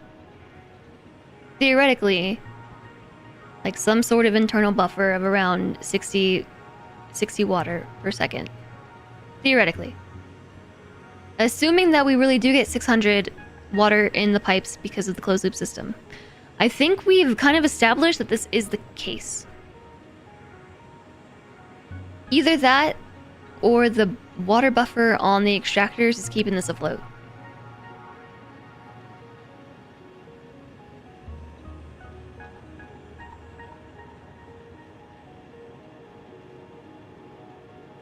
theoretically like some sort of internal buffer of around 60 water per second. Theoretically. Assuming that we really do get 600 water in the pipes because of the closed loop system. I think we've kind of established that this is the case. Either that, or the water buffer on the extractors is keeping this afloat.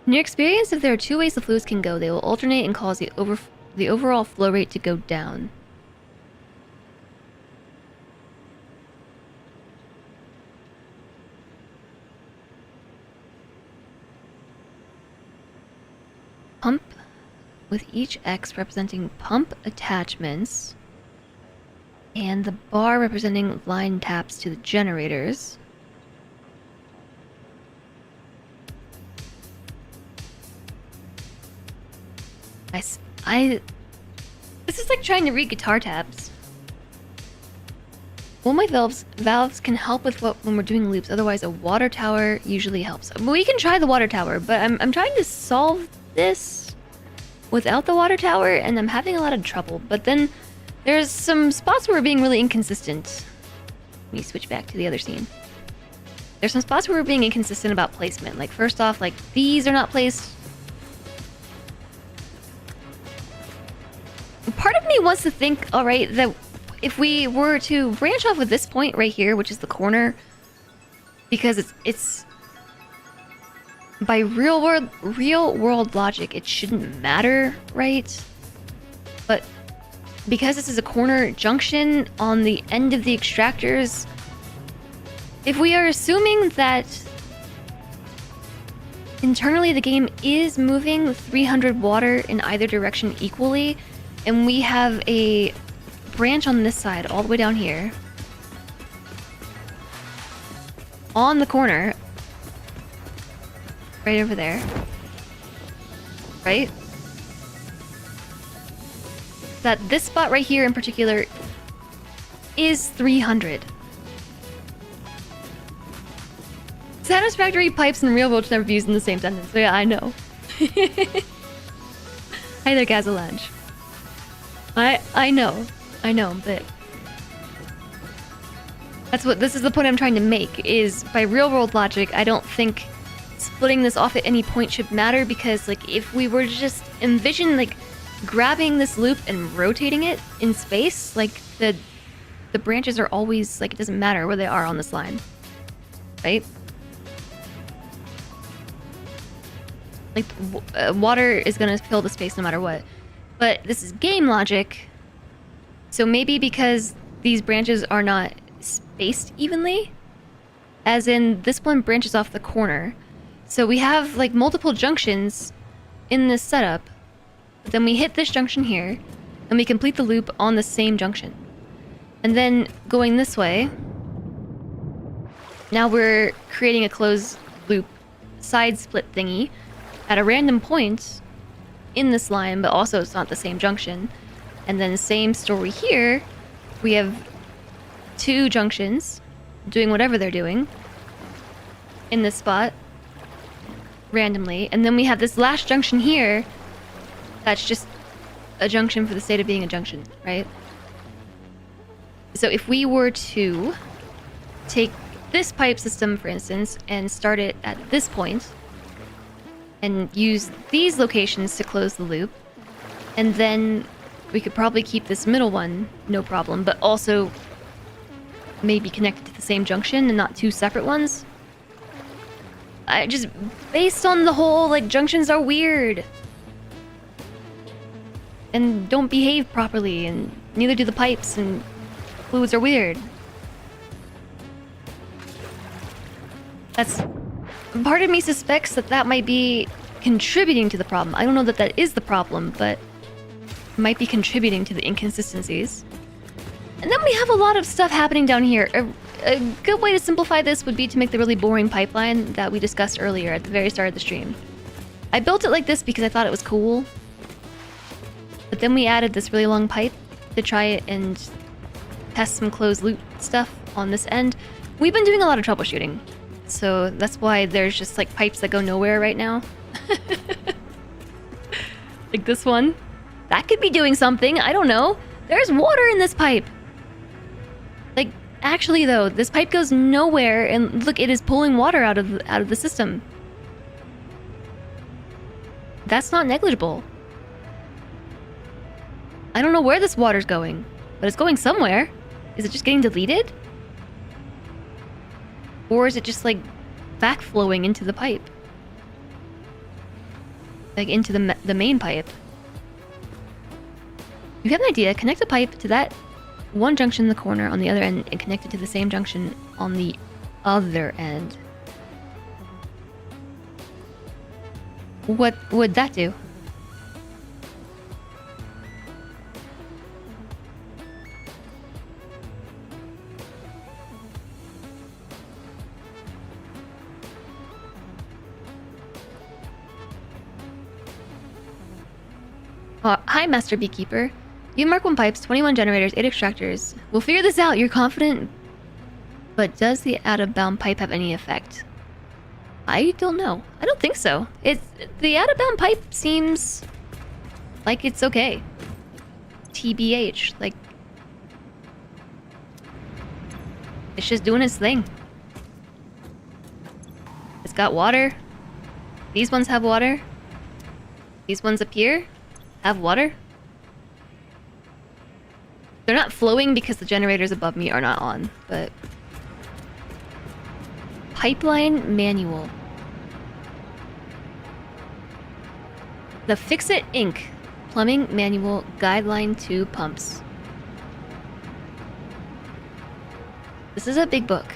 In your experience, if there are two ways the fluids can go, they will alternate and cause the overall flow rate to go down. Pump, with each X representing pump attachments, and the bar representing line taps to the generators. This is like trying to read guitar tabs. Well, my valves can help with when we're doing loops. Otherwise, a water tower usually helps. We can try the water tower, but I'm trying to solve this without the water tower, and I'm having a lot of trouble. But then there's some spots where we're being really inconsistent. Let me switch back to the other scene. There's some spots where we're being inconsistent about placement. Like, first off, like, these are not placed. Part of me wants to think, alright, that if we were to branch off of this point right here, which is the corner, because it's by real world logic, it shouldn't matter, right? But because this is a corner junction on the end of the extractors, if we are assuming that internally the game is moving 300 water in either direction equally, and we have a branch on this side all the way down here on the corner right over there, right? That this spot right here in particular is 300. Satisfactory pipes and real world should never be used in the same sentence. So yeah, I know. Hi there, Gazalange. I know, but This is the point I'm trying to make, is by real world logic, I don't think splitting this off at any point should matter, because like if we were to just envision like grabbing this loop and rotating it in space, like the branches are always like, it doesn't matter where they are on this line, right? Like water is gonna fill the space no matter what. But this is game logic, so maybe because these branches are not spaced evenly, as in this one branches off the corner, so we have like multiple junctions in this setup, but then we hit this junction here and we complete the loop on the same junction, and then going this way, now we're creating a closed loop side split thingy at a random point in this line, but also it's not the same junction. And then same story here, we have two junctions doing whatever they're doing in this spot randomly, and then we have this last junction here that's just a junction for the sake of being a junction, right? So if we were to take this pipe system, for instance, and start it at this point and use these locations to close the loop, and then we could probably keep this middle one, no problem, but also maybe connect it to the same junction and not two separate ones. I just, based on the whole, like, junctions are weird and don't behave properly, and neither do the pipes, and fluids are weird. That's... Part of me suspects that that might be contributing to the problem. I don't know that that is the problem, but it might be contributing to the inconsistencies. And then we have a lot of stuff happening down here. A good way to simplify this would be to make the really boring pipeline that we discussed earlier at the very start of the stream. I built it like this because I thought it was cool, but then we added this really long pipe to try it and test some closed loop stuff on this end. We've been doing a lot of troubleshooting, so that's why there's just like pipes that go nowhere right now. Like this one. That could be doing something, I don't know. There's water in this pipe. Like, actually though, this pipe goes nowhere, and look, it is pulling water out of the system. That's not negligible. I don't know where this water's going, but it's going somewhere. Is it just getting deleted? Or is it just like backflowing into the pipe? Like into the main pipe. If you have an idea, connect a pipe to that one junction in the corner on the other end and connect it to the same junction on the other end. What would that do? Hi, Master Beekeeper. You mark 1 pipes, 21 generators, 8 extractors. We'll figure this out, you're confident? But does the out-of-bound pipe have any effect? I don't know. I don't think so. The out-of-bound pipe seems like it's okay. TBH, like... It's just doing its thing. It's got water. These ones have water. These ones up here have water. They're not flowing because the generators above me are not on, but... Pipeline manual. The Fix-It Inc. Plumbing Manual Guideline to Pumps. This is a big book.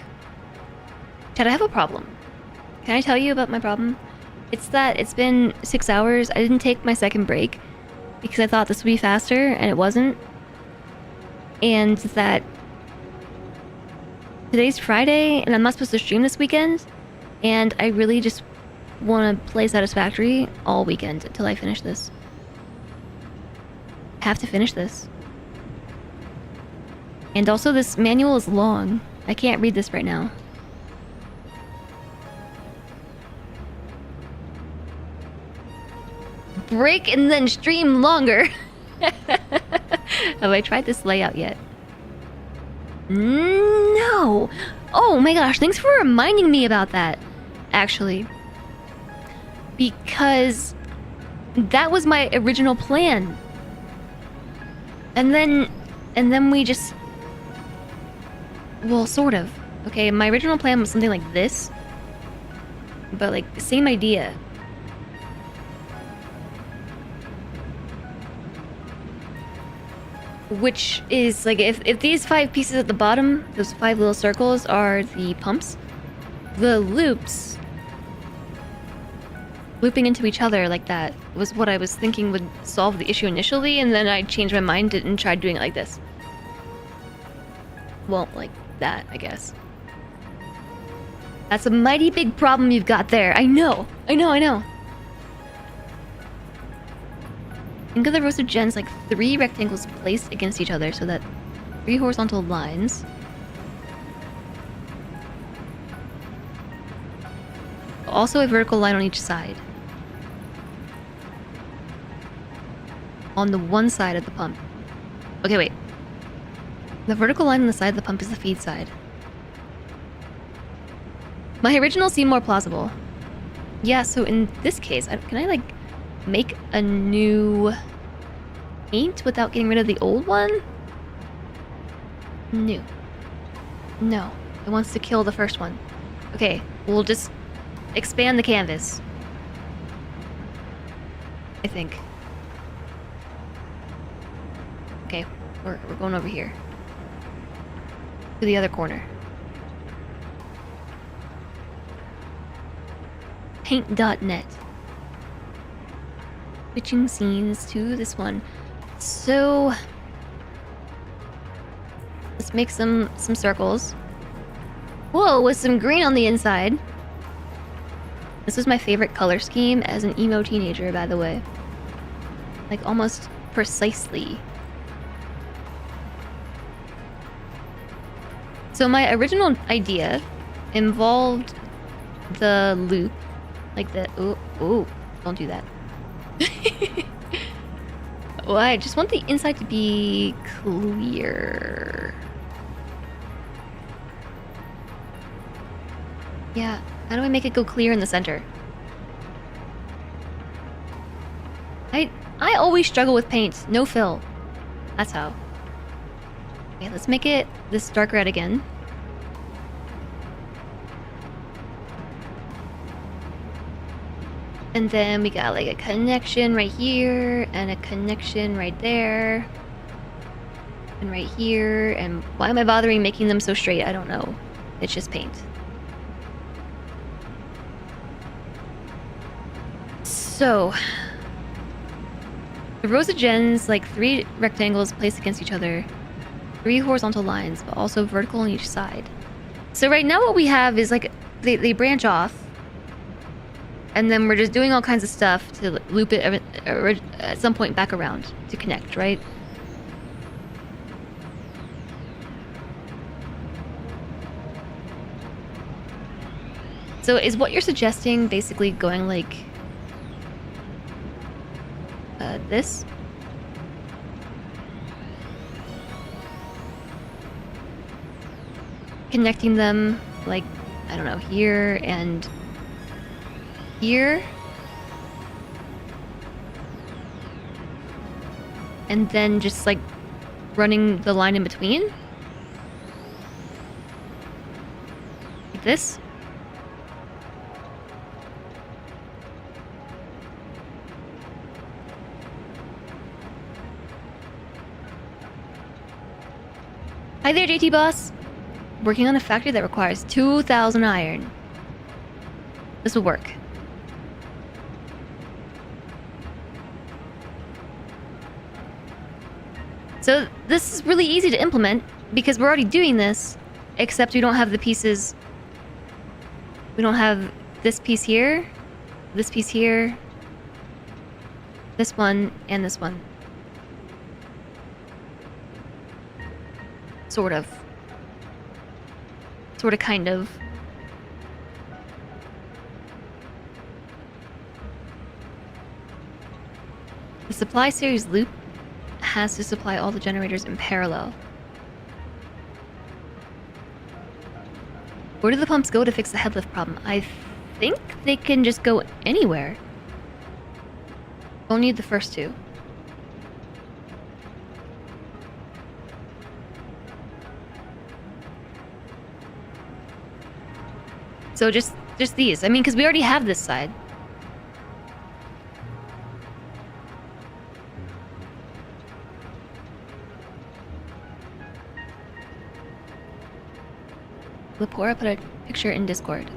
Chad, I have a problem. Can I tell you about my problem? It's that it's been 6 hours. I didn't take my second break because I thought this would be faster, and it wasn't. And that today's Friday, and I'm not supposed to stream this weekend, and I really just want to play Satisfactory all weekend until I finish this. I have to finish this. And also, this manual is long. I can't read this right now. Break and then stream longer. Have I tried this layout yet? No! Oh my gosh, thanks for reminding me about that, actually. Because that was my original plan. And then we just... Well, sort of. Okay, my original plan was something like this. But like, same idea. Which is like, if these 5 pieces at the bottom, those 5 little circles are the pumps, the loops looping into each other like that was what I was thinking would solve the issue initially, and then I changed my mind and tried doing it like this. Well, like that, I guess. That's a mighty big problem you've got there. I know. Think of the rows of gens like 3 rectangles placed against each other so that 3 horizontal lines. Also a vertical line on each side. On the one side of the pump. Okay, wait. The vertical line on the side of the pump is the feed side. My original seemed more plausible. Yeah, so in this case, can I like make a new paint without getting rid of the old one? New. No, it wants to kill the first one. Okay, we'll just expand the canvas. I think. Okay, we're going over here. To the other corner. Paint.net. Switching scenes to this one. So let's make some circles. Whoa, with some green on the inside. This was my favorite color scheme as an emo teenager, by the way. Like almost precisely. So my original idea involved the loop, like the oh, don't do that. Well, I just want the inside to be clear. Yeah, how do I make it go clear in the center? I always struggle with paint. No fill. That's how. Okay, let's make it this dark red again. And then we got like a connection right here, and a connection right there. And right here, and why am I bothering making them so straight? I don't know. It's just paint. So, the rows of gens, like 3 rectangles placed against each other, 3 horizontal lines, but also vertical on each side. So right now what we have is like, they branch off, and then we're just doing all kinds of stuff to loop it at some point back around to connect, right? So is what you're suggesting basically going like this? Connecting them like, I don't know, here and here, and then just like running the line in between like this. Hi there, JT boss. Working on a factory that requires 2,000 iron. This will work. So this is really easy to implement because we're already doing this, except we don't have the pieces. We don't have this piece here, this piece here, this one, and this one. Sort of. Sort of, kind of. The supply series loop has to supply all the generators in parallel. Where do the pumps go to fix the headlift problem? I think they can just go anywhere. Don't need the first two. So just these. I mean, because we already have this side. Lapora put a picture in Discord.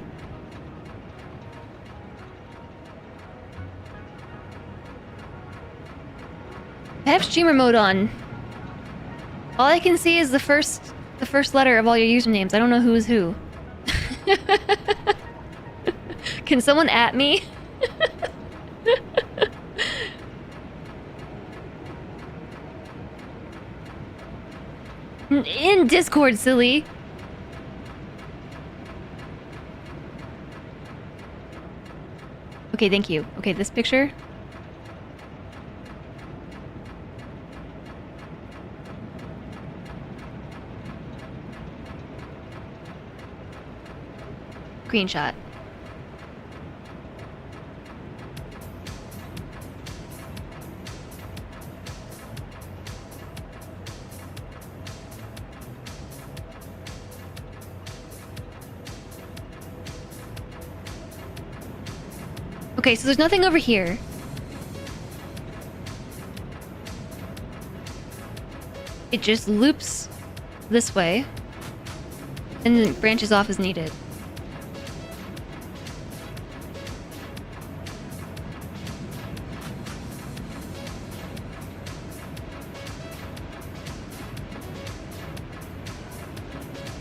I have streamer mode on. All I can see is the first letter of all your usernames. I don't know who's who. Can someone at me? In Discord, silly. Okay, thank you. Okay, this picture. Screenshot. Okay, so there's nothing over here. It just loops this way and then branches off as needed.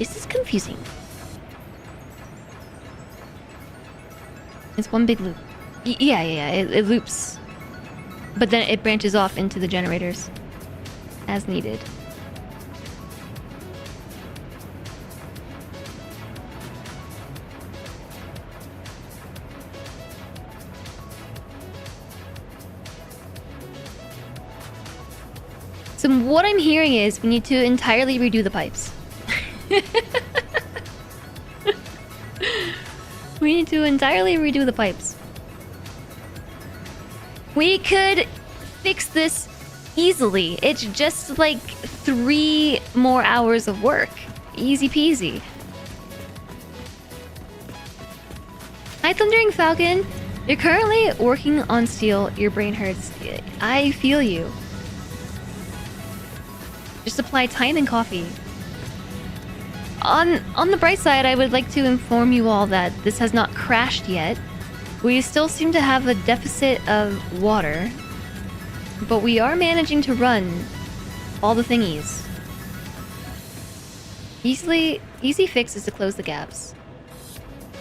This is confusing. It's one big loop. Yeah, it loops. But then it branches off into the generators as needed. So what I'm hearing is we need to entirely redo the pipes. We need to entirely redo the pipes. We could fix this easily. It's just like 3 more hours of work. Easy peasy. Hi, Thundering Falcon. You're currently working on steel. Your brain hurts. I feel you. Just apply time and coffee. On the bright side, I would like to inform you all that this has not crashed yet. We still seem to have a deficit of water, but we are managing to run all the thingies. Easy fix is to close the gaps.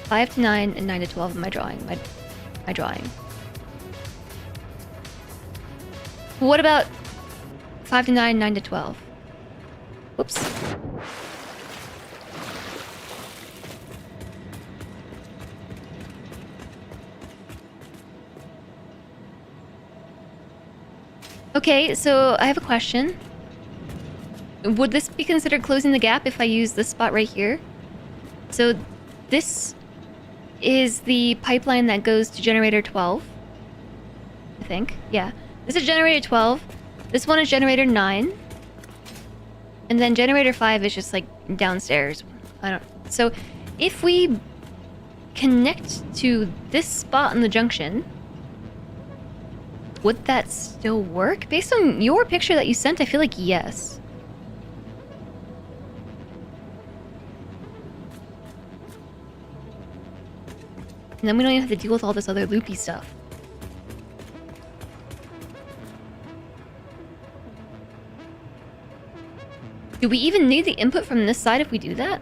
5 to 9 and 9 to 12 in my drawing. My drawing. What about 5 to 9, 9 to 12? Whoops. Okay, so I have a question. Would this be considered closing the gap if I use this spot right here? So this is the pipeline that goes to generator 12. I think. Yeah. This is generator 12. This one is generator 9. And then generator 5 is just like downstairs. So if we connect to this spot in the junction, would that still work? Based on your picture that you sent, I feel like yes. And then we don't even have to deal with all this other loopy stuff. Do we even need the input from this side if we do that?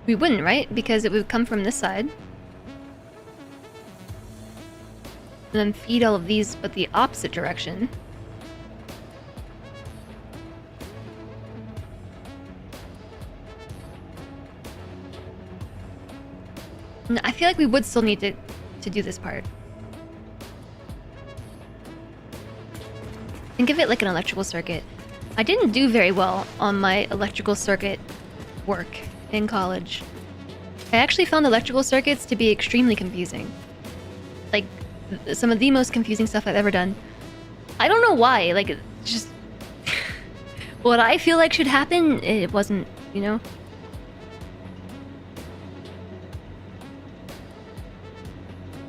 We wouldn't, right? Because it would come from this side. And then feed all of these, but the opposite direction. And I feel like we would still need to do this part. Think of it like an electrical circuit. I didn't do very well on my electrical circuit work in college. I actually found electrical circuits to be extremely confusing. Like, some of the most confusing stuff I've ever done. I don't know why, like, it just... what I feel like should happen, it wasn't, you know?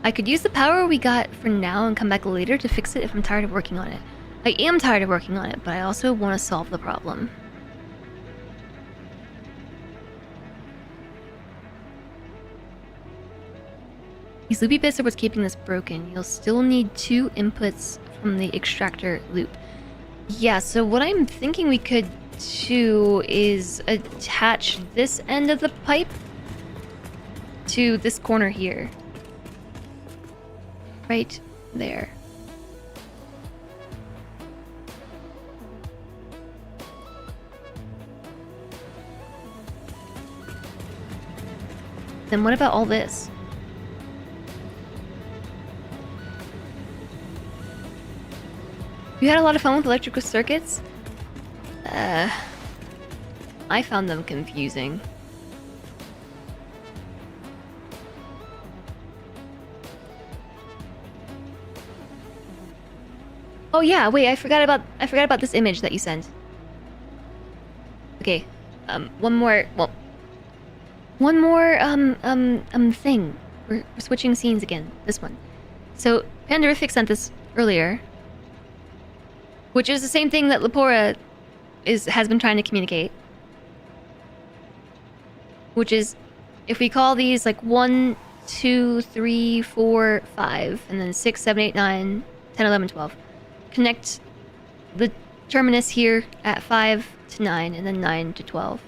I could use the power we got for now and come back later to fix it if I'm tired of working on it. I am tired of working on it, but I also want to solve the problem. These loopy bits are what's keeping this broken. You'll still need 2 inputs from the extractor loop. Yeah, so what I'm thinking we could do is attach this end of the pipe to this corner here. Right there. Then what about all this? You had a lot of fun with electrical circuits? I found them confusing. Oh yeah, wait, I forgot about this image that you sent. Okay. One more thing. We're switching scenes again. This one. So, Pandorific sent this earlier, which is the same thing that Lepora has been trying to communicate. Which is, if we call these like 1, 2, 3, 4, 5, and then 6, 7, 8, 9, 10, 11, 12. Connect the terminus here at 5 to 9, and then 9 to 12.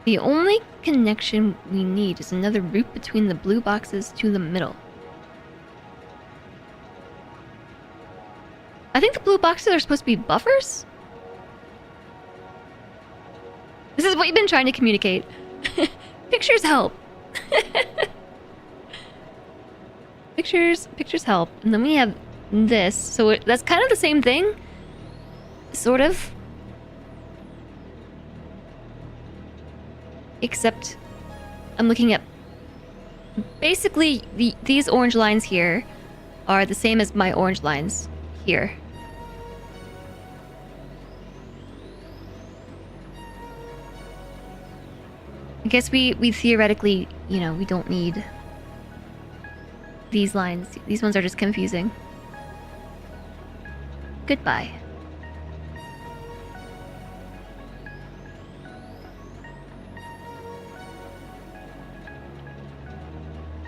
The only connection we need is another route between the blue boxes to the middle. I think the blue boxes are supposed to be buffers? This is what you've been trying to communicate. Pictures help. Pictures help. And then we have this. So that's kind of the same thing. Sort of. Except I'm looking at... basically, these orange lines here are the same as my orange lines here. I guess we theoretically, you know, we don't need these lines. These ones are just confusing. Goodbye.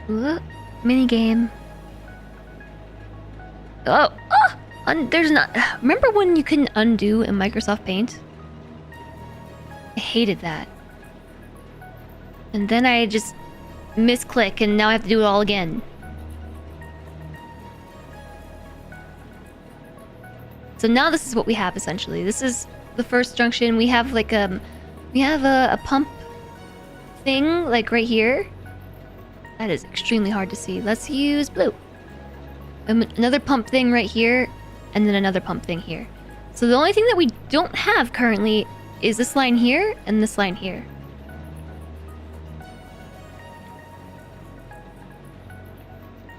Ooh, minigame. Oh! There's not... Remember when you couldn't undo in Microsoft Paint? I hated that. And then I just misclick and now I have to do it all again. So now this is what we have essentially. This is the first junction. We have like we have a pump thing like right here. That is extremely hard to see. Let's use blue. Another pump thing right here, and then another pump thing here. So the only thing that we don't have currently is this line here and this line here.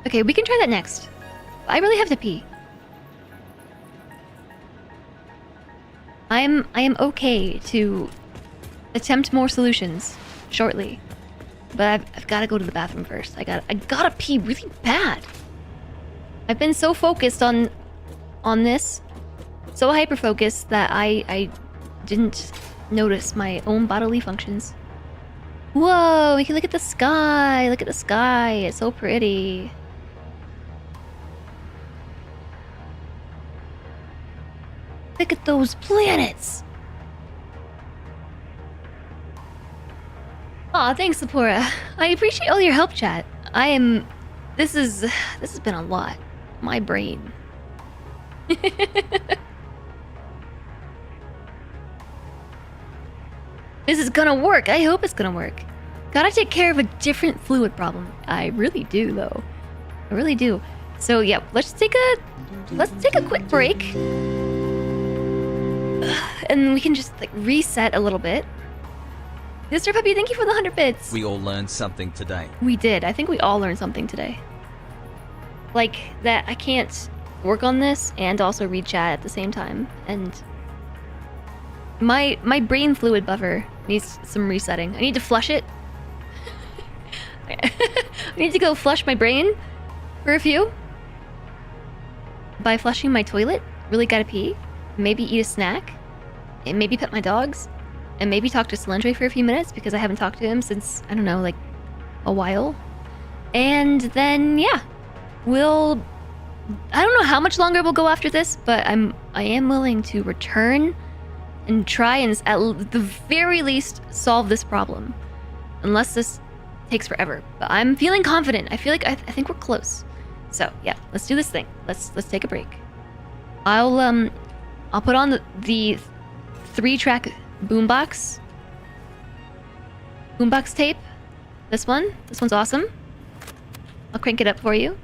Okay, we can try that next. I really have to pee. I am okay to attempt more solutions shortly. But I've got to go to the bathroom first. I gotta pee really bad. I've been so focused on this, so hyper-focused that I didn't notice my own bodily functions. Whoa, we can look at the sky. Look at the sky. It's so pretty. Look at those planets. Aw, thanks, Lepora. I appreciate all your help, chat. This has been a lot. My brain. This is gonna work. I hope it's gonna work. Gotta take care of a different fluid problem. I really do, though. I really do. So yeah, let's take a quick break, and we can just like reset a little bit. Mr. Puppy, thank you for the 100 bits. We all learned something today. We did. I think we all learned something today. Like that I can't work on this and also read chat at the same time. And my brain fluid buffer needs some resetting. I need to flush it. I need to go flush my brain for a few. By flushing my toilet, really gotta pee. Maybe eat a snack. And maybe pet my dogs. And maybe talk to Slendre for a few minutes because I haven't talked to him since, I don't know, like a while. And then, yeah, I don't know how much longer we'll go after this, but I am willing to return and try and at the very least solve this problem. Unless this takes forever. But I'm feeling confident. I feel like I think we're close. So, yeah, let's do this thing. Let's take a break. I'll put on the 3-track boombox tape. This one's awesome. I'll crank it up for you.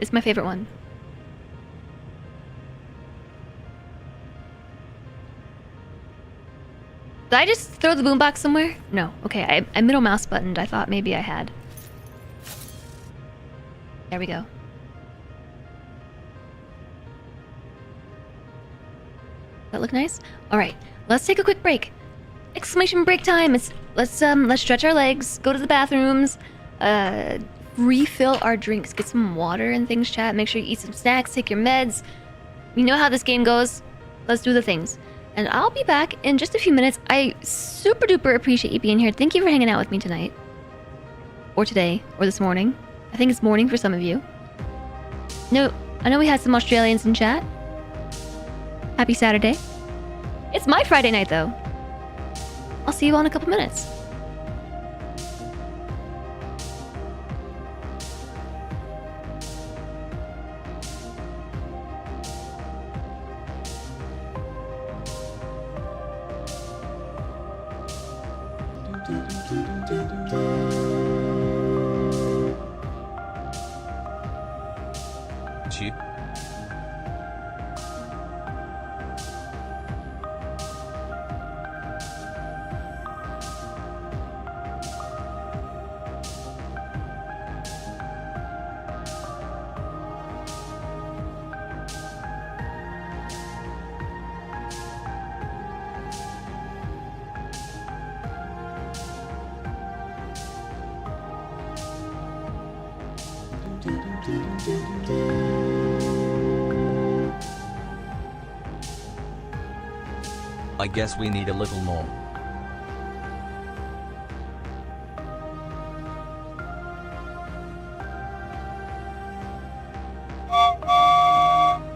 It's my favorite one. Did I just throw the boombox somewhere? No. Okay, I middle mouse buttoned. I thought maybe I had. There we go. That look nice? All right, let's take a quick break. Exclamation break time. Let's stretch our legs, go to the bathrooms, refill our drinks, get some water and things, chat. Make sure you eat some snacks, take your meds. You know how this game goes. Let's do the things. And I'll be back in just a few minutes. I super duper appreciate you being here. Thank you for hanging out with me tonight. Or today, or this morning. I think it's morning for some of you. No, I know we had some Australians in chat. Happy Saturday. It's my Friday night, though. I'll see you all in a couple minutes. Cheap. I guess we need a little more.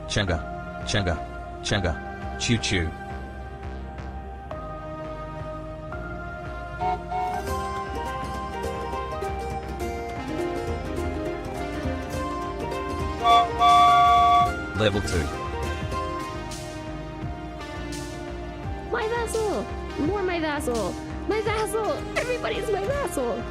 Chenga, chenga, chenga, choo choo. Level 2. My vassal! More my vassal! My vassal! Everybody's my vassal!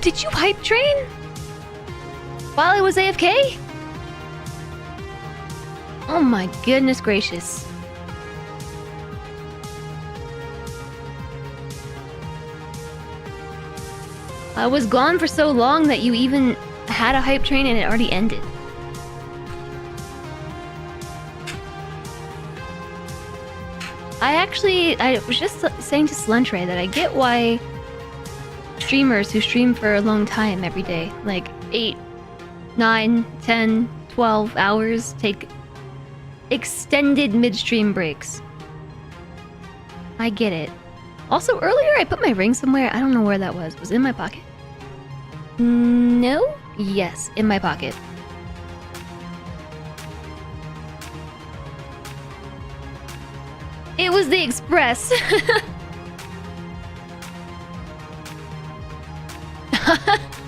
Did you hype train? While I was AFK? Oh my goodness gracious. I was gone for so long that you even had a hype train and it already ended. I was just saying to Slentray that I get why streamers who stream for a long time every day, like 8, 9, 10, 12 hours, take extended midstream breaks. I get it. Also, earlier I put my ring somewhere. I don't know where that was. Was it in my pocket? No? Yes, in my pocket. It was the Express.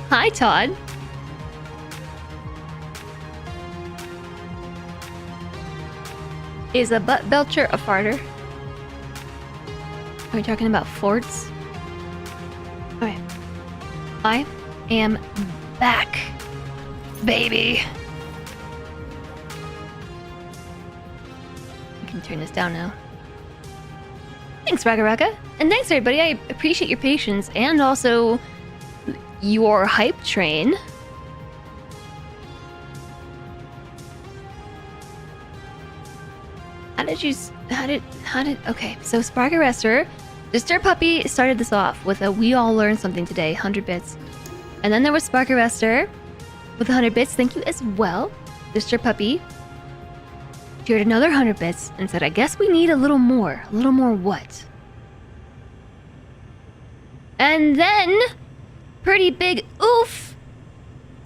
Hi, Todd. Is a butt belcher a farter? Are we talking about forts? Okay. I am back, baby. I can turn this down now. Thanks, Ragaraka. And thanks, everybody. I appreciate your patience and also your hype train. Okay, so Spark Arrestor, Disturb Puppy started this off with a We All Learned Something Today, 100 bits. And then there was Spark Arrestor with 100 bits, thank you as well. Disturb Puppy shared another 100 bits and said, I guess we need a little more. A little more what? And then, Pretty Big Oof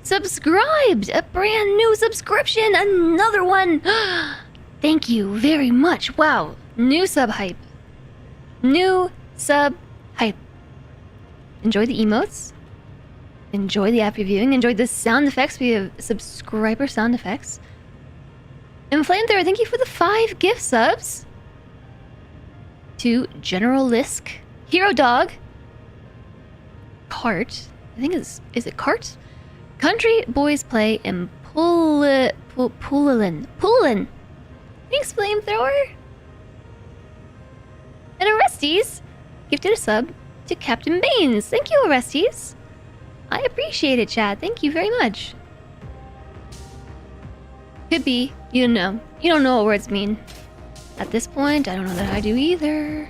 subscribed! A brand new subscription! Another one! Thank you very much. Wow. New sub hype. New sub hype. Enjoy the emotes. Enjoy the app reviewing. Enjoy the sound effects. We have subscriber sound effects. And Flamethrower, thank you for the 5 gift subs. To General Lisk, Hero Dog, Cart. I think is it Cart? Country Boys Play and Poolin. Thanks, Flamethrower. And Orestes gifted a sub to Captain Baines. Thank you, Orestes. I appreciate it, chat. Thank you very much. Could be. You don't know. You don't know what words mean. At this point, I don't know that I do either.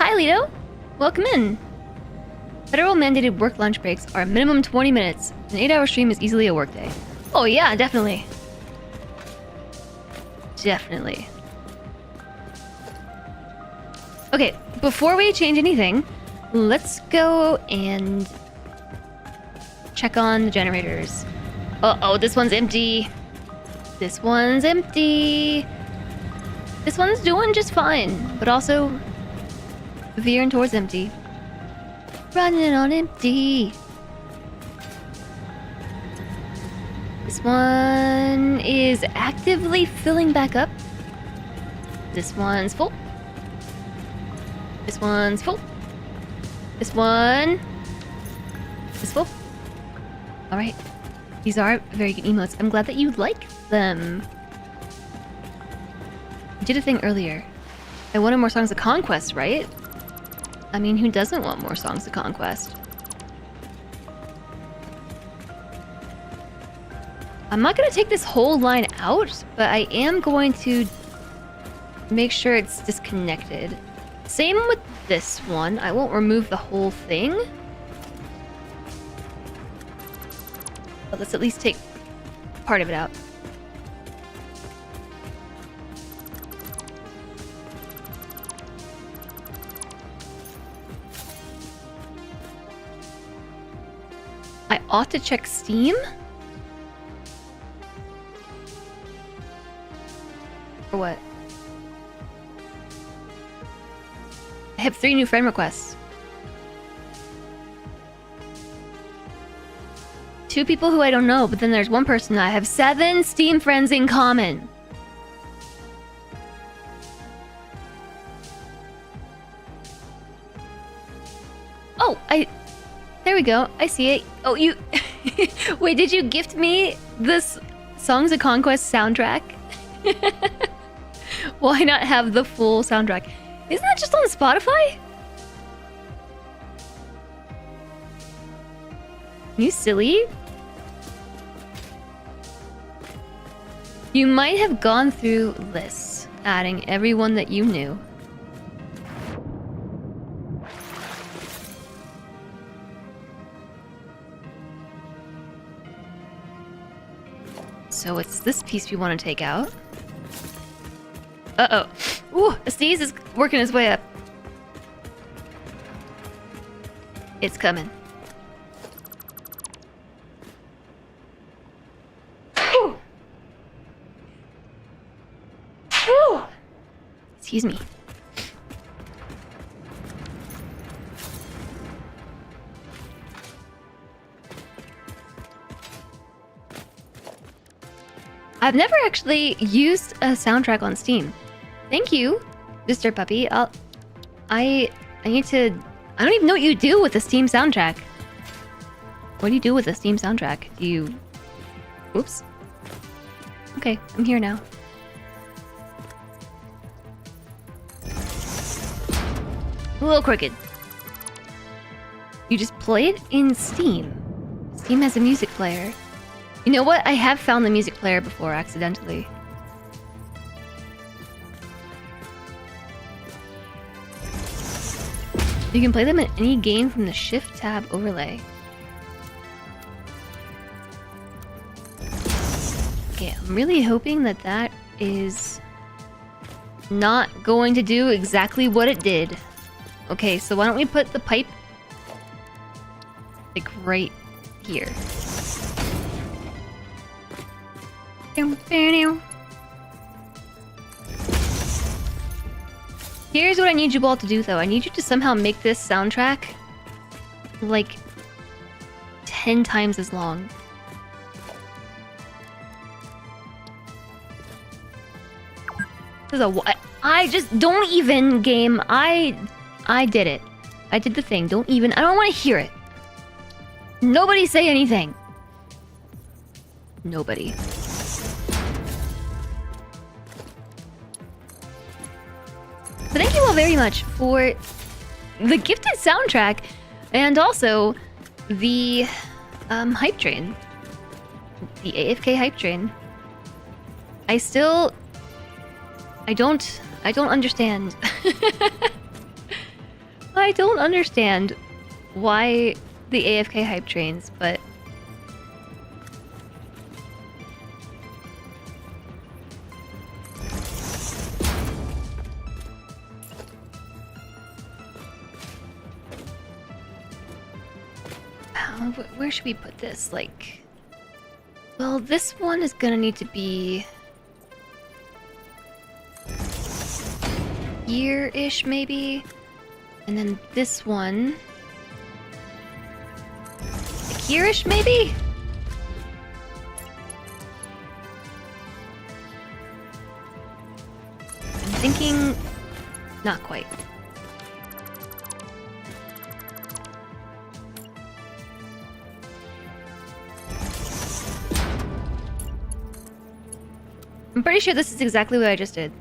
Hi, Lido. Welcome in. Federal mandated work lunch breaks are minimum 20 minutes. An 8-hour stream is easily a workday. Oh yeah, definitely. Definitely. Okay, before we change anything, let's go and check on the generators. Uh-oh, this one's empty. This one's empty. This one's doing just fine, but also veering towards empty. Running on empty. This one is actively filling back up. This one's full. This one's full. This one is full. Alright. These are very good emotes. I'm glad that you like them. I did a thing earlier. I wanted more Songs of Conquest, right? I mean, who doesn't want more Songs of Conquest? I'm not gonna take this whole line out, but I am going to make sure it's disconnected. Same with this one. I won't remove the whole thing. But let's at least take part of it out. I ought to check Steam? Or what? I have 3 new friend requests. 2 people who I don't know, but then there's 1 person I have 7 Steam friends in common. Oh, there we go. I see it. Oh, you... Wait, did you gift me this Songs of Conquest soundtrack? Why not have the full soundtrack? Isn't that just on Spotify? You silly? You might have gone through lists, adding everyone that you knew. So it's this piece we want to take out. Uh-oh. Ooh, Astiz is working his way up. It's coming. Whew. Whew. Excuse me. I've never actually used a soundtrack on Steam. Thank you, Mr. Puppy. I need to... I don't even know what you do with the Steam soundtrack. What do you do with the Steam soundtrack? Do you... Oops. Okay, I'm here now. A little crooked. You just play it in Steam. Steam has a music player. You know what? I have found the music player before, accidentally. You can play them in any game from the Shift tab overlay. Okay, I'm really hoping that that is not going to do exactly what it did. Okay, so why don't we put the pipe like right here. Here's what I need you all to do, though. I need you to somehow make this soundtrack like 10 times as long. This is a... I just... Don't even, game. I did it. I did the thing. Don't even... I don't want to hear it. Nobody say anything. Nobody. So thank you all very much for the gifted soundtrack and also the hype train. The AFK hype train. I don't understand. I don't understand why the AFK hype trains, but where should we put this? Like, well, this one is gonna need to be here-ish, maybe, and then this one like here-ish, maybe. I'm thinking not quite. I'm pretty sure this is exactly what I just did.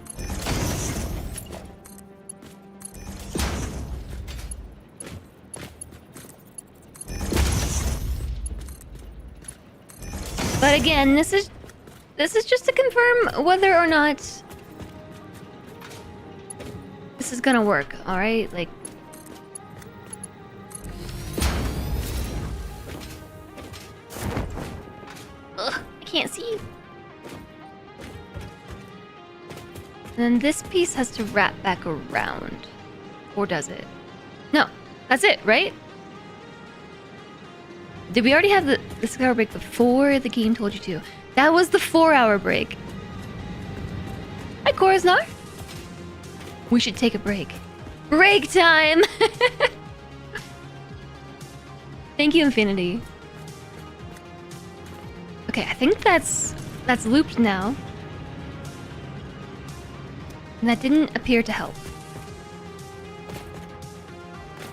But again, this is just to confirm whether or not this is gonna work, alright? Like, ugh, I can't see. And then this piece has to wrap back around. Or does it? No, that's it, right? Did we already have the 6-hour break before the game told you to? That was the 4-hour break. Hi, Koraznar. We should take a break. Break time! Thank you, Infinity. Okay, I think that's looped now. And that didn't appear to help.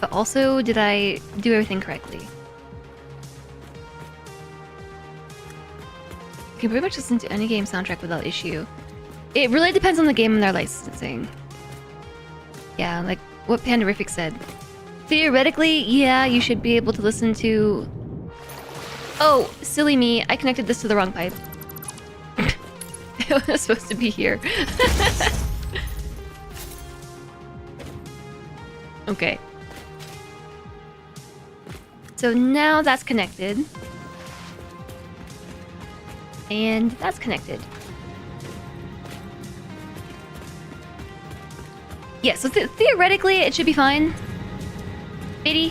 But also, did I do everything correctly? You can pretty much listen to any game soundtrack without issue. It really depends on the game and their licensing. Yeah, like what Pandarific said. Theoretically, yeah, you should be able to listen to... Oh, silly me, I connected this to the wrong pipe. It was supposed to be here. Okay. So now that's connected. And that's connected. Yeah, so theoretically it should be fine. 50.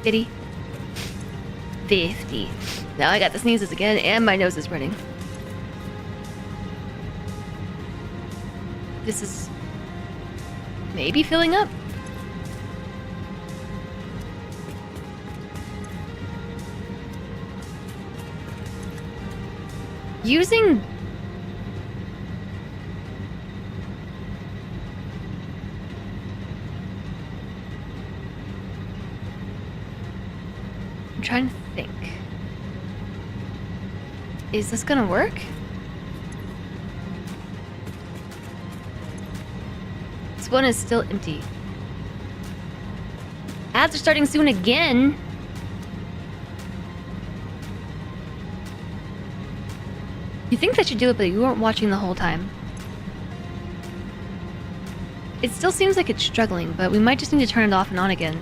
50. 50. Now I got the sneezes again and my nose is running. This is maybe filling up. Using I'm trying to think. Is this gonna work? This one is still empty. Ads are starting soon again. You think that should do it, but you weren't watching the whole time. It still seems like it's struggling, but we might just need to turn it off and on again.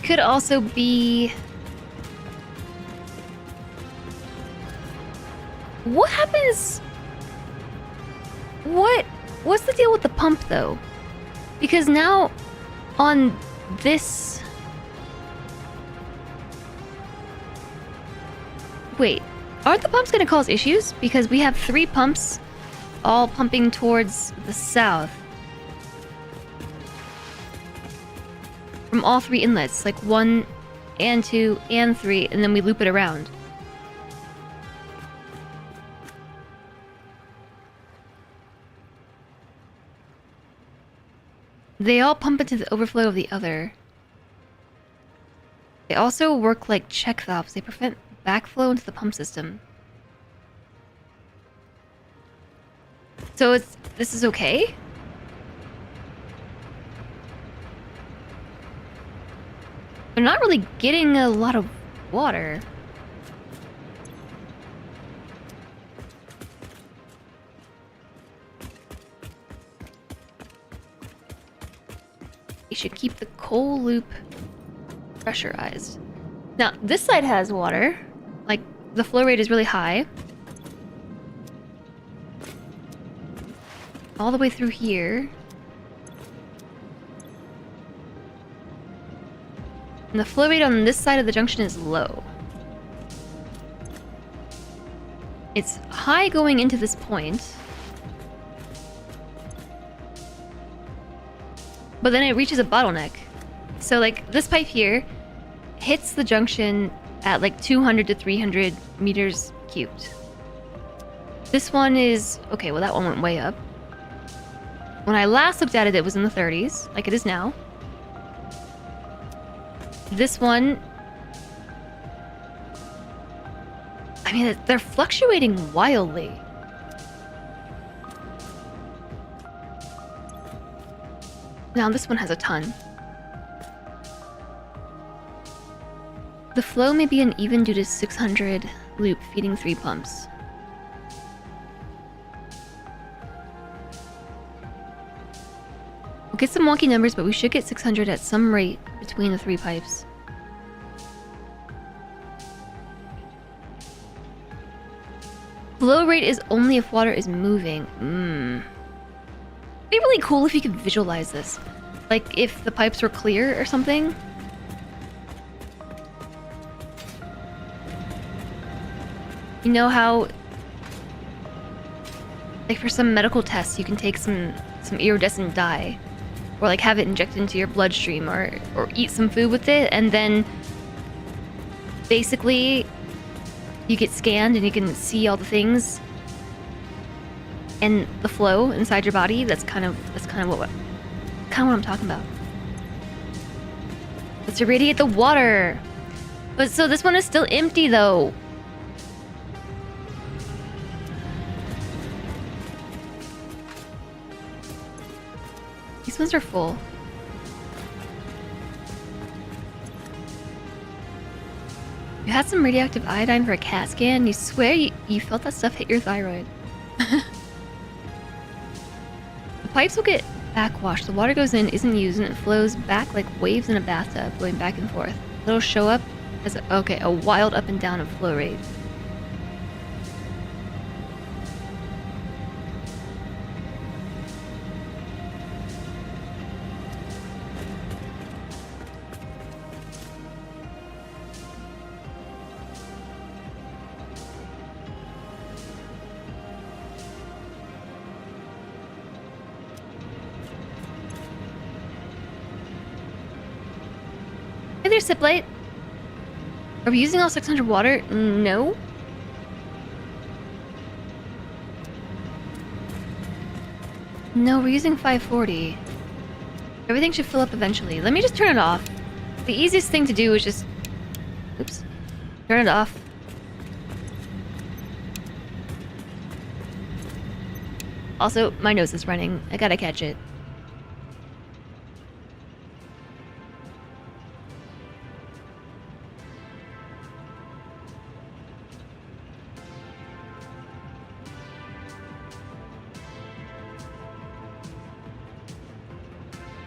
Could also be... What happens? What's the deal with the pump though? Because now on this... Wait, aren't the pumps gonna cause issues? Because we have 3 pumps all pumping towards the south. From all 3 inlets, like 1 and 2 and 3, and then we loop it around. They all pump into the overflow of the other. They also work like check valves. They prevent backflow into the pump system. So this is okay? They're not really getting a lot of water. You should keep the coal loop pressurized. Now, this side has water. Like, the flow rate is really high. All the way through here. And the flow rate on this side of the junction is low. It's high going into this point. But then it reaches a bottleneck. So like this pipe here hits the junction at like 200 to 300 meters cubed. This one is... Okay, well that one went way up. When I last looked at it, it was in the 30s, like it is now. This one... I mean, they're fluctuating wildly. Now this one has a ton. The flow may be uneven due to 600 loop feeding 3 pumps. We'll get some wonky numbers, but we should get 600 at some rate between the 3 pipes. Flow rate is only if water is moving. It'd be really cool if you could visualize this. Like if the pipes were clear or something. You know how, like for some medical tests, you can take some iridescent dye, or like have it injected into your bloodstream, or eat some food with it, and then basically you get scanned and you can see all the things and the flow inside your body. That's kind of what I'm talking about. Let's irradiate the water. But so this one is still empty though. These ones are full. You had some radioactive iodine for a CAT scan. You swear you felt that stuff hit your thyroid. The pipes will get backwashed. The water goes in, isn't used, and it flows back like waves in a bathtub, going back and forth. It'll show up as a wild up and down of flow rate. Hey there, Siplate. Are we using all 600 water? No. No, we're using 540. Everything should fill up eventually. Let me just turn it off. The easiest thing to do is just... Oops. Turn it off. Also, my nose is running. I gotta catch it.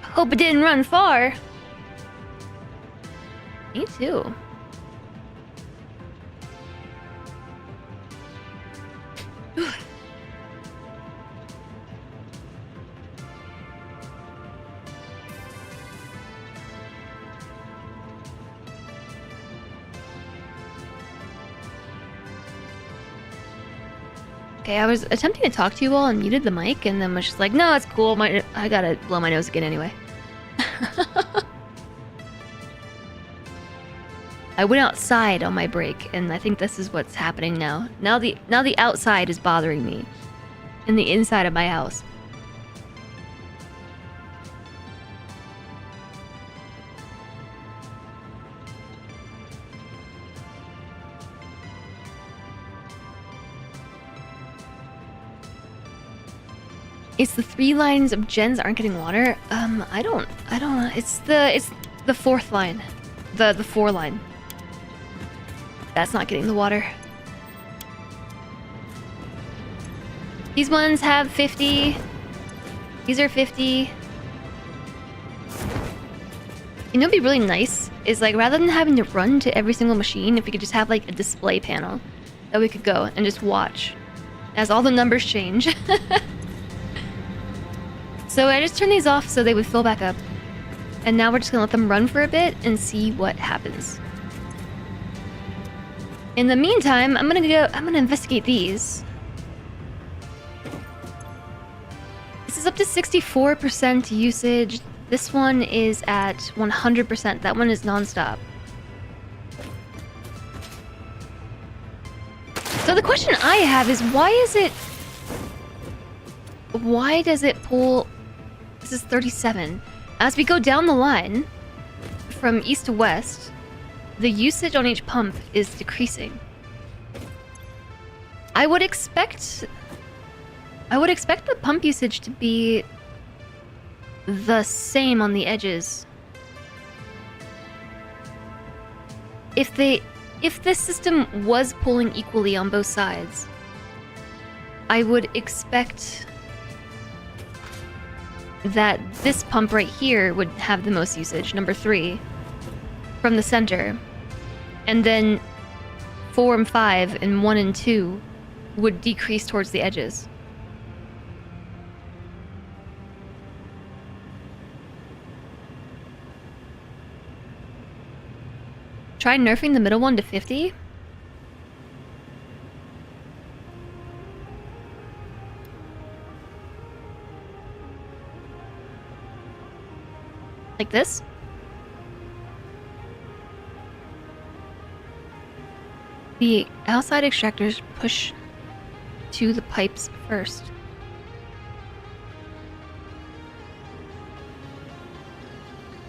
Hope it didn't run far. Me too. Okay, I was attempting to talk to you all and muted the mic, and then was just like, no, it's cool. I gotta blow my nose again anyway. I went outside on my break, and I think this is what's happening now. Now the outside is bothering me, and the inside of my house. It's the 3 lines of gens aren't getting water. I don't know. It's the 4th line, the 4 line. That's not getting the water. These ones have 50. These are 50. You know, what'd be really nice is like rather than having to run to every single machine, if we could just have like a display panel that we could go and just watch as all the numbers change. So I just turned these off so they would fill back up. And now we're just gonna let them run for a bit and see what happens. In the meantime, I'm gonna investigate these. This is up to 64% usage. This one is at 100%. That one is non-stop. So the question I have is why does it pull? This is 37. As we go down the line, from east to west, the usage on each pump is decreasing. I would expect the pump usage to be the same on the edges. If this system was pulling equally on both sides, I would expect that this pump right here would have the most usage, number 3, from the center. And then 4 and 5 and 1 and 2 would decrease towards the edges. Try nerfing the middle one to 50. Like this? The outside extractors push to the pipes first.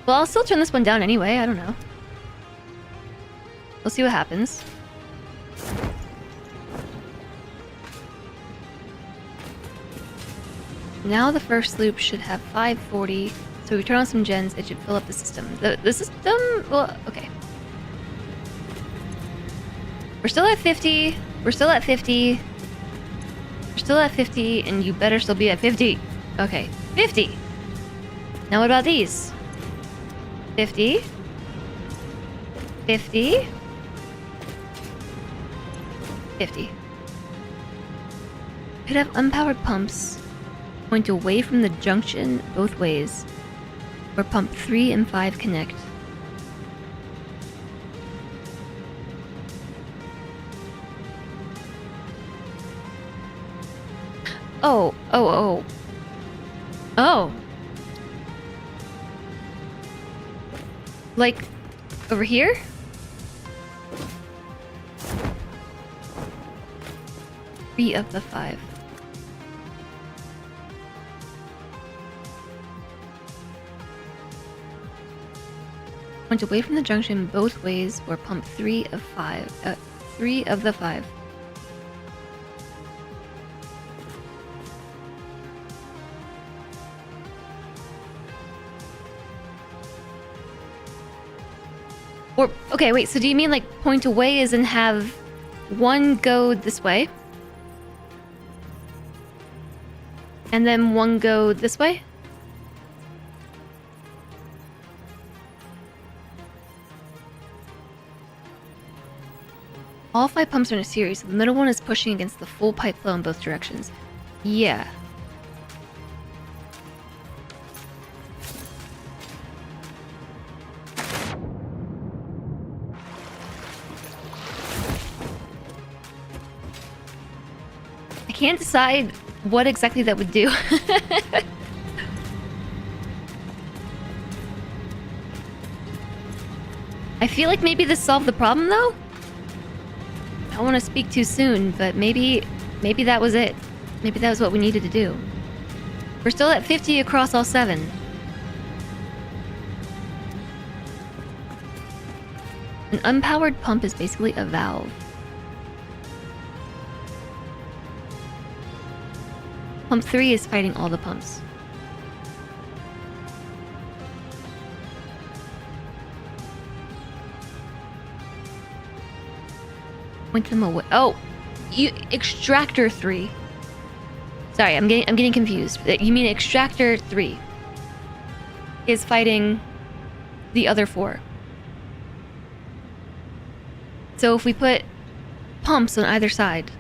Well, I'll still turn this one down anyway, I don't know. We'll see what happens. Now the first loop should have 540, so we turn on some gens, it should fill up the system. The system, well, okay. We're still at 50, we're still at 50. We're still at 50, and you better still be at 50. Okay, 50. Now what about these? 50. 50. 50. Could have unpowered pumps point away from the junction both ways, where pump 3 and 5 connect. Oh. Like, over here? Three of the 5. Point away from the junction both ways, or pump 3 of 5. 3 of the 5. Or, okay, wait, so do you mean like point away as in have one go this way? And then one go this way? All 5 pumps are in a series, so the middle one is pushing against the full pipe flow in both directions. Yeah. I can't decide what exactly that would do. I feel like maybe this solved the problem though? I don't want to speak too soon, but maybe that was it. Maybe that was what we needed to do. We're still at 50 across all 7. An unpowered pump is basically a valve. Pump 3 is fighting all the pumps. Point them away. Oh, you extractor 3. Sorry, I'm getting confused. You mean extractor 3 is fighting the other 4. So if we put pumps on either side.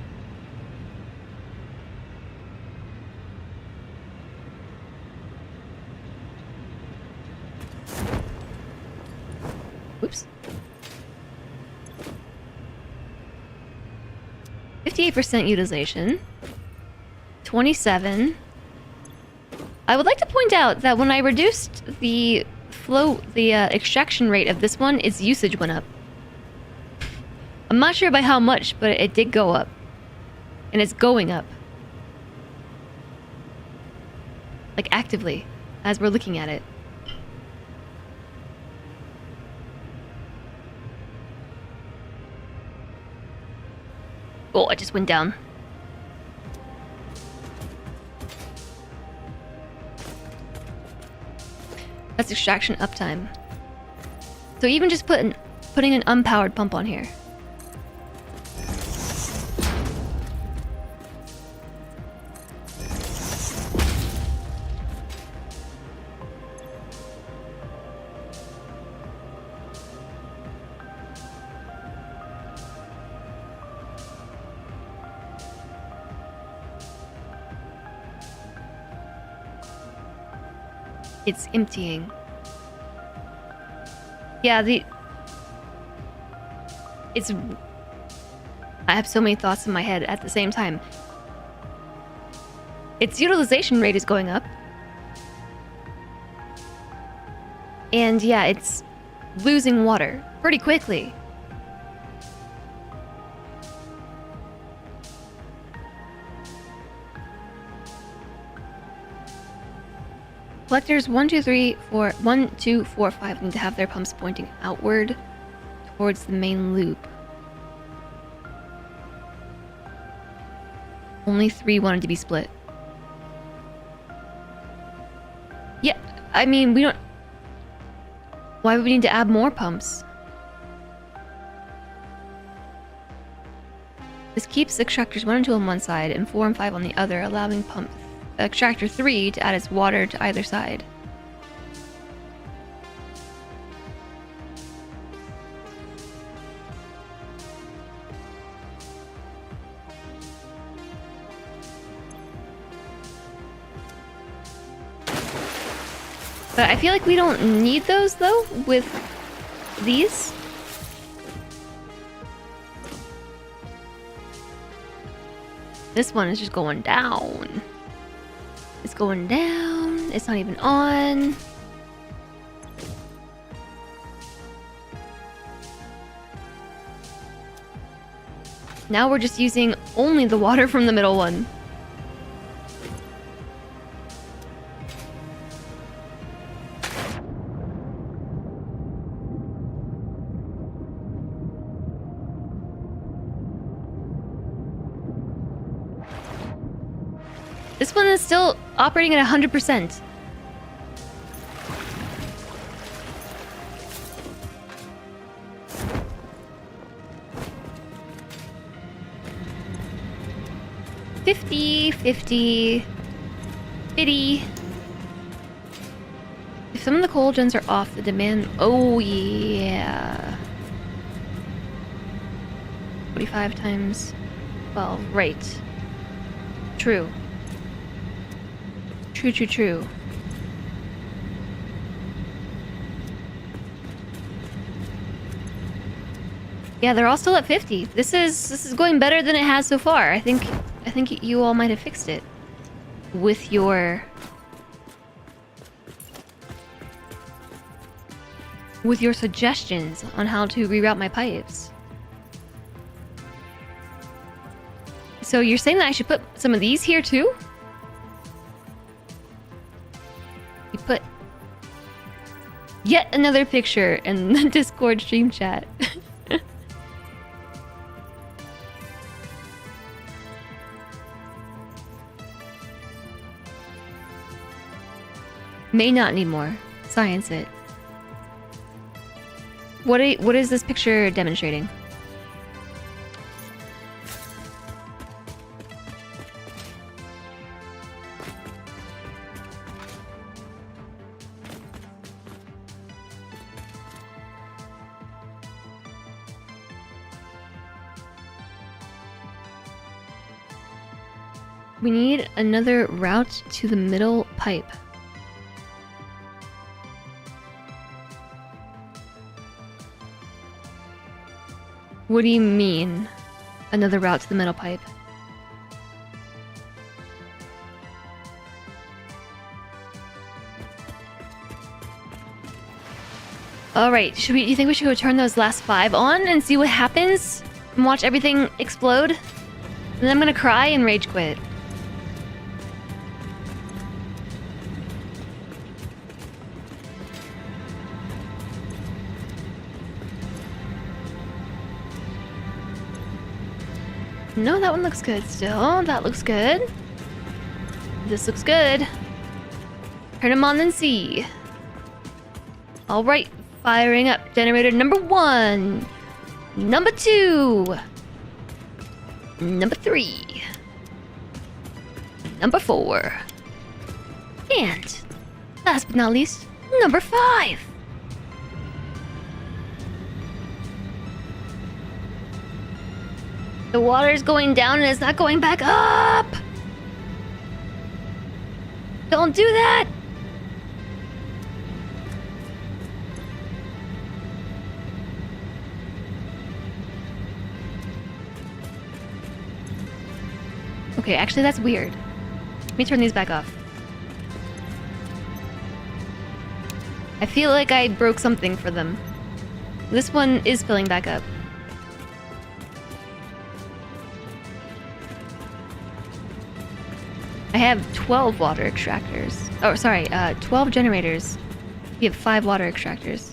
Oops. 58% utilization. 27. I would like to point out that when I reduced the extraction rate of this one, its usage went up. I'm not sure by how much, but it did go up. And it's going up. Like actively, as we're looking at it. Oh, I just went down. That's extraction uptime. So even just putting an unpowered pump on here. It's emptying. Yeah, I have so many thoughts in my head at the same time. Its utilization rate is going up. And yeah, it's losing water pretty quickly. Collectors 1, 2, 3, 4, 1, 2, 4, 5 need to have their pumps pointing outward towards the main loop. Only 3 wanted to be split. Yeah, I mean, we don't... Why would we need to add more pumps? This keeps extractors 1 and 2 on one side and 4 and 5 on the other, allowing pump extractor 3 to add its water to either side. But I feel like we don't need those though with these. This one is just going down. It's going down. It's not even on. Now we're just using only the water from the middle one. This one is still operating at 100%. $50, $50, $50. If some of the coal gens are off, the demand... Oh, yeah. 45 times 12. Right. True. True, true, true. Yeah, they're all still at 50. This is going better than it has so far. I think you all might have fixed it with your suggestions on how to reroute my pipes. So you're saying that I should put some of these here too? You put yet another picture in the Discord stream chat. May not need more. Science it. What is this picture demonstrating? We need another route to the middle pipe. What do you mean? Another route to the middle pipe? Alright, do you think we should go turn those last 5 on and see what happens? And watch everything explode? And then I'm gonna cry and rage quit. No, that one looks good still. That looks good. This looks good. Turn them on and see. Alright, firing up generator number 1. Number 2. Number 3. Number 4. And, last but not least, number 5. The water is going down and it's not going back up! Don't do that! Okay, actually that's weird. Let me turn these back off. I feel like I broke something for them. This one is filling back up. I have 12 water extractors. Oh, sorry, 12 generators. We have 5 water extractors.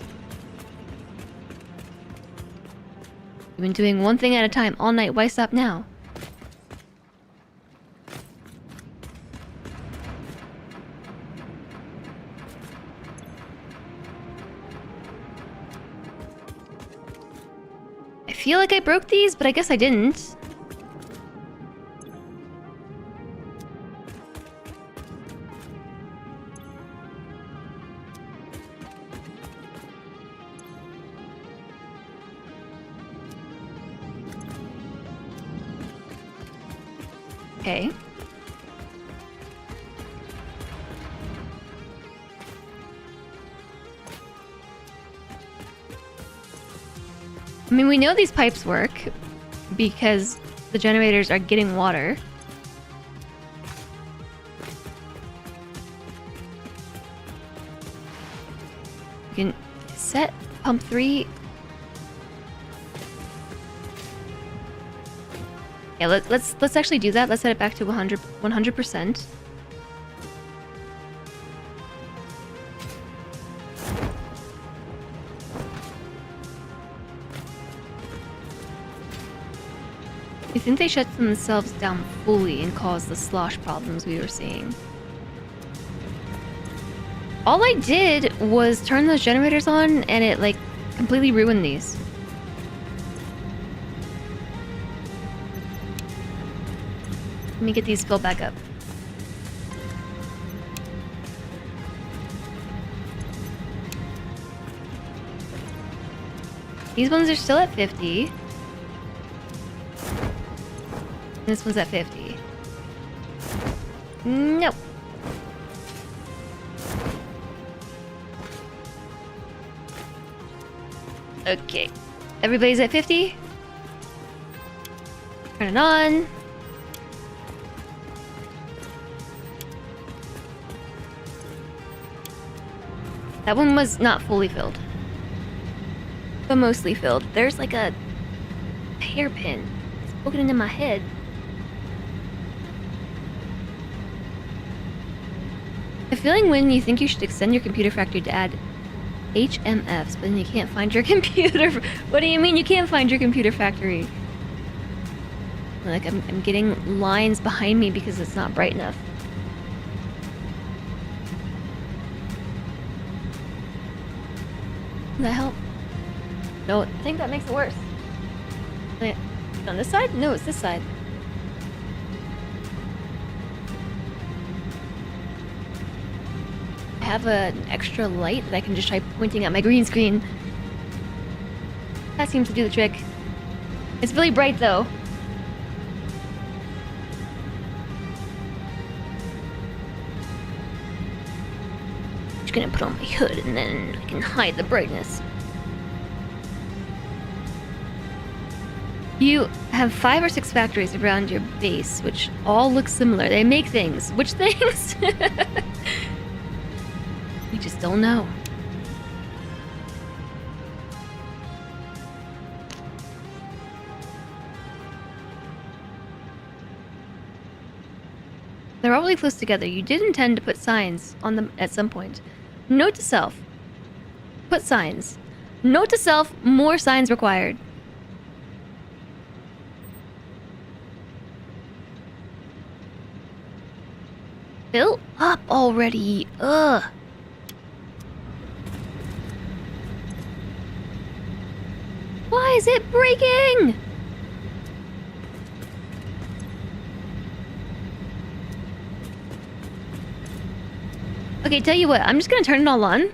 We've been doing one thing at a time all night. Why stop now? I feel like I broke these, but I guess I didn't. Okay. I mean, we know these pipes work because the generators are getting water. You can set pump 3. Yeah, let's actually do that. Let's set it back to 100%. You think they shut themselves down fully and cause the slosh problems we were seeing? All I did was turn those generators on and it like completely ruined these. Let me get these filled back up. These ones are still at 50. This one's at 50. Nope. Okay. Everybody's at 50. Turn it on. That one was not fully filled, but mostly filled. There's like a hairpin. It's poking into my head. I'm feeling when you think you should extend your computer factory to add HMFs, but then you can't find your computer. What do you mean you can't find your computer factory? Like I'm getting lines behind me because it's not bright enough. Does that help? No, I think that makes it worse. Wait, on this side? No, it's this side. I have an extra light that I can just try pointing at my green screen. That seems to do the trick. It's really bright though. Just gonna put on my hood and then I can hide the brightness. You have 5 or 6 factories around your base, which all look similar. They make things. Which things? We just don't know. They're all really close together. You did intend to put signs on them at some point. Note to self. Put signs. Note to self, more signs required. Fill up already. Ugh. Why is it breaking? Okay, tell you what, I'm just gonna turn it all on.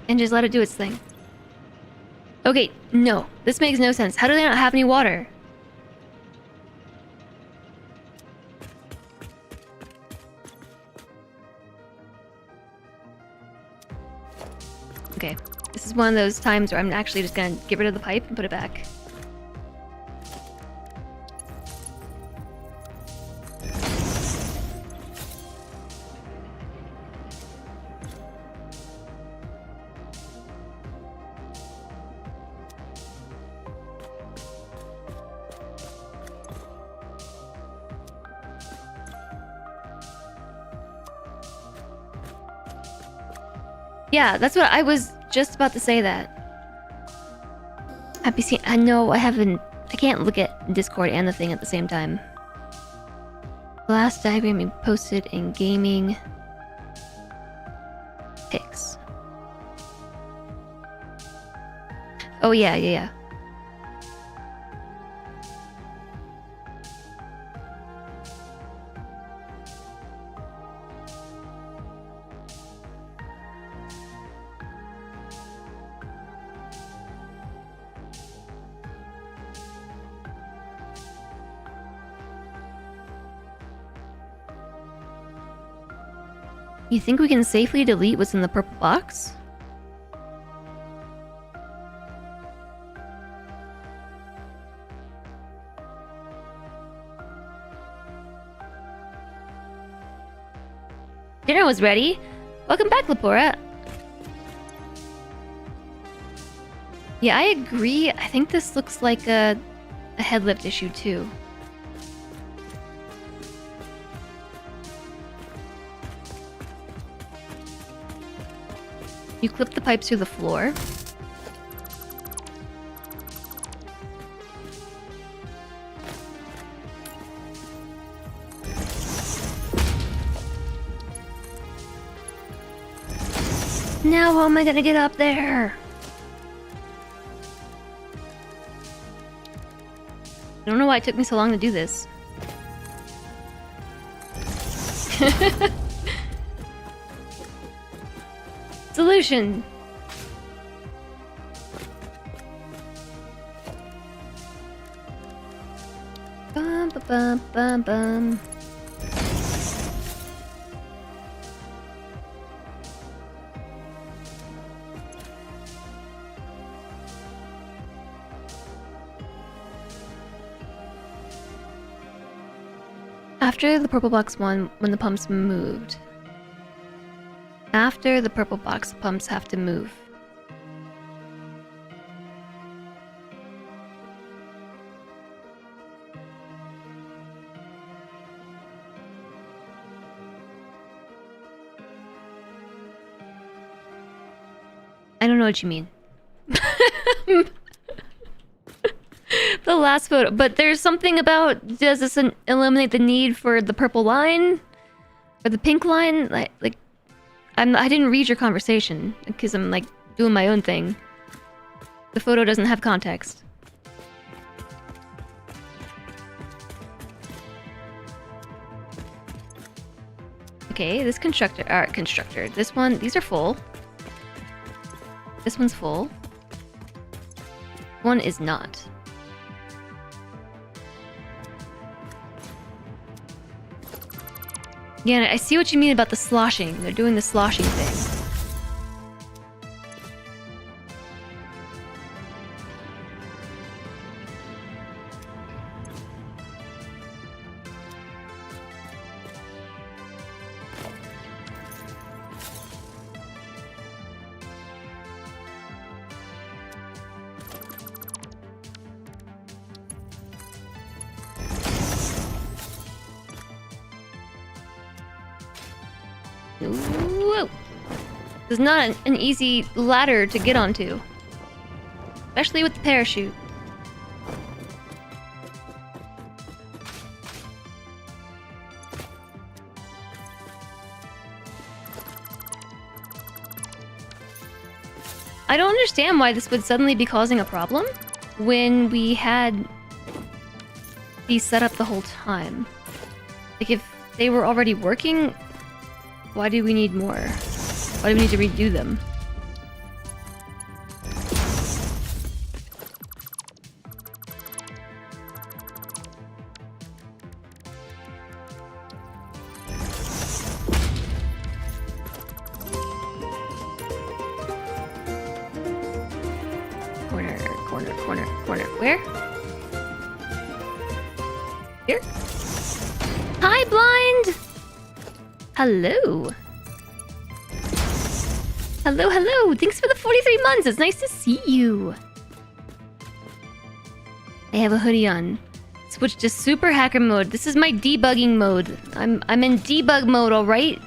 And just let it do its thing. Okay, no. This makes no sense. How do they not have any water? Okay, this is one of those times where I'm actually just gonna get rid of the pipe and put it back. Yeah, that's what I was just about to say that. Have you seen... I know I haven't... I can't look at Discord and the thing at the same time. The last diagram you posted in gaming... pics. Oh yeah, yeah, yeah. You think we can safely delete what's in the purple box? Dinner was ready. Welcome back, Lapora. Yeah, I agree. I think this looks like a headlift issue too. You clip the pipes through the floor. Now how am I gonna get up there? I don't know why it took me so long to do this. Solution. Bum ba bum bum bum. After the purple box won, when the pumps moved. After the purple box, pumps have to move. I don't know what you mean. The last photo, but there's something about, does this eliminate the need for the purple line or the pink line? Like I didn't read your conversation because I'm like doing my own thing. The photo doesn't have context. Okay, this constructor. This one, these are full. This one's full. One is not. Yeah, I see what you mean about the sloshing. They're doing the sloshing thing. Whoa. This is not an easy ladder to get onto. Especially with the parachute. I don't understand why this would suddenly be causing a problem when we had these set up the whole time. Like, if they were already working, why do we need more? Why do we need to redo them? Corner. Where? Here? Hi, Blind! Hello. Hello. Thanks for the 43 months. It's nice to see you. I have a hoodie on. Switch to super hacker mode. This is my debugging mode. I'm in debug mode, all right?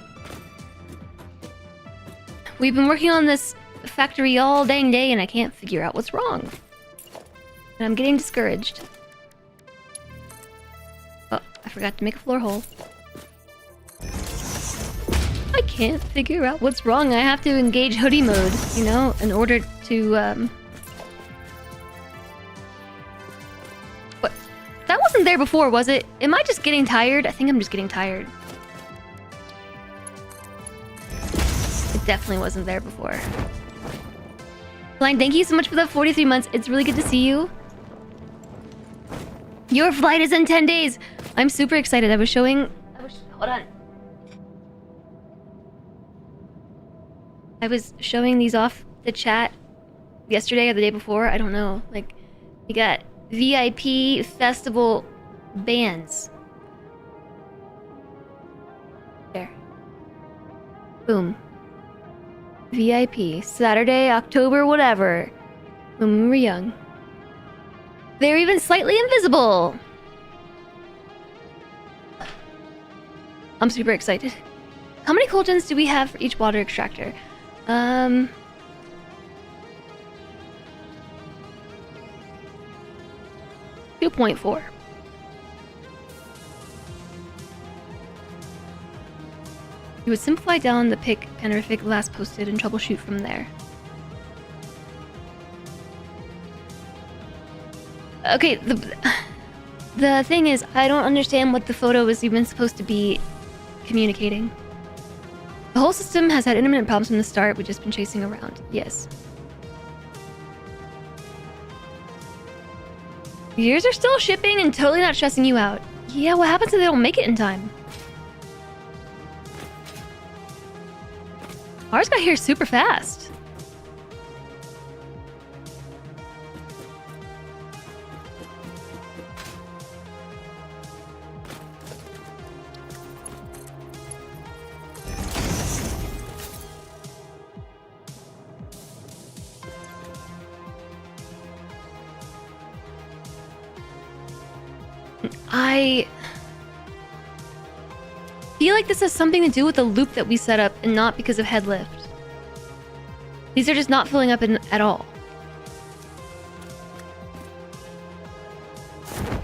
We've been working on this factory all dang day and I can't figure out what's wrong. And I'm getting discouraged. Oh, I forgot to make a floor hole. I can't figure out what's wrong. I have to engage hoodie mode, you know, in order to, What? That wasn't there before, was it? Am I just getting tired? I think I'm just getting tired. It definitely wasn't there before. Blind, thank you so much for the 43 months. It's really good to see you. Your flight is in 10 days. I'm super excited. Hold on. I was showing these off the chat yesterday or the day before. I don't know. Like, we got VIP festival bands. There. Boom. VIP. Saturday, October, whatever. When we were young. They're even slightly invisible. I'm super excited. How many coal gens do we have for each water extractor? 2.4. You would simplify down the pick Penerific last posted and troubleshoot from there. Okay, the thing is, I don't understand what the photo is even supposed to be communicating. The whole system has had intermittent problems from the start. We've just been chasing around. Yes. Yours are still shipping and totally not stressing you out. Yeah, what happens if they don't make it in time? Ours got here super fast. I feel like this has something to do with the loop that we set up and not because of head lift. These are just not filling up at all.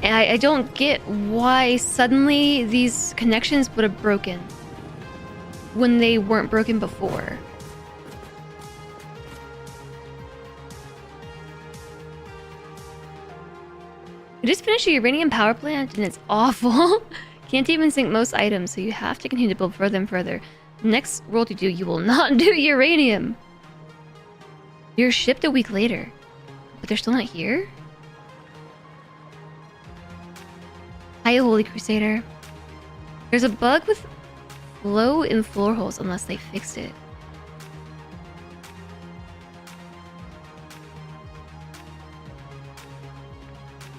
And I don't get why suddenly these connections would have broken when they weren't broken before. We just finished a uranium power plant and it's awful. Can't even sink most items, so you have to continue to build further and further. Next world you do, you will not do uranium. You're shipped a week later, but they're still not here? Hi, Holy Crusader. There's a bug with flow in floor holes unless they fixed it.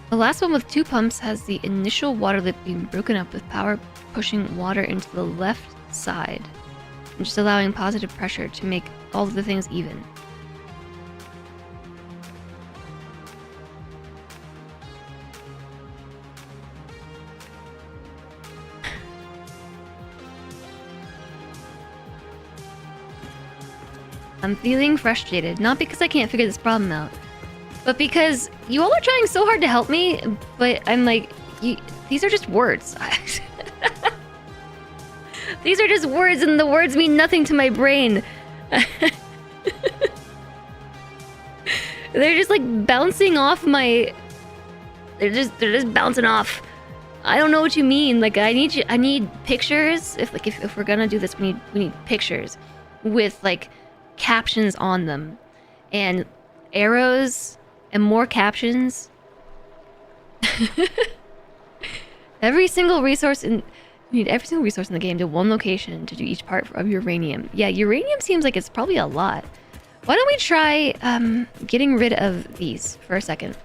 The last one with 2 pumps has the initial water lip being broken up with power pushing water into the left side and just allowing positive pressure to make all of the things even. I'm feeling frustrated, not because I can't figure this problem out, but because you all are trying so hard to help me, but I'm like, these are just words. These are just words, and the words mean nothing to my brain. They're just like bouncing off my... They're just bouncing off. I don't know what you mean. Like, I need pictures. If we're gonna do this, we need pictures with like captions on them and arrows and more captions. Every single resource in the game to one location to do each part of uranium. Yeah, uranium seems like it's probably a lot. Why don't we try getting rid of these for a second?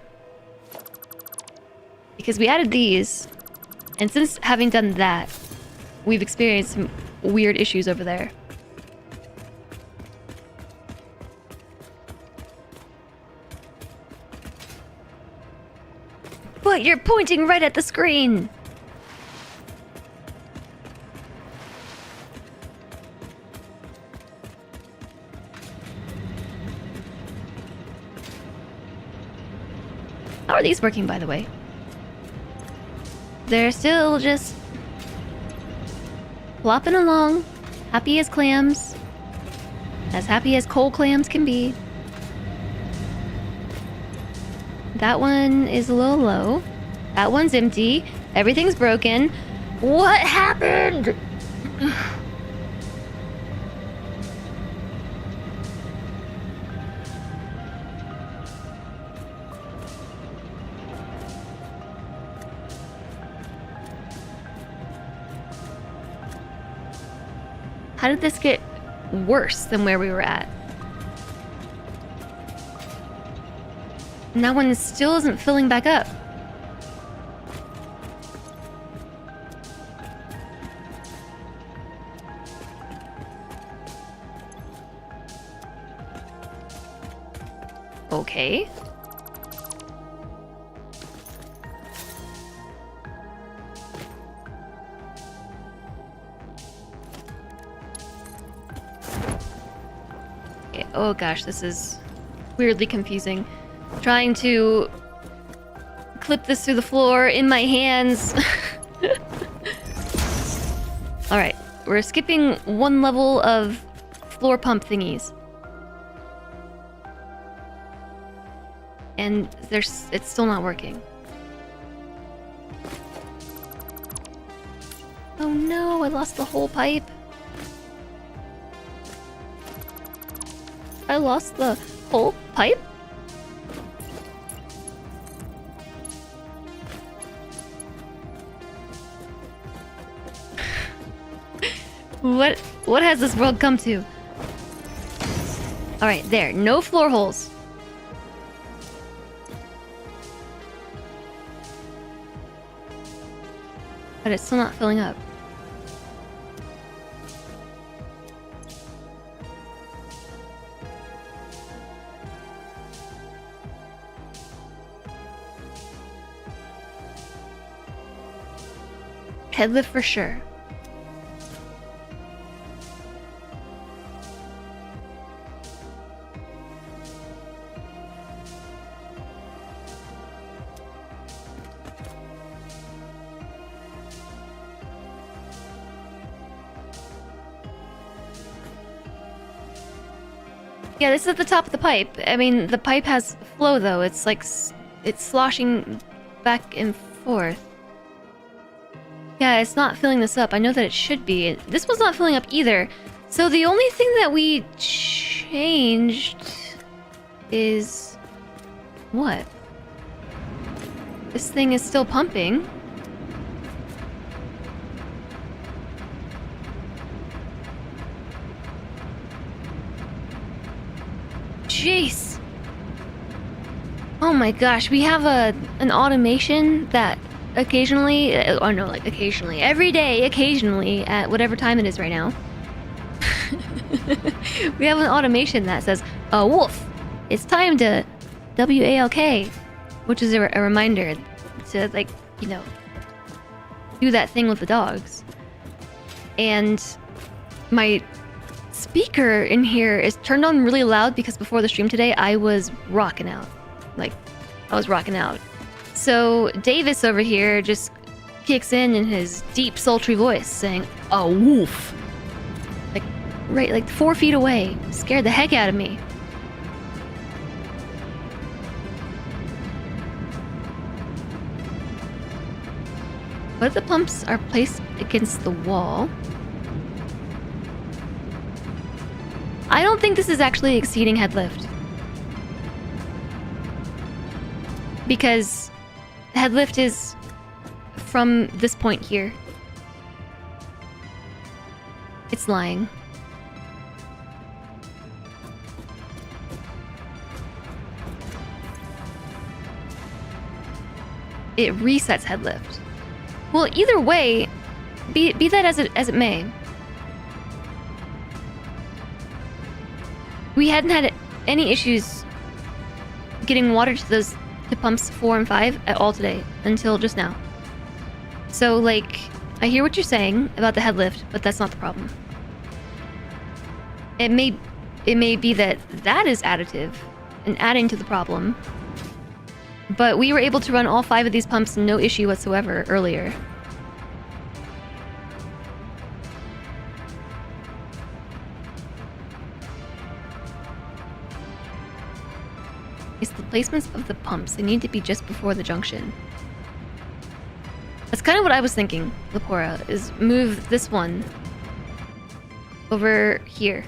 Because we added these, and since having done that, we've experienced some weird issues over there. But you're pointing right at the screen! How are these working, by the way? They're still just flopping along, happy as clams. As happy as coal clams can be. That one is a little low. That one's empty. Everything's broken. What happened? How did this get worse than where we were at? And that one still isn't filling back up. Okay. Oh gosh, this is weirdly confusing. Trying to clip this through the floor in my hands. Alright, we're skipping one level of floor pump thingies. And it's still not working. Oh no, I lost the whole pipe. I lost the whole pipe? What has this world come to? Alright, there. No floor holes. But it's still not filling up. Headlift for sure. Yeah, this is at the top of the pipe. I mean, the pipe has flow though. It's like it's sloshing back and forth. Yeah, it's not filling this up. I know that it should be. This one's not filling up either. So the only thing that we changed is... what? This thing is still pumping. Jeez. Oh my gosh, we have an automation that occasionally, or no, like occasionally, every day, occasionally, at whatever time it is right now. We have an automation that says, Wolf, it's time to WALK, which is a reminder to, like, you know, do that thing with the dogs. And my speaker in here is turned on really loud because before the stream today, I was rocking out. Like, I was rocking out. So Davis over here just kicks in his deep, sultry voice, saying, "A wolf!" Like, right, like 4 feet away. Scared the heck out of me. What if the pumps are placed against the wall? I don't think this is actually exceeding head lift. Because head lift is from this point here. It's lying. It resets head lift. Well, either way, be that as it may, we hadn't had any issues getting water to pumps 4 and 5 at all today until just now. So, like, I hear what you're saying about the head lift, but that's not the problem. It may be that is additive and adding to the problem, But we were able to run all 5 of these pumps no issue whatsoever earlier. It's the placements of the pumps. They need to be just before the junction. That's kind of what I was thinking, Lepora, is move this one over here.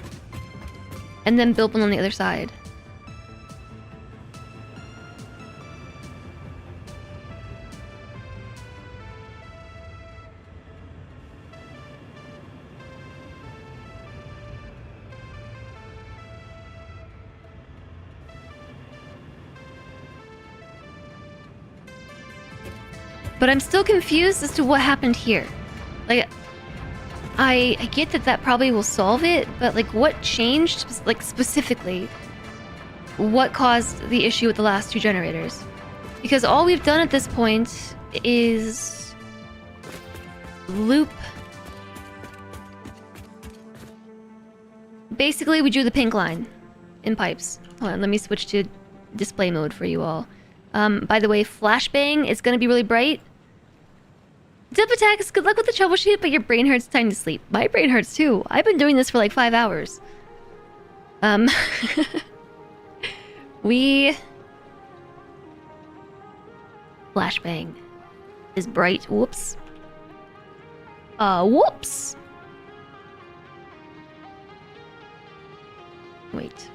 And then build one on the other side. But I'm still confused as to what happened here. Like, I get that that probably will solve it, but like what changed, like specifically? What caused the issue with the last 2 generators? Because all we've done at this point is loop. Basically, we drew the pink line in pipes. Hold on, let me switch to display mode for you all. By the way, flashbang is gonna be really bright. Dip attacks, good luck with the troubleshoot, but your brain hurts, time to sleep. My brain hurts too. I've been doing this for like 5 hours. Flashbang is bright. Whoops. Whoops. Wait.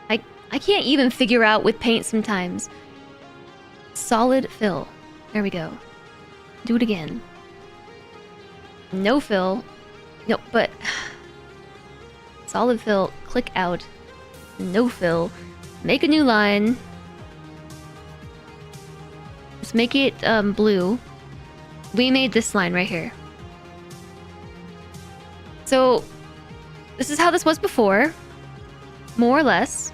I can't even figure out with paint sometimes. Solid fill. There we go. Do it again. No fill. No, but... Solid fill. Click out. No fill. Make a new line. Let's make it blue. We made this line right here. So, this is how this was before. More or less.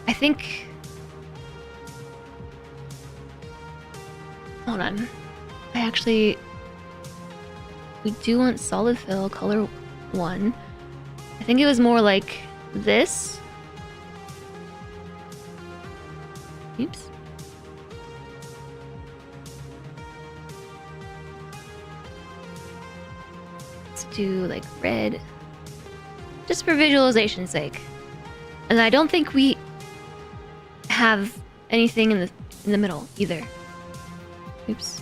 I think... Hold on. I actually... We do want solid fill, color 1. I think it was more like this. Oops. Let's do like red. Just for visualization's sake. And I don't think we have anything in the middle either. Oops.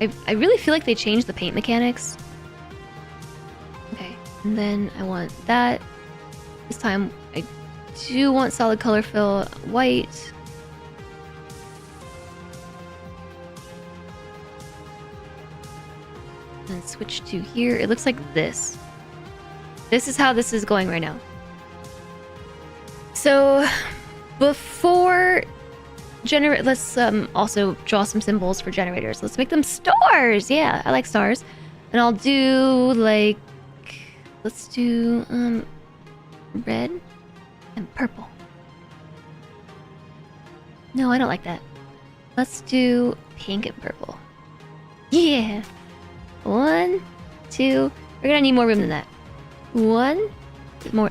I really feel like they changed the paint mechanics. Okay, and then I want that. This time I do want solid color fill white. And switch to here. It looks like this. This is how this is going right now. So before let's also draw some symbols for generators. Let's make them stars. Yeah, I like stars. And I'll do like, let's do red and purple. No, I don't like that. Let's do pink and purple. Yeah. 1, 2. We're gonna need more room than that. 1, more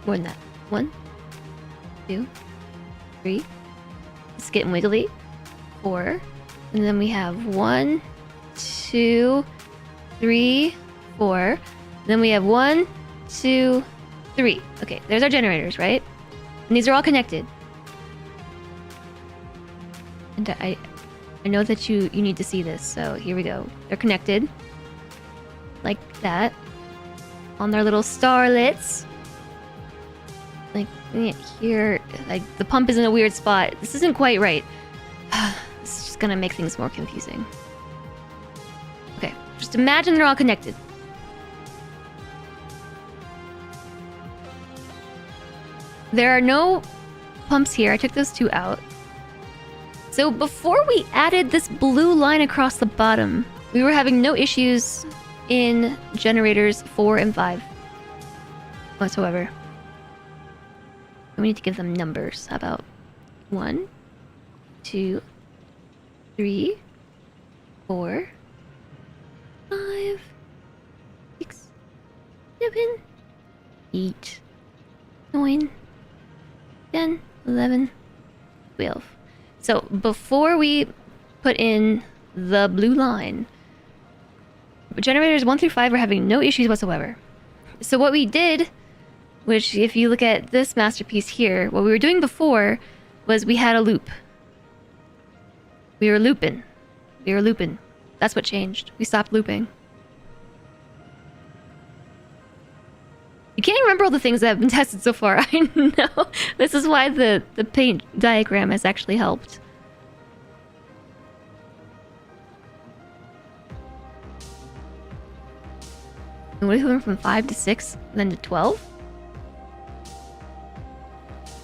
than that. 1, 2, 3. It's getting wiggly. 4. And then we have 1, 2, 3, 4. Then we have 1, 2, 3. Okay, there's our generators, right? And these are all connected. And I know that you need to see this, so here we go. They're connected. Like that. On their little starlets. Like here, like the pump is in a weird spot. This isn't quite right. This is just gonna make things more confusing. Okay, just imagine they're all connected. There are no pumps here. I took those 2 out. So before we added this blue line across the bottom, we were having no issues in generators 4 and 5 whatsoever. We need to give them numbers. How about 1, 2, 3, 4, 5, 6, 7, 8, 9, 10, 11, 12. So before we put in the blue line, generators 1 through 5 are having no issues whatsoever. So what we did, which if you look at this masterpiece here, what we were doing before was we had a loop. We were looping. That's what changed. We stopped looping. You can't remember all the things that have been tested so far. I know. This is why the paint diagram has actually helped. And what if we went from 5 to 6, then to 12?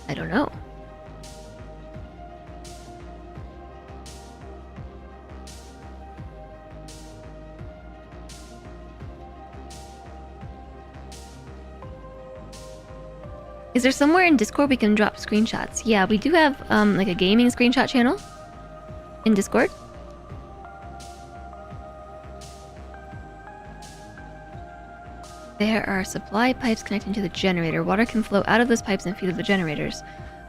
I don't know. Is there somewhere in Discord we can drop screenshots? Yeah, we do have like a gaming screenshot channel in Discord. There are supply pipes connecting to the generator. Water can flow out of those pipes and feed the generators.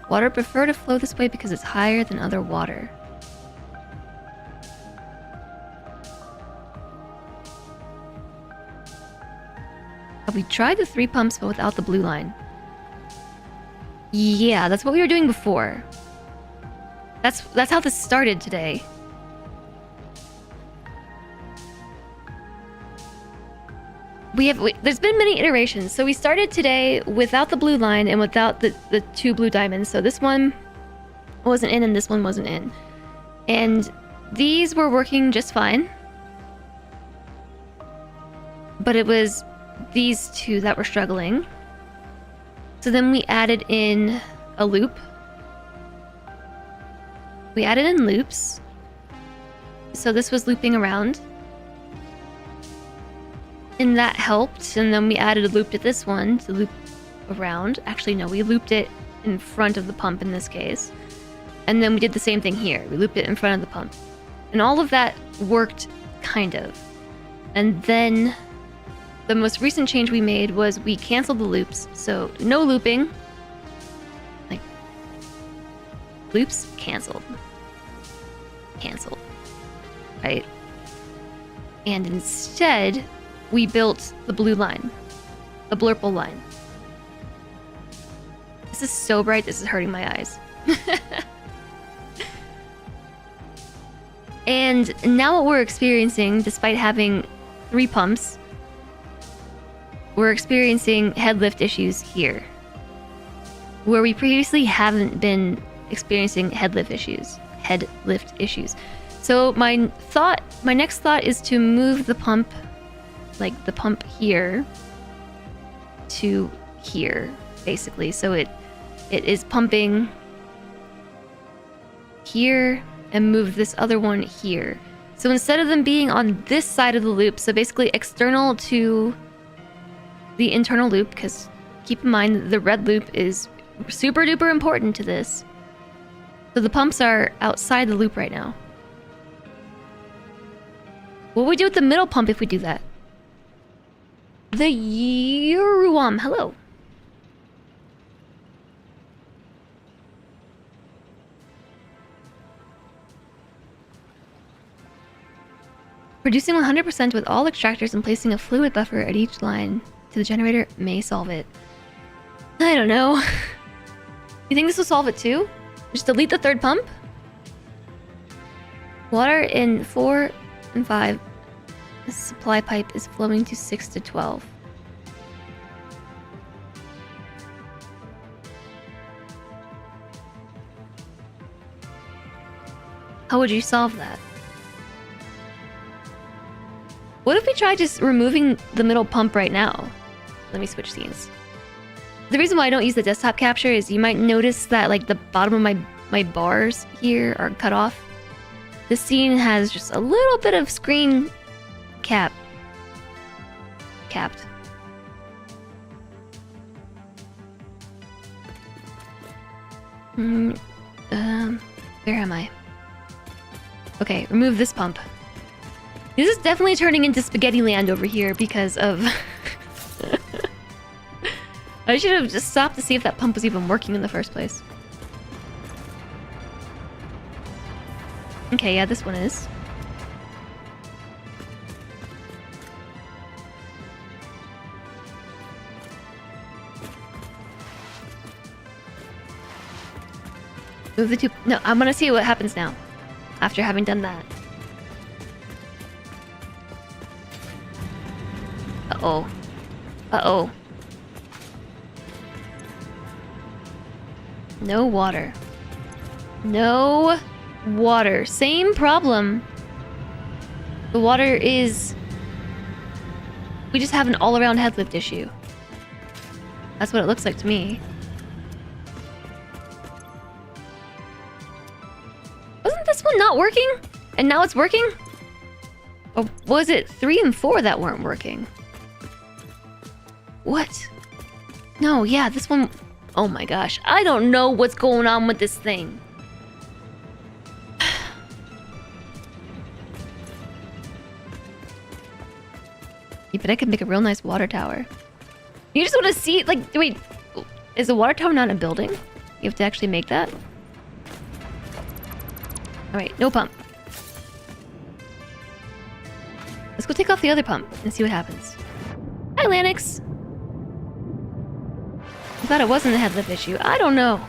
Water prefer to flow this way because it's higher than other water. We tried the 3 pumps but without the blue line. Yeah, that's what we were doing before. That's how this started today. There's been many iterations. So we started today without the blue line and without the 2 blue diamonds. So this one wasn't in and this one wasn't in. And these were working just fine. But it was these 2 that were struggling. So then we added in a loop. We added in loops. So this was looping around. And that helped. And then we added a loop to this one to loop around. Actually, no, we looped it in front of the pump in this case. And then we did the same thing here. We looped it in front of the pump. And all of that worked, kind of. And then the most recent change we made was we canceled the loops. So no looping. Like, loops canceled. Canceled. Right? And instead, we built the blue line. The blurple line. This is so bright, this is hurting my eyes. And now what we're experiencing, despite having 3 pumps, we're experiencing head lift issues here, where we previously haven't been experiencing head lift issues. So my next thought is to move the pump, like the pump here, to here, basically. So it is pumping here and move this other one here. So instead of them being on this side of the loop, so basically external to the internal loop, because keep in mind the red loop is super duper important to this. So the pumps are outside the loop right now. What would we do with the middle pump if we do that? The Yuruam, hello. Producing 100% with all extractors and placing a fluid buffer at each line to the generator may solve it. I don't know. You think this will solve it too? Just delete the 3rd pump? Water in 4 and 5. The supply pipe is flowing to 6 to 12. How would you solve that? What if we try just removing the middle pump right now? Let me switch scenes. The reason why I don't use the desktop capture is you might notice that like the bottom of my bars here are cut off. This scene has just a little bit of screen capped. Where am I? Okay, remove this pump. This is definitely turning into spaghetti land over here because of I should have just stopped to see if that pump was even working in the first place. Okay, yeah, this one is. Move the two. No, I'm gonna see what happens now. After having done that. Uh-oh. Uh-oh. No water. No water. Same problem. The water is... We just have an all-around head lift issue. That's what it looks like to me. Wasn't this one not working? And now it's working? Or was it 3 and 4 that weren't working? What? No, yeah, this one... Oh my gosh, I don't know what's going on with this thing. Yeah, but I could make a real nice water tower. You just want to see, like, wait, is the water tower not a building? You have to actually make that? Alright, no pump. Let's go take off the other pump and see what happens. Hi, Lanix! I thought it wasn't a head lift issue. I don't know.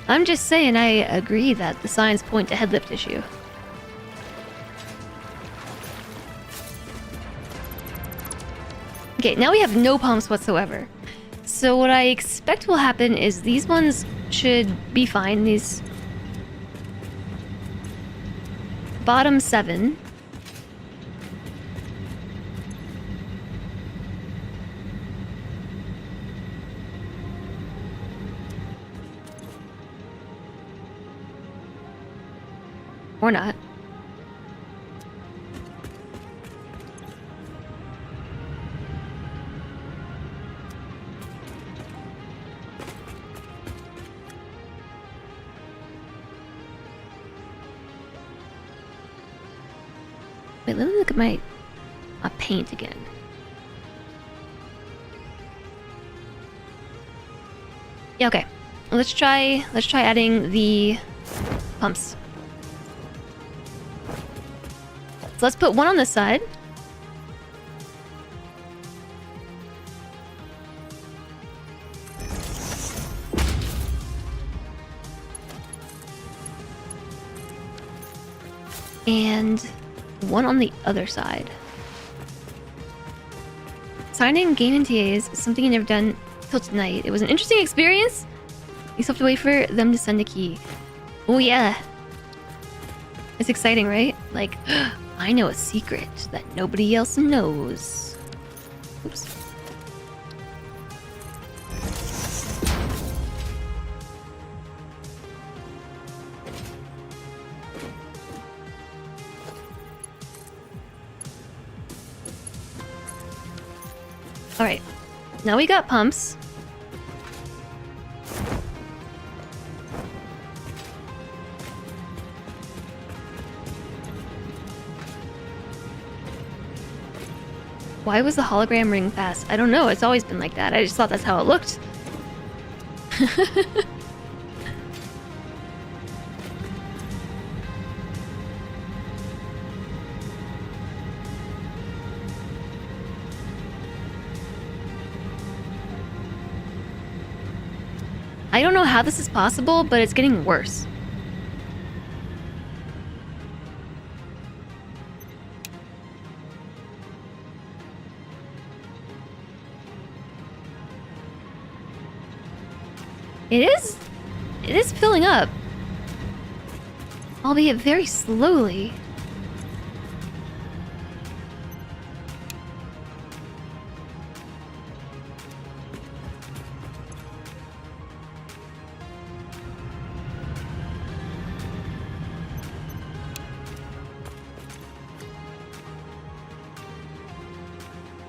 I'm just saying I agree that the signs point to head lift issue. Okay, now we have no pumps whatsoever. So what I expect will happen is these ones should be fine. These bottom 7. Or not. Wait, let me look at my paint again. Yeah, okay. Let's try adding the pumps. So let's put one on this side. And one on the other side. Signing game NTAs is something you never done till tonight. It was an interesting experience. You still have to wait for them to send a key. Oh yeah. It's exciting, right? Like, I know a secret that nobody else knows. Oops. Alright. Now we got pumps. Why was the hologram ring fast? I don't know. It's always been like that. I just thought that's how it looked. I don't know how this is possible, but it's getting worse. It is filling up. Albeit very slowly.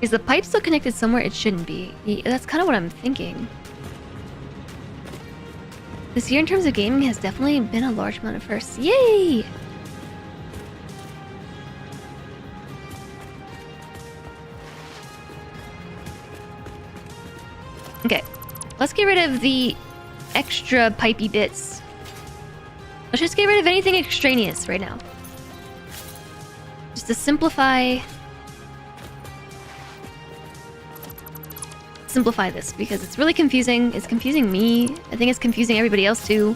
Is the pipe still connected somewhere it shouldn't be? Yeah, that's kind of what I'm thinking. This year in terms of gaming has definitely been a large amount of firsts. Yay! Okay, let's get rid of the extra pipey bits. Let's just get rid of anything extraneous right now. Just to simplify this, because it's really confusing. It's confusing me. I think it's confusing everybody else too.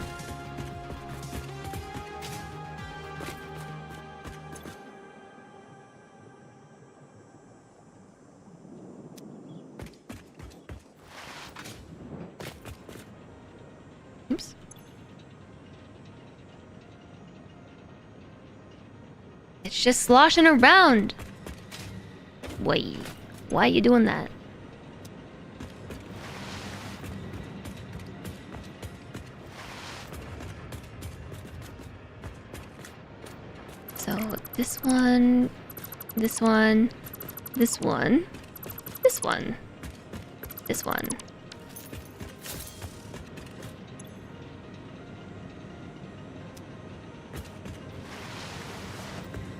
Oops. It's just sloshing around. Why are you doing that? So this one, this one, this one, this one, this one.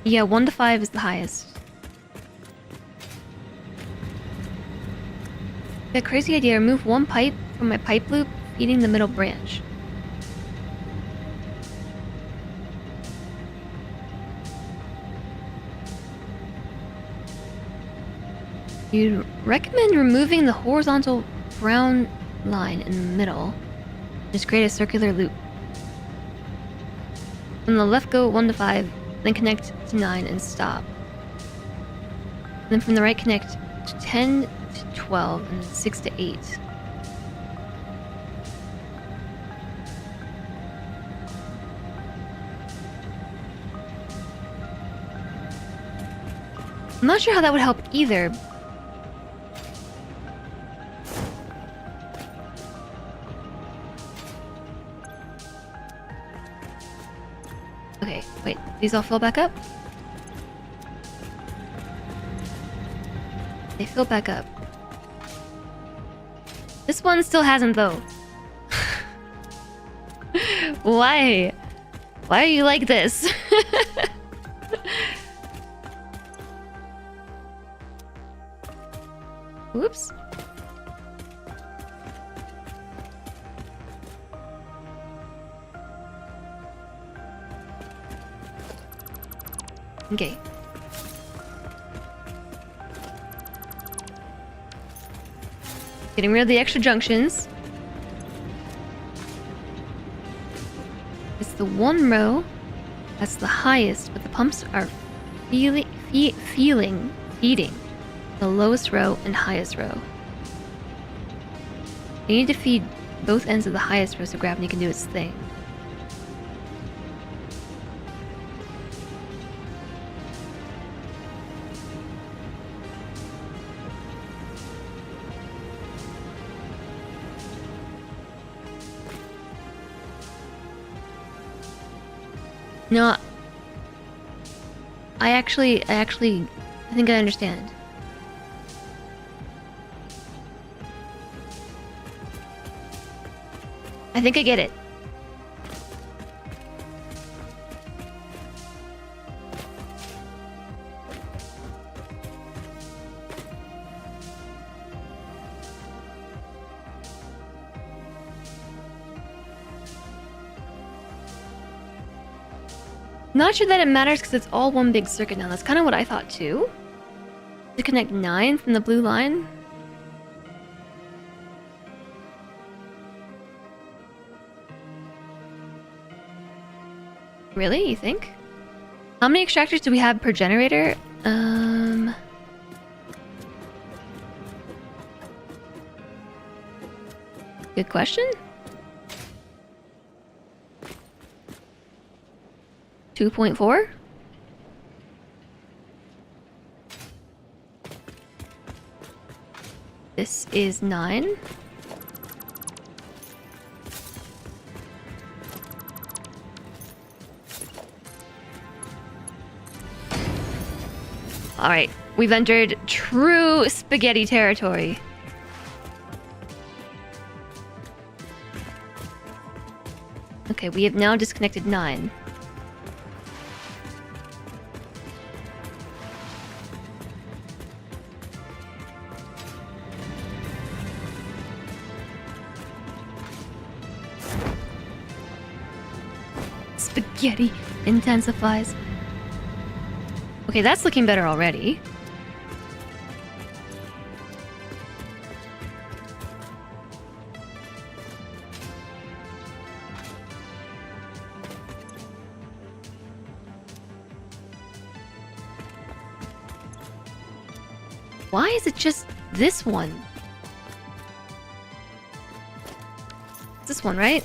Yeah, 1 to 5 is the highest. The crazy idea, remove one pipe from my pipe loop, feeding the middle branch. You'd recommend removing the horizontal brown line in the middle. Just create a circular loop. From the left go 1 to 5, then connect to 9 and stop. Then from the right connect to 10 to 12 and then 6 to 8. I'm not sure how that would help either. Okay, wait, these all fill back up? They fill back up. This one still hasn't though. Why? Why are you like this? Oops. Okay. Getting rid of the extra junctions. It's the one row that's the highest, but the pumps are feeding the lowest row and highest row. You need to feed both ends of the highest row so gravity can do its thing. No, I actually think I understand. I think I get it. Not sure that it matters because it's all one big circuit now. That's kind of what I thought too. To connect 9 from the blue line. Really? You think? How many extractors do we have per generator? Good question. 2.4? This is 9. Alright, we've entered true spaghetti territory. Okay, we have now disconnected 9. Spaghetti intensifies. Okay, that's looking better already. Why is it just this one? It's this one, right?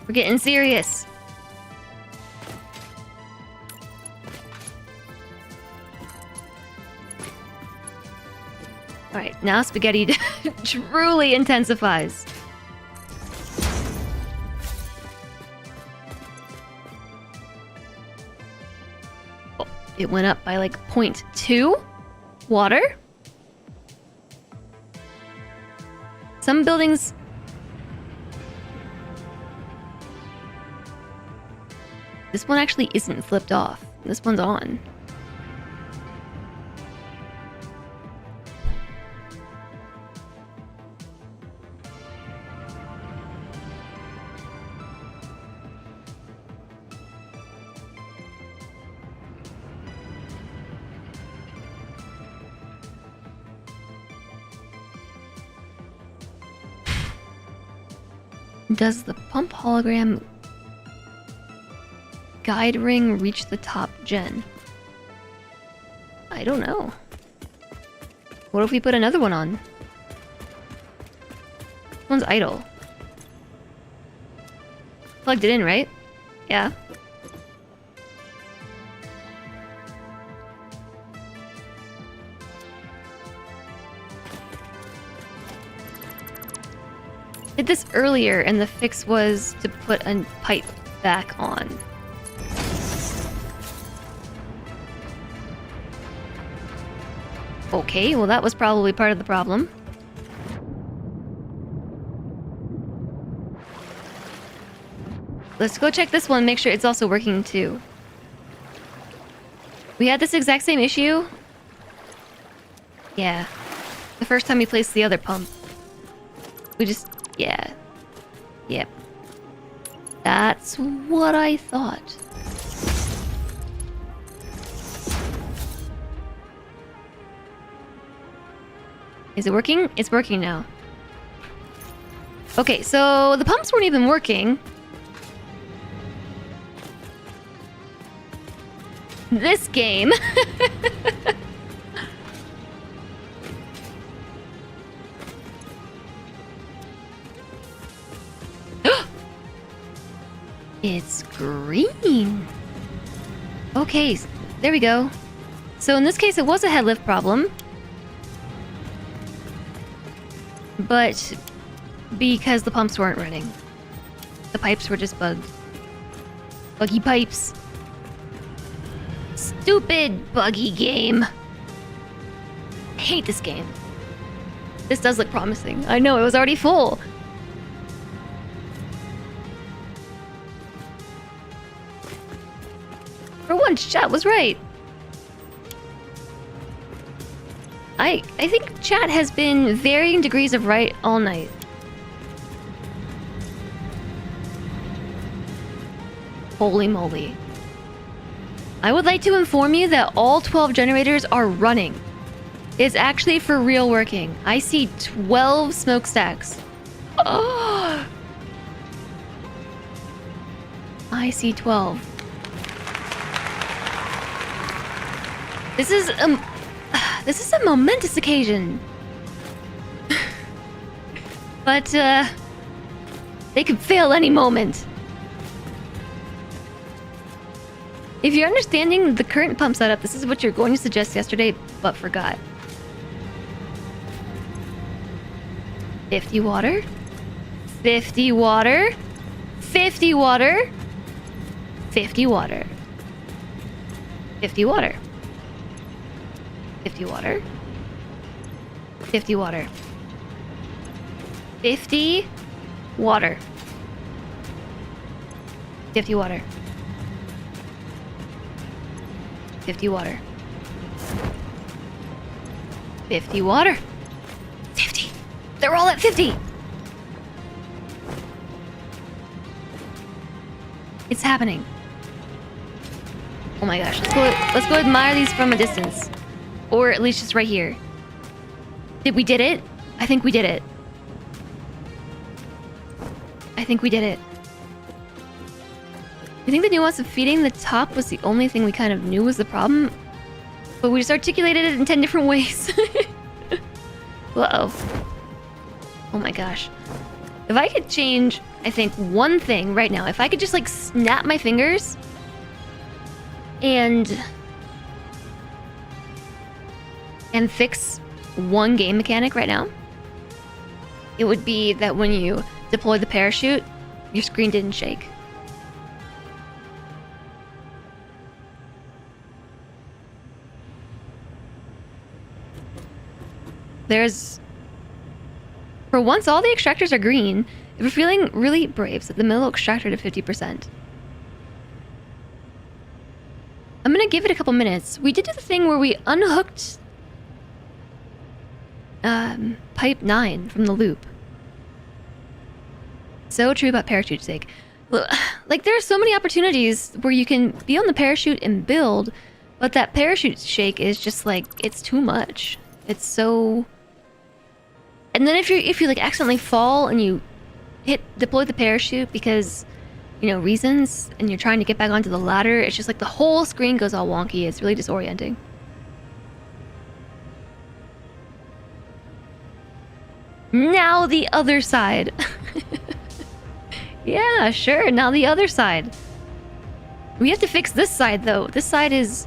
We're getting serious. Alright, now spaghetti truly intensifies. Oh, it went up by like 0.2 water. Some buildings... This one actually isn't flipped off. This one's on. Does the pump hologram guide ring reach the top gen? I don't know. What if we put another one on? This one's idle. Plugged it in, right? Yeah. Did this earlier and the fix was to put a pipe back on. Okay, well that was probably part of the problem. Let's go check this one, make sure it's also working too. We had this exact same issue. Yeah. The first time we placed the other pump. We just... yeah. Yep. That's what I thought. Is it working? It's working now. Okay, so the pumps weren't even working. This game. It's green. Okay, there we go. So in this case, it was a head lift problem. But because the pumps weren't running. The pipes were just bugged. Buggy pipes. Stupid buggy game. I hate this game. This does look promising. I know, it was already full. For once, chat was right. I think chat has been varying degrees of right all night. Holy moly. I would like to inform you that all 12 generators are running. It's actually for real working. I see 12 smokestacks. Oh! I see 12. This is a momentous occasion. But, they could fail any moment. If you're understanding the current pump setup, this is what you're going to suggest yesterday, but forgot. 50 water. 50 water. 50 water. 50 water. 50 water. 50 water. 50 water. 50 water. 50 water. 50 water. 50 water. 50. They're all at 50. It's happening. Oh my gosh. Let's go admire these from a distance. Or at least just right here. We did it? I think we did it. I think we did it. I think the nuance of feeding the top was the only thing we kind of knew was the problem. But we just articulated it in 10 different ways. Uh-oh. Oh my gosh. If I could change, I think, one thing right now. If I could just, like, snap my fingers... And fix one game mechanic right now, it would be that when you deploy the parachute, your screen didn't shake. For once, all the extractors are green. If you're feeling really brave, set the middle extractor to 50%. I'm gonna give it a couple minutes. We did do the thing where we unhooked pipe 9 from the loop. So true about parachute sake. Like, there are so many opportunities where you can be on the parachute and build, but that parachute shake is just like, it's too much. It's so... And then if you like accidentally fall and you deploy the parachute because, you know, reasons, and you're trying to get back onto the ladder, it's just like the whole screen goes all wonky. It's really disorienting. Now the other side. Yeah, sure, now the other side. We have to fix this side, though. This side is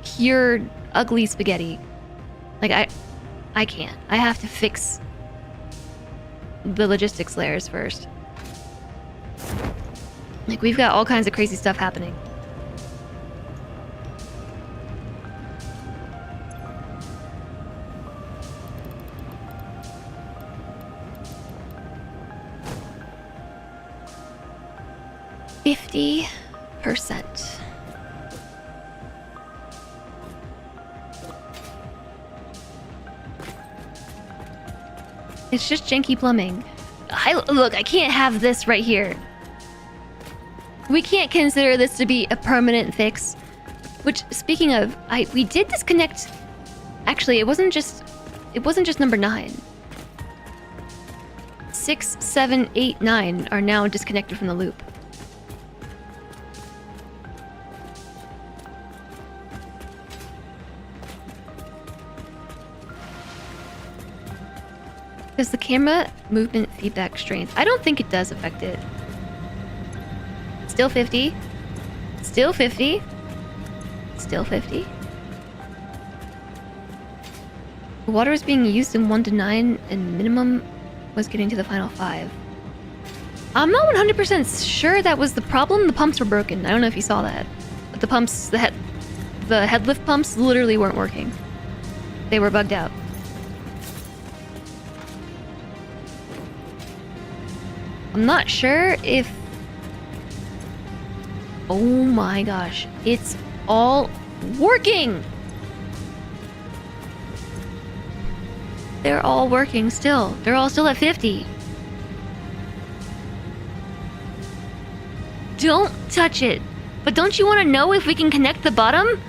pure ugly spaghetti. Like, I can't. I have to fix the logistics layers first. Like, we've got all kinds of crazy stuff happening. %. It's just janky plumbing. Look, I can't have this right here. We can't consider this to be a permanent fix. Which, speaking of, we did disconnect. Actually, it wasn't just number 9. 6, 7, 8, 9 are now disconnected from the loop. Does the camera movement feedback strength? I don't think it does affect it. Still 50. Still 50. Still 50. The water was being used in 1 to 9 and minimum was getting to the final 5. I'm not 100% sure that was the problem. The pumps were broken. I don't know if you saw that. But the pumps, the headlift pumps literally weren't working. They were bugged out. I'm not sure if... Oh my gosh. It's all working! They're all working still. They're all still at 50. Don't touch it. But don't you want to know if we can connect the bottom?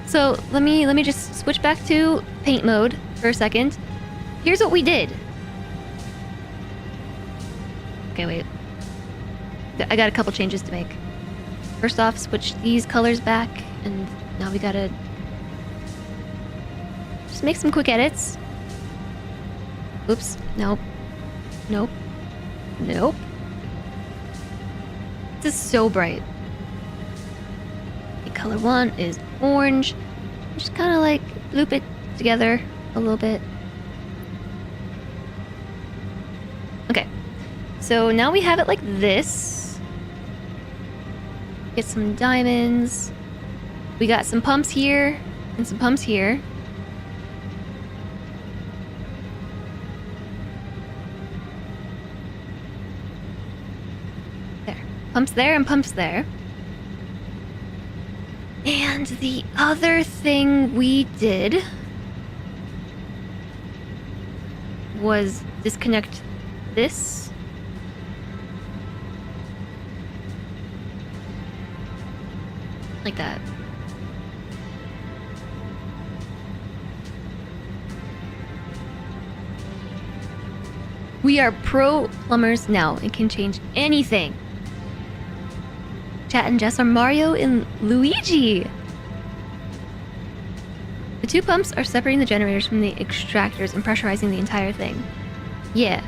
So let me just switch back to paint mode for a second. Here's what we did. Okay, wait. I got a couple changes to make. First off, switch these colors back, and now we gotta just make some quick edits. Oops. Nope. Nope. Nope. This is so bright. Okay, color 1 is orange. Just kind of like loop it together a little bit. Okay. So now we have it like this. Get some diamonds. We got some pumps here and some pumps here. There. Pumps there and pumps there. And the other thing we did was disconnect this. Like that. We are pro plumbers now and can change anything. Chat and Jess are Mario and Luigi. The two pumps are separating the generators from the extractors and pressurizing the entire thing. Yeah.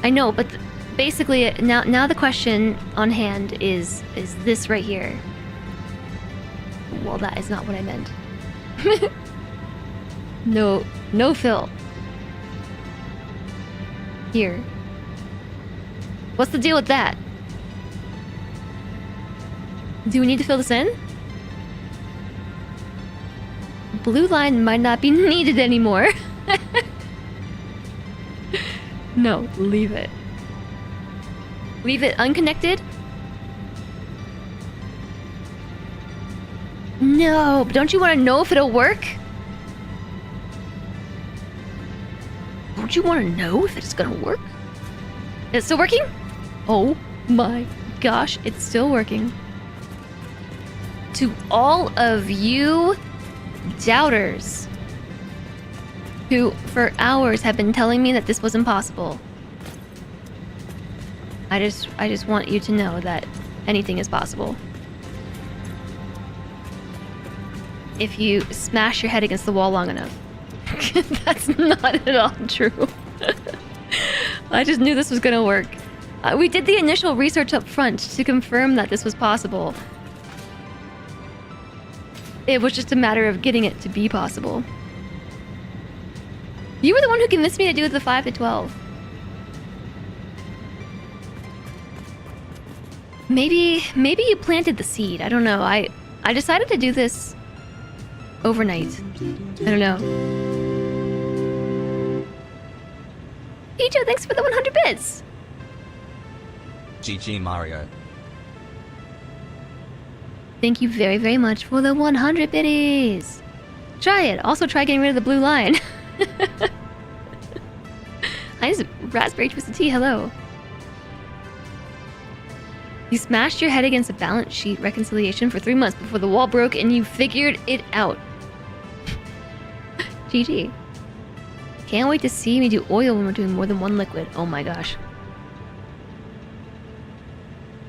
I know, but basically now the question on hand is this right here. Well, that is not what I meant. No fill. Here. What's the deal with that? Do we need to fill this in? Blue line might not be needed anymore. No, leave it. Leave it unconnected? No, but don't you want to know if it'll work? Don't you want to know if it's gonna work? Is it still working? Oh my gosh, it's still working. To all of you doubters who for hours have been telling me that this was impossible, I just want you to know that anything is possible. If you smash your head against the wall long enough. That's not at all true. I just knew this was gonna work. We did the initial research up front to confirm that this was possible. It was just a matter of getting it to be possible. You were the one who convinced me to do the 5 to 12. Maybe you planted the seed. I don't know. I decided to do this overnight. I don't know. Ijo, thanks for the 100 bits. GG Mario. Thank you very, very much for the 100 biddies. Try it. Also try getting rid of the blue line. Hi, Raspberry Twisted Tea. Hello. You smashed your head against a balance sheet reconciliation for 3 months before the wall broke and you figured it out. GG. Can't wait to see me do oil when we're doing more than one liquid. Oh my gosh.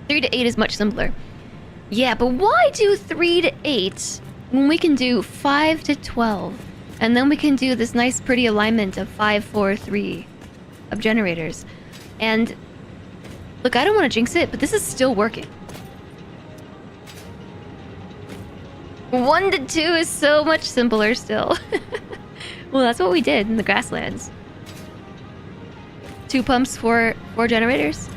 3 to 8 is much simpler. Yeah, but why do 3 to 8 when we can do 5 to 12? And then we can do this nice pretty alignment of 5, 4, 3 of generators. And look, I don't want to jinx it, but this is still working. 1 to 2 is so much simpler still. Well, that's what we did in the grasslands. 2 pumps for 4 generators.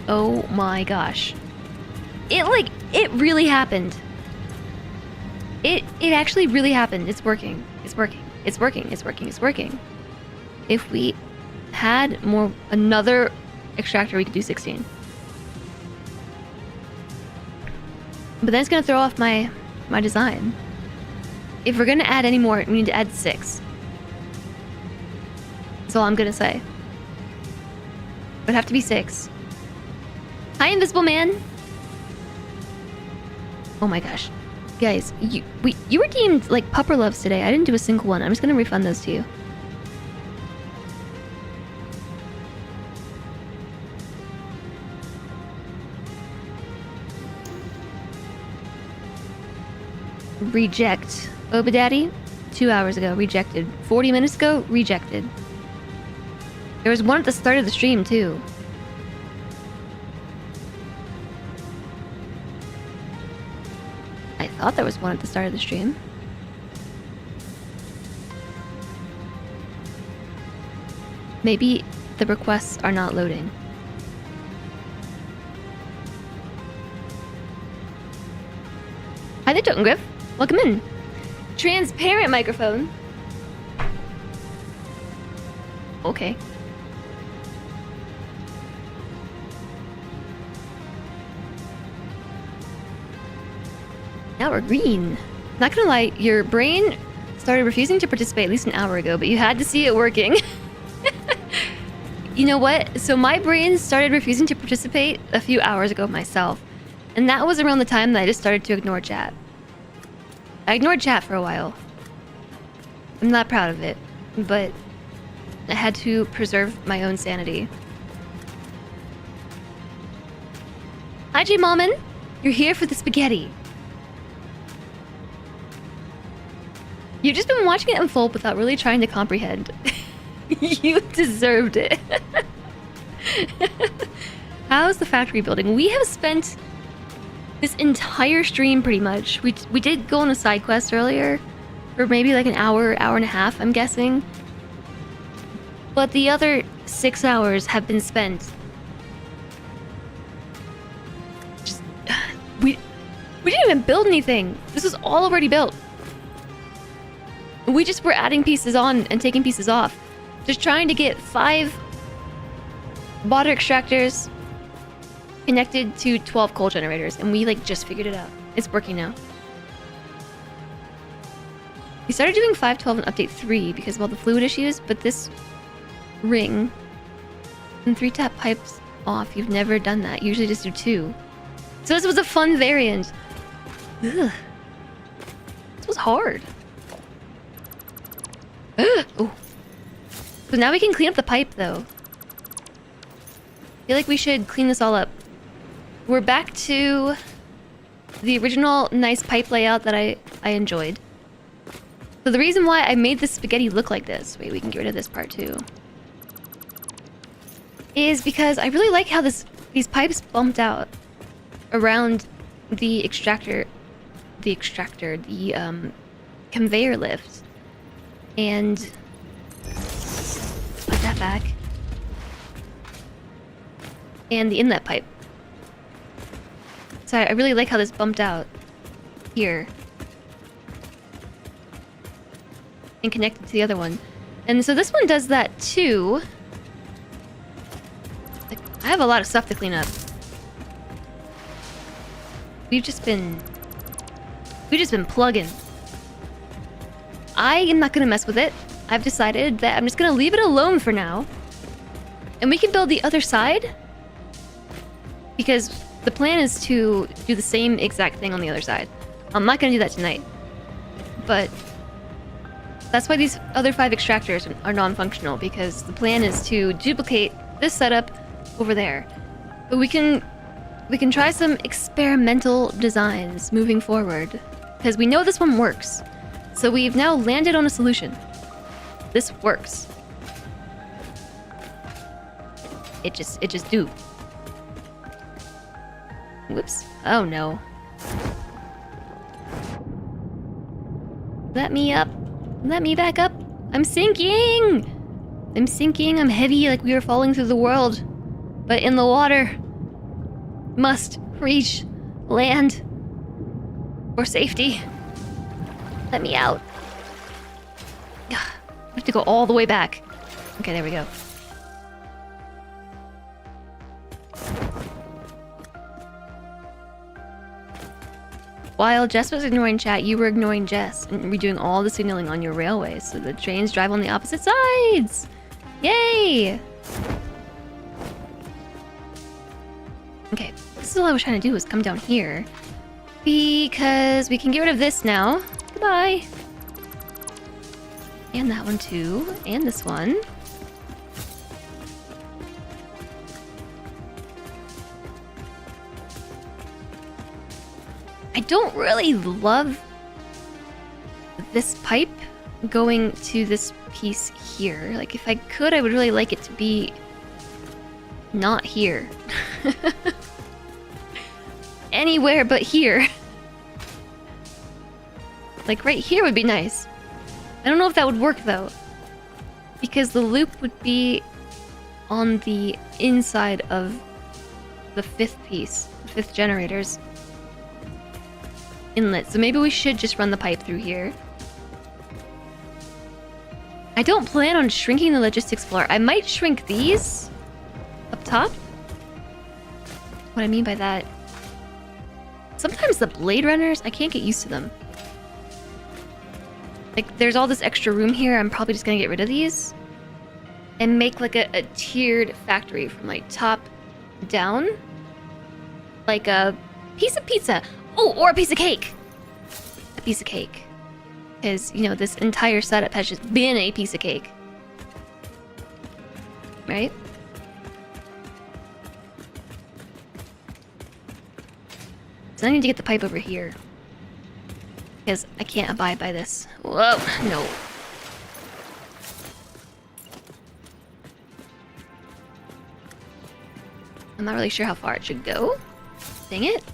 Oh my gosh. It really happened. It actually really happened. It's working. It's working. It's working. It's working. It's working. If we had another extractor, we could do 16. But then it's gonna throw off my design. If we're gonna add any more, we need to add 6. That's all I'm gonna say. It would have to be 6. Hi, Invisible Man. Oh my gosh, guys, you redeemed like pupper loves today. I didn't do a single one. I'm just gonna refund those to you. Reject. Obadaddy, 2 hours ago, rejected. 40 minutes ago, rejected. There was one at the start of the stream, too. I thought there was one at the start of the stream. Maybe the requests are not loading. Hi there, Totem Griff. Welcome in. Transparent microphone. Okay. Now we're green. Not gonna lie, your brain started refusing to participate at least an hour ago, but you had to see it working. You know what? So my brain started refusing to participate a few hours ago myself. And that was around the time that I just started to ignore chat. I ignored chat for a while. I'm not proud of it, but I had to preserve my own sanity. Hi, J Mommin. You're here for the spaghetti. You've just been watching it unfold without really trying to comprehend. You deserved it. How's the factory building? We have spent this entire stream pretty much. We did go on a side quest earlier for maybe like an hour and a half, I'm guessing. But the other 6 hours have been spent just we didn't even build anything. This was all already built. We just were adding pieces on and taking pieces off. Just trying to get 5 water extractors connected to 12 coal generators, and we like just figured it out. It's working now. We started doing 5.12 in update 3 because of all the fluid issues, but this ring and 3-tap pipes off, you've never done that. You usually just do 2. So this was a fun variant. Ugh. This was hard. Oh. So now we can clean up the pipe, though. I feel like we should clean this all up. We're back to the original nice pipe layout that I enjoyed. So the reason why I made this spaghetti look like this, wait, we can get rid of this part too, is because I really like how these pipes bumped out around the conveyor lift. And put that back. And the inlet pipe. So I really like how this bumped out here. And connected to the other one. And so this one does that too. Like, I have a lot of stuff to clean up. We've just been plugging. I am not gonna mess with it. I've decided that I'm just gonna leave it alone for now. And we can build the other side. Because the plan is to do the same exact thing on the other side. I'm not gonna do that tonight. But that's why these other 5 extractors are non-functional, because the plan is to duplicate this setup over there. But we can try some experimental designs moving forward. Because we know this one works. So we've now landed on a solution. This works. It just do. Whoops. Oh no. Let me up. Let me back up. I'm sinking! I'm sinking. I'm heavy like we are falling through the world. But in the water. Must reach land. For safety. Let me out. I have to go all the way back. Okay, there we go. While Jess was ignoring chat, you were ignoring Jess and redoing all the signaling on your railways, so the trains drive on the opposite sides! Yay! Okay, this is all I was trying to do, was come down here. Because we can get rid of this now. Goodbye! And that one too, and this one. I don't really love this pipe going to this piece here. Like, if I could, I would really like it to be not here. Anywhere but here. Like, right here would be nice. I don't know if that would work, though. Because the loop would be on the inside of the 5th piece. The 5th generator's inlet. So maybe we should just run the pipe through here. I don't plan on shrinking the logistics floor. I might shrink these up top. What I mean by that... Sometimes the Blade Runners, I can't get used to them. Like, there's all this extra room here. I'm probably just gonna get rid of these and make like a tiered factory from like top down, like a piece of pizza. Oh, or a piece of cake. A piece of cake, because you know this entire setup has just been a piece of cake, right? So I need to get the pipe over here. Because I can't abide by this. Whoa, no. I'm not really sure how far it should go. Dang it.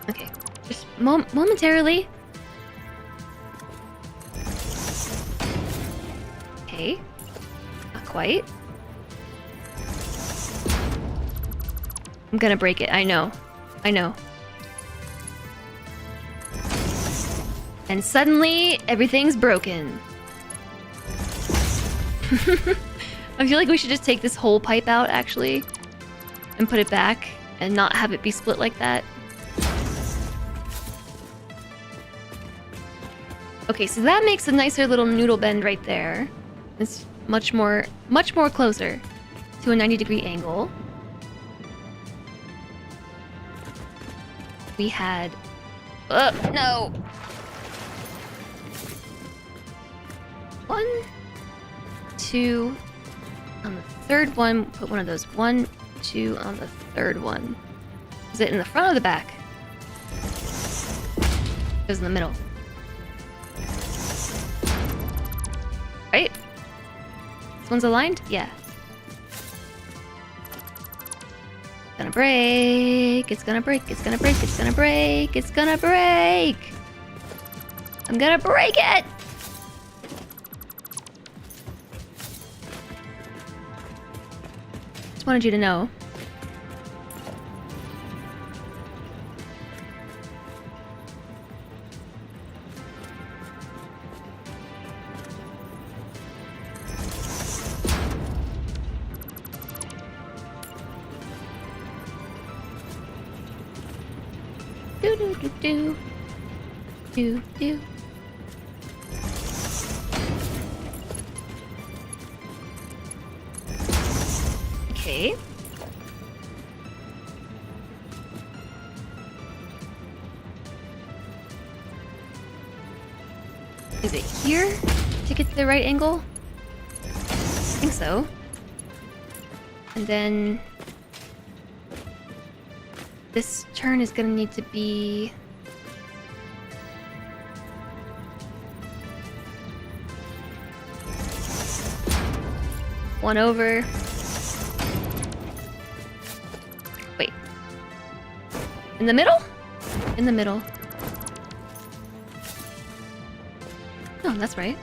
Okay, just momentarily. Okay, not quite. I'm gonna break it. I know. I know. And suddenly, everything's broken. I feel like we should just take this whole pipe out, actually, and put it back, and not have it be split like that. Okay, so that makes a nicer little noodle bend right there. It's much more closer to a 90-degree angle. We had... no! 1, 2... On the third one, put one of those. 1, 2 on the third one. Is it in the front or the back? It was in the middle. Right? This one's aligned? Yeah. Gonna break. It's gonna break. It's gonna break. It's gonna break. It's gonna break. I'm gonna break it. Just wanted you to know. Do do do do do do. Okay. Is it here to get to the right angle? I think so. And then this turn is gonna need to be... one over. Wait. In the middle? In the middle. No, that's right.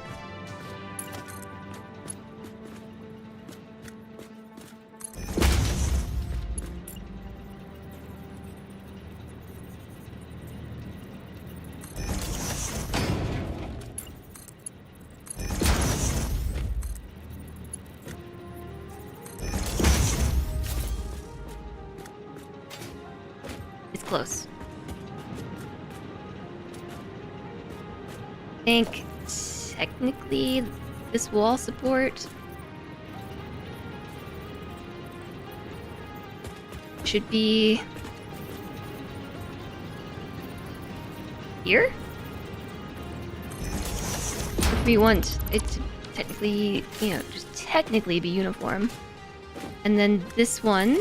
It's close. I think technically this wall support should be here. If we want it to technically, you know, just technically be uniform. And then this one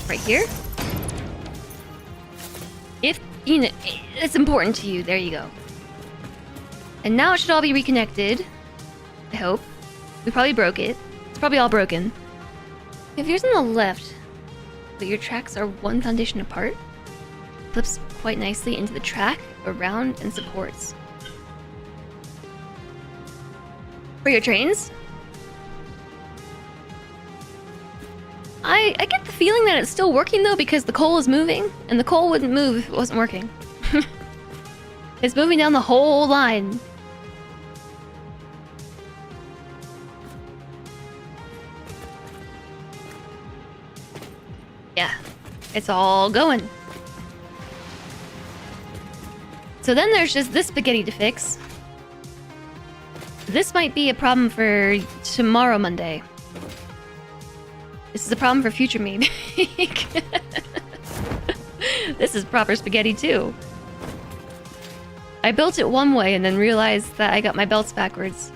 right here. If, you know, it's important to you, there you go. And now it should all be reconnected. I hope. We probably broke it. It's probably all broken. If yours on the left, but your tracks are one foundation apart, flips quite nicely into the track, around, and supports. For your trains? I get the feeling that it's still working though, because the coal is moving, and the coal wouldn't move if it wasn't working. It's moving down the whole line. It's all going. So then there's just this spaghetti to fix. This might be a problem for tomorrow, Monday. This is a problem for future me. This is proper spaghetti too. I built it one way and then realized that I got my belts backwards.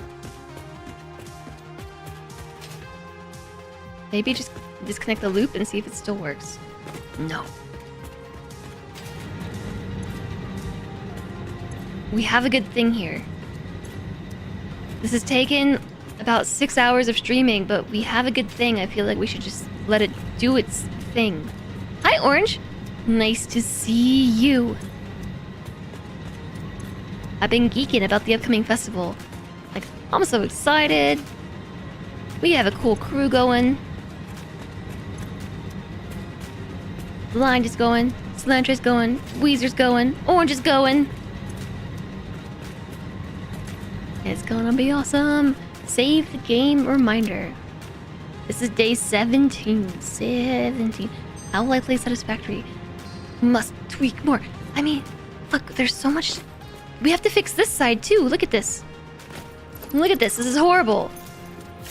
Maybe just disconnect the loop and see if it still works. No. We have a good thing here. This has taken about 6 hours of streaming, but we have a good thing. I feel like we should just let it do its thing. Hi, Orange. Nice to see you. I've been geeking about the upcoming festival. Like, I'm so excited. We have a cool crew going. Blind is going. Cilantra's going. Weezer's going. Orange is going. It's gonna be awesome. Save the game reminder. This is day 17. 17. How will I play Satisfactory? Must tweak more. I mean, look, there's so much. We have to fix this side too. Look at this. Look at this. This is horrible.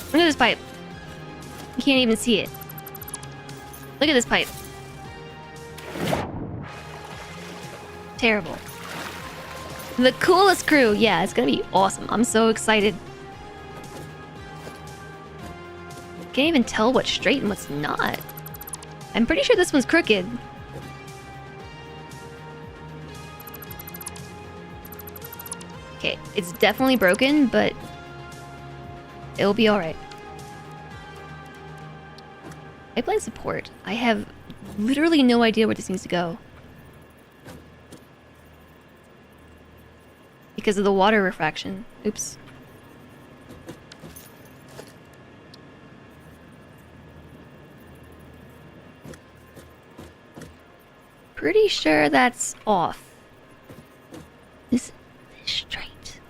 Look at this pipe. You can't even see it. Look at this pipe. Terrible. The coolest crew. Yeah, it's gonna be awesome. I'm so excited. Can't even tell what's straight and what's not. I'm pretty sure this one's crooked. Okay, it's definitely broken, but it'll be alright. Pipeline support. I have literally no idea where this needs to go. Because of the water refraction. Oops. Pretty sure that's off. Is this straight?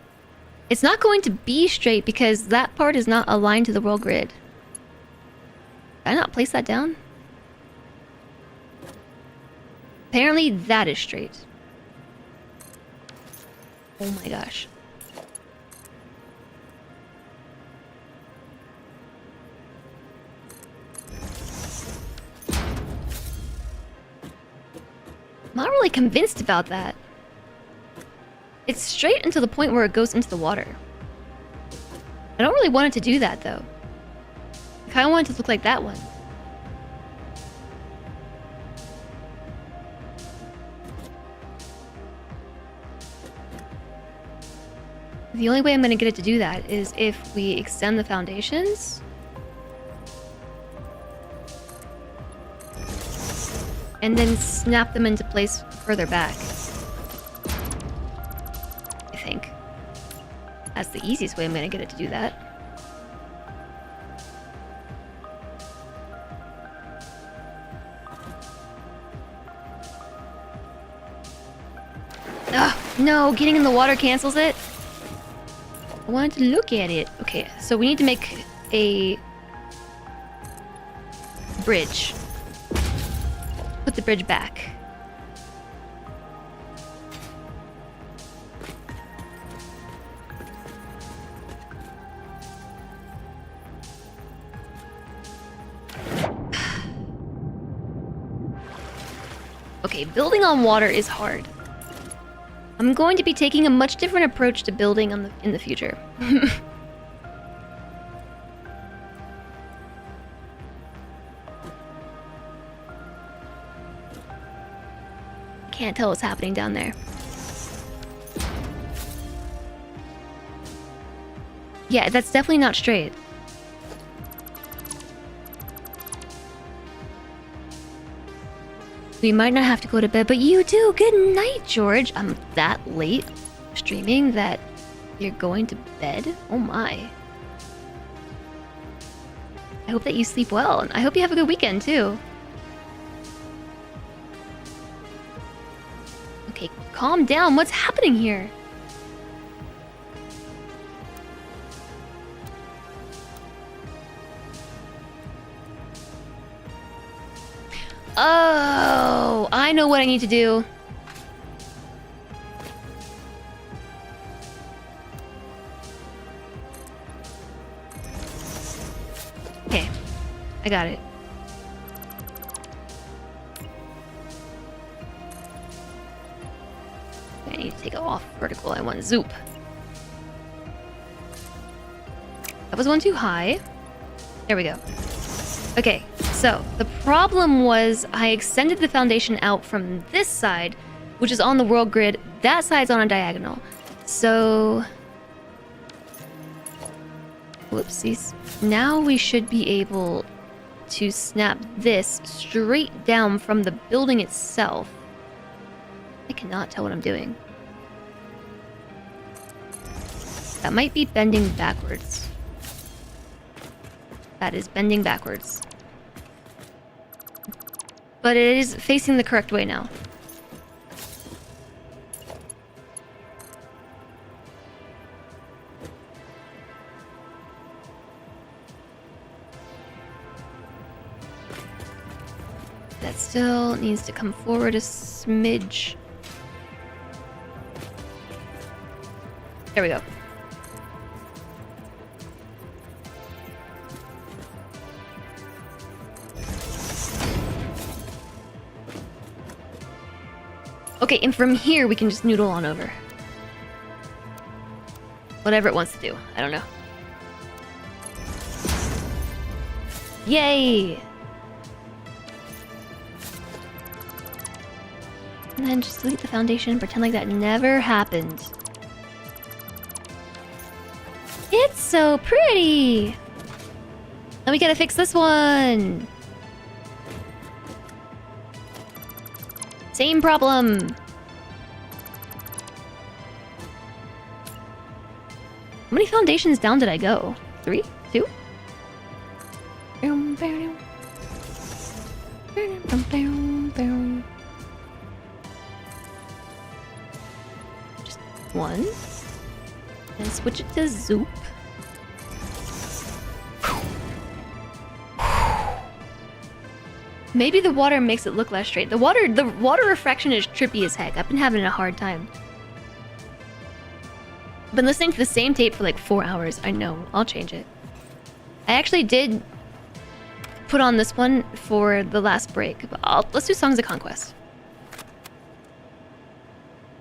It's not going to be straight because that part is not aligned to the world grid. Did I not place that down? Apparently that is straight. Oh my gosh. I'm not really convinced about that. It's straight until the point where it goes into the water. I don't really want it to do that though. I kinda want it to look like that one. The only way I'm gonna get it to do that is if we extend the foundations. And then snap them into place further back. I think. That's the easiest way I'm gonna get it to do that. Ugh, no, getting in the water cancels it. I wanted to look at it. Okay, so we need to make a bridge. Put the bridge back. Okay, building on water is hard. I'm going to be taking a much different approach to building in the future. Can't tell what's happening down there. Yeah, that's definitely not straight. We might not have to go to bed, but you do. Good night, George. I'm that late streaming that you're going to bed? Oh my. I hope that you sleep well, and I hope you have a good weekend too. Okay, calm down. What's happening here? Oh, I know what I need to do. Okay, I got it. I need to take it off vertical. I want zoop. That was one too high. There we go. Okay, so the problem was I extended the foundation out from this side, which is on the world grid. That side's on a diagonal. So... whoopsies. Now we should be able to snap this straight down from the building itself. I cannot tell what I'm doing. That might be bending backwards. That is bending backwards. But it is facing the correct way now. That still needs to come forward a smidge. There we go. Okay, and from here we can just noodle on over. Whatever it wants to do. I don't know. Yay! And then just delete the foundation, pretend like that never happened. It's so pretty! Now we gotta fix this one! Same problem! How many foundations down did I go? 3? 2? Just one. And switch it to zoop. Maybe the water makes it look less straight. The water refraction is trippy as heck. I've been having a hard time. Been listening to the same tape for like 4 hours. I know. I'll change it. I actually did put on this one for the last break. But let's do Songs of Conquest.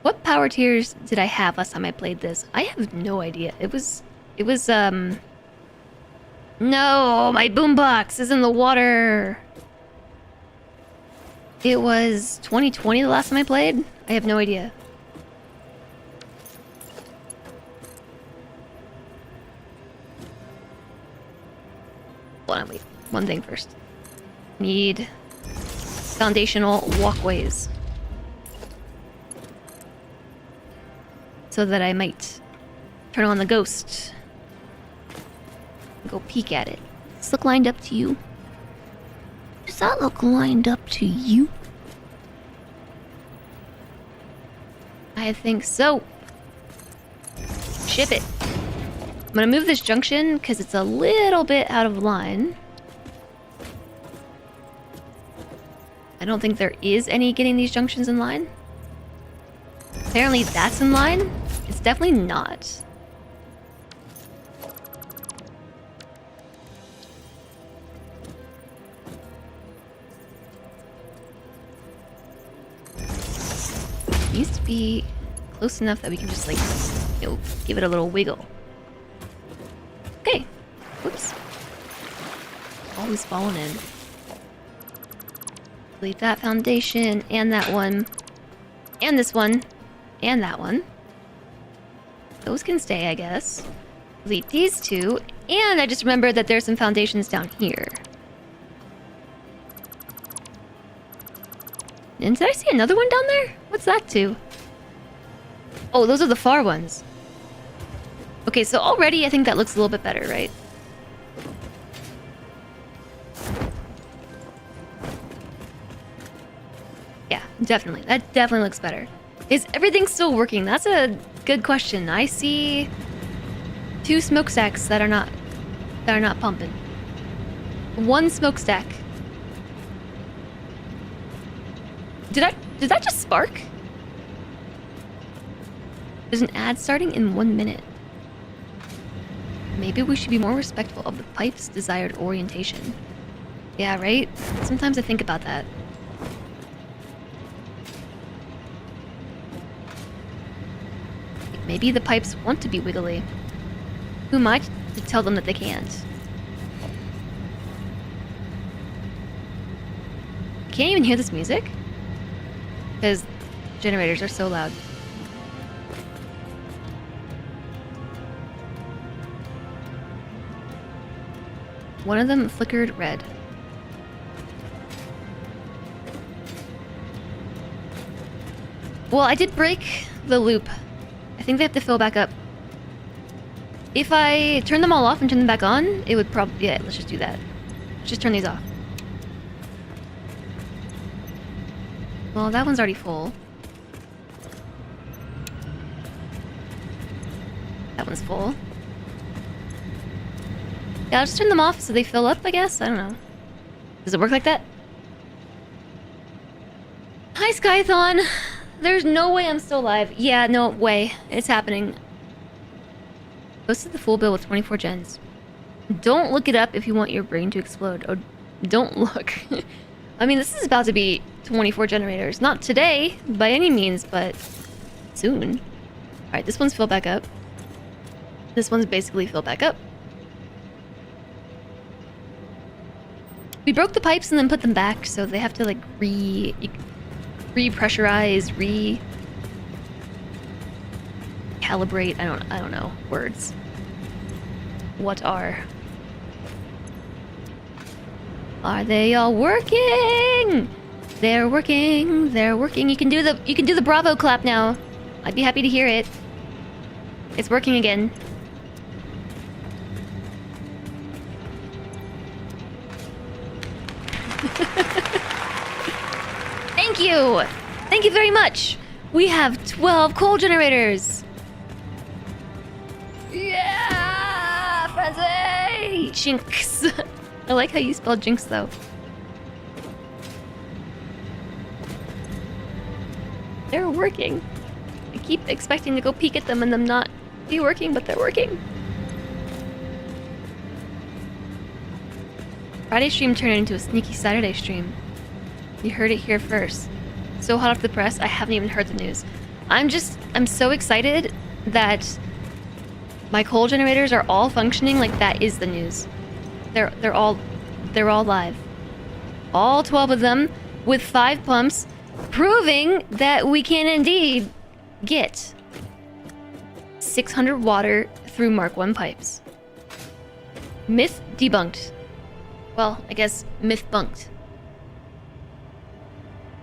What power tiers did I have last time I played this? I have no idea. It was no, my boombox is in the water. It was 2020 the last time I played? I have no idea. Hold on, wait. One thing first. Need foundational walkways. So that I might turn on the ghost. Go peek at it. Does this look lined up to you? Does that look lined up to you? I think so. Ship it. I'm gonna move this junction because it's a little bit out of line. I don't think there is any getting these junctions in line. Apparently that's in line. It's definitely not. It needs to be close enough that we can just like, you know, give it a little wiggle. Okay. Whoops. Always falling in. Delete that foundation and that one. And this one. And that one. Those can stay, I guess. Delete these two. And I just remembered that there's some foundations down here. And did I see another one down there? What's that to? Oh, those are the far ones. Okay, so already I think that looks a little bit better, right? Yeah, definitely. That definitely looks better. Is everything still working? That's a good question. I see 2 smokestacks that are not pumping. 1 smokestack. Did that just spark? There's an ad starting in 1 minute. Maybe we should be more respectful of the pipe's desired orientation. Yeah, right? Sometimes I think about that. Maybe the pipes want to be wiggly. Who am I to tell them that they can't? Can't even hear this music? Because generators are so loud. One of them flickered red. Well, I did break the loop. I think they have to fill back up. If I turn them all off and turn them back on, it would probably... Yeah, let's just do that. Let's just turn these off. Well, that one's already full. That one's full. Yeah, I'll just turn them off so they fill up, I guess? I don't know. Does it work like that? Hi, Skython! There's no way I'm still alive. Yeah, no way. It's happening. Posted the full bill with 24 gens. Don't look it up if you want your brain to explode. Oh, don't look. I mean, this is about to be 24 generators. Not today, by any means, but soon. Alright, this one's filled back up. This one's basically filled back up. We broke the pipes and then put them back, so they have to like re-pressurize, calibrate. I don't know words. What are they all working? They're working. They're working. You can do the Bravo clap now. I'd be happy to hear it. It's working again. Thank you! Thank you very much! We have 12 coal generators! Yeah! Frenzy! Jinx! I like how you spelled jinx, though. They're working. I keep expecting to go peek at them and them not be working, but they're working. Friday stream turned into a sneaky Saturday stream. You heard it here first. So hot off the press, I haven't even heard the news. I'm so excited that my coal generators are all functioning like that is the news. They're all live. All 12 of them with 5 pumps, proving that we can indeed get 600 water through Mark 1 pipes. Myth debunked. Well, I guess myth bunked.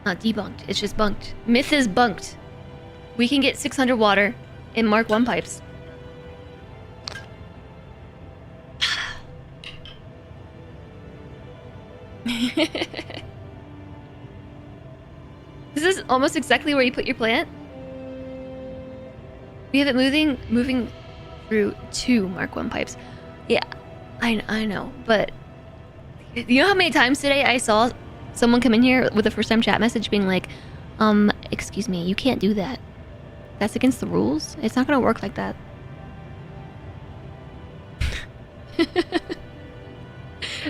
Not debunked, it's just bunked. Myth is bunked. We can get 600 water in Mark 1 pipes. This is almost exactly where you put your plant. We have it moving through 2 Mark 1 pipes. Yeah, I know, but you know how many times today I saw someone come in here with a first-time chat message being like, excuse me, you can't do that. That's against the rules. It's not gonna work like that.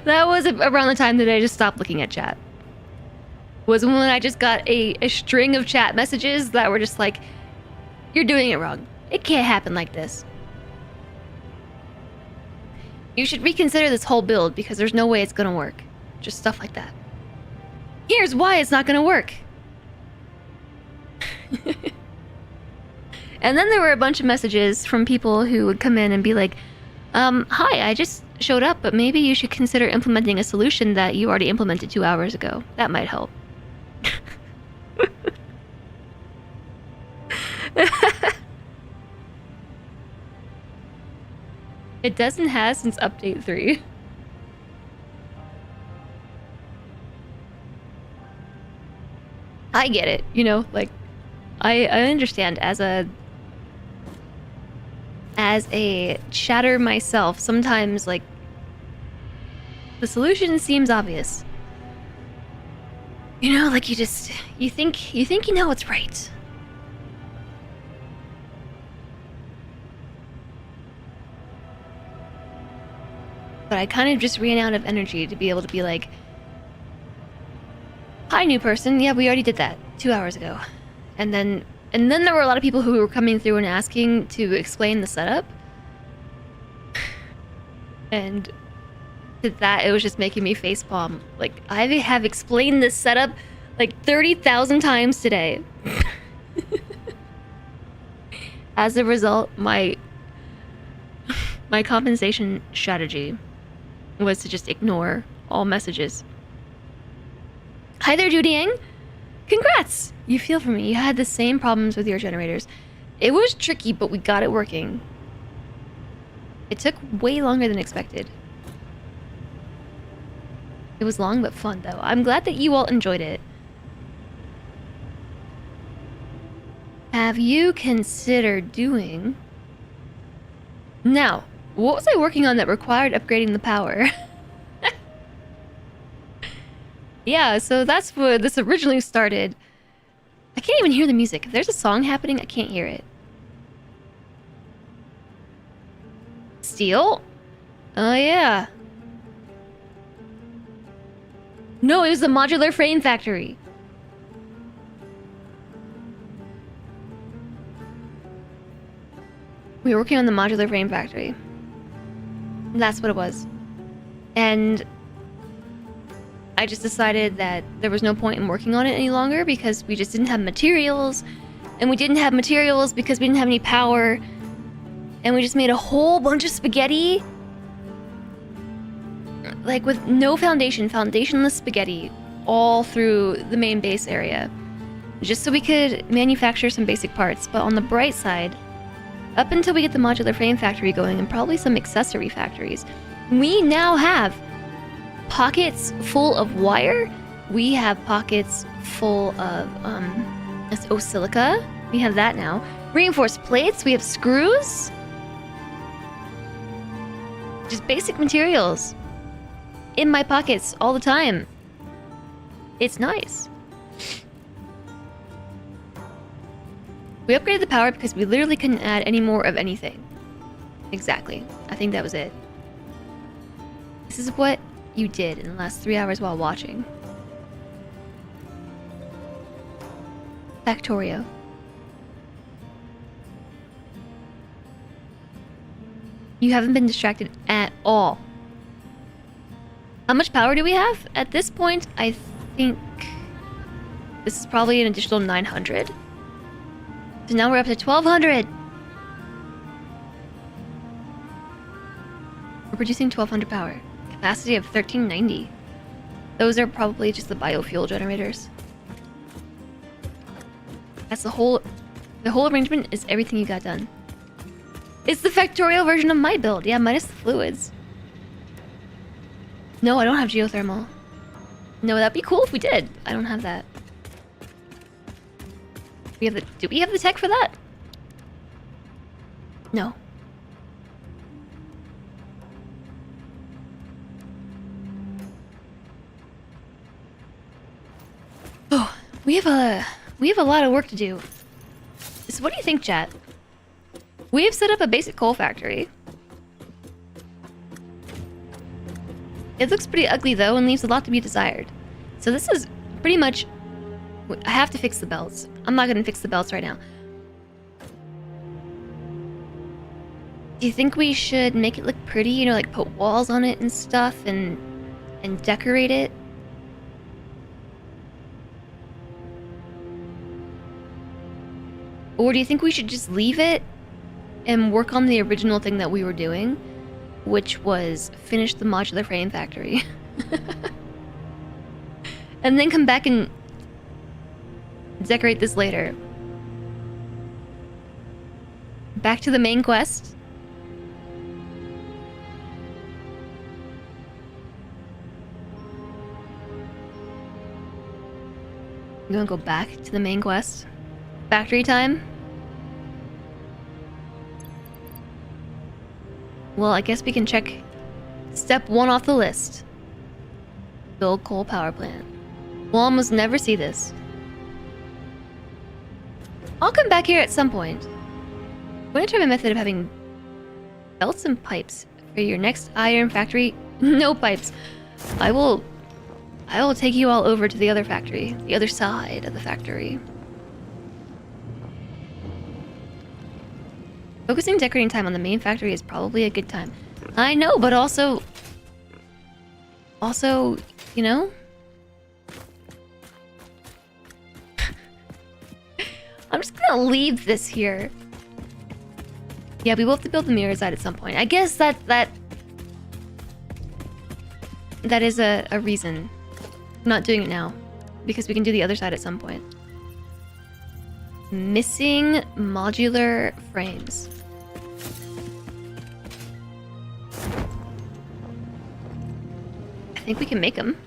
That was around the time that I just stopped looking at chat. Was when I just got a string of chat messages that were just like, you're doing it wrong. It can't happen like this. You should reconsider this whole build because there's no way it's gonna work. Just stuff like that. Here's why it's not gonna work. And then there were a bunch of messages from people who would come in and be like, hi, I just showed up, but maybe you should consider implementing a solution that you already implemented 2 hours ago. That might help. It doesn't have since update 3. I get it, you know, like I understand as a chatter myself, sometimes like the solution seems obvious. You know, like you think you know what's right. But I kind of just ran out of energy to be able to be like, hi, new person. Yeah, we already did that 2 hours ago. And then there were a lot of people who were coming through and asking to explain the setup. And to that, it was just making me facepalm. Like, I have explained this setup like 30,000 times today. As a result, my compensation strategy was to just ignore all messages. Hi there, Judying. Congrats! You feel for me. You had the same problems with your generators. It was tricky, but we got it working. It took way longer than expected. It was long but fun, though. I'm glad that you all enjoyed it. Have you considered doing... Now, what was I working on that required upgrading the power? Yeah, so that's where this originally started. I can't even hear the music. If there's a song happening, I can't hear it. Steel? Oh, yeah. No, it was the modular frame factory. We were working on the modular frame factory. That's what it was. And I just decided that there was no point in working on it any longer because we just didn't have materials. And we didn't have materials because we didn't have any power. And we just made a whole bunch of spaghetti. Like with no foundation, foundationless spaghetti all through the main base area. Just so we could manufacture some basic parts. But on the bright side, up until we get the modular frame factory going and probably some accessory factories, we now have pockets full of wire. We have pockets full of silica. We have that now. Reinforced plates. We have screws. Just basic materials in my pockets all the time. It's nice. We upgraded the power because we literally couldn't add any more of anything. Exactly. I think that was it. This is what you did in the last 3 hours while watching. Factorio. You haven't been distracted at all. How much power do we have? At this point, I think this is probably an additional 900. So now we're up to 1200. We're producing 1200 power. Capacity of 1390. Those are probably just the biofuel generators. That's the whole arrangement is everything you got done. It's the factorial version of my build. Yeah, minus the fluids. No, I don't have geothermal. No, that'd be cool if we did. I don't have that. Do we have the tech for that? No. Oh, we have a lot of work to do. So what do you think, chat? We have set up a basic coal factory. It looks pretty ugly though and leaves a lot to be desired. So this is pretty much... I have to fix the belts. I'm not gonna fix the belts right now. Do you think we should make it look pretty? You know, like put walls on it and stuff and decorate it? Or do you think we should just leave it and work on the original thing that we were doing, which was finish the modular frame factory? And then come back and decorate this later. Back to the main quest. You gonna go back to the main quest? Factory time? Well, I guess we can check step 1 off the list. Build coal power plant. We'll almost never see this. I'll come back here at some point. I'm going to try my method of having belts and pipes for your next iron factory. No pipes. I will take you all over to the other factory, the other side of the factory. Focusing decorating time on the main factory is probably a good time. I know, but also, you know? I'm just gonna leave this here. Yeah, we will have to build the mirror side at some point. I guess that is a reason. I'm not doing it now. Because we can do the other side at some point. Missing modular frames. I think we can make them.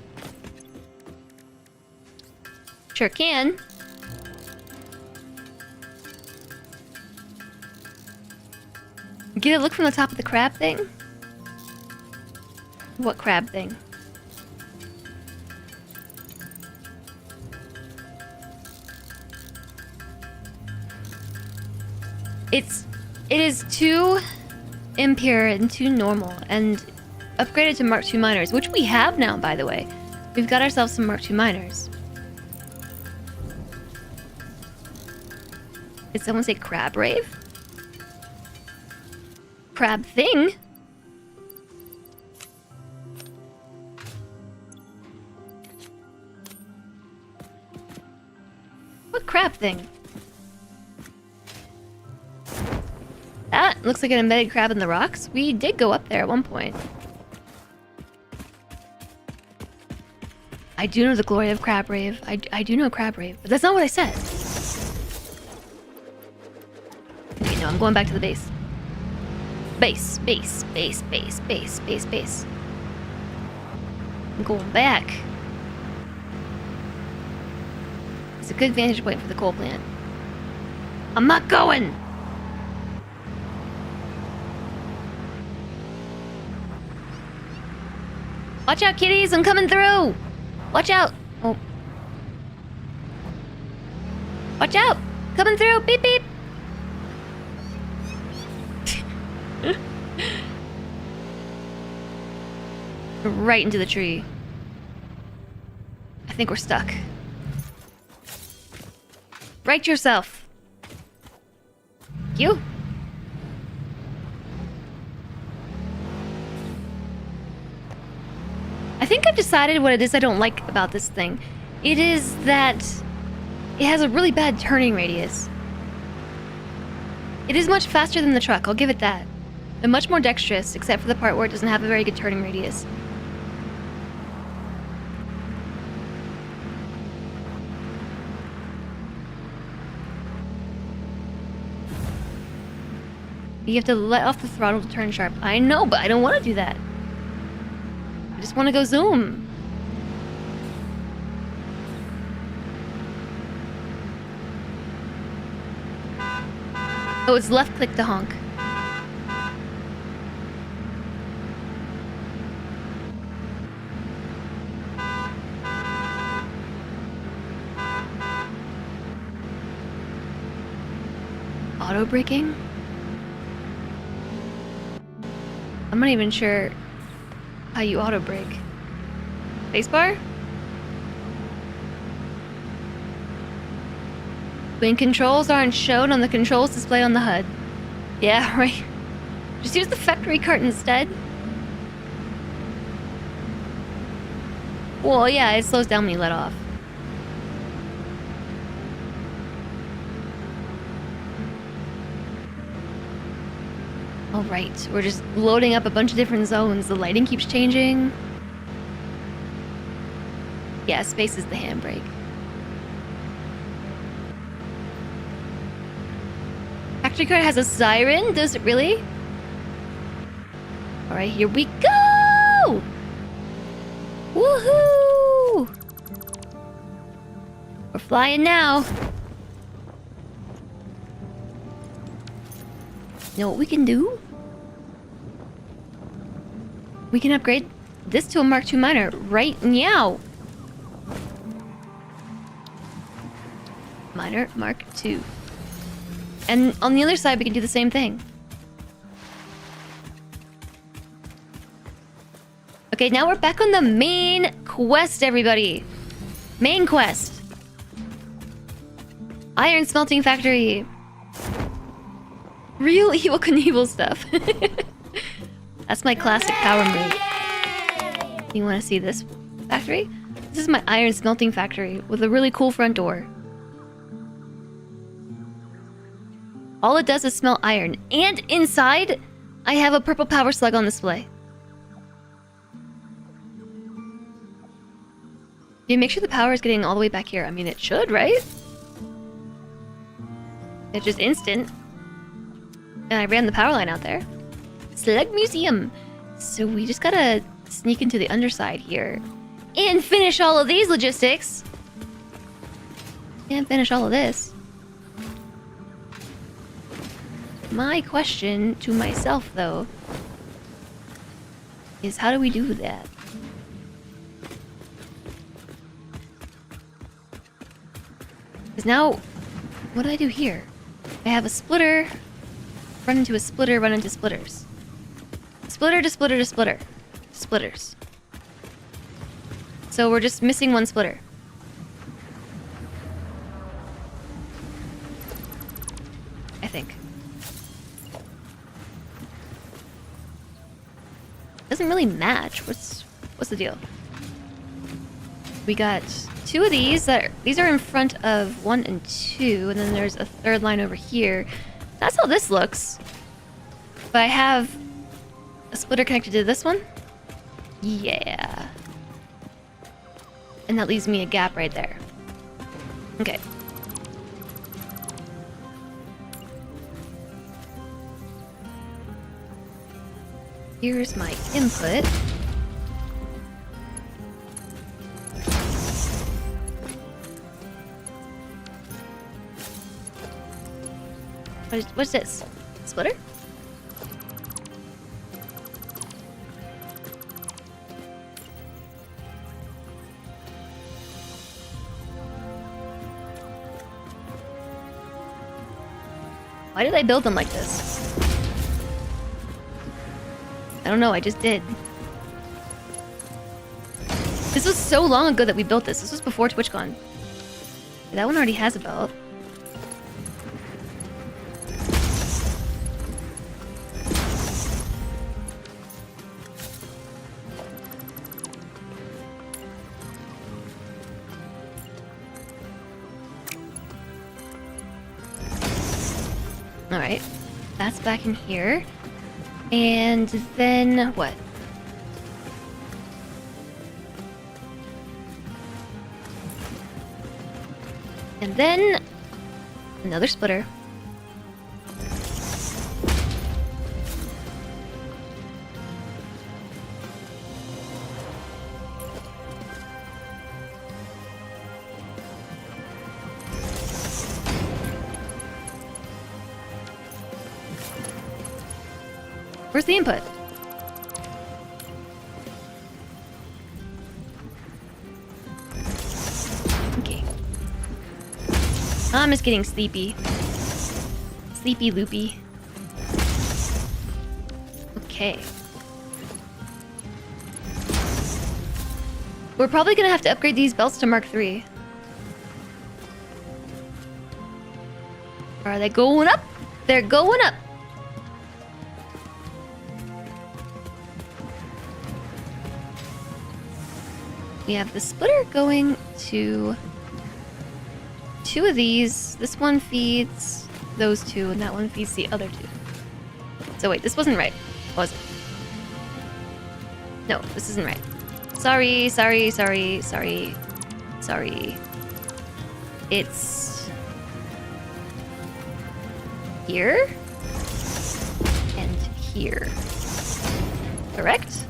Sure can. Get a look from the top of the crab thing? What crab thing? It is too impure and too normal and upgraded to Mark II miners, which we have now, by the way. We've got ourselves some Mark II miners. Did someone say crab rave? Crab thing? What crab thing? That looks like an embedded crab in the rocks. We did go up there at one point. I do know the glory of crab rave. I do know crab rave, but that's not what I said. Okay, no, I'm going back to the base. Base. I'm going back. It's a good vantage point for the coal plant. I'm not going! Watch out, kitties! I'm coming through! Watch out! Oh. Watch out! Coming through! Beep beep! Right into the tree. I think we're stuck. Right yourself. You. I think I've decided what it is I don't like about this thing. It is that it has a really bad turning radius. It is much faster than the truck, I'll give it that. And much more dexterous, except for the part where it doesn't have a very good turning radius. You have to let off the throttle to turn sharp. I know, but I don't want to do that. I just want to go zoom. Oh, it's left click to honk. Auto braking? I'm not even sure how you auto brake. Spacebar? When controls aren't shown on the controls display on the HUD. Yeah, right. Just use the factory cart instead. Well, yeah, it slows down when you let off. Alright, we're just loading up a bunch of different zones. The lighting keeps changing. Yeah, space is the handbrake. Factory cart has a siren? Does it really? Alright, here we go! Woohoo! We're flying now. You know what we can do? We can upgrade this to a Mark II miner right now. Miner Mark II. And on the other side, we can do the same thing. Okay, now we're back on the main quest, everybody. Main quest. Iron Smelting Factory. Real Evil Knievel stuff. That's my classic power move. You want to see this factory? This is my iron smelting factory with a really cool front door. All it does is smelt iron. And inside, I have a purple power slug on display. Do you make sure the power is getting all the way back here? I mean, it should, right? It's just instant. And I ran the power line out there. Slug Museum. So we just gotta sneak into the underside here. And finish all of these logistics. And finish all of this. My question to myself, though, is how do we do that? Because now, what do I do here? I have a splitter, run into a splitter, run into splitters. Splitter to splitter to splitter. Splitters. So we're just missing one splitter. I think. Doesn't really match. What's the deal? We got two of these these are in front of 1 and 2, and then there's a third line over here. That's how this looks. But I have a splitter connected to this one. Yeah. And that leaves me a gap right there. Okay. Here's my input. What's this? Splitter? Why did I build them like this? I don't know, I just did. This was so long ago that we built this. This was before TwitchCon. That one already has a belt. Alright, that's back in here. And then what? And then another splitter. Where's the input? Okay. I'm just getting sleepy. Sleepy loopy. Okay. We're probably gonna have to upgrade these belts to Mark III. Are they going up? They're going up. We have the splitter going to two of these. This one feeds those two, and that one feeds the other two. So wait, this wasn't right, was it? No, this isn't right. Sorry. It's here and here. Correct?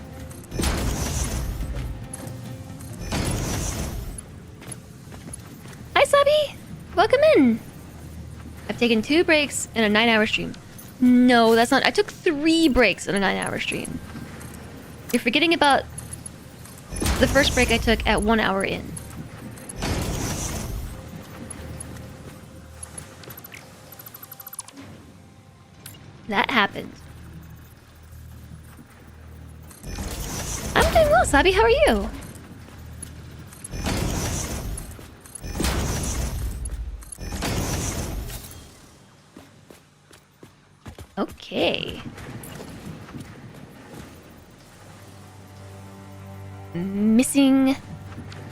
Hi, Sabi! Welcome in! I've taken 2 breaks in a 9-hour stream. No, that's not... I took 3 breaks in a 9-hour stream. You're forgetting about the first break I took at 1 hour in. That happened. I'm doing well, Sabi. How are you? Okay. Missing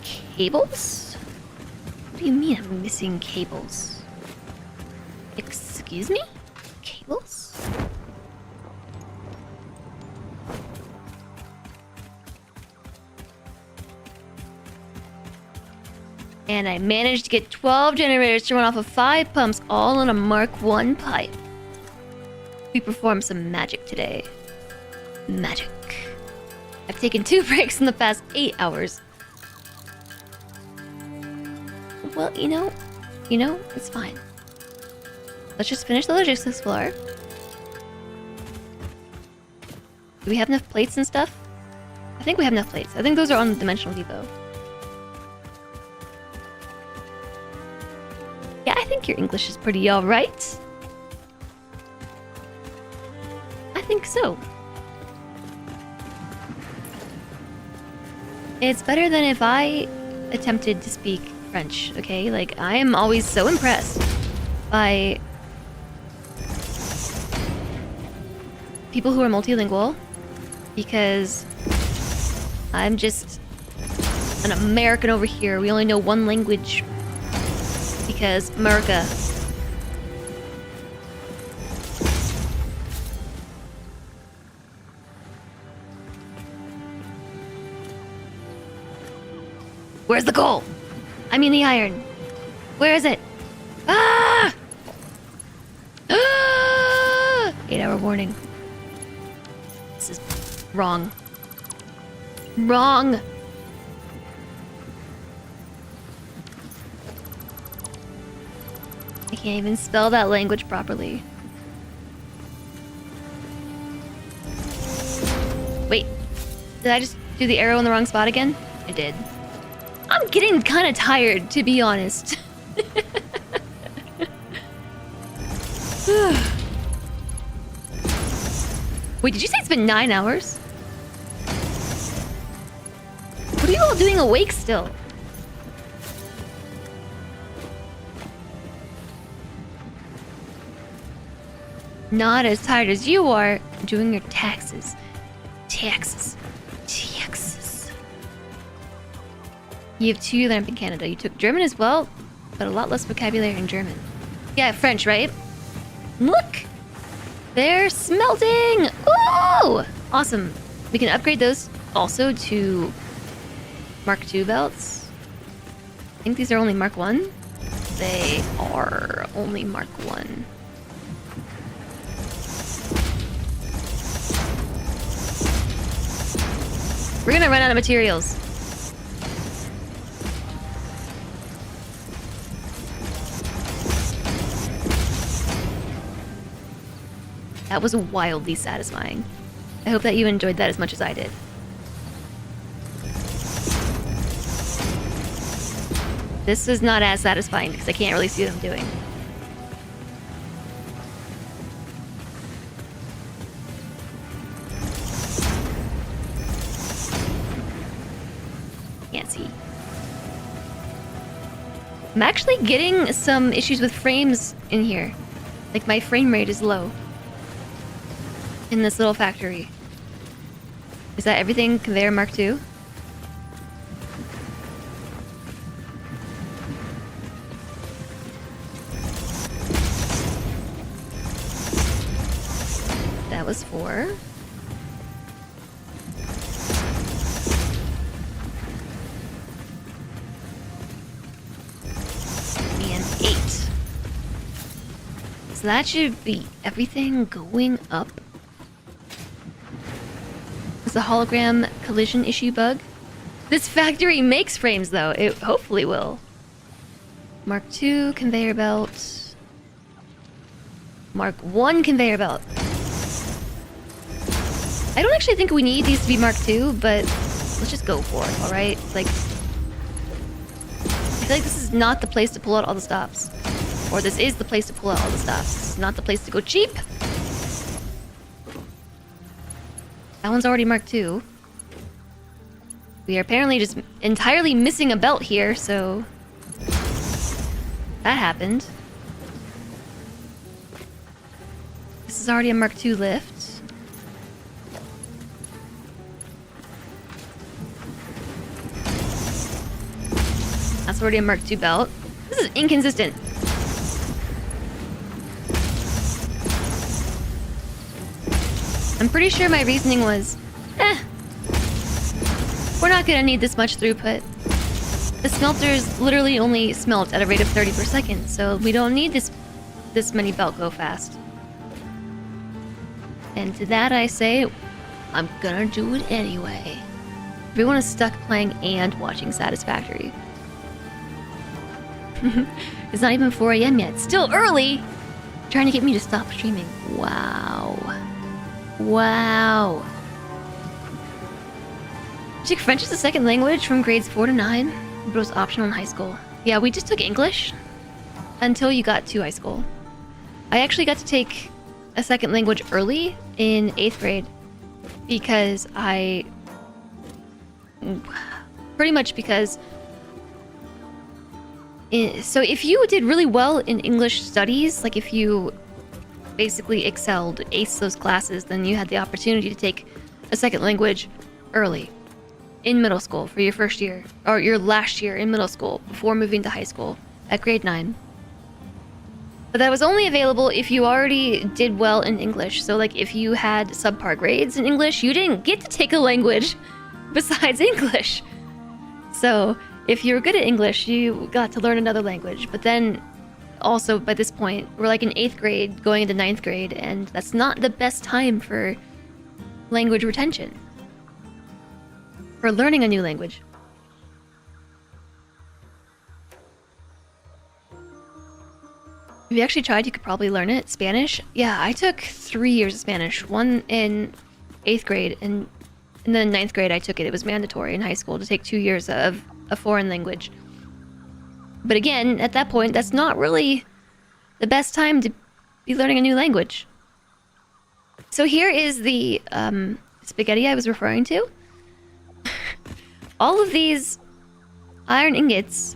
cables? What do you mean I'm missing cables? Excuse me? Cables? And I managed to get 12 generators to run off of 5 pumps, all on a Mark 1 pipe. We performed some magic today. Magic. I've taken 2 breaks in the past 8 hours. Well, you know, it's fine. Let's just finish the logistics floor. Do we have enough plates and stuff? I think we have enough plates. I think those are on the Dimensional Depot. Yeah, I think your English is pretty alright. I think so. It's better than if I attempted to speak French, okay? Like, I am always so impressed by people who are multilingual because I'm just an American over here. We only know one language because America. Where's the coal? I mean the iron. Where is it? Ah! Ah! 8-hour warning. This is wrong. Wrong! I can't even spell that language properly. Wait, did I just do the arrow in the wrong spot again? I did. I'm getting kind of tired, to be honest. Wait, did you say it's been 9 hours? What are you all doing awake still? Not as tired as you are doing your taxes. Taxes. You have 2 you learned in Canada. You took German as well, but a lot less vocabulary in German. Yeah, French, right? Look! They're smelting! Ooh! Awesome. We can upgrade those also to Mark II belts. I think these are only Mark 1. They are only Mark 1. We're gonna run out of materials. That was wildly satisfying. I hope that you enjoyed that as much as I did. This is not as satisfying because I can't really see what I'm doing. Can't see. I'm actually getting some issues with frames in here. Like, my frame rate is low. In this little factory. Is that everything conveyor Mark II? That was 4. And 8. So that should be everything going up. The hologram collision issue bug. This factory makes frames though. It hopefully will. Mark II conveyor belt. Mark 1 conveyor belt. I don't actually think we need these to be Mark II, but let's just go for it, alright? Like, I feel like this is not the place to pull out all the stops. Or this is the place to pull out all the stops. This is not the place to go cheap. That one's already Mark 2. We are apparently just entirely missing a belt here, so... that happened. This is already a Mark 2 lift. That's already a Mark 2 belt. This is inconsistent. I'm pretty sure my reasoning was, we're not gonna need this much throughput. The smelters literally only smelt at a rate of 30 per second, so we don't need this many belt go fast. And to that I say, I'm gonna do it anyway. Everyone is stuck playing and watching Satisfactory. It's not even 4 AM yet. Still early! Trying to get me to stop streaming. Wow. Wow. Took French as a second language from grades 4 to 9, but it was optional in high school. Yeah, we just took English until you got to high school. I actually got to take a second language early in 8th grade because pretty much because so if you did really well in English studies, like if you basically excelled, aced those classes, then you had the opportunity to take a second language early in middle school for your first year, or your last year in middle school before moving to high school at grade 9. But that was only available if you already did well in English. So like if you had subpar grades in English, you didn't get to take a language besides English. So if you were good at English, you got to learn another language. But then also by this point, we're like in 8th grade going into 9th grade, and that's not the best time for language retention. For learning a new language. If you actually tried, you could probably learn it. Spanish? Yeah, I took 3 years of Spanish. One in 8th grade, and then 9th grade I took it. It was mandatory in high school to take 2 years of a foreign language. But again, at that point, that's not really the best time to be learning a new language. So here is the spaghetti I was referring to. All of these iron ingots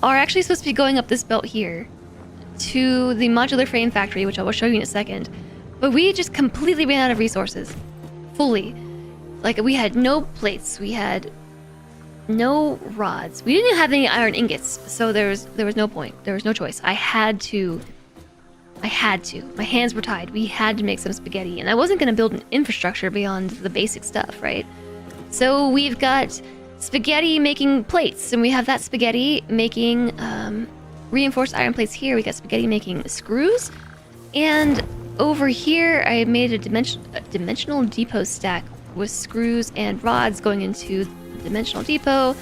are actually supposed to be going up this belt here to the modular frame factory, which I will show you in a second. But we just completely ran out of resources. Fully. Like, we had no plates, we had no rods. We didn't have any iron ingots, so there was no point. There was no choice. I had to. My hands were tied. We had to make some spaghetti, and I wasn't going to build an infrastructure beyond the basic stuff, right? So we've got spaghetti making plates, and we have that spaghetti making reinforced iron plates here. We got spaghetti making screws, and over here I made a dimensional depot stack with screws and rods going into the dimensional depot.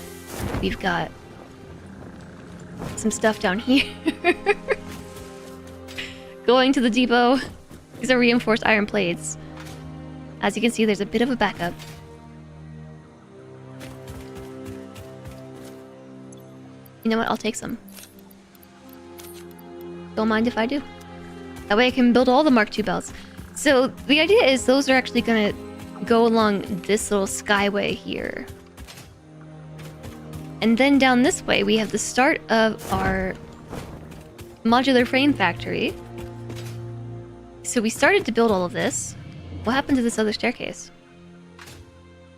We've got some stuff down here going to the depot. These are reinforced iron plates. As you can see, there's a bit of a backup. You know what? I'll take some. Don't mind if I do. That way I can build all the Mark II belts. So the idea is those are actually gonna go along this little skyway here. And then down this way we have the start of our modular frame factory. So we started to build all of this. What happened to this other staircase?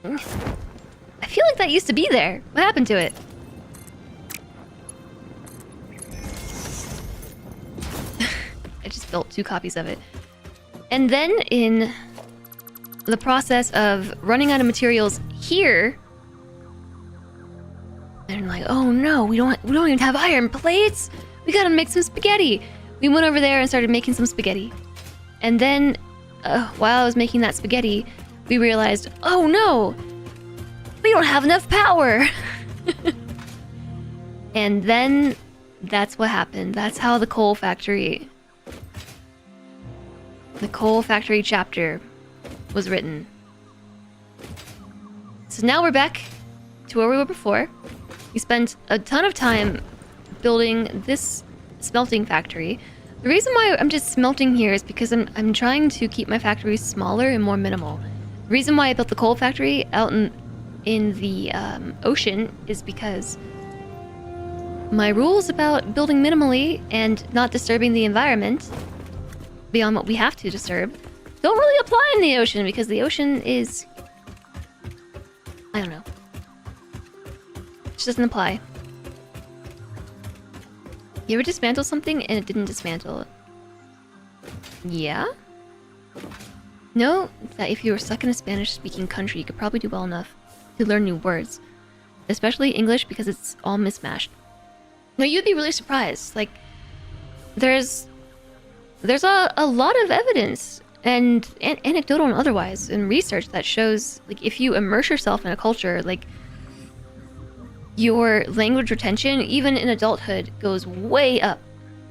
I feel like that used to be there. What happened to it? I just built 2 copies of it. And then in the process of running out of materials here, and like, oh no, we don't even have iron plates. We gotta make some spaghetti. We went over there and started making some spaghetti. And then while I was making that spaghetti, we realized, oh no, we don't have enough power. And then that's what happened. That's how the coal factory chapter was written. So now we're back to where we were before. We spent a ton of time building this smelting factory. The reason why I'm just smelting here is because I'm trying to keep my factories smaller and more minimal. The reason why I built the coal factory out in the ocean is because my rules about building minimally and not disturbing the environment beyond what we have to disturb don't really apply in the ocean, because the ocean is... I don't know. It just doesn't apply. You ever dismantle something and it didn't dismantle it? Yeah? No, that if you were stuck in a Spanish-speaking country, you could probably do well enough to learn new words. Especially English, because it's all mismatched. No, you'd be really surprised. Like, there's a lot of evidence and anecdotal and otherwise and research that shows, like, if you immerse yourself in a culture, like, your language retention, even in adulthood, goes way up.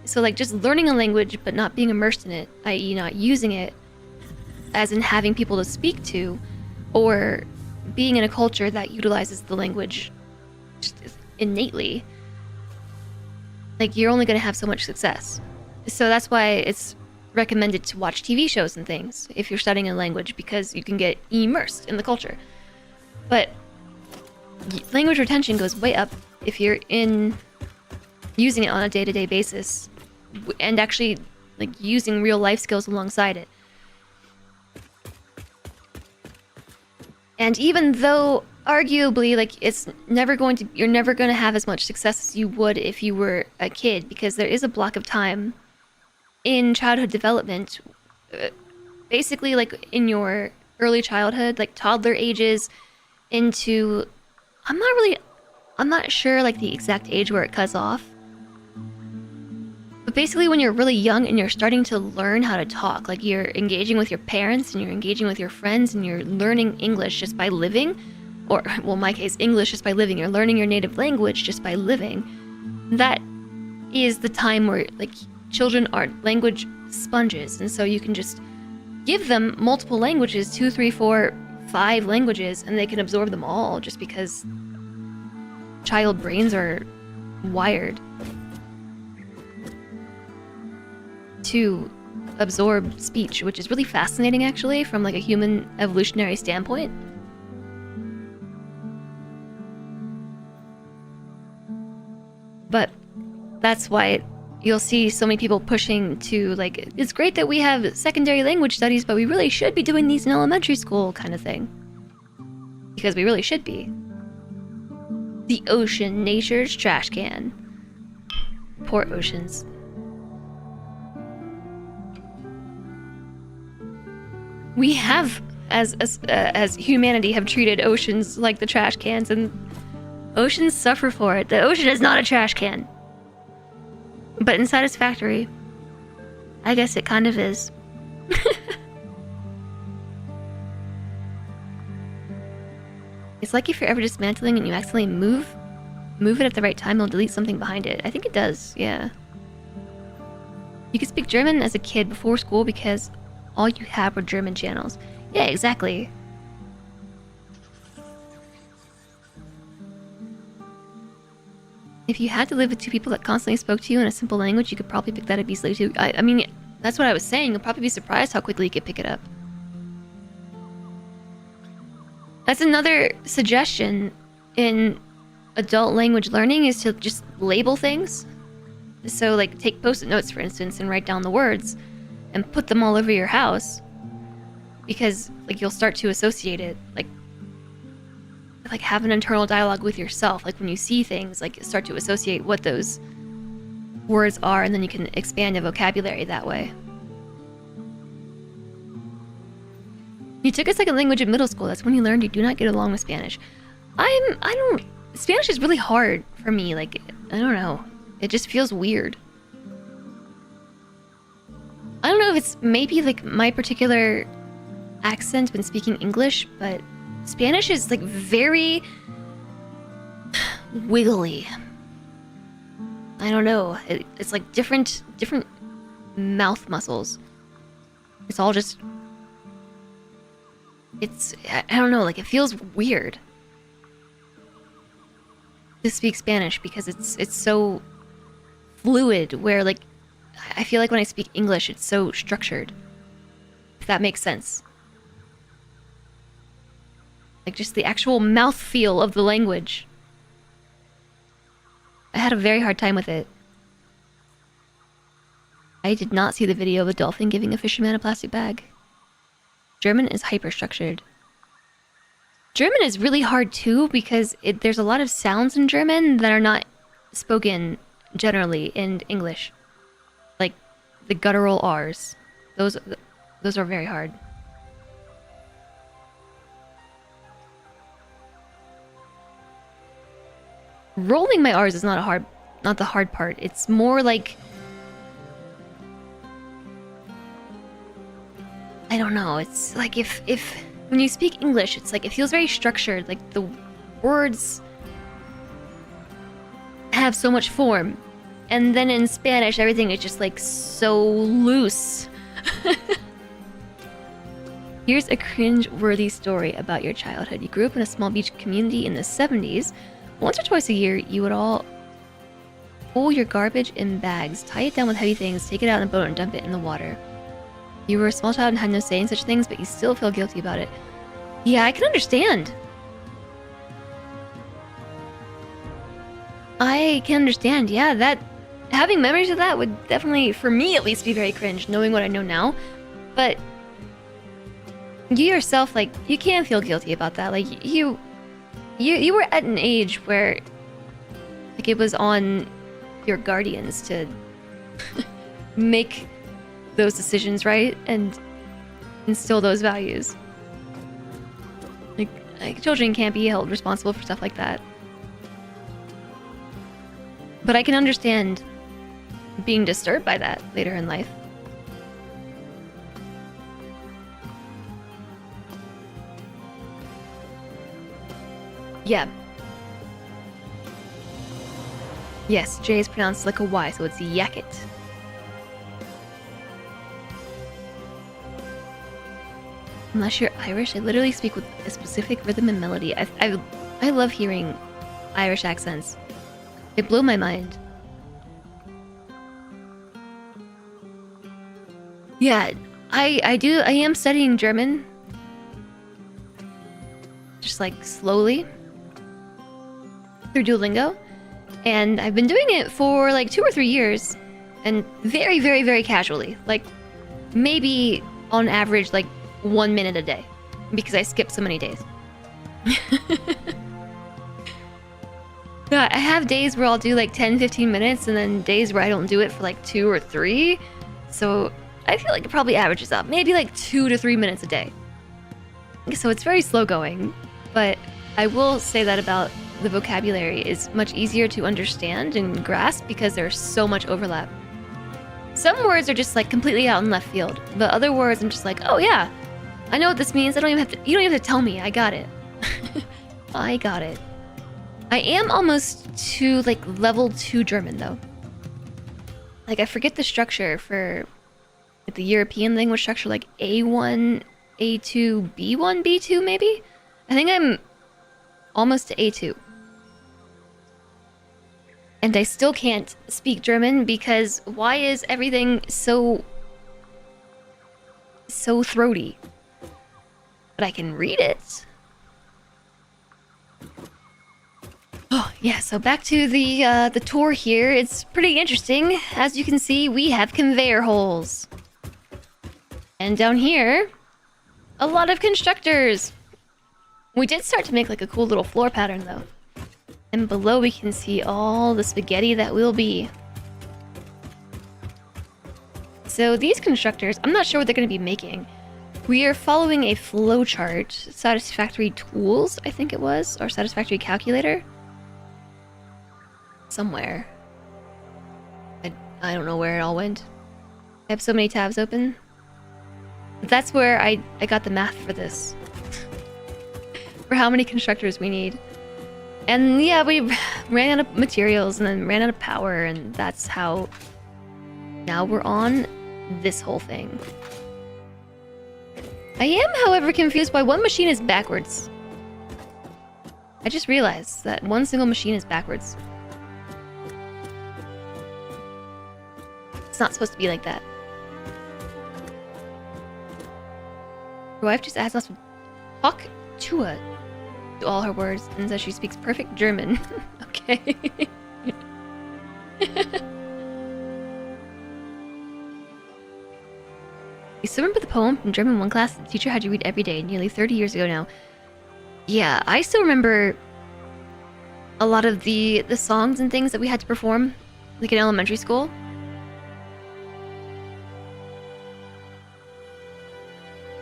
So, like, just learning a language but not being immersed in it, i.e. not using it, as in having people to speak to, or being in a culture that utilizes the language just innately, like, you're only going to have so much success. So that's why it's recommended to watch TV shows and things if you're studying a language, because you can get immersed in the culture. But language retention goes way up if you're using it on a day-to-day basis and actually, like, using real life skills alongside it. And even though arguably, like, you're never going to have as much success as you would if you were a kid, because there is a block of time in childhood development, basically, like, in your early childhood, like toddler ages into, I'm not sure, like, the exact age where it cuts off. But basically when you're really young and you're starting to learn how to talk, like, you're engaging with your parents and you're engaging with your friends and you're learning English just by living, or, well, in my case, English just by living. You're learning your native language just by living. That is the time where, like, children are language sponges, and so you can just give them multiple languages, 2, 3, 4, 5 languages, and they can absorb them all just because child brains are wired to absorb speech, which is really fascinating, actually, from, like, a human evolutionary standpoint. But that's why you'll see so many people pushing to, like, it's great that we have secondary language studies, but we really should be doing these in elementary school, kind of thing. Because we really should be. The ocean, nature's trash can. Poor oceans. We have, as humanity, have treated oceans like the trash cans, and oceans suffer for it. The ocean is not a trash can. But in Satisfactory, I guess it kind of is. It's like if you're ever dismantling and you accidentally move it at the right time, it'll delete something behind it. I think it does, yeah. You could speak German as a kid before school because all you had were German channels. Yeah, exactly. If you had to live with 2 people that constantly spoke to you in a simple language, you could probably pick that up easily too. I mean, that's what I was saying. You'll probably be surprised how quickly you could pick it up. That's another suggestion in adult language learning, is to just label things. So, like, take post-it notes, for instance, and write down the words and put them all over your house, because, like, you'll start to associate it, like have an internal dialogue with yourself. Like, when you see things, like, start to associate what those words are, and then you can expand your vocabulary that way. You took a second language in middle school. That's when you learned you do not get along with Spanish. Spanish is really hard for me. Like, I don't know. It just feels weird. I don't know if it's maybe, like, my particular accent when speaking English, but Spanish is, like, very wiggly. I don't know. It's like different mouth muscles. It's all just... I don't know, like, it feels weird to speak Spanish because it's so fluid, where, like, I feel like when I speak English, it's so structured. If that makes sense. Like just the actual mouthfeel of the language. I had a very hard time with it. I did not see the video of a dolphin giving a fisherman a plastic bag. German is hyper-structured. German is really hard too because there's a lot of sounds in German that are not spoken generally in English. Like the guttural R's. Those are very hard. Rolling my R's is not the hard part. It's more like, I don't know. It's like if when you speak English, it's like it feels very structured. Like the words have so much form, and then in Spanish, everything is just like so loose. Here's a cringe-worthy story about your childhood. You grew up in a small beach community in the 70s. Once or twice a year, you would all pull your garbage in bags, tie it down with heavy things, take it out in a boat, and dump it in the water. You were a small child and had no say in such things, but you still feel guilty about it. Yeah, I can understand. I can understand, yeah, that... Having memories of that would definitely, for me at least, be very cringe, knowing what I know now. But... you yourself, like, you can feel guilty about that. Like, you were at an age where... like, it was on your guardians to... make those decisions, right? And instill those values. Like children can't be held responsible for stuff like that. But I can understand being disturbed by that later in life. Yeah. Yes, J is pronounced like a Y, so it's yakit. Unless you're Irish, I literally speak with a specific rhythm and melody. I love hearing Irish accents. They blow my mind. Yeah, I am studying German. Just like slowly. Through Duolingo. And I've been doing it for like 2 or 3 years. And very, very, very casually. Like maybe on average like 1 minute a day. Because I skip so many days. Yeah, I have days where I'll do like 10-15 minutes and then days where I don't do it for like 2 or 3. So I feel like it probably averages up. Maybe like 2 to 3 minutes a day. So it's very slow going. But I will say that about the vocabulary is much easier to understand and grasp because there's so much overlap. Some words are just like completely out in left field. But other words I'm just like, oh yeah, I know what this means. You don't even have to tell me. I got it. I got it. I am almost to like level 2 German though. Like I forget the structure for like, the European language structure, like A1, A2, B1, B2 maybe? I think I'm almost to A2. And I still can't speak German because why is everything so throaty? But I can read it. Oh, yeah, so back to the tour here. It's pretty interesting. As you can see, we have conveyor holes. And down here, a lot of constructors. We did start to make like a cool little floor pattern though. And below we can see all the spaghetti that will be. So these constructors, I'm not sure what they're going to be making. We are following a flowchart, Satisfactory tools, I think it was, or Satisfactory calculator. Somewhere. I don't know where it all went. I have so many tabs open. But that's where I got the math for this. For how many constructors we need. And yeah, we ran out of materials and then ran out of power, and that's how now we're on this whole thing. I am, however, confused why one machine is backwards. I just realized that one single machine is backwards. It's not supposed to be like that. Your wife just asked us to talk to her to all her words and says she speaks perfect German. Okay. You still remember the poem from German 1 class the teacher had you read every day, nearly 30 years ago now? Yeah, I still remember a lot of the songs and things that we had to perform, like in elementary school.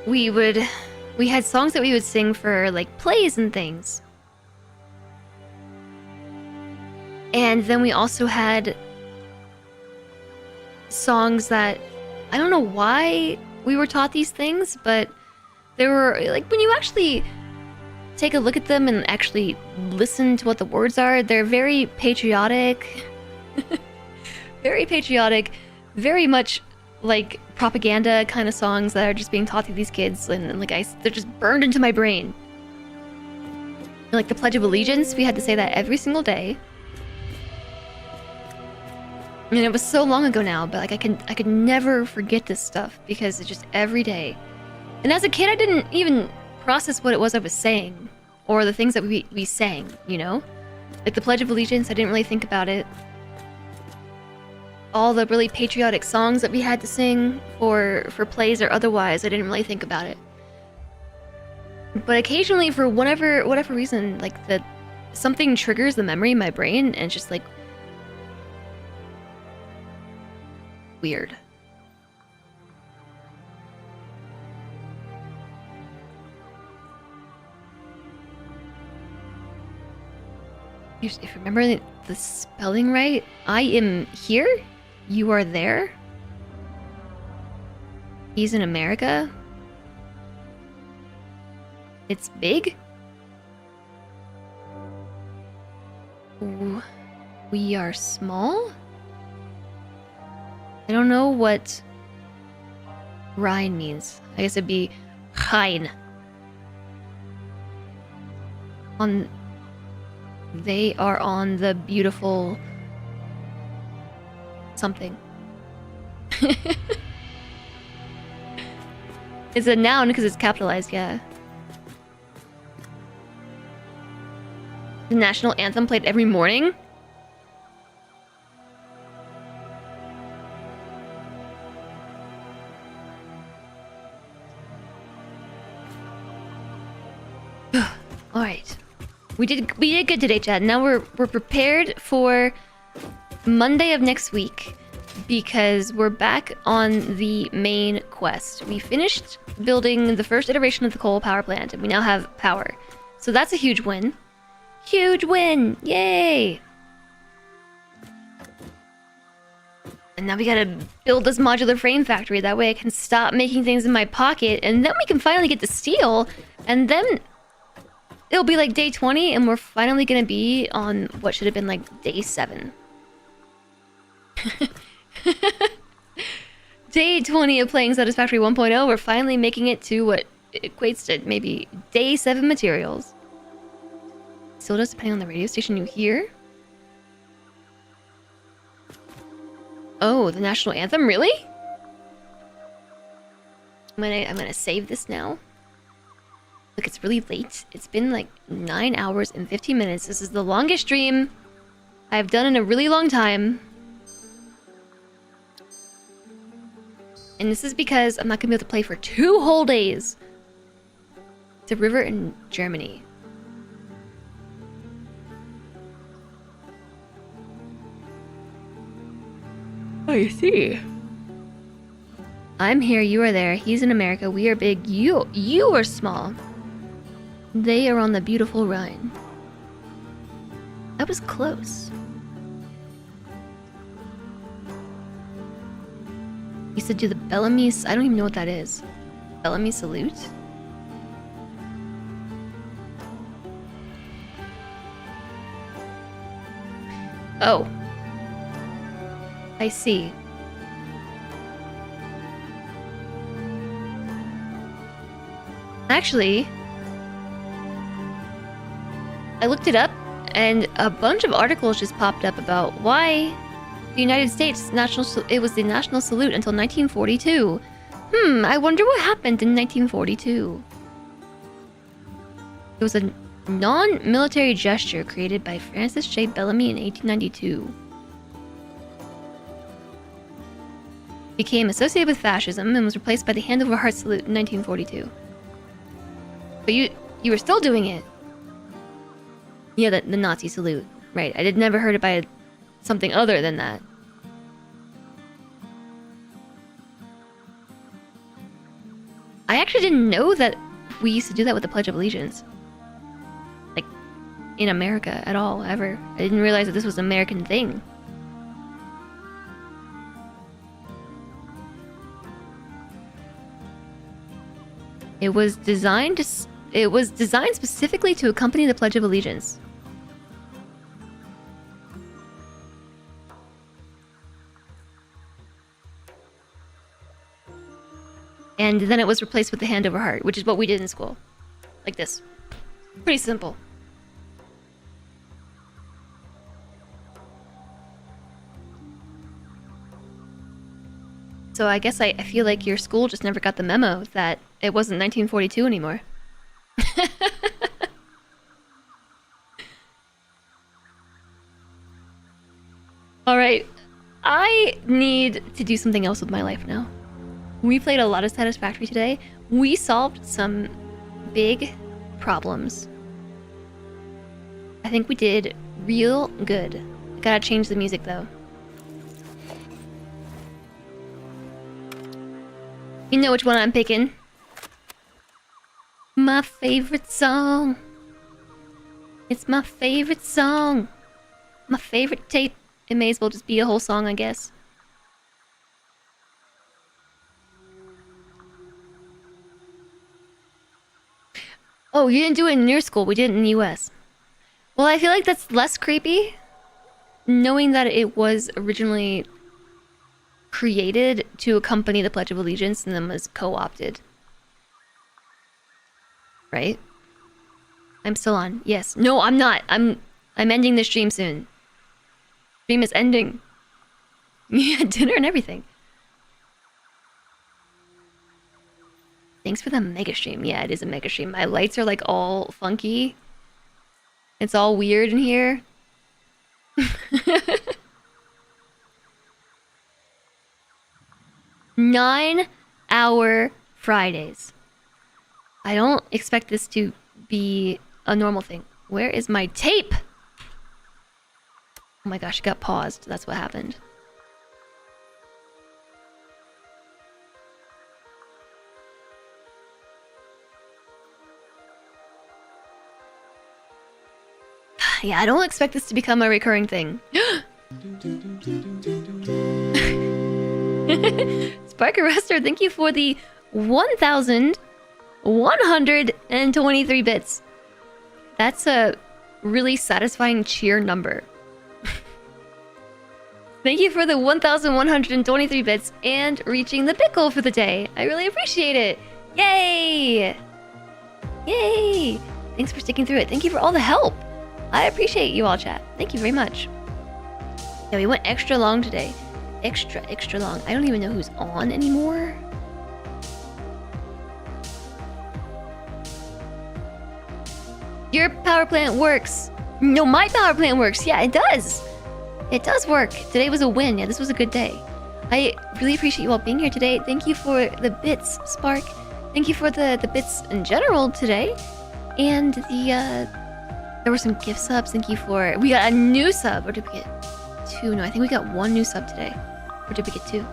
We had songs that we would sing for like plays and things. And then we also had songs that, I don't know why we were taught these things, but they were like, when you actually take a look at them and actually listen to what the words are, they're very patriotic. Very patriotic, very much like propaganda kind of songs that are just being taught to these kids, and like they're just burned into my brain. And, like the Pledge of Allegiance, we had to say that every single day. I mean, it was so long ago now, but like I could never forget this stuff because it's just every day. And as a kid, I didn't even process what it was I was saying or the things that we sang, you know? Like the Pledge of Allegiance, I didn't really think about it. All the really patriotic songs that we had to sing for plays or otherwise, I didn't really think about it. But occasionally, for whatever reason, like something triggers the memory in my brain, and it's just like weird. If you remember the spelling right, I am here, you are there. He's in America. It's big. Ooh, we are small. I don't know what Rhine means. I guess it'd be Hein. They are on the beautiful something. It's a noun because it's capitalized, yeah. The national anthem played every morning? Alright. We did good today, Chad. Now we're prepared for Monday of next week because we're back on the main quest. We finished building the first iteration of the coal power plant and we now have power. So that's a huge win. Huge win! Yay! And now we gotta build this modular frame factory. That way I can stop making things in my pocket and then we can finally get to steel and then it'll be like day 20 and we're finally gonna be on what should have been like day 7. Day 20 of playing Satisfactory 1.0, we're finally making it to what equates to maybe day 7 materials. Still does depending on the radio station you hear. Oh, the national anthem, really? I'm gonna save this now. Look, it's really late. It's been like 9 hours and 15 minutes. This is the longest stream I've done in a really long time. And this is because I'm not gonna be able to play for 2 whole days. It's a river in Germany. Oh, you see. I'm here, you are there. He's in America, we are big. You are small. They are on the beautiful Rhine. That was close. He said do the Bellamy... I don't even know what that is. Bellamy salute? Oh. I see. Actually, I looked it up and a bunch of articles just popped up about why The United States it was the national salute until 1942. I wonder what happened in 1942. It was a non-military gesture created by Francis J. Bellamy in 1892. Became associated with fascism and was replaced by the hand over heart salute in 1942. But you were still doing it. Yeah, the Nazi salute. Right, I never heard it by something other than that. I actually didn't know that we used to do that with the Pledge of Allegiance. Like, in America at all, ever. I didn't realize that this was an American thing. It was designed specifically to accompany the Pledge of Allegiance. And then it was replaced with the hand over heart, which is what we did in school. Like this. Pretty simple. So I guess I feel like your school just never got the memo that it wasn't 1942 anymore. Alright, I need to do something else with my life now. We played a lot of Satisfactory today. We solved some big problems. I think we did real good. I gotta change the music though. You know which one I'm picking. My favorite song. It's my favorite song. My favorite tape. It may as well just be a whole song, I guess. Oh, you didn't do it in your school. We did it in the US. Well, I feel like that's less creepy, knowing that it was originally created to accompany the Pledge of Allegiance and then was co-opted. Right? I'm still on. Yes. No, I'm not. I'm ending the stream soon. Stream is ending. We had dinner and everything. Thanks for the mega stream. Yeah, it is a mega stream. My lights are like all funky. It's all weird in here. 9-hour Fridays. I don't expect this to be a normal thing. Where is my tape? Oh my gosh, it got paused. That's what happened. Yeah, I don't expect this to become a recurring thing. Spark Arrestor, thank you for the 1,123 bits. That's a really satisfying cheer number. Thank you for the 1,123 bits and reaching the bit goal for the day. I really appreciate it. Yay! Yay! Thanks for sticking through it. Thank you for all the help. I appreciate you all, chat. Thank you very much. Yeah, we went extra long today. Extra long. I don't even know who's on anymore. Your power plant works. No, my power plant works. Yeah, it does. It does work. Today was a win. Yeah, this was a good day. I really appreciate you all being here today. Thank you for the bits, Spark. Thank you for the bits in general today. And there were some gift subs. Thank you for... We got a new sub. Or did we get 2? No, I think we got 1 new sub today. Or did we get 2?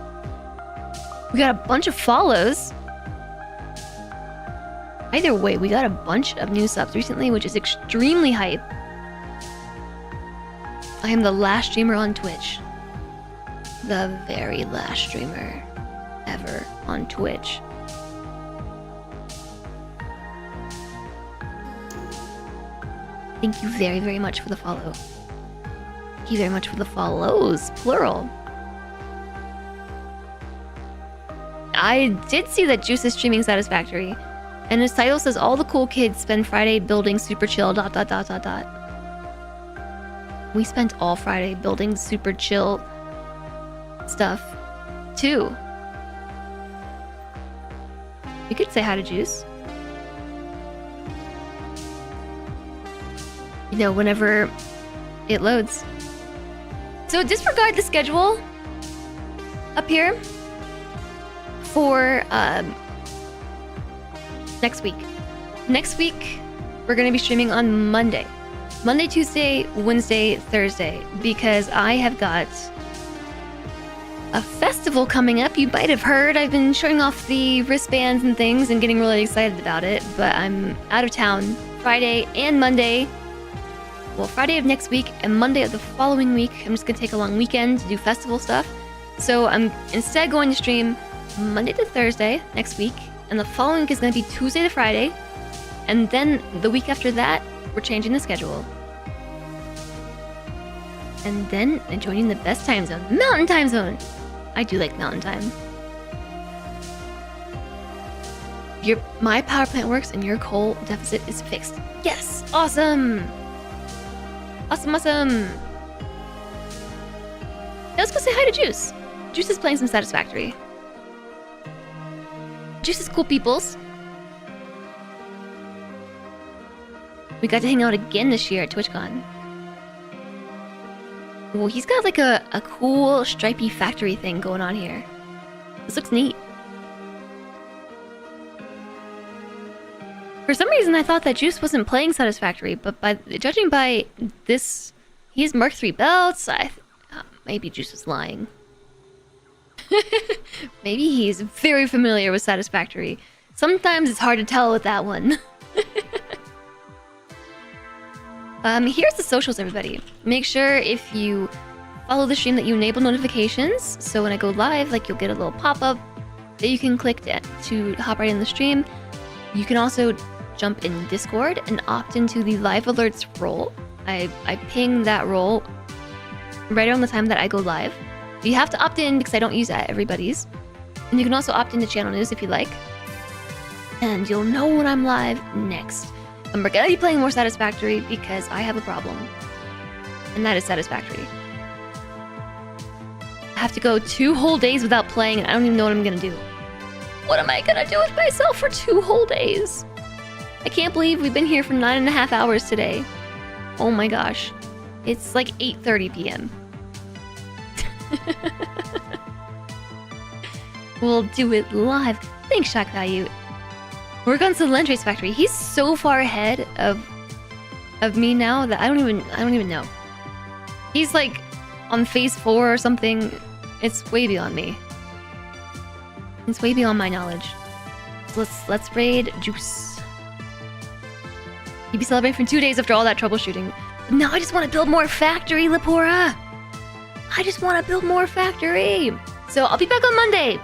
We got a bunch of follows. Either way, we got a bunch of new subs recently, which is extremely hype. I am the last streamer on Twitch. The very last streamer ever on Twitch. Thank you very, very much for the follow. Thank you very much for the follows, plural. I did see that Juice is streaming Satisfactory, and his title says all the cool kids spend Friday building super chill ... We spent all Friday building super chill stuff too. You could say hi to Juice. You know, whenever it loads. So disregard the schedule up here for next week. Next week, we're going to be streaming on Monday. Monday, Tuesday, Wednesday, Thursday, because I have got a festival coming up. You might have heard I've been showing off the wristbands and things and getting really excited about it, but I'm out of town Friday and Monday. Well, Friday of next week and Monday of the following week. I'm just gonna take a long weekend to do festival stuff. So I'm instead going to stream Monday to Thursday next week, and the following week is gonna be Tuesday to Friday. And then the week after that, we're changing the schedule. And then joining the best time zone, Mountain Time Zone. I do like Mountain Time. My power plant works and your coal deficit is fixed. Yes, awesome. Awesome, awesome. Now let's go say hi to Juice. Juice is playing some Satisfactory. Juice is cool peoples. We got to hang out again this year at TwitchCon. Well, he's got like a cool stripy factory thing going on here. This looks neat. For some reason, I thought that Juice wasn't playing Satisfactory, but judging by this, he has Mark III belts. Maybe Juice was lying. Maybe he's very familiar with Satisfactory. Sometimes it's hard to tell with that one. Here's the socials, everybody. Make sure if you follow the stream that you enable notifications, so when I go live, like, you'll get a little pop-up that you can click to hop right in the stream. You can also jump in Discord and opt into the live alerts role. I ping that role right around the time that I go live. You have to opt in because I don't use everybody's. And you can also opt into channel news if you like. And you'll know when I'm live next. And we're gonna be playing more Satisfactory because I have a problem. And that is Satisfactory. I have to go 2 whole days without playing and I don't even know what I'm gonna do. What am I gonna do with myself for 2 whole days? I can't believe we've been here for 9.5 hours today. Oh my gosh. It's like 8:30 p.m. We'll do it live. Thanks, Shock Value. We're going to the Lentrace Factory. He's so far ahead of me now that I don't even know. He's like on phase 4 or something. It's way beyond me. It's way beyond my knowledge. So let's raid Juice. You'd be celebrating for 2 days after all that troubleshooting. But now I just want to build more factory, Lepora. I just want to build more factory. So I'll be back on Monday.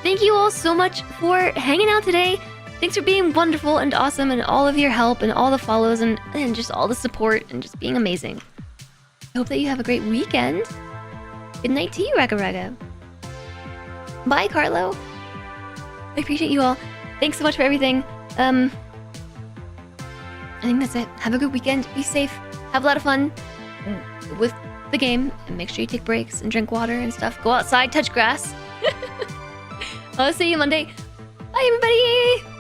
Thank you all so much for hanging out today. Thanks for being wonderful and awesome and all of your help and all the follows and just all the support and just being amazing. I hope that you have a great weekend. Good night to you, Ragga Ragga. Bye, Carlo. I appreciate you all. Thanks so much for everything. I think that's it. Have a good weekend. Be safe. Have a lot of fun with the game. And make sure you take breaks and drink water and stuff. Go outside, touch grass. I'll see you Monday. Bye, everybody.